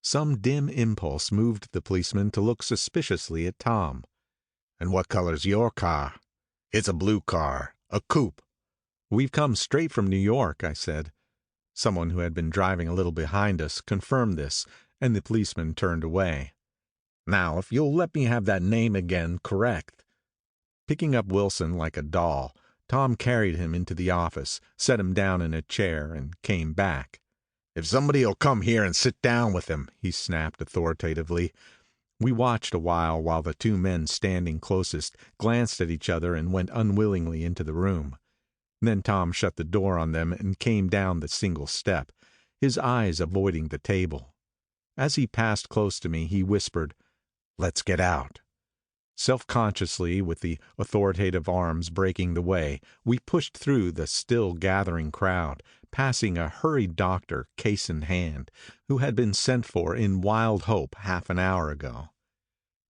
C: Some dim impulse moved the policeman to look suspiciously at Tom. And what color's your car? It's a blue car, a coupe. We've come straight from New York, I said. Someone who had been driving a little behind us confirmed this, and the policeman turned away. Now, if you'll let me have that name again correct. Picking up Wilson like a doll, Tom carried him into the office, set him down in a chair, and came back. If somebody'll come here and sit down with him, he snapped authoritatively. We watched a while the two men standing closest glanced at each other and went unwillingly into the room. Then Tom shut the door on them and came down the single step, his eyes avoiding the table. As he passed close to me, he whispered, Let's get out. Self-consciously, with the authoritative arms breaking the way, we pushed through the still gathering crowd, passing a hurried doctor, case in hand, who had been sent for in wild hope half an hour ago.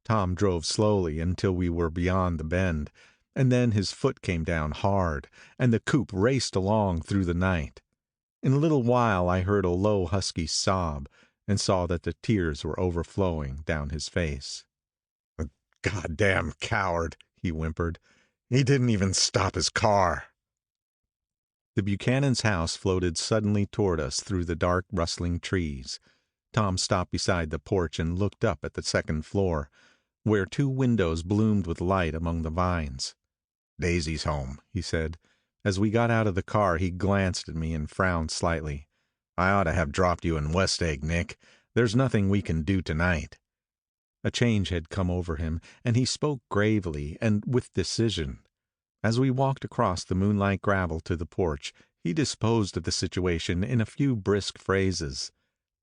C: Tom drove slowly until we were beyond the bend, and then his foot came down hard, and the coupe raced along through the night. In a little while I heard a low husky sob, and saw that the tears were overflowing down his face. Goddamn coward, he whimpered. He didn't even stop his car. The Buchanan's house floated suddenly toward us through the dark, rustling trees. Tom stopped beside the porch and looked up at the second floor, where two windows bloomed with light among the vines. Daisy's home, he said. As we got out of the car, he glanced at me and frowned slightly. I ought to have dropped you in West Egg, Nick. There's nothing we can do tonight. A change had come over him, and he spoke gravely and with decision. As we walked across the moonlight gravel to the porch, he disposed of the situation in a few brisk phrases.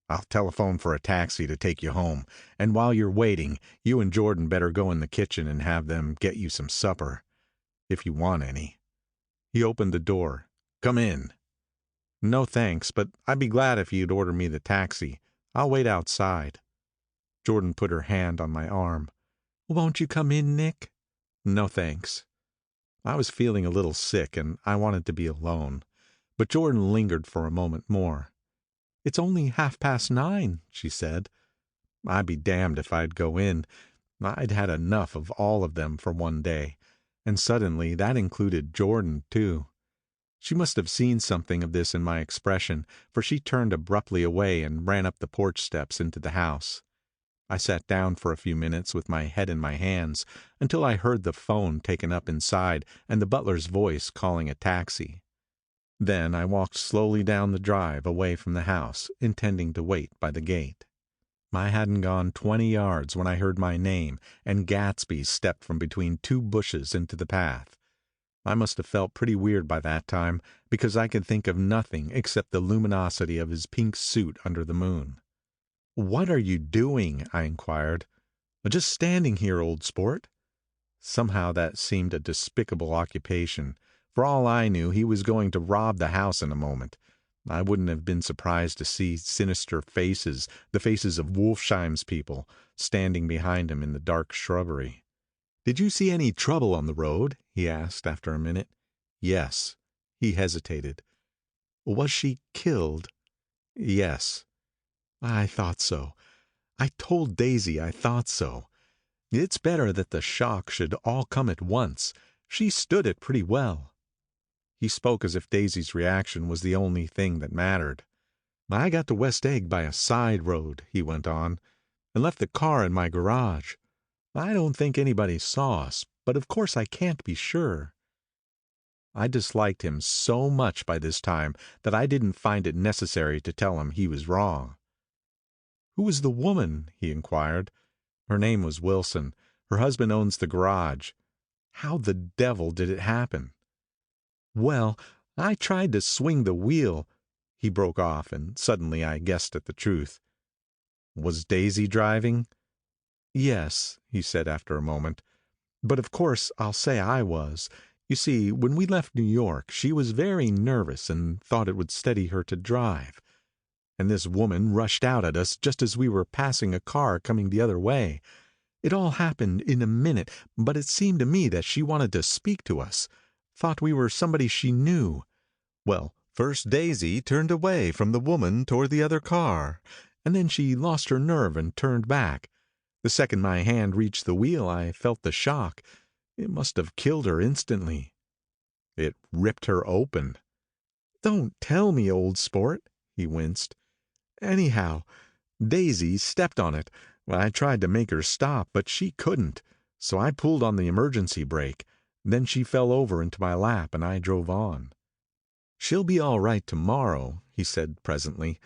C: I'll telephone for a taxi to take you home, and while you're waiting, you and Jordan better go in the kitchen and have them get you some supper. If you want any. He opened the door. Come in. No thanks, but I'd be glad if you'd order me the taxi. I'll wait outside. Jordan put her hand on my arm. Won't you come in, Nick? No thanks. I was feeling a little sick, and I wanted to be alone. But Jordan lingered for a moment more. It's only 9:30, she said. I'd be damned if I'd go in. I'd had enough of all of them for one day. And suddenly that included Jordan, too. She must have seen something of this in my expression, for she turned abruptly away and ran up the porch steps into the house.
A: I sat down for a few minutes with my head in my hands until I heard the phone taken up inside and the butler's voice calling a taxi. Then I walked slowly down the drive away from the house, intending to wait by the gate. I hadn't gone 20 yards when I heard my name, and Gatsby stepped from between two bushes into the path. I must have felt pretty weird by that time, because I could think of nothing except the luminosity of his pink suit under the moon. "What are you doing?" I inquired. "Just standing here, old sport." Somehow that seemed a despicable occupation. For all I knew, he was going to rob the house in a moment. I wouldn't have been surprised to see sinister faces, the faces of Wolfsheim's people, standing behind him in the dark shrubbery. "Did you see any trouble on the road?" he asked after a minute. "Yes." He hesitated. "Was she killed?" "Yes." "I thought so. I told Daisy I thought so. It's better that the shock should all come at once. She stood it pretty well." He spoke as if Daisy's reaction was the only thing that mattered. "I got to West Egg by a side road," he went on, "and left the car in my garage. I don't think anybody saw us, but of course I can't be sure." I disliked him so much by this time that I didn't find it necessary to tell him he was wrong. "Who was the woman?" he inquired. "Her name was Wilson. Her husband owns the garage. How the devil did it happen?" "Well, I tried to swing the wheel—" He broke off, and suddenly I guessed at the truth. "Was Daisy driving?" "Yes," he said after a moment. "But of course I'll say I was. You see, when we left New York, she was very nervous and thought it would steady her to drive. And this woman rushed out at us just as we were passing a car coming the other way. It all happened in a minute, but it seemed to me that she wanted to speak to us. Thought we were somebody she knew. Well, first Daisy turned away from the woman toward the other car, and then she lost her nerve and turned back. The second my hand reached the wheel, I felt the shock. It must have killed her instantly." "It ripped her open." "Don't tell me, old sport." He winced. "Anyhow, Daisy stepped on it. I tried to make her stop, but she couldn't. So I pulled on the emergency brake. Then she fell over into my lap and I drove on." "She'll be all right tomorrow," he said presently.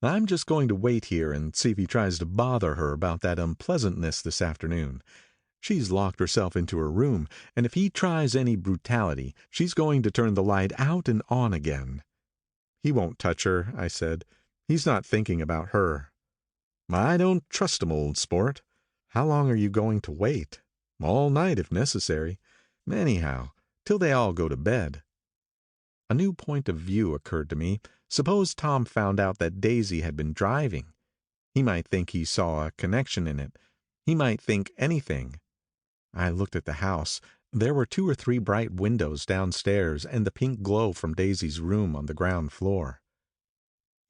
A: "I'm just going to wait here and see if he tries to bother her about that unpleasantness this afternoon. She's locked herself into her room, and if he tries any brutality, she's going to turn the light out and on again." "He won't touch her," I said. "He's not thinking about her." "I don't trust him, old sport." "How long are you going to wait?" "All night if necessary. Anyhow, till they all go to bed." A new point of view occurred to me. Suppose Tom found out that Daisy had been driving? He might think he saw a connection in it. He might think anything. I looked at the house. There were 2 or 3 bright windows downstairs and the pink glow from Daisy's room on the ground floor.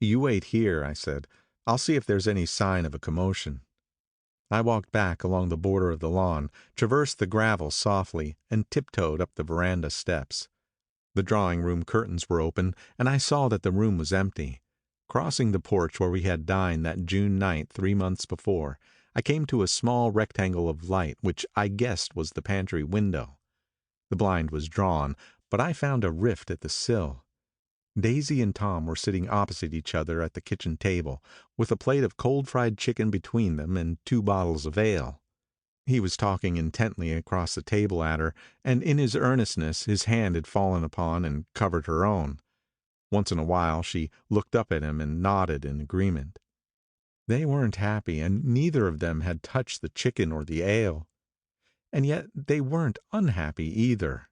A: "You wait here," I said. "I'll see if there's any sign of a commotion." I walked back along the border of the lawn, traversed the gravel softly, and tiptoed up the veranda steps. The drawing-room curtains were open, and I saw that the room was empty. Crossing the porch where we had dined that June night 3 months before, I came to a small rectangle of light which I guessed was the pantry window. The blind was drawn, but I found a rift at the sill. Daisy and Tom were sitting opposite each other at the kitchen table, with a plate of cold fried chicken between them and 2 bottles of ale. He was talking intently across the table at her, and in his earnestness his hand had fallen upon and covered her own. Once in a while she looked up at him and nodded in agreement. They weren't happy, and neither of them had touched the chicken or the ale. And yet they weren't unhappy either.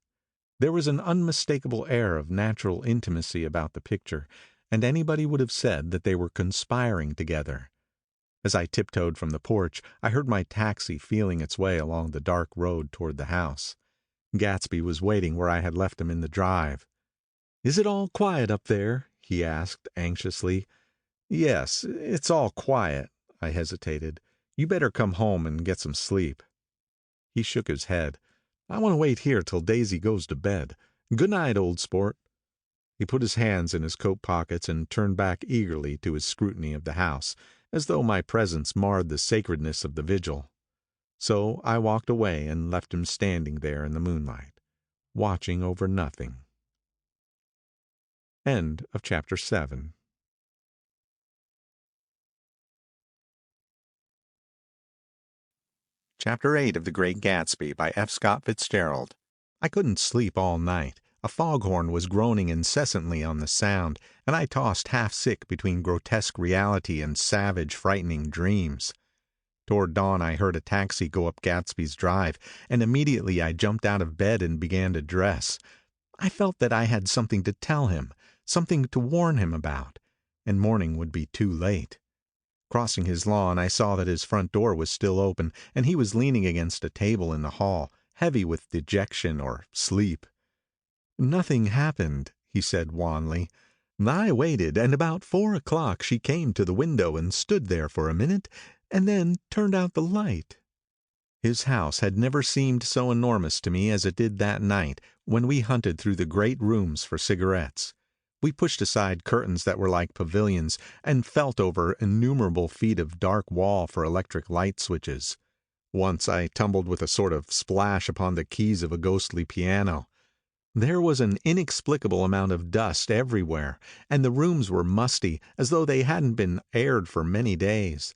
A: There was an unmistakable air of natural intimacy about the picture, and anybody would have said that they were conspiring together. As I tiptoed from the porch, I heard my taxi feeling its way along the dark road toward the house. Gatsby was waiting where I had left him in the drive. "Is it all quiet up there?" he asked anxiously. "Yes, it's all quiet." I hesitated. "You better come home and get some sleep." He shook his head. "I want to wait here till Daisy goes to bed. Good night, old sport." He put his hands in his coat pockets and turned back eagerly to his scrutiny of the house,
C: as though my presence marred the sacredness of the vigil. So I walked away and left him standing there in the moonlight, watching over nothing. End of chapter 7.
A: Chapter 8 of The Great Gatsby by F. Scott Fitzgerald.
C: I couldn't sleep all night. A foghorn was groaning incessantly on the sound, and I tossed half sick between grotesque reality and savage, frightening dreams. Toward dawn I heard a taxi go up Gatsby's Drive, and immediately I jumped out of bed and began to dress. I felt that I had something to tell him, something to warn him about, and morning would be too late. Crossing his lawn, I saw that his front door was still open, and he was leaning against a table in the hall, heavy with dejection or sleep. "Nothing happened," he said wanly. "I waited, and about 4 o'clock she came to the window and stood there for a minute, and then turned out the light." His house had never seemed so enormous to me as it did that night, when we hunted through the great rooms for cigarettes. We pushed aside curtains that were like pavilions, and felt over innumerable feet of dark wall for electric light switches. Once I tumbled with a sort of splash upon the keys of a ghostly piano. There was an inexplicable amount of dust everywhere, and the rooms were musty, as though they hadn't been aired for many days.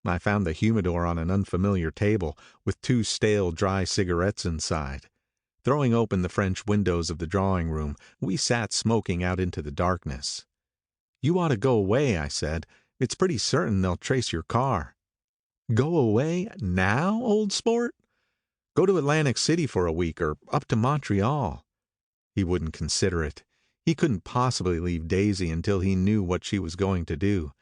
C: I found the humidor on an unfamiliar table, with 2 stale dry cigarettes inside. Throwing open the French windows of the drawing room, we sat smoking out into the darkness. "You ought to go away," I said. "It's pretty certain they'll trace your car." "Go away? Now, old sport?" "Go to Atlantic City for a week, or up to Montreal." He wouldn't consider it. He couldn't possibly leave Daisy until he knew what she was going to do.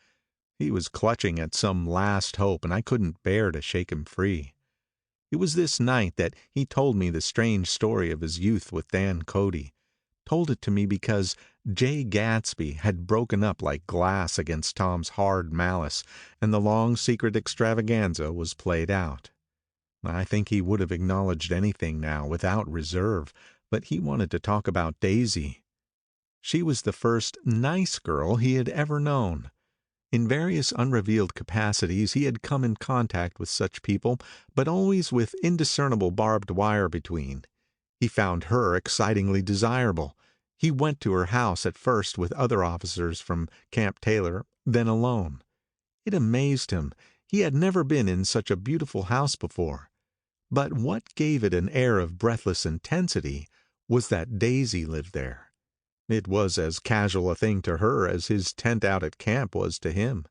C: He was clutching at some last hope, and I couldn't bear to shake him free. It was this night that he told me the strange story of his youth with Dan Cody. Told it to me because Jay Gatsby had broken up like glass against Tom's hard malice, and the long secret extravaganza was played out. I think he would have acknowledged anything now without reserve, but he wanted to talk about Daisy. She was the first nice girl he had ever known. In various unrevealed capacities he had come in contact with such people, but always with indiscernible barbed wire between. He found her excitingly desirable. He went to her house at first with other officers from Camp Taylor, then alone. It amazed him. He had never been in such a beautiful house before. But what gave it an air of breathless intensity was that Daisy lived there. It was as casual a thing to her as his tent out at camp was to him.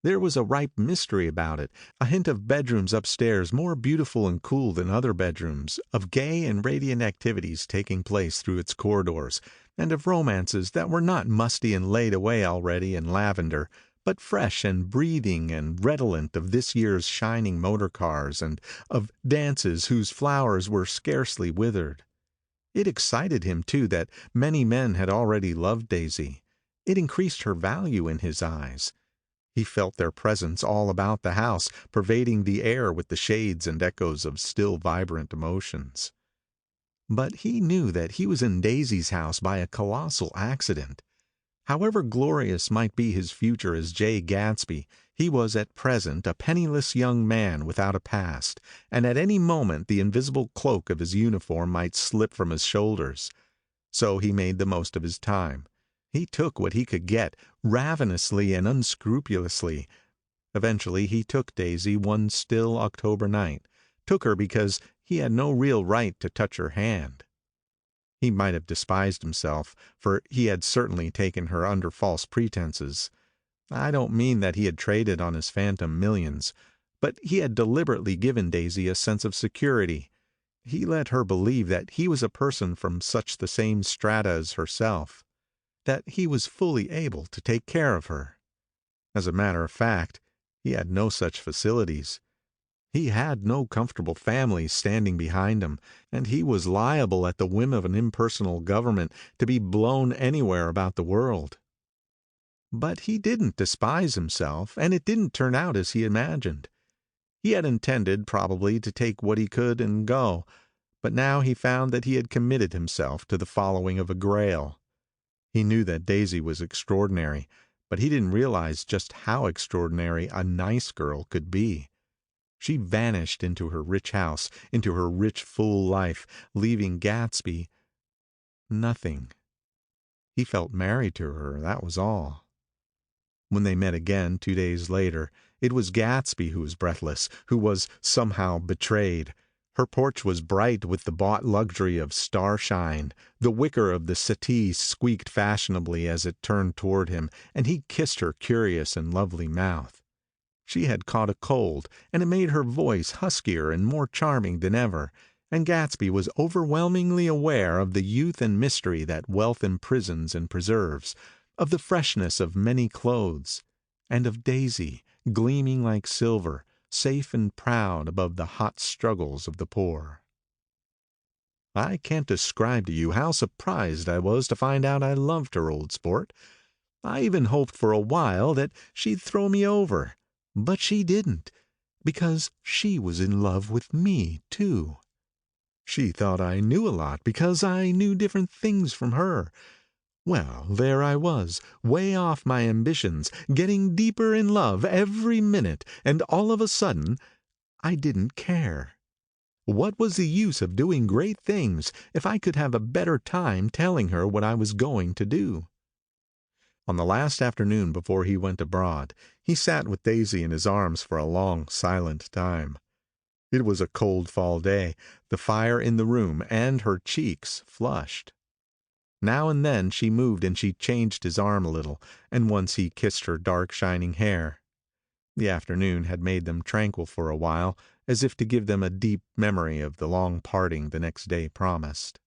C: There was a ripe mystery about it, a hint of bedrooms upstairs more beautiful and cool than other bedrooms, of gay and radiant activities taking place through its corridors, and of romances that were not musty and laid away already in lavender, but fresh and breathing and redolent of this year's shining motor cars, and of dances whose flowers were scarcely withered. It excited him, too, that many men had already loved Daisy. It increased her value in his eyes. He felt their presence all about the house, pervading the air with the shades and echoes of still vibrant emotions. But he knew that he was in Daisy's house by a colossal accident. However glorious might be his future as Jay Gatsby, he was at present a penniless young man without a past, and at any moment the invisible cloak of his uniform might slip from his shoulders. So he made the most of his time. He took what he could get, ravenously and unscrupulously. Eventually he took Daisy one still October night, took her because he had no real right to touch her hand. He might have despised himself, for he had certainly taken her under false pretenses. I don't mean that he had traded on his phantom millions, but he had deliberately given Daisy a sense of security. He let her believe that he was a person from such the same strata as herself, that he was fully able to take care of her. As a matter of fact, he had no such facilities. He had no comfortable family standing behind him, and he was liable at the whim of an impersonal government to be blown anywhere about the world. But he didn't despise himself, and it didn't turn out as he imagined. He had intended, probably, to take what he could and go, but now he found that he had committed himself to the following of a Grail. He knew that Daisy was extraordinary, But he didn't realize just how extraordinary a nice girl could be. She vanished into her rich house, into her rich, full life, leaving Gatsby nothing. He felt married to her, that was all. When they met again 2 days later, it was Gatsby who was breathless, who was somehow betrayed. Her porch was bright with the bought luxury of starshine. The wicker of the settee squeaked fashionably as it turned toward him, and he kissed her curious and lovely mouth. She had caught a cold, and it made her voice huskier and more charming than ever, and Gatsby was overwhelmingly aware of the youth and mystery that wealth imprisons and preserves, of the freshness of many clothes, and of Daisy, gleaming like silver, safe and proud above the hot struggles of the poor. I can't describe to you how surprised I was to find out I loved her, old sport. I even hoped for a while that she'd throw me over, but she didn't, because she was in love with me, too. She thought I knew a lot because I knew different things from her. Well, there I was, way off my ambitions, getting deeper in love every minute, and all of a sudden, I didn't care. What was the use of doing great things if I could have a better time telling her what I was going to do? On the last afternoon before he went abroad, he sat with Daisy in his arms for a long, silent time. It was a cold fall day, the fire in the room and her cheeks flushed. Now and then she moved and she changed his arm a little, and once he kissed her dark shining hair. The afternoon had made them tranquil for a while, as if to give them a deep memory of the long parting the next day promised.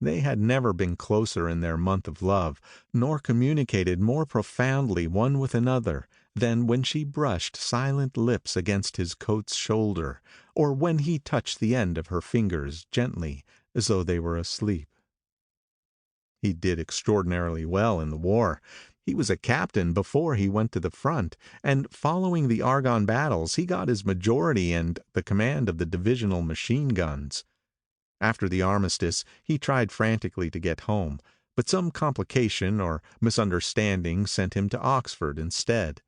C: They had never been closer in their month of love, nor communicated more profoundly one with another than when she brushed silent lips against his coat's shoulder, or when he touched the end of her fingers gently, as though they were asleep. He did extraordinarily well in the war. He was a captain before he went to the front, and following the Argonne battles he got his majority and the command of the divisional machine guns. After the armistice he tried frantically to get home, but some complication or misunderstanding sent him to Oxford instead.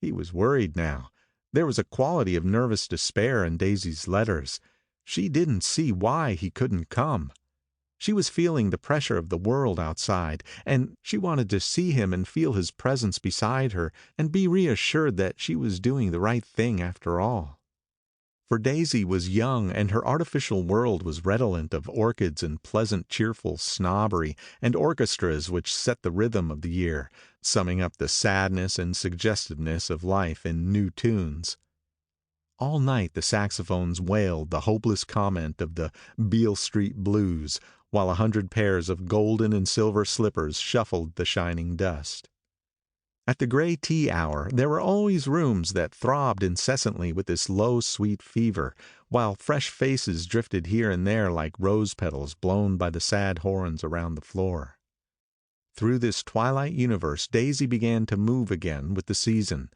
C: He was worried now. There was a quality of nervous despair in Daisy's letters. She didn't see why he couldn't come. She was feeling the pressure of the world outside, and she wanted to see him and feel his presence beside her and be reassured that she was doing the right thing after all. For Daisy was young, and her artificial world was redolent of orchids and pleasant cheerful snobbery and orchestras which set the rhythm of the year, summing up the sadness and suggestiveness of life in new tunes. All night the saxophones wailed the hopeless comment of the Beale Street Blues, while 100 pairs of golden and silver slippers shuffled the shining dust. At the gray tea hour there were always rooms that throbbed incessantly with this low sweet fever, while fresh faces drifted here and there like rose petals blown by the sad horns around the floor. Through this twilight universe Daisy began to move again with the season.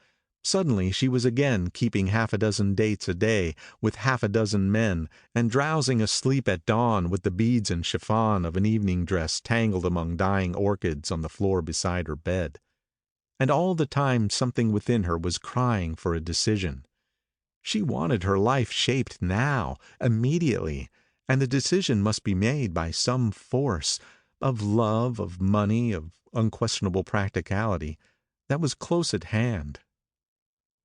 C: Suddenly she was again keeping 6 dates a day with 6 men, and drowsing asleep at dawn with the beads and chiffon of an evening dress tangled among dying orchids on the floor beside her bed. And all the time something within her was crying for a decision. She wanted her life shaped now, immediately, and the decision must be made by some force, of love, of money, of unquestionable practicality, that was close at hand.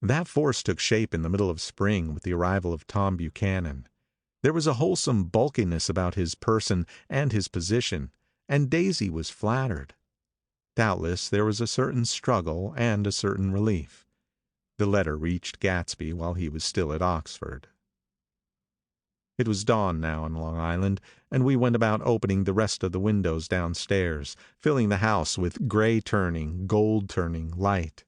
C: That force took shape in the middle of spring with the arrival of Tom Buchanan. There was a wholesome bulkiness about his person and his position, and Daisy was flattered. Doubtless there was a certain struggle and a certain relief. The letter reached Gatsby while he was still at Oxford. It was dawn now on Long Island, and we went about opening the rest of the windows downstairs, filling the house with gray-turning, gold-turning light.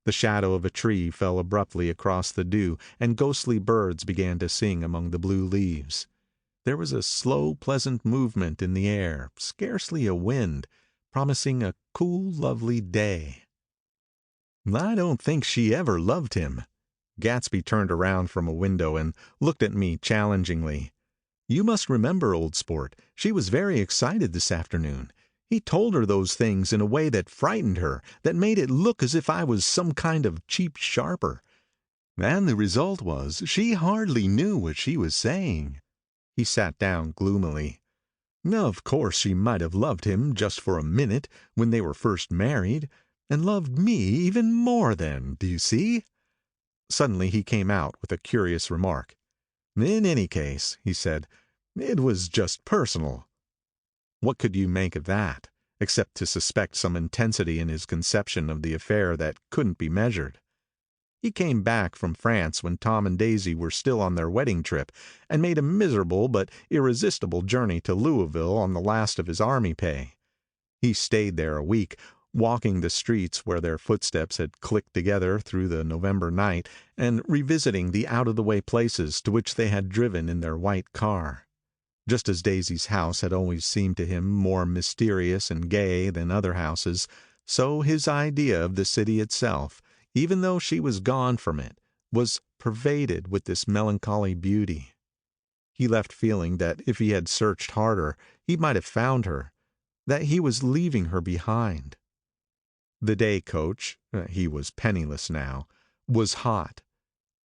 C: The shadow of a tree fell abruptly across the dew, and ghostly birds began to sing among the blue leaves. There was a slow, pleasant movement in the air, scarcely a wind, promising a cool, lovely day. I don't think she ever loved him. Gatsby turned around from a window and looked at me challengingly. You must remember, old sport, she was very excited this afternoon. He told her those things in a way that frightened her, that made it look as if I was some kind of cheap sharper.
A: And the result was she hardly knew what she was saying.
C: He sat down gloomily. Of course she might have loved him just for a minute, when they were first married, and loved me even more then, do you see? Suddenly he came out with a curious remark. In any case, he said, it was just personal. What could you make of that, except to suspect some intensity in his conception of the affair that couldn't be measured? He came back from France when Tom and Daisy were still on their wedding trip, and made a miserable but irresistible journey to Louisville on the last of his army pay. He stayed there a week, walking the streets where their footsteps had clicked together through the November night, and revisiting the out-of-the-way places to which they had driven in their white car. Just as Daisy's house had always seemed to him more mysterious and gay than other houses, so his idea of the city itself, even though she was gone from it, was pervaded with this melancholy beauty. He left feeling that if he had searched harder, he might have found her, that he was leaving her behind. The day coach, he was penniless now, was hot.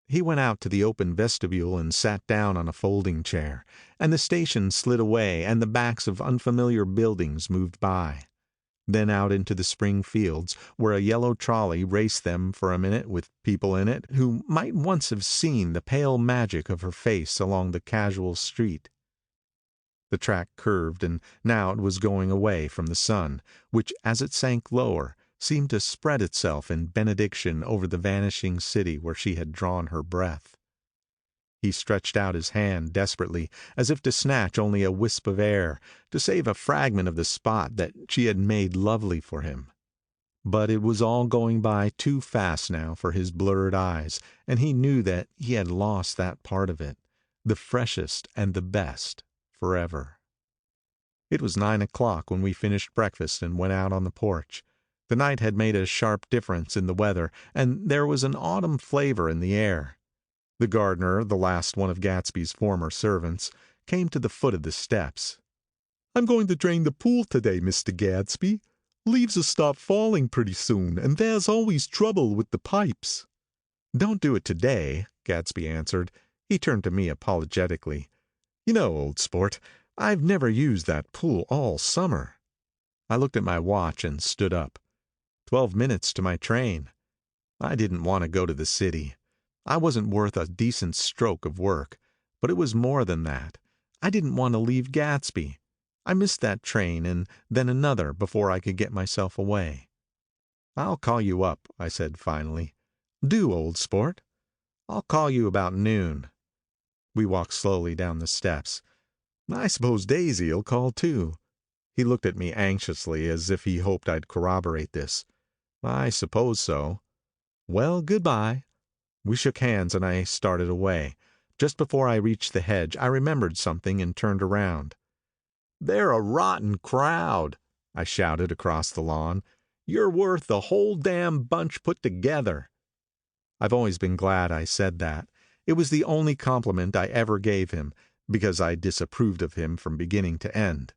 C: He went out to the open vestibule and sat down on a folding chair, and the station slid away and the backs of unfamiliar buildings moved by. Then out into the spring fields, where a yellow trolley raced them for a minute with people in it who might once have seen the pale magic of her face along the casual street. The track curved, and now it was going away from the sun, which, as it sank lower, seemed to spread itself in benediction over the vanishing city where she had drawn her breath. He stretched out his hand desperately, as if to snatch only a wisp of air, to save a fragment of the spot that she had made lovely for him. But it was all going by too fast now for his blurred eyes, and he knew that he had lost that part of it, the freshest and the best, forever. It was 9 o'clock when we finished breakfast and went out on the porch. The night had made a sharp difference in the weather, and there was an autumn flavor in the air. The gardener, the last one of Gatsby's former servants, came to the foot of the steps. "I'm going to drain the pool today, Mr. Gatsby. Leaves will stop falling pretty soon, and there's always trouble with the pipes." "Don't do it today," Gatsby answered. He turned to me apologetically. "You know, old sport, I've never used that pool all summer." I looked at my watch and stood up. 12 minutes to my train. I didn't want to go to the city. I wasn't worth a decent stroke of work, but it was more than that. I didn't want to leave Gatsby. I missed that train and then another before I could get myself away. "I'll call you up," I said finally. "Do, old sport. I'll call you about noon." We walked slowly down the steps. "I suppose Daisy'll call too." He looked at me anxiously, as if he hoped I'd corroborate this. "I suppose so." "Well, goodbye." We shook hands and I started away. Just before I reached the hedge, I remembered something and turned around. "They're a rotten crowd," I shouted across the lawn. "You're worth the whole damn bunch put together." I've always been glad I said that. It was the only compliment I ever gave him, because I disapproved of him from beginning to end.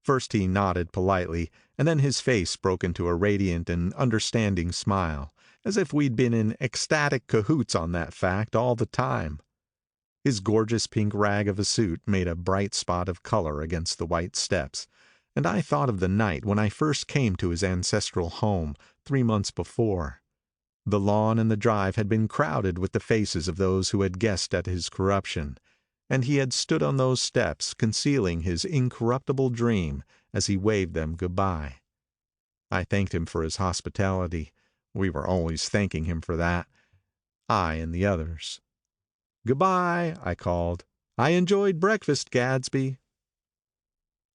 C: First he nodded politely, and then his face broke into a radiant and understanding smile, as if we'd been in ecstatic cahoots on that fact all the time. His gorgeous pink rag of a suit made a bright spot of color against the white steps, and I thought of the night when I first came to his ancestral home, 3 months before. The lawn and the drive had been crowded with the faces of those who had guessed at his corruption, and he had stood on those steps concealing his incorruptible dream as he waved them goodbye. I thanked him for his hospitality. We were always thanking him for that, I and the others. "Goodbye," I called. "I enjoyed breakfast, Gadsby."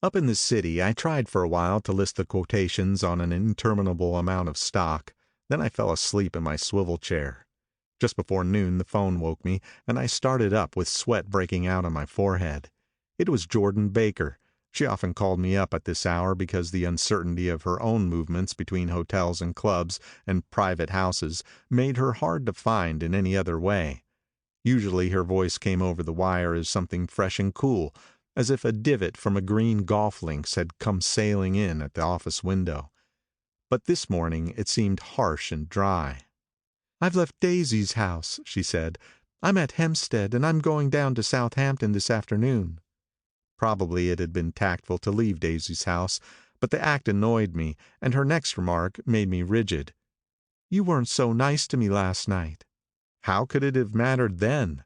C: Up in the city, I tried for a while to list the quotations on an interminable amount of stock. Then I fell asleep in my swivel chair. Just before noon the phone woke me, and I started up with sweat breaking out on my forehead. It was Jordan Baker. She often called me up at this hour because the uncertainty of her own movements between hotels and clubs and private houses made her hard to find in any other way. Usually her voice came over the wire as something fresh and cool, as if a divot from a green golf links had come sailing in at the office window. But this morning it seemed harsh and dry.
D: "I've left Daisy's house," she said. "I'm at Hempstead, and I'm going down to Southampton this afternoon."
C: Probably it had been tactful to leave Daisy's house, but the act annoyed me, and her next remark made me rigid.
D: "You weren't so nice to me last night."
C: How could it have mattered then?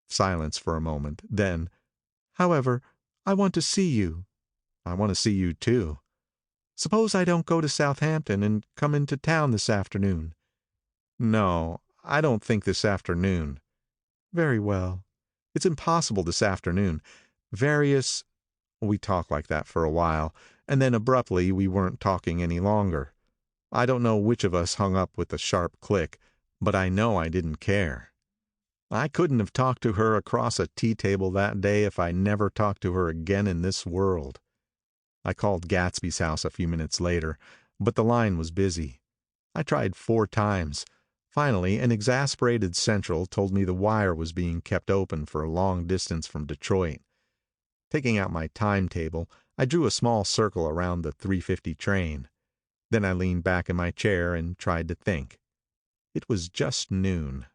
C: Silence for a moment, then,
D: "However, I want to see you."
C: "I want to see you too."
D: "Suppose I don't go to Southampton and come into town this afternoon?"
C: "No, I don't think this afternoon."
D: "Very well."
C: "It's impossible this afternoon. Various—" We talked like that for a while, and then abruptly we weren't talking any longer. I don't know which of us hung up with a sharp click, but I know I didn't care. I couldn't have talked to her across a tea table that day if I never talked to her again in this world. I called Gatsby's house a few minutes later, but the line was busy. I tried 4 times. Finally, an exasperated central told me the wire was being kept open for a long distance from Detroit. Taking out my timetable, I drew a small circle around the 3:50 train. Then I leaned back in my chair and tried to think. It was just noon.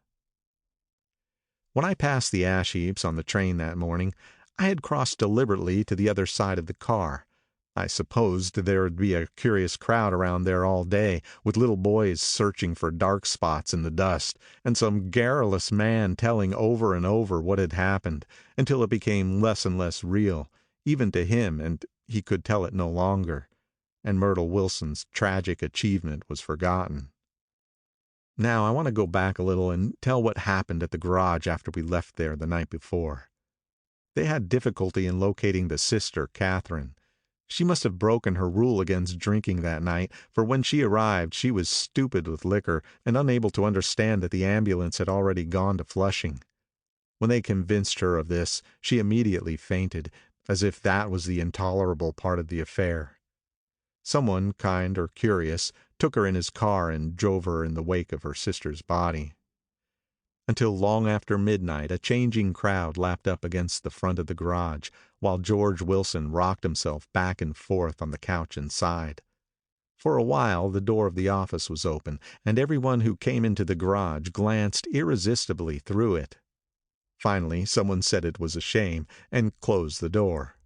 C: When I passed the ash heaps on the train that morning, I had crossed deliberately to the other side of the car. I supposed there would be a curious crowd around there all day, with little boys searching for dark spots in the dust, and some garrulous man telling over and over what had happened, until it became less and less real, even to him, and he could tell it no longer, and Myrtle Wilson's tragic achievement was forgotten. Now I want to go back a little and tell what happened at the garage after we left there the night before. They had difficulty in locating the sister, Catherine. She must have broken her rule against drinking that night, for when she arrived she was stupid with liquor and unable to understand that the ambulance had already gone to Flushing. When they convinced her of this, she immediately fainted, as if that was the intolerable part of the affair. Someone, kind or curious, took her in his car and drove her in the wake of her sister's body. Until long after midnight a changing crowd lapped up against the front of the garage, while George Wilson rocked himself back and forth on the couch inside. For a while the door of the office was open, and everyone who came into the garage glanced irresistibly through it. Finally someone said it was a shame, and closed the door.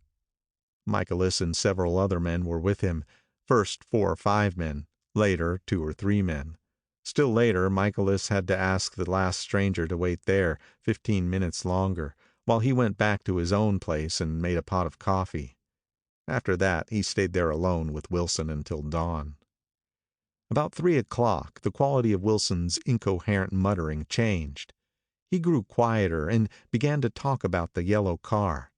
C: Michaelis and several other men were with him. First 4 or 5 men, later 2 or 3 men. Still later, Michaelis had to ask the last stranger to wait there 15 minutes longer, while he went back to his own place and made a pot of coffee. After that, he stayed there alone with Wilson until dawn. About 3 o'clock, the quality of Wilson's incoherent muttering changed. He grew quieter and began to talk about the yellow car.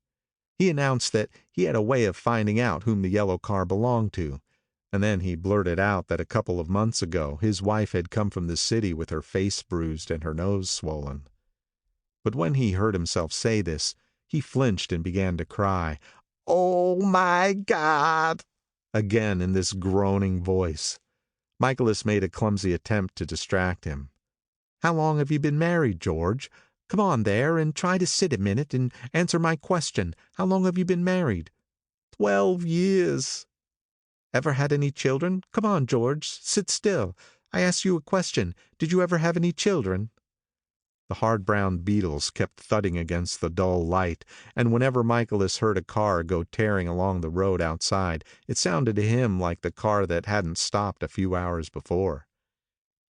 C: He announced that he had a way of finding out whom the yellow car belonged to. And then he blurted out that a couple of months ago his wife had come from the city with her face bruised and her nose swollen. But when he heard himself say this, he flinched and began to cry, "Oh, my God!" again in this groaning voice. Michaelis made a clumsy attempt to distract him. "How long have you been married, George? Come on there and try to sit a minute and answer my question. How long have you been married?" 12 years. "Ever had any children? Come on, George, sit still. I asked you a question. Did you ever have any children?" The hard brown beetles kept thudding against the dull light, and whenever Michaelis heard a car go tearing along the road outside, it sounded to him like the car that hadn't stopped a few hours before.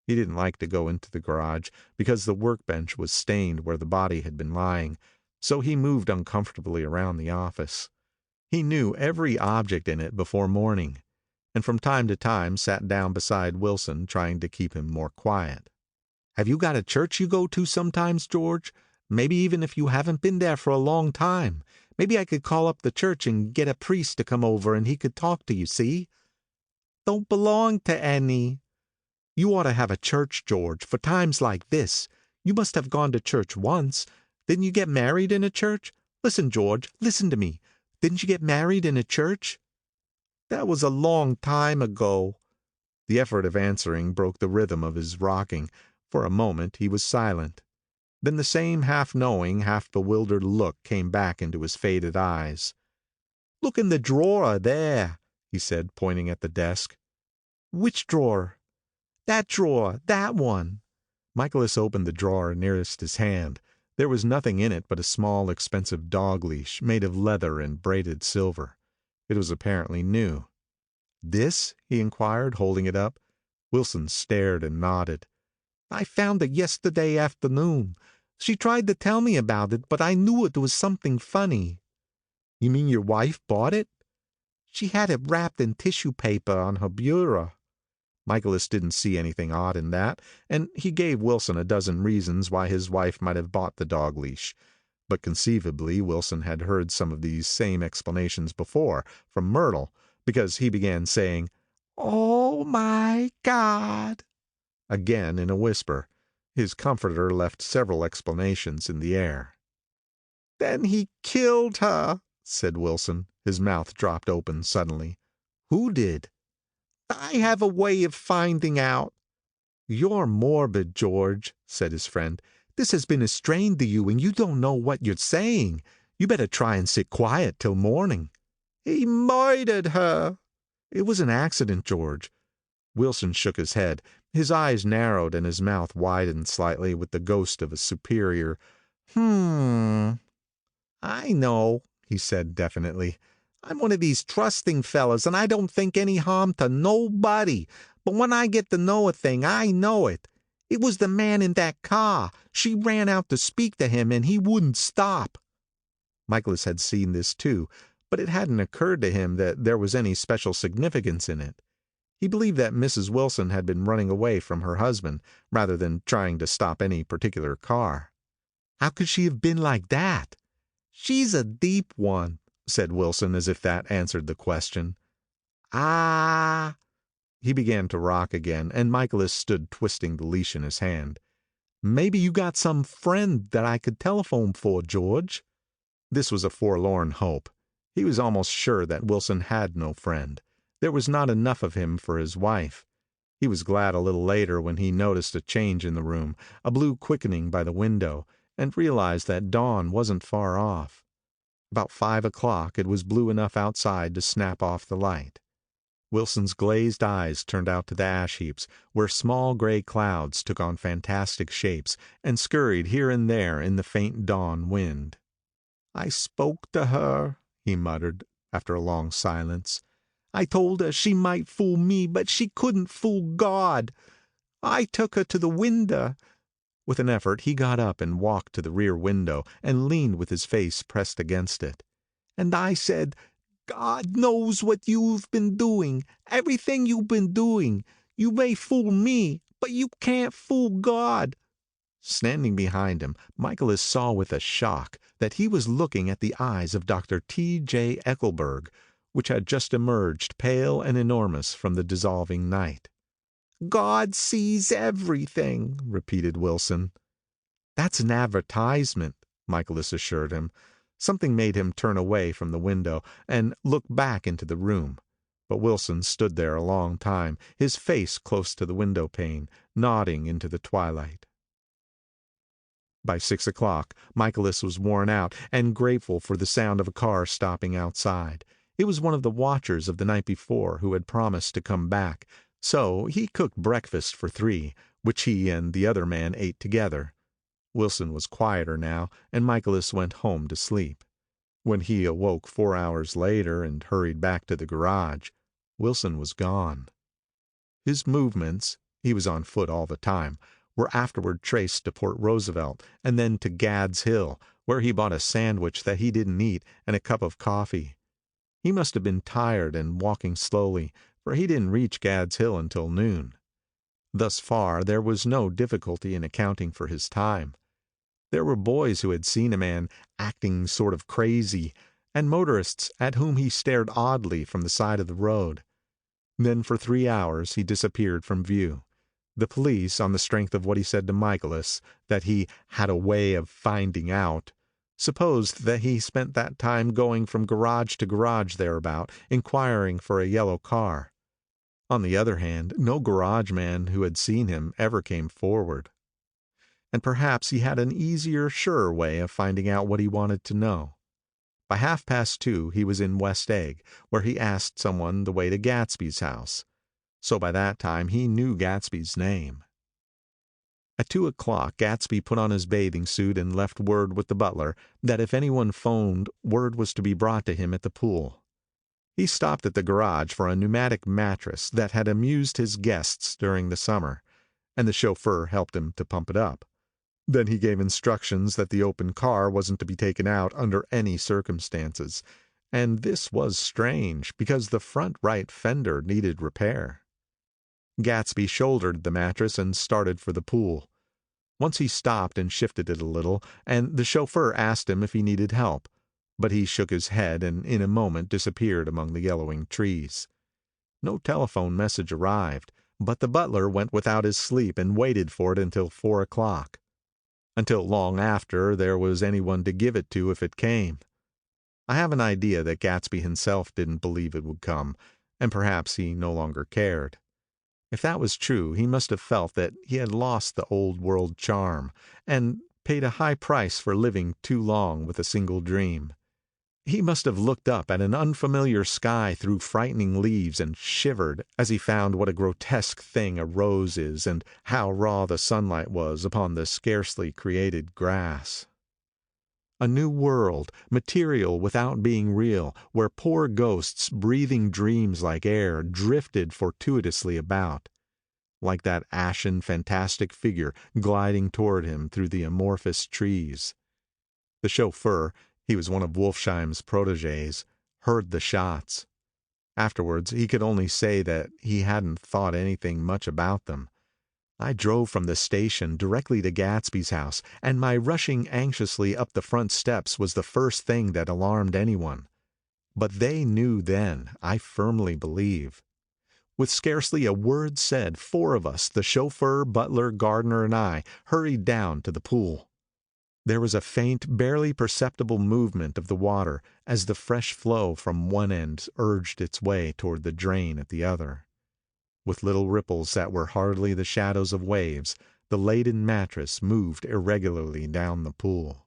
C: He didn't like to go into the garage, because the workbench was stained where the body had been lying, so he moved uncomfortably around the office. He knew every object in it before morning, and from time to time sat down beside Wilson, trying to keep him more quiet. "Have you got a church you go to sometimes, George? Maybe even if you haven't been there for a long time. Maybe I could call up the church and get a priest to come over and he could talk to you, see?" "Don't belong to any." "You ought to have a church, George, for times like this. You must have gone to church once. Didn't you get married in a church? Listen, George, listen to me. Didn't you get married in a church?" "That was a long time ago." The effort of answering broke the rhythm of his rocking. For a moment he was silent. Then the same half-knowing, half-bewildered look came back into his faded eyes. "Look in the drawer there," he said, pointing at the desk. "Which drawer?" "That drawer, that one." Michaelis opened the drawer nearest his hand. There was nothing in it but a small, expensive dog leash, made of leather and braided silver. It was apparently new. "This?" he inquired, holding it up. Wilson stared and nodded. "I found it yesterday afternoon. She tried to tell me about it, but I knew it was something funny." "You mean your wife bought it?" "She had it wrapped in tissue paper on her bureau." Michaelis didn't see anything odd in that, and he gave Wilson a dozen reasons why his wife might have bought the dog leash. But conceivably Wilson had heard some of these same explanations before, from Myrtle, because he began saying, "Oh, my God," again in a whisper. His comforter left several explanations in the air. "Then he killed her," said Wilson. His mouth dropped open suddenly. "Who did?" "I have a way of finding out." "You're morbid, George," said his friend. "This has been a strain to you, and you don't know what you're saying. You better try and sit quiet till morning." "He murdered her." "It was an accident, George." Wilson shook his head. His eyes narrowed and his mouth widened slightly with the ghost of a superior "Hmm." "I know," he said definitely. "I'm one of these trusting fellas, and I don't think any harm to nobody. But when I get to know a thing, I know it. It was the man in that car. She ran out to speak to him, and he wouldn't stop." Michaelis had seen this too, but it hadn't occurred to him that there was any special significance in it. He believed that Mrs. Wilson had been running away from her husband, rather than trying to stop any particular car. "How could she have been like that?" "She's a deep one," said Wilson, as if that answered the question. "Ah." He began to rock again, and Michaelis stood twisting the leash in his hand. "Maybe you got some friend that I could telephone for, George." This was a forlorn hope. He was almost sure that Wilson had no friend. There was not enough of him for his wife. He was glad a little later when he noticed a change in the room, a blue quickening by the window, and realized that dawn wasn't far off. About 5 o'clock, it was blue enough outside to snap off the light. Wilson's glazed eyes turned out to the ash heaps, where small gray clouds took on fantastic shapes and scurried here and there in the faint dawn wind. "I spoke to her," he muttered, after a long silence. "I told her she might fool me, but she couldn't fool God. I took her to the window." With an effort, he got up and walked to the rear window and leaned with his face pressed against it. "And I said, God knows what you've been doing, everything you've been doing. You may fool me, but you can't fool God." Standing behind him, Michaelis saw with a shock that he was looking at the eyes of Dr. T.J. Eckelberg, which had just emerged pale and enormous from the dissolving night. "God sees everything," repeated Wilson. "That's an advertisement," Michaelis assured him. Something made him turn away from the window and look back into the room. But Wilson stood there a long time, his face close to the window pane, nodding into the twilight. By 6 o'clock, Michaelis was worn out and grateful for the sound of a car stopping outside. It was one of the watchers of the night before who had promised to come back. So he cooked breakfast for 3, which he and the other man ate together. Wilson was quieter now, and Michaelis went home to sleep. When he awoke 4 hours later and hurried back to the garage, Wilson was gone. His movements, he was on foot all the time, were afterward traced to Port Roosevelt and then to Gad's Hill, where he bought a sandwich that he didn't eat and a cup of coffee. He must have been tired and walking slowly, for he didn't reach Gad's Hill until noon. Thus far, there was no difficulty in accounting for his time. There were boys who had seen a man acting sort of crazy, and motorists at whom he stared oddly from the side of the road. Then for 3 hours he disappeared from view. The police, on the strength of what he said to Michaelis, that he had a way of finding out, supposed that he spent that time going from garage to garage thereabout, inquiring for a yellow car. On the other hand, no garage man who had seen him ever came forward. And perhaps he had an easier, surer way of finding out what he wanted to know. By 2:30 he was in West Egg, where he asked someone the way to Gatsby's house. So by that time he knew Gatsby's name. At 2 o'clock, Gatsby put on his bathing suit and left word with the butler that if anyone phoned, word was to be brought to him at the pool. He stopped at the garage for a pneumatic mattress that had amused his guests during the summer, and the chauffeur helped him to pump it up. Then he gave instructions that the open car wasn't to be taken out under any circumstances, and this was strange because the front right fender needed repair. Gatsby shouldered the mattress and started for the pool. Once he stopped and shifted it a little, and the chauffeur asked him if he needed help, but he shook his head and in a moment disappeared among the yellowing trees. No telephone message arrived, but the butler went without his sleep and waited for it until 4 o'clock. Until long after there was anyone to give it to if it came. I have an idea that Gatsby himself didn't believe it would come, and perhaps he no longer cared. If that was true, he must have felt that he had lost the old world charm, and paid a high price for living too long with a single dream. He must have looked up at an unfamiliar sky through frightening leaves and shivered as he found what a grotesque thing a rose is and how raw the sunlight was upon the scarcely created grass. A new world, material without being real, where poor ghosts breathing dreams like air drifted fortuitously about, like that ashen fantastic figure gliding toward him through the amorphous trees. The chauffeur, he was one of Wolfsheim's protégés, heard the shots. Afterwards he could only say that he hadn't thought anything much about them. I drove from the station directly to Gatsby's house, and my rushing anxiously up the front steps was the first thing that alarmed anyone. But they knew then, I firmly believe. With scarcely a word said, 4 of us, the chauffeur, butler, gardener, and I, hurried down to the pool. There was a faint, barely perceptible movement of the water as the fresh flow from one end urged its way toward the drain at the other. With little ripples that were hardly the shadows of waves, the laden mattress moved irregularly down the pool.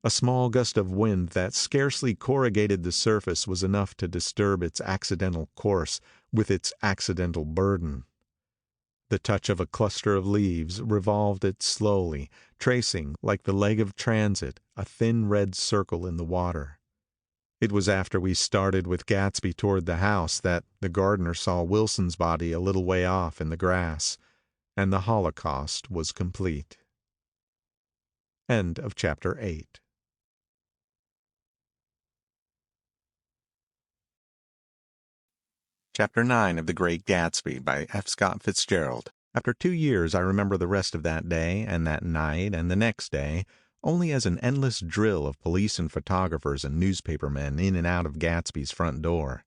C: A small gust of wind that scarcely corrugated the surface was enough to disturb its accidental course with its accidental burden. The touch of a cluster of leaves revolved it slowly, tracing, like the leg of transit, a thin red circle in the water. It was after we started with Gatsby toward the house that the gardener saw Wilson's body a little way off in the grass, and the Holocaust was complete. End of chapter 8.
A: Chapter 9 of The Great Gatsby by F. Scott Fitzgerald.
C: After 2 years, I remember the rest of that day and that night and the next day only as an endless drill of police and photographers and newspapermen in and out of Gatsby's front door.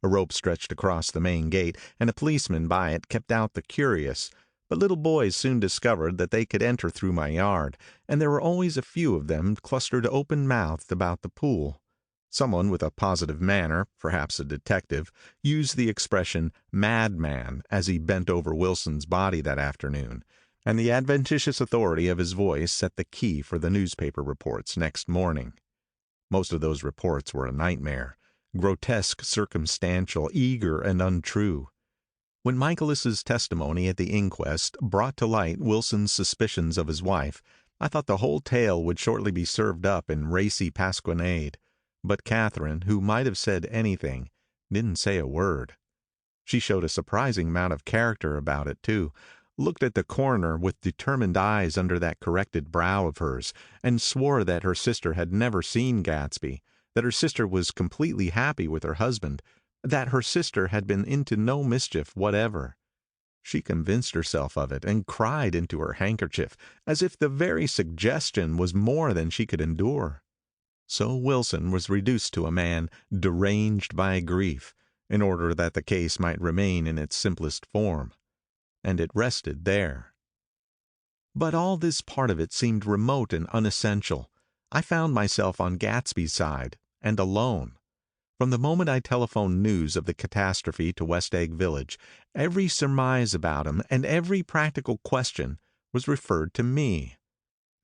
C: A rope stretched across the main gate, and a policeman by it kept out the curious, but little boys soon discovered that they could enter through my yard, and there were always a few of them clustered open-mouthed about the pool. Someone with a positive manner, perhaps a detective, used the expression madman as he bent over Wilson's body that afternoon, and the adventitious authority of his voice set the key for the newspaper reports next morning. Most of those reports were a nightmare, grotesque, circumstantial, eager, and untrue. When Michaelis's testimony at the inquest brought to light Wilson's suspicions of his wife, I thought the whole tale would shortly be served up in racy pasquinade. But Catherine, who might have said anything, didn't say a word. She showed a surprising amount of character about it, too, looked at the coroner with determined eyes under that corrected brow of hers, and swore that her sister had never seen Gatsby, that her sister was completely happy with her husband, that her sister had been into no mischief whatever. She convinced herself of it, and cried into her handkerchief, as if the very suggestion was more than she could endure. So Wilson was reduced to a man deranged by grief, in order that the case might remain in its simplest form. And it rested there. But all this part of it seemed remote and unessential. I found myself on Gatsby's side, and alone. From the moment I telephoned news of the catastrophe to West Egg Village, every surmise about him and every practical question was referred to me.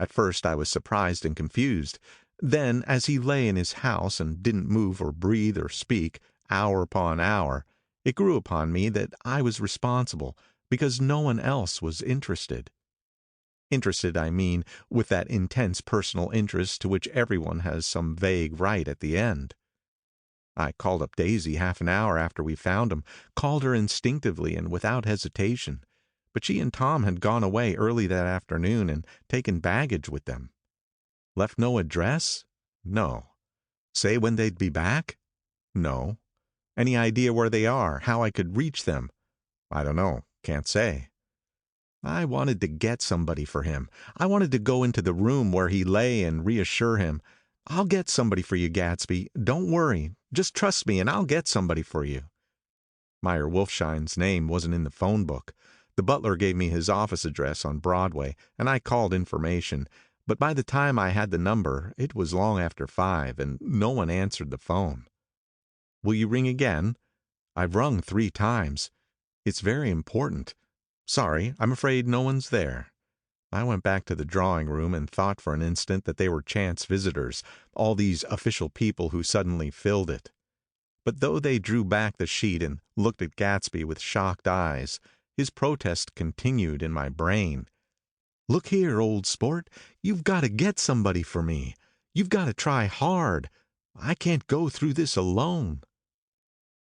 C: At first I was surprised and confused. Then, as he lay in his house and didn't move or breathe or speak, hour upon hour, it grew upon me that I was responsible, because no one else was interested. Interested, I mean, with that intense personal interest to which everyone has some vague right at the end. I called up Daisy half an hour after we found him, called her instinctively and without hesitation, but she and Tom had gone away early that afternoon and taken baggage with them. Left no address? No. Say when they'd be back? No. Any idea where they are, how I could reach them? I don't know, can't say. I wanted to get somebody for him. I wanted to go into the room where he lay and reassure him. I'll get somebody for you, Gatsby. Don't worry. Just trust me and I'll get somebody for you. Meyer Wolfshine's name wasn't in the phone book. The butler gave me his office address on Broadway, and I called information. But by the time I had the number, it was long after 5, and no one answered the phone. Will you ring again? I've rung 3 times. It's very important. Sorry, I'm afraid no one's there. I went back to the drawing room and thought for an instant that they were chance visitors, all these official people who suddenly filled it. But though they drew back the sheet and looked at Gatsby with shocked eyes, his protest continued in my brain. Look here, old sport, you've got to get somebody for me. You've got to try hard. I can't go through this alone.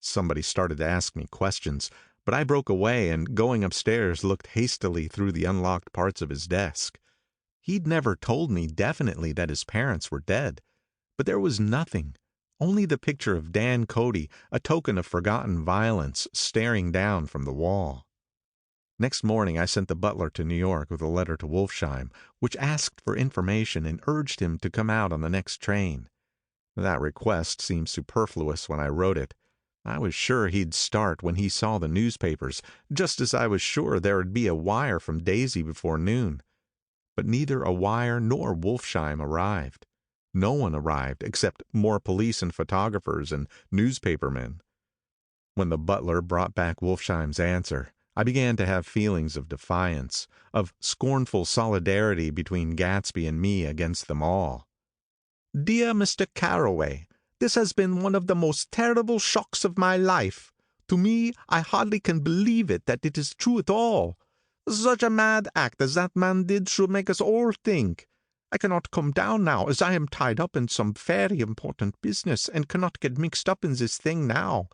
C: Somebody started to ask me questions, but I broke away and, going upstairs, looked hastily through the unlocked parts of his desk. He'd never told me definitely that his parents were dead, but there was nothing, only the picture of Dan Cody, a token of forgotten violence, staring down from the wall. Next morning I sent the butler to New York with a letter to Wolfsheim, which asked for information and urged him to come out on the next train. That request seemed superfluous when I wrote it. I was sure he'd start when he saw the newspapers, just as I was sure there'd be a wire from Daisy before noon. But neither a wire nor Wolfsheim arrived. No one arrived except more police and photographers and newspapermen. When the butler brought back Wolfsheim's answer, I began to have feelings of defiance, of scornful solidarity between Gatsby and me against them all. Dear Mr. Carraway, this has been one of the most terrible shocks of my life. To me, I hardly can believe that it is true at all. Such a mad act as that man did should make us all think. I cannot come down now, as I am tied up in some very important business, and cannot get mixed up in this thing now.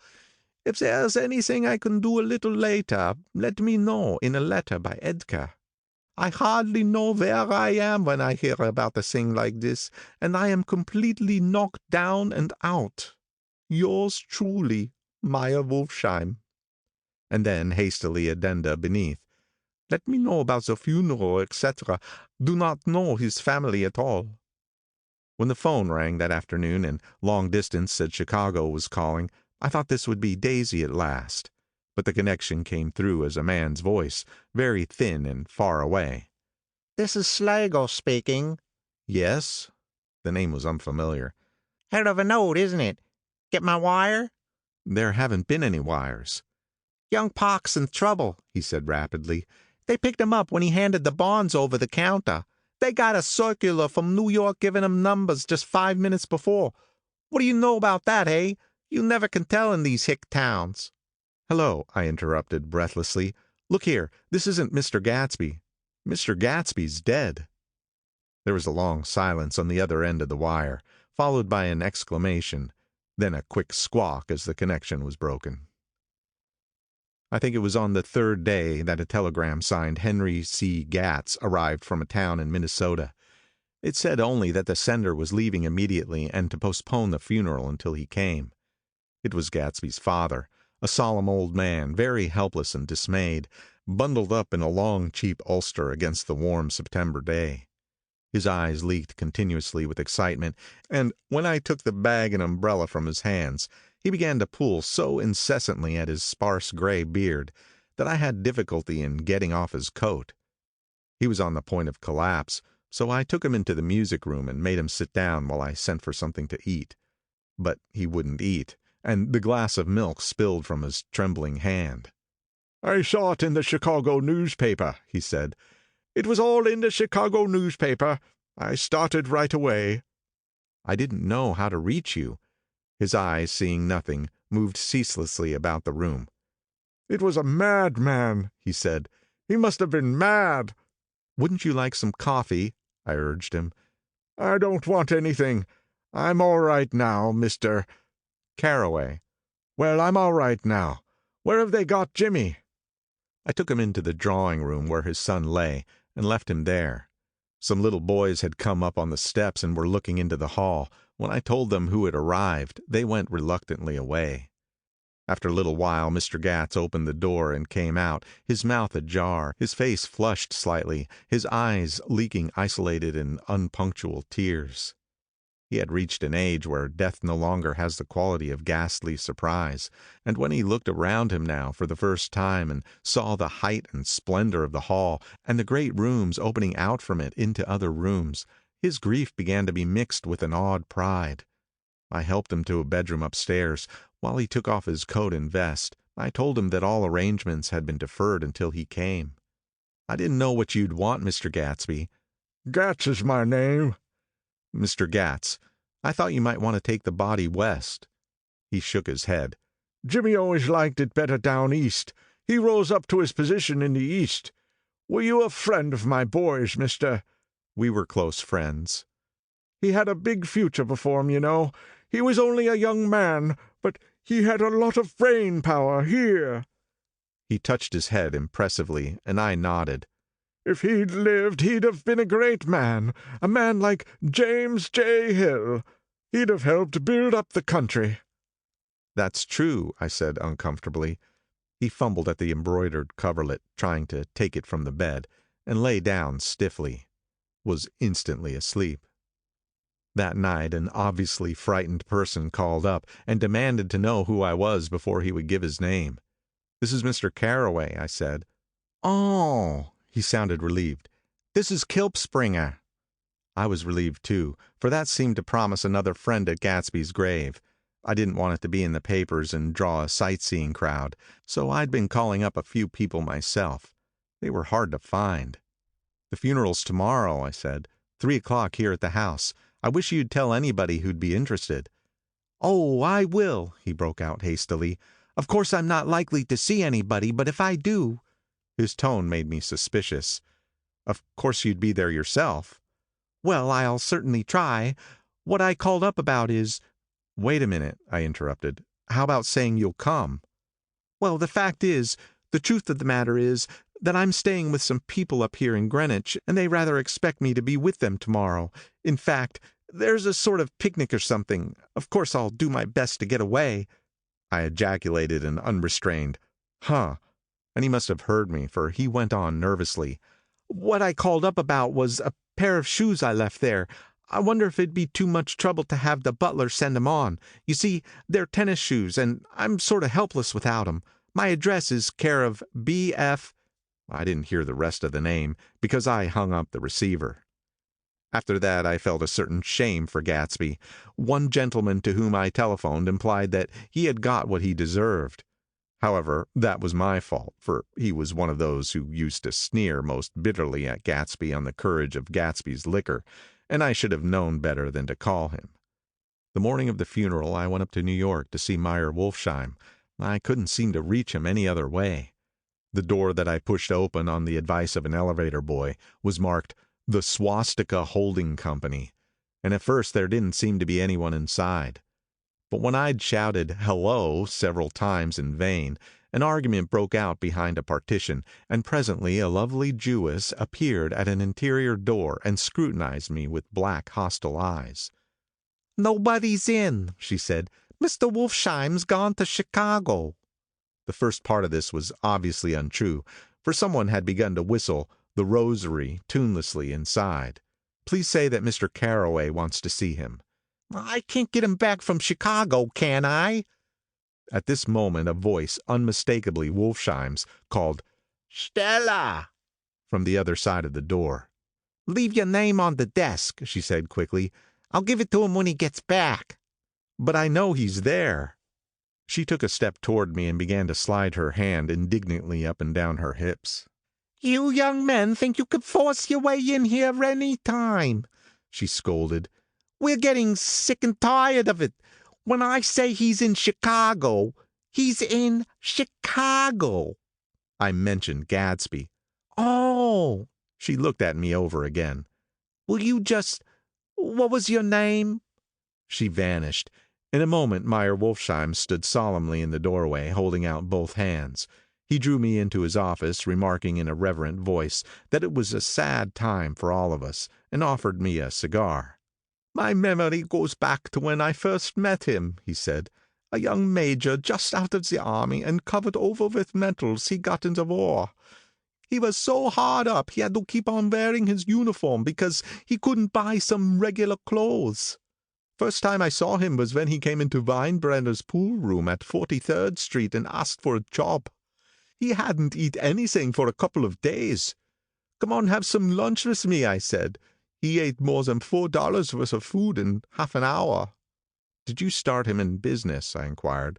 C: If there's anything I can do a little later, let me know in a letter by Edgar. I hardly know where I am when I hear about a thing like this, and I am completely knocked down and out. Yours truly, Meyer Wolfsheim. And then hastily addenda beneath. Let me know about the funeral, etc. Do not know his family at all. When the phone rang that afternoon and long distance said Chicago was calling, I thought this would be Daisy at last. But the connection came through as a man's voice, very thin and far away.
E: This is Slagle speaking.
C: Yes? The name was unfamiliar.
E: Head of a note, isn't it? Get my wire?
C: There haven't been any wires.
E: Young Park's in trouble, he said rapidly. They picked him up when he handed the bonds over the counter. They got a circular from New York giving him numbers just 5 minutes before. What do you know about that, eh? You never can tell in these hick towns.
C: Hello, I interrupted breathlessly. Look here, this isn't Mr. Gatsby. Mr. Gatsby's dead. There was a long silence on the other end of the wire, followed by an exclamation, then a quick squawk as the connection was broken. I think it was on the 3rd day that a telegram signed Henry C. Gatz arrived from a town in Minnesota. It said only that the sender was leaving immediately and to postpone the funeral until he came. It was Gatsby's father, a solemn old man, very helpless and dismayed, bundled up in a long, cheap ulster against the warm September day. His eyes leaked continuously with excitement, and when I took the bag and umbrella from his hands, he began to pull so incessantly at his sparse gray beard that I had difficulty in getting off his coat. He was on the point of collapse, so I took him into the music room and made him sit down while I sent for something to eat. But he wouldn't eat, and the glass of milk spilled from his trembling hand. "I saw it in the Chicago newspaper," he said. It was all in the Chicago newspaper. I started right away."
B: "I didn't know how to reach you." His eyes, seeing nothing, moved ceaselessly about the room.
C: "It was a madman," he said. "He must have been mad."
B: "Wouldn't you like some coffee?" I urged him.
C: "I don't want anything. I'm all right now, Mr.
B: "Carraway."
C: Well, I'm all right now. Where have they got Jimmy?"
B: I took him into the drawing room where his son lay, and left him there. Some little boys had come up on the steps and were looking into the hall. When I told them who had arrived, they went reluctantly away. After a little while, Mr. Gatz opened the door and came out, his mouth ajar, his face flushed slightly, his eyes leaking isolated and unpunctual tears. He had reached an age where death no longer has the quality of ghastly surprise, and when he looked around him now for the first time and saw the height and splendor of the hall and the great rooms opening out from it into other rooms, his grief began to be mixed with an awed pride. I helped him to a bedroom upstairs. While he took off his coat and vest, I told him that all arrangements had been deferred until he came. "I didn't know what you'd want, Mr. Gatsby."
C: "Gatz is my name."
B: "Mr. Gatz, I thought you might want to take the body west." He shook his head.
C: "Jimmy always liked it better down east. He rose up to his position in the east. Were you a friend of my boy's, Mr.?"
B: "We were close friends."
C: "He had a big future before him, you know. He was only a young man, but he had a lot of brain power here."
B: He touched his head impressively, and I nodded.
C: "If he'd lived, he'd have been a great man, a man like James J. Hill. He'd have helped build up the country."
B: "That's true," I said uncomfortably. He fumbled at the embroidered coverlet, trying to take it from the bed, and lay down stiffly. Was instantly asleep. That night an obviously frightened person called up and demanded to know who I was before he would give his name. "This is Mr. Carraway," I said.
E: Oh,
B: He sounded relieved.
E: this is Kilpspringer."
B: I was relieved too, for that seemed to promise another friend at Gatsby's grave. I didn't want it to be in the papers and draw a sightseeing crowd, so I'd been calling up a few people myself. They were hard to find. "The funeral's tomorrow," I said. 3 o'clock here at the house. I wish you'd tell anybody who'd be interested."
E: "Oh, I will," he broke out hastily. "Of course I'm not likely to see anybody, but if I do—"
B: His tone made me suspicious. "Of course you'd be there yourself."
E: "Well, I'll certainly try. What I called up about is—"
B: "Wait a minute," I interrupted. "How about saying you'll come?"
E: "Well, the truth of the matter is that I'm staying with some people up here in Greenwich, and they rather expect me to be with them tomorrow. In fact, there's a sort of picnic or something. Of course I'll do my best to get away."
B: I ejaculated an unrestrained, "Huh," and he must have heard me, for he went on nervously.
E: "What I called up about was a pair of shoes I left there. I wonder if it'd be too much trouble to have the butler send 'em on. You see, they're tennis shoes, and I'm sort of helpless without 'em. My address is care of B.F."
B: I didn't hear the rest of the name, because I hung up the receiver. After that I felt a certain shame for Gatsby. One gentleman to whom I telephoned implied that he had got what he deserved. However, that was my fault, for he was one of those who used to sneer most bitterly at Gatsby on the courage of Gatsby's liquor, and I should have known better than to call him. The morning of the funeral I went up to New York to see Meyer Wolfsheim. I couldn't seem to reach him any other way. The door that I pushed open on the advice of an elevator boy was marked "The Swastika Holding Company," and at first there didn't seem to be anyone inside. But when I'd shouted "hello" several times in vain, an argument broke out behind a partition, and presently a lovely Jewess appeared at an interior door and scrutinized me with black, hostile eyes.
E: "Nobody's in," she said. "Mr. Wolfsheim's gone to Chicago."
B: The first part of this was obviously untrue, for someone had begun to whistle "The Rosary" tunelessly inside. "Please say that Mr. Carraway wants to see him."
E: "I can't get him back from Chicago, can I?"
B: At this moment a voice, unmistakably Wolfsheim's, called "Stella" from the other side of the door.
E: "Leave your name on the desk," she said quickly. "I'll give it to him when he gets back."
B: "But I know he's there." She took a step toward me and began to slide her hand indignantly up and down her hips.
E: You young men think you could force your way in here any time, she scolded. We're getting sick and tired of it. When I say he's in Chicago, he's in Chicago. I mentioned Gadsby. Oh, she looked at me over again. Will you what was your name? She vanished. In a moment, Meyer Wolfsheim stood solemnly in the doorway, holding out both hands. He drew me into his office, remarking in a reverent voice that it was a sad time for all of us, and offered me a cigar. My memory goes back to when I first met him, he said. A young major just out of the army and covered over with medals he got in the war. He was so hard up he had to keep on wearing his uniform because he couldn't buy some regular clothes. First time I saw him was when he came into Weinbrenner's pool room at 43rd Street and asked for a job. He hadn't eat anything for a couple of days. Come on, have some lunch with me, I said. He ate more than $4 worth of food in half an hour. Did you start him in business? I inquired.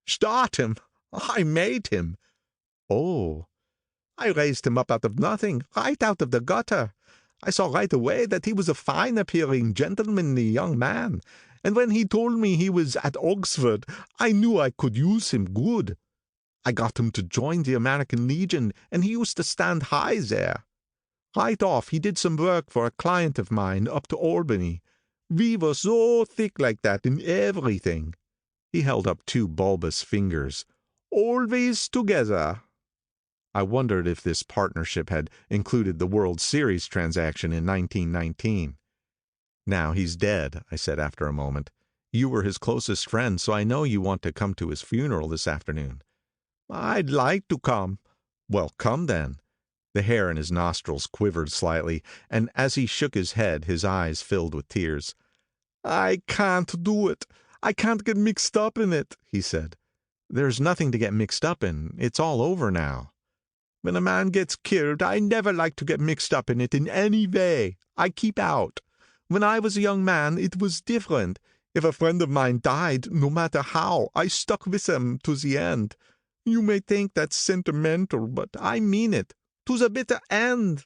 E: Start him? I made him. Oh. I raised him up out of nothing, right out of the gutter. I saw right away that he was a fine-appearing, gentlemanly young man, and when he told me he was at Oxford, I knew I could use him good. I got him to join the American Legion, and he used to stand high there. Right off, he did some work for a client of mine up to Albany. We were so thick like that in everything. He held up two bulbous fingers. Always together. I wondered if this partnership had included the World Series transaction in 1919. Now he's dead, I said after a moment. You were his closest friend, so I know you want to come to his funeral this afternoon. I'd like to come. Well, come then. The hair in his nostrils quivered slightly, and as he shook his head, his eyes filled with tears. I can't do it. I can't get mixed up in it, he said. There's nothing to get mixed up in. It's all over now. When a man gets killed, I never like to get mixed up in it in any way. I keep out. When I was a young man, it was different. If a friend of mine died, no matter how, I stuck with them to the end. You may think that's sentimental, but I mean it. To the bitter end.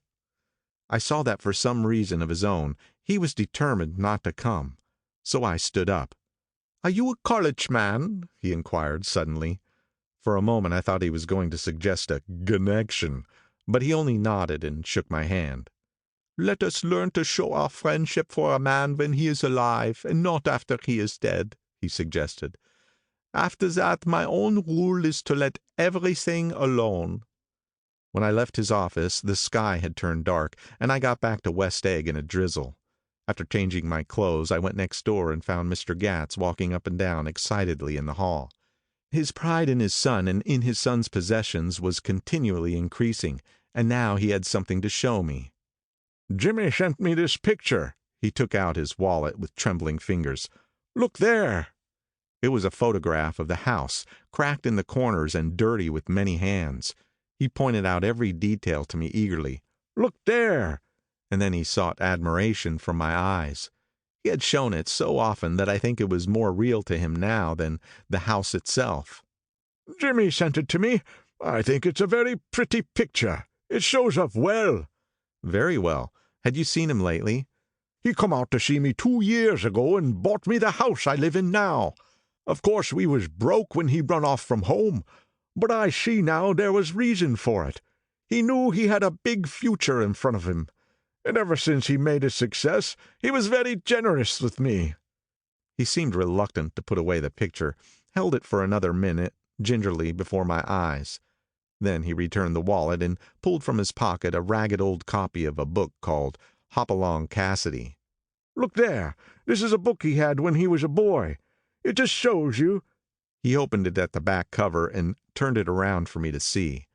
E: I saw that for some reason of his own, he was determined not to come. So I stood up. Are you a college man? He inquired suddenly. For a moment I thought he was going to suggest a connection, but he only nodded and shook my hand. Let us learn to show our friendship for a man when he is alive, and not after he is dead, he suggested. After that, my own rule is to let everything alone. When I left his office, the sky had turned dark, and I got back to West Egg in a drizzle. After changing my clothes, I went next door and found Mr. Gatz walking up and down excitedly in the hall. His pride in his son and in his son's possessions was continually increasing, and now he had something to show me. Jimmy sent me this picture. He took out his wallet with trembling fingers. Look there. It was a photograph of the house, cracked in the corners and dirty with many hands. He pointed out every detail to me eagerly. Look there. And then he sought admiration from my eyes. He had shown it so often that I think it was more real to him now than the house itself. Jimmy sent it to me. I think it's a very pretty picture. It shows up well. Very well. Had you seen him lately? He come out to see me 2 years ago and bought me the house I live in now. Of course, we was broke when he run off from home, but I see now there was reason for it. He knew he had a big future in front of him. And ever since he made a success, he was very generous with me. He seemed reluctant to put away the picture, held it for another minute, gingerly, before my eyes. Then he returned the wallet and pulled from his pocket a ragged old copy of a book called Hopalong Cassidy. Look there. This is a book he had when he was a boy. It just shows you. He opened it at the back cover and turned it around for me to see.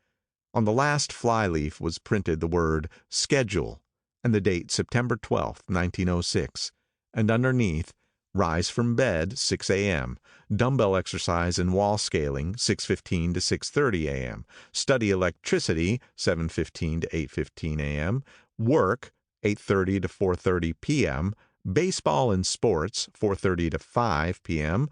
E: On the last flyleaf was printed the word Schedule, and the date September 12th, 1906, and underneath, rise from bed, 6 a.m., dumbbell exercise and wall scaling, 6:15 to 6:30 a.m., study electricity, 7:15 to 8:15 a.m., work, 8:30 to 4:30 p.m., baseball and sports, 4:30 to 5 p.m.,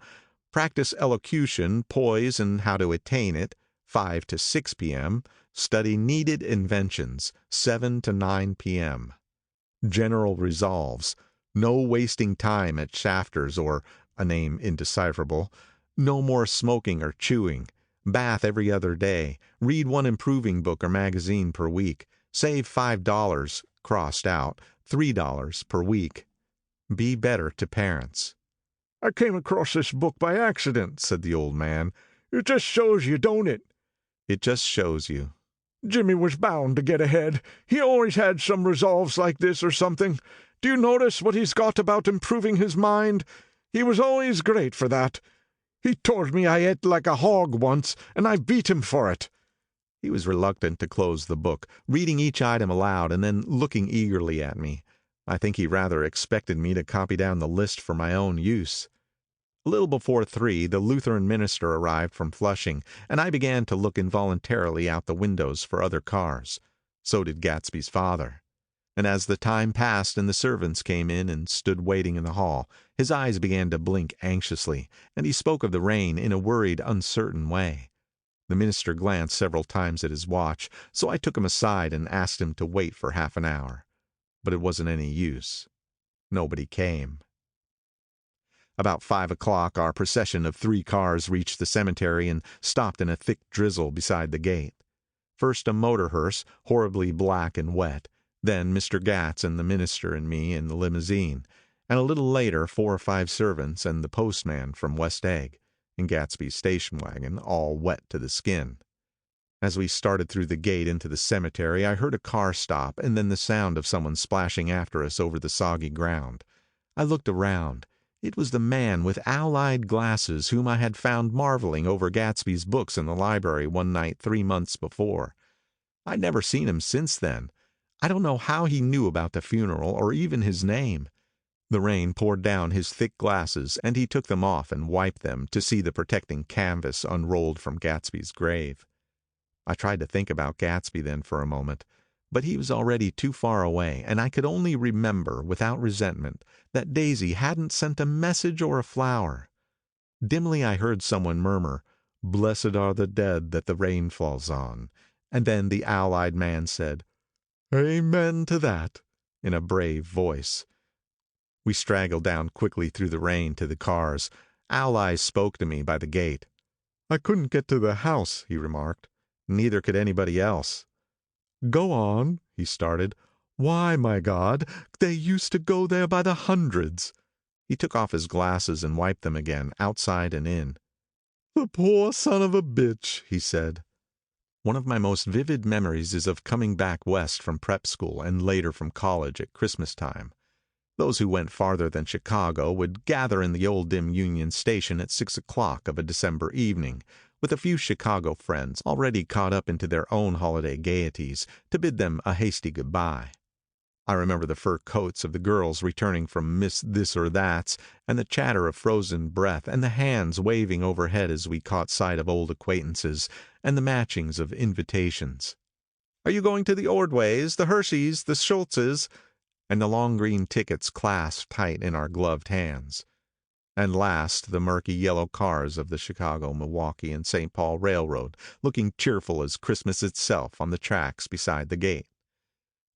E: practice elocution, poise, and how to attain it, 5 to 6 p.m.,
C: Study needed inventions, 7 to 9 p.m. General resolves. No wasting time at Shafter's or a name indecipherable. No more smoking or chewing. Bath every other day. Read one improving book or magazine per week. Save $5, crossed out, $3 per week. Be better to parents.
B: I came across this book by accident, said the old man. It just shows you, don't it?
C: It just shows you.
B: Jimmy was bound to get ahead. He always had some resolves like this or something. Do you notice what he's got about improving his mind? He was always great for that. He told me I ate like a hog once, and I beat him for it.
C: He was reluctant to close the book, reading each item aloud and then looking eagerly at me. I think he rather expected me to copy down the list for my own use. A little before 3, the Lutheran minister arrived from Flushing, and I began to look involuntarily out the windows for other cars. So did Gatsby's father. And as the time passed and the servants came in and stood waiting in the hall, his eyes began to blink anxiously, and he spoke of the rain in a worried, uncertain way. The minister glanced several times at his watch, so I took him aside and asked him to wait for half an hour. But it wasn't any use. Nobody came. About 5 o'clock, our procession of 3 cars reached the cemetery and stopped in a thick drizzle beside the gate. First a motor hearse, horribly black and wet, then Mr. Gatz and the minister and me in the limousine, and a little later 4 or 5 servants and the postman from West Egg, in Gatsby's station wagon, all wet to the skin. As we started through the gate into the cemetery, I heard a car stop and then the sound of someone splashing after us over the soggy ground. I looked around. It was the man with owl-eyed glasses whom I had found marveling over Gatsby's books in the library one night 3 months before. I'd never seen him since then. I don't know how he knew about the funeral or even his name. The rain poured down his thick glasses, and he took them off and wiped them to see the protecting canvas unrolled from Gatsby's grave. I tried to think about Gatsby then for a moment, but he was already too far away, and I could only remember, without resentment, that Daisy hadn't sent a message or a flower. Dimly I heard someone murmur, "Blessed are the dead that the rain falls on," and then the owl-eyed man said, "Amen to that," in a brave voice. We straggled down quickly through the rain to the cars. Owl Eyes spoke to me by the gate. "I couldn't get to the house," he remarked. Neither could anybody else. "Go on," he started. "Why, my God, they used to go there by the hundreds." He took off his glasses and wiped them again, outside and in. "The poor son of a bitch," he said. One of my most vivid memories is of coming back west from prep school and later from college at Christmas time. Those who went farther than Chicago would gather in the old dim Union Station at 6 o'clock of a December evening, with a few Chicago friends already caught up into their own holiday gaieties, to bid them a hasty goodbye. I remember the fur coats of the girls returning from Miss This or That's, and the chatter of frozen breath, and the hands waving overhead as we caught sight of old acquaintances, and the matchings of invitations. "Are you going to the Ordways, the Hershey's, the Schultz's?" and the long green tickets clasped tight in our gloved hands. And last, the murky yellow cars of the Chicago, Milwaukee, and St. Paul Railroad, looking cheerful as Christmas itself on the tracks beside the gate.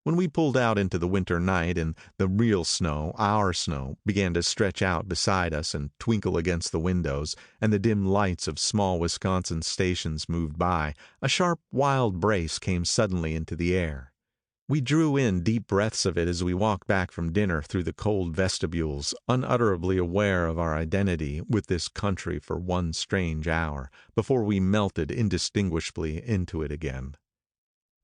C: When we pulled out into the winter night and the real snow, our snow, began to stretch out beside us and twinkle against the windows, and the dim lights of small Wisconsin stations moved by, a sharp, wild brace came suddenly into the air. We drew in deep breaths of it as we walked back from dinner through the cold vestibules, unutterably aware of our identity with this country for one strange hour, before we melted indistinguishably into it again.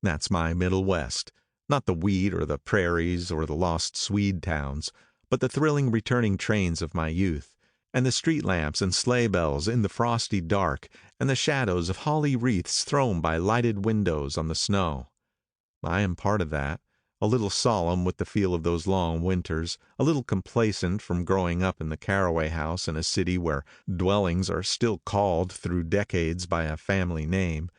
C: That's my Middle West. Not the wheat or the prairies or the lost Swede towns, but the thrilling returning trains of my youth, and the street lamps and sleigh bells in the frosty dark, and the shadows of holly wreaths thrown by lighted windows on the snow. I am part of that, a little solemn with the feel of those long winters, a little complacent from growing up in the Carraway house in a city where dwellings are still called through decades by a family name.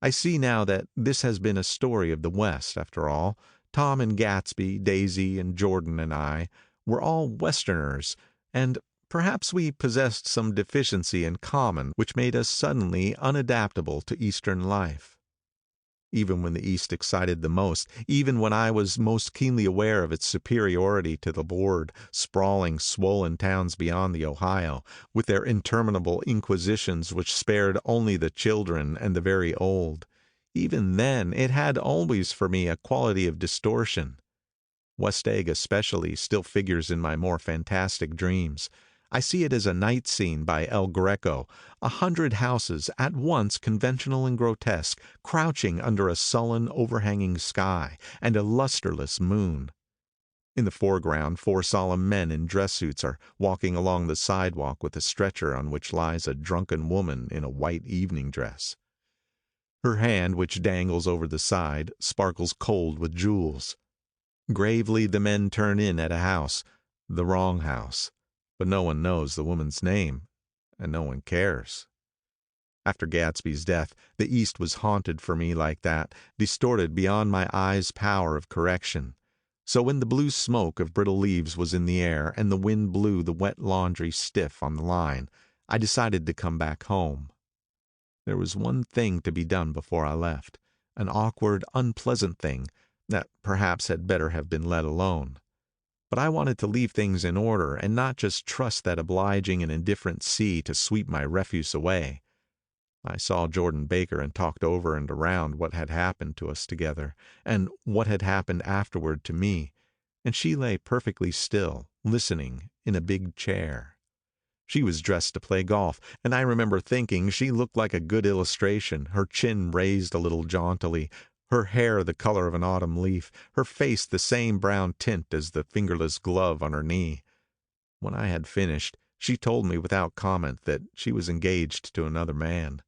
C: I see now that this has been a story of the West, after all. Tom and Gatsby, Daisy and Jordan and I were all Westerners, and perhaps we possessed some deficiency in common which made us suddenly unadaptable to Eastern life. even when the East excited the most, even when I was most keenly aware of its superiority to the bored, sprawling, swollen towns beyond the Ohio, with their interminable inquisitions which spared only the children and the very old. Even then, it had always for me a quality of distortion. West Egg especially still figures in my more fantastic dreams. I see it as a night scene by El Greco, 100 houses, at once conventional and grotesque, crouching under a sullen, overhanging sky and a lusterless moon. In the foreground, 4 solemn men in dress suits are walking along the sidewalk with a stretcher on which lies a drunken woman in a white evening dress. Her hand, which dangles over the side, sparkles cold with jewels. Gravely the men turn in at a house, the wrong house. But no one knows the woman's name, and no one cares. After Gatsby's death, the East was haunted for me like that, distorted beyond my eyes' power of correction. So when the blue smoke of brittle leaves was in the air, and the wind blew the wet laundry stiff on the line, I decided to come back home. There was one thing to be done before I left, an awkward, unpleasant thing that perhaps had better have been let alone. But I wanted to leave things in order and not just trust that obliging and indifferent sea to sweep my refuse away. I saw Jordan Baker and talked over and around what had happened to us together, and what had happened afterward to me, and she lay perfectly still, listening, in a big chair. She was dressed to play golf, and I remember thinking she looked like a good illustration, her chin raised a little jauntily, her hair the color of an autumn leaf, her face the same brown tint as the fingerless glove on her knee. When I had finished, she told me without comment that she was engaged to another man.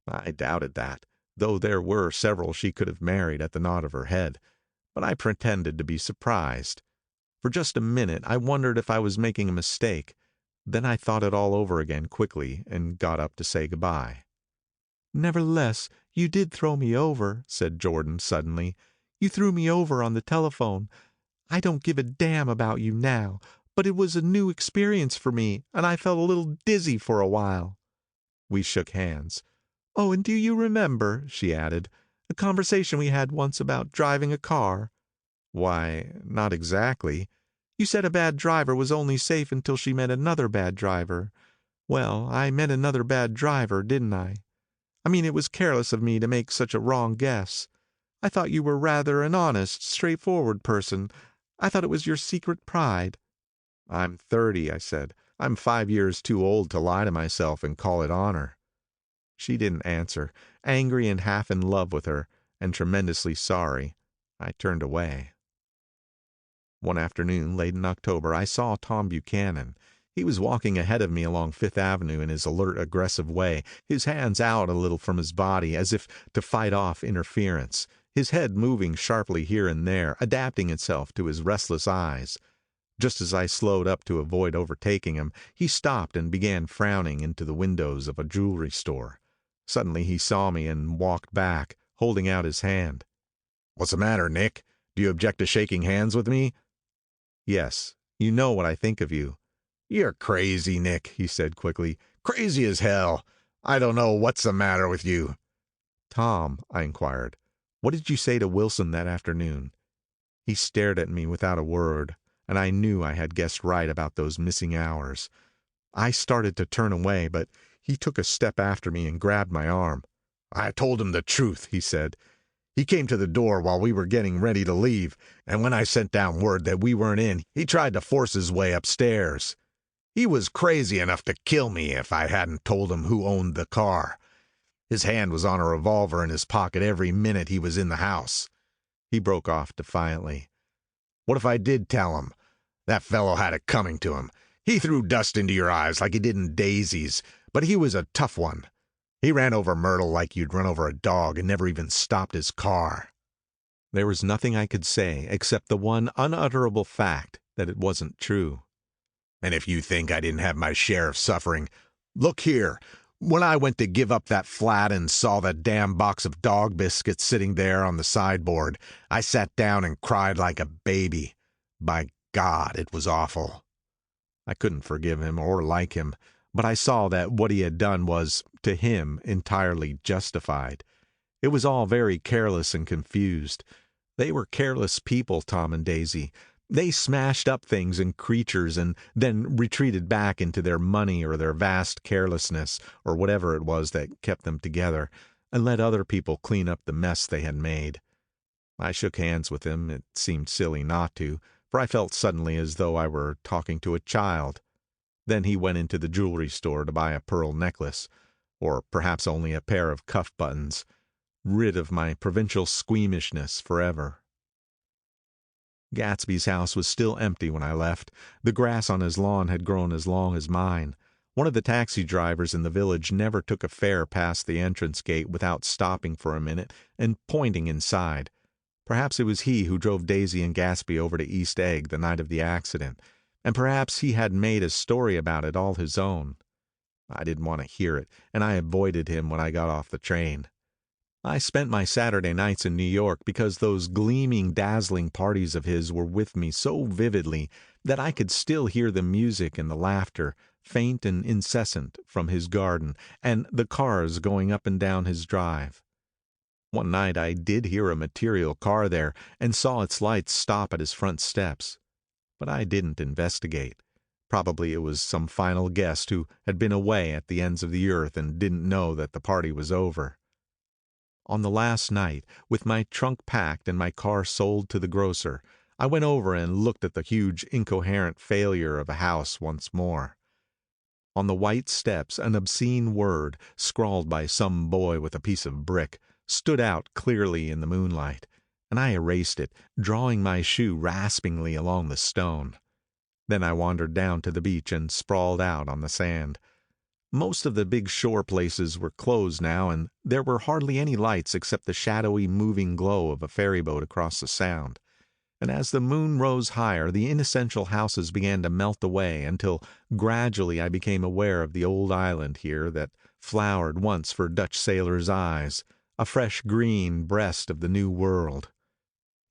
C: I doubted that, though there were several she could have married at the nod of her head, but I pretended to be surprised. For just a minute I wondered if I was making a mistake. Then I thought it all over again quickly and got up to say goodbye. "Nevertheless, you did throw me over," said Jordan suddenly. "You threw me over on the telephone. I don't give a damn about you now, but it was a new experience for me, and I felt a little dizzy for a while." We shook hands. "Oh, and do you remember," she added, "a conversation we had once about driving a car?" "Why, not exactly." "You said a bad driver was only safe until she met another bad driver. Well, I met another bad driver, didn't I? I mean, it was careless of me to make such a wrong guess. I thought you were rather an honest, straightforward person. I thought it was your secret pride." "I'm 30, I said. "I'm 5 years too old to lie to myself and call it honor." She didn't answer. Angry and half in love with her, and tremendously sorry, I turned away. One afternoon, late in October, I saw Tom Buchanan. He was walking ahead of me along Fifth Avenue in his alert, aggressive way, his hands out a little from his body as if to fight off interference, his head moving sharply here and there, adapting itself to his restless eyes. Just as I slowed up to avoid overtaking him, he stopped and began frowning into the windows of a jewelry store. Suddenly he saw me and walked back, holding out his hand.
B: "What's the matter, Nick? Do you object to shaking hands with me?"
C: "Yes, you know what I think of you."
B: "You're crazy, Nick," he said quickly. "Crazy as hell. I don't know what's the matter with you."
C: "Tom," I inquired, "what did you say to Wilson that afternoon?" He stared at me without a word, and I knew I had guessed right about those missing hours. I started to turn away, but he took a step after me and grabbed my arm.
B: "I told him the truth," he said. "He came to the door while we were getting ready to leave, and when I sent down word that we weren't in, he tried to force his way upstairs. He was crazy enough to kill me if I hadn't told him who owned the car. His hand was on a revolver in his pocket every minute he was in the house."
C: He broke off defiantly.
B: "What if I did tell him? That fellow had it coming to him. He threw dust into your eyes like he did in Daisy's, but he was a tough one. He ran over Myrtle like you'd run over a dog and never even stopped his car."
C: There was nothing I could say except the one unutterable fact that it wasn't true.
B: "And if you think I didn't have my share of suffering, look here. When I went to give up that flat and saw that damn box of dog biscuits sitting there on the sideboard, I sat down and cried like a baby. By God, it was awful."
C: I couldn't forgive him or like him, but I saw that what he had done was, to him, entirely justified. It was all very careless and confused. They were careless people, Tom and Daisy. They smashed up things and creatures and then retreated back into their money or their vast carelessness or whatever it was that kept them together, and let other people clean up the mess they had made. I shook hands with him. It seemed silly not to, for I felt suddenly as though I were talking to a child. Then he went into the jewelry store to buy a pearl necklace, or perhaps only a pair of cuff buttons, rid of my provincial squeamishness forever. Gatsby's house was still empty when I left. The grass on his lawn had grown as long as mine. One of the taxi drivers in the village never took a fare past the entrance gate without stopping for a minute and pointing inside. Perhaps it was he who drove Daisy and Gatsby over to East Egg the night of the accident, and perhaps he had made a story about it all his own. I didn't want to hear it, and I avoided him when I got off the train. I spent my Saturday nights in New York because those gleaming, dazzling parties of his were with me so vividly that I could still hear the music and the laughter, faint and incessant, from his garden, and the cars going up and down his drive. One night I did hear a material car there, and saw its lights stop at his front steps. But I didn't investigate. Probably it was some final guest who had been away at the ends of the earth and didn't know that the party was over. On the last night, with my trunk packed and my car sold to the grocer, I went over and looked at the huge incoherent failure of a house once more. On the white steps an obscene word, scrawled by some boy with a piece of brick, stood out clearly in the moonlight, and I erased it, drawing my shoe raspingly along the stone. Then I wandered down to the beach and sprawled out on the sand. Most of the big shore places were closed now, and there were hardly any lights except the shadowy moving glow of a ferryboat across the sound. And as the moon rose higher, the inessential houses began to melt away until gradually I became aware of the old island here that flowered once for Dutch sailors' eyes, a fresh green breast of the New World.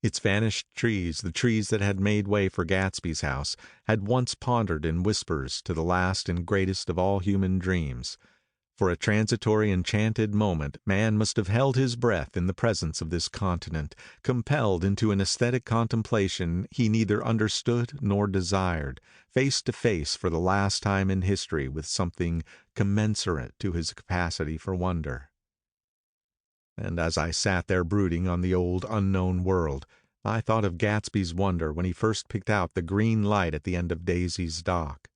C: Its vanished trees, the trees that had made way for Gatsby's house, had once pondered in whispers to the last and greatest of all human dreams. For a transitory enchanted moment man must have held his breath in the presence of this continent, compelled into an aesthetic contemplation he neither understood nor desired, face to face for the last time in history with something commensurate to his capacity for wonder. And as I sat there brooding on the old unknown world, I thought of Gatsby's wonder when he first picked out the green light at the end of Daisy's dock.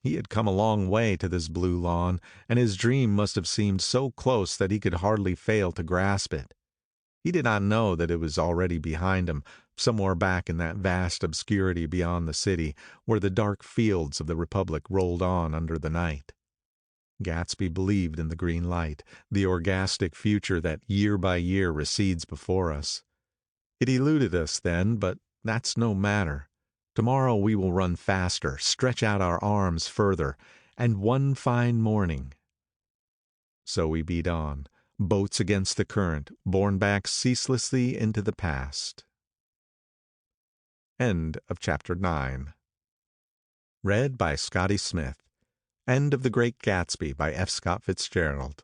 C: He had come a long way to this blue lawn, and his dream must have seemed so close that he could hardly fail to grasp it. He did not know that it was already behind him, somewhere back in that vast obscurity beyond the city, where the dark fields of the Republic rolled on under the night. Gatsby believed in the green light, the orgastic future that year by year recedes before us. It eluded us then, but that's no matter. Tomorrow we will run faster, stretch out our arms further, and one fine morning. So we beat on, boats against the current, borne back ceaselessly into the past. End of chapter 9. Read by Scotty Smith. End of The Great Gatsby by F. Scott Fitzgerald.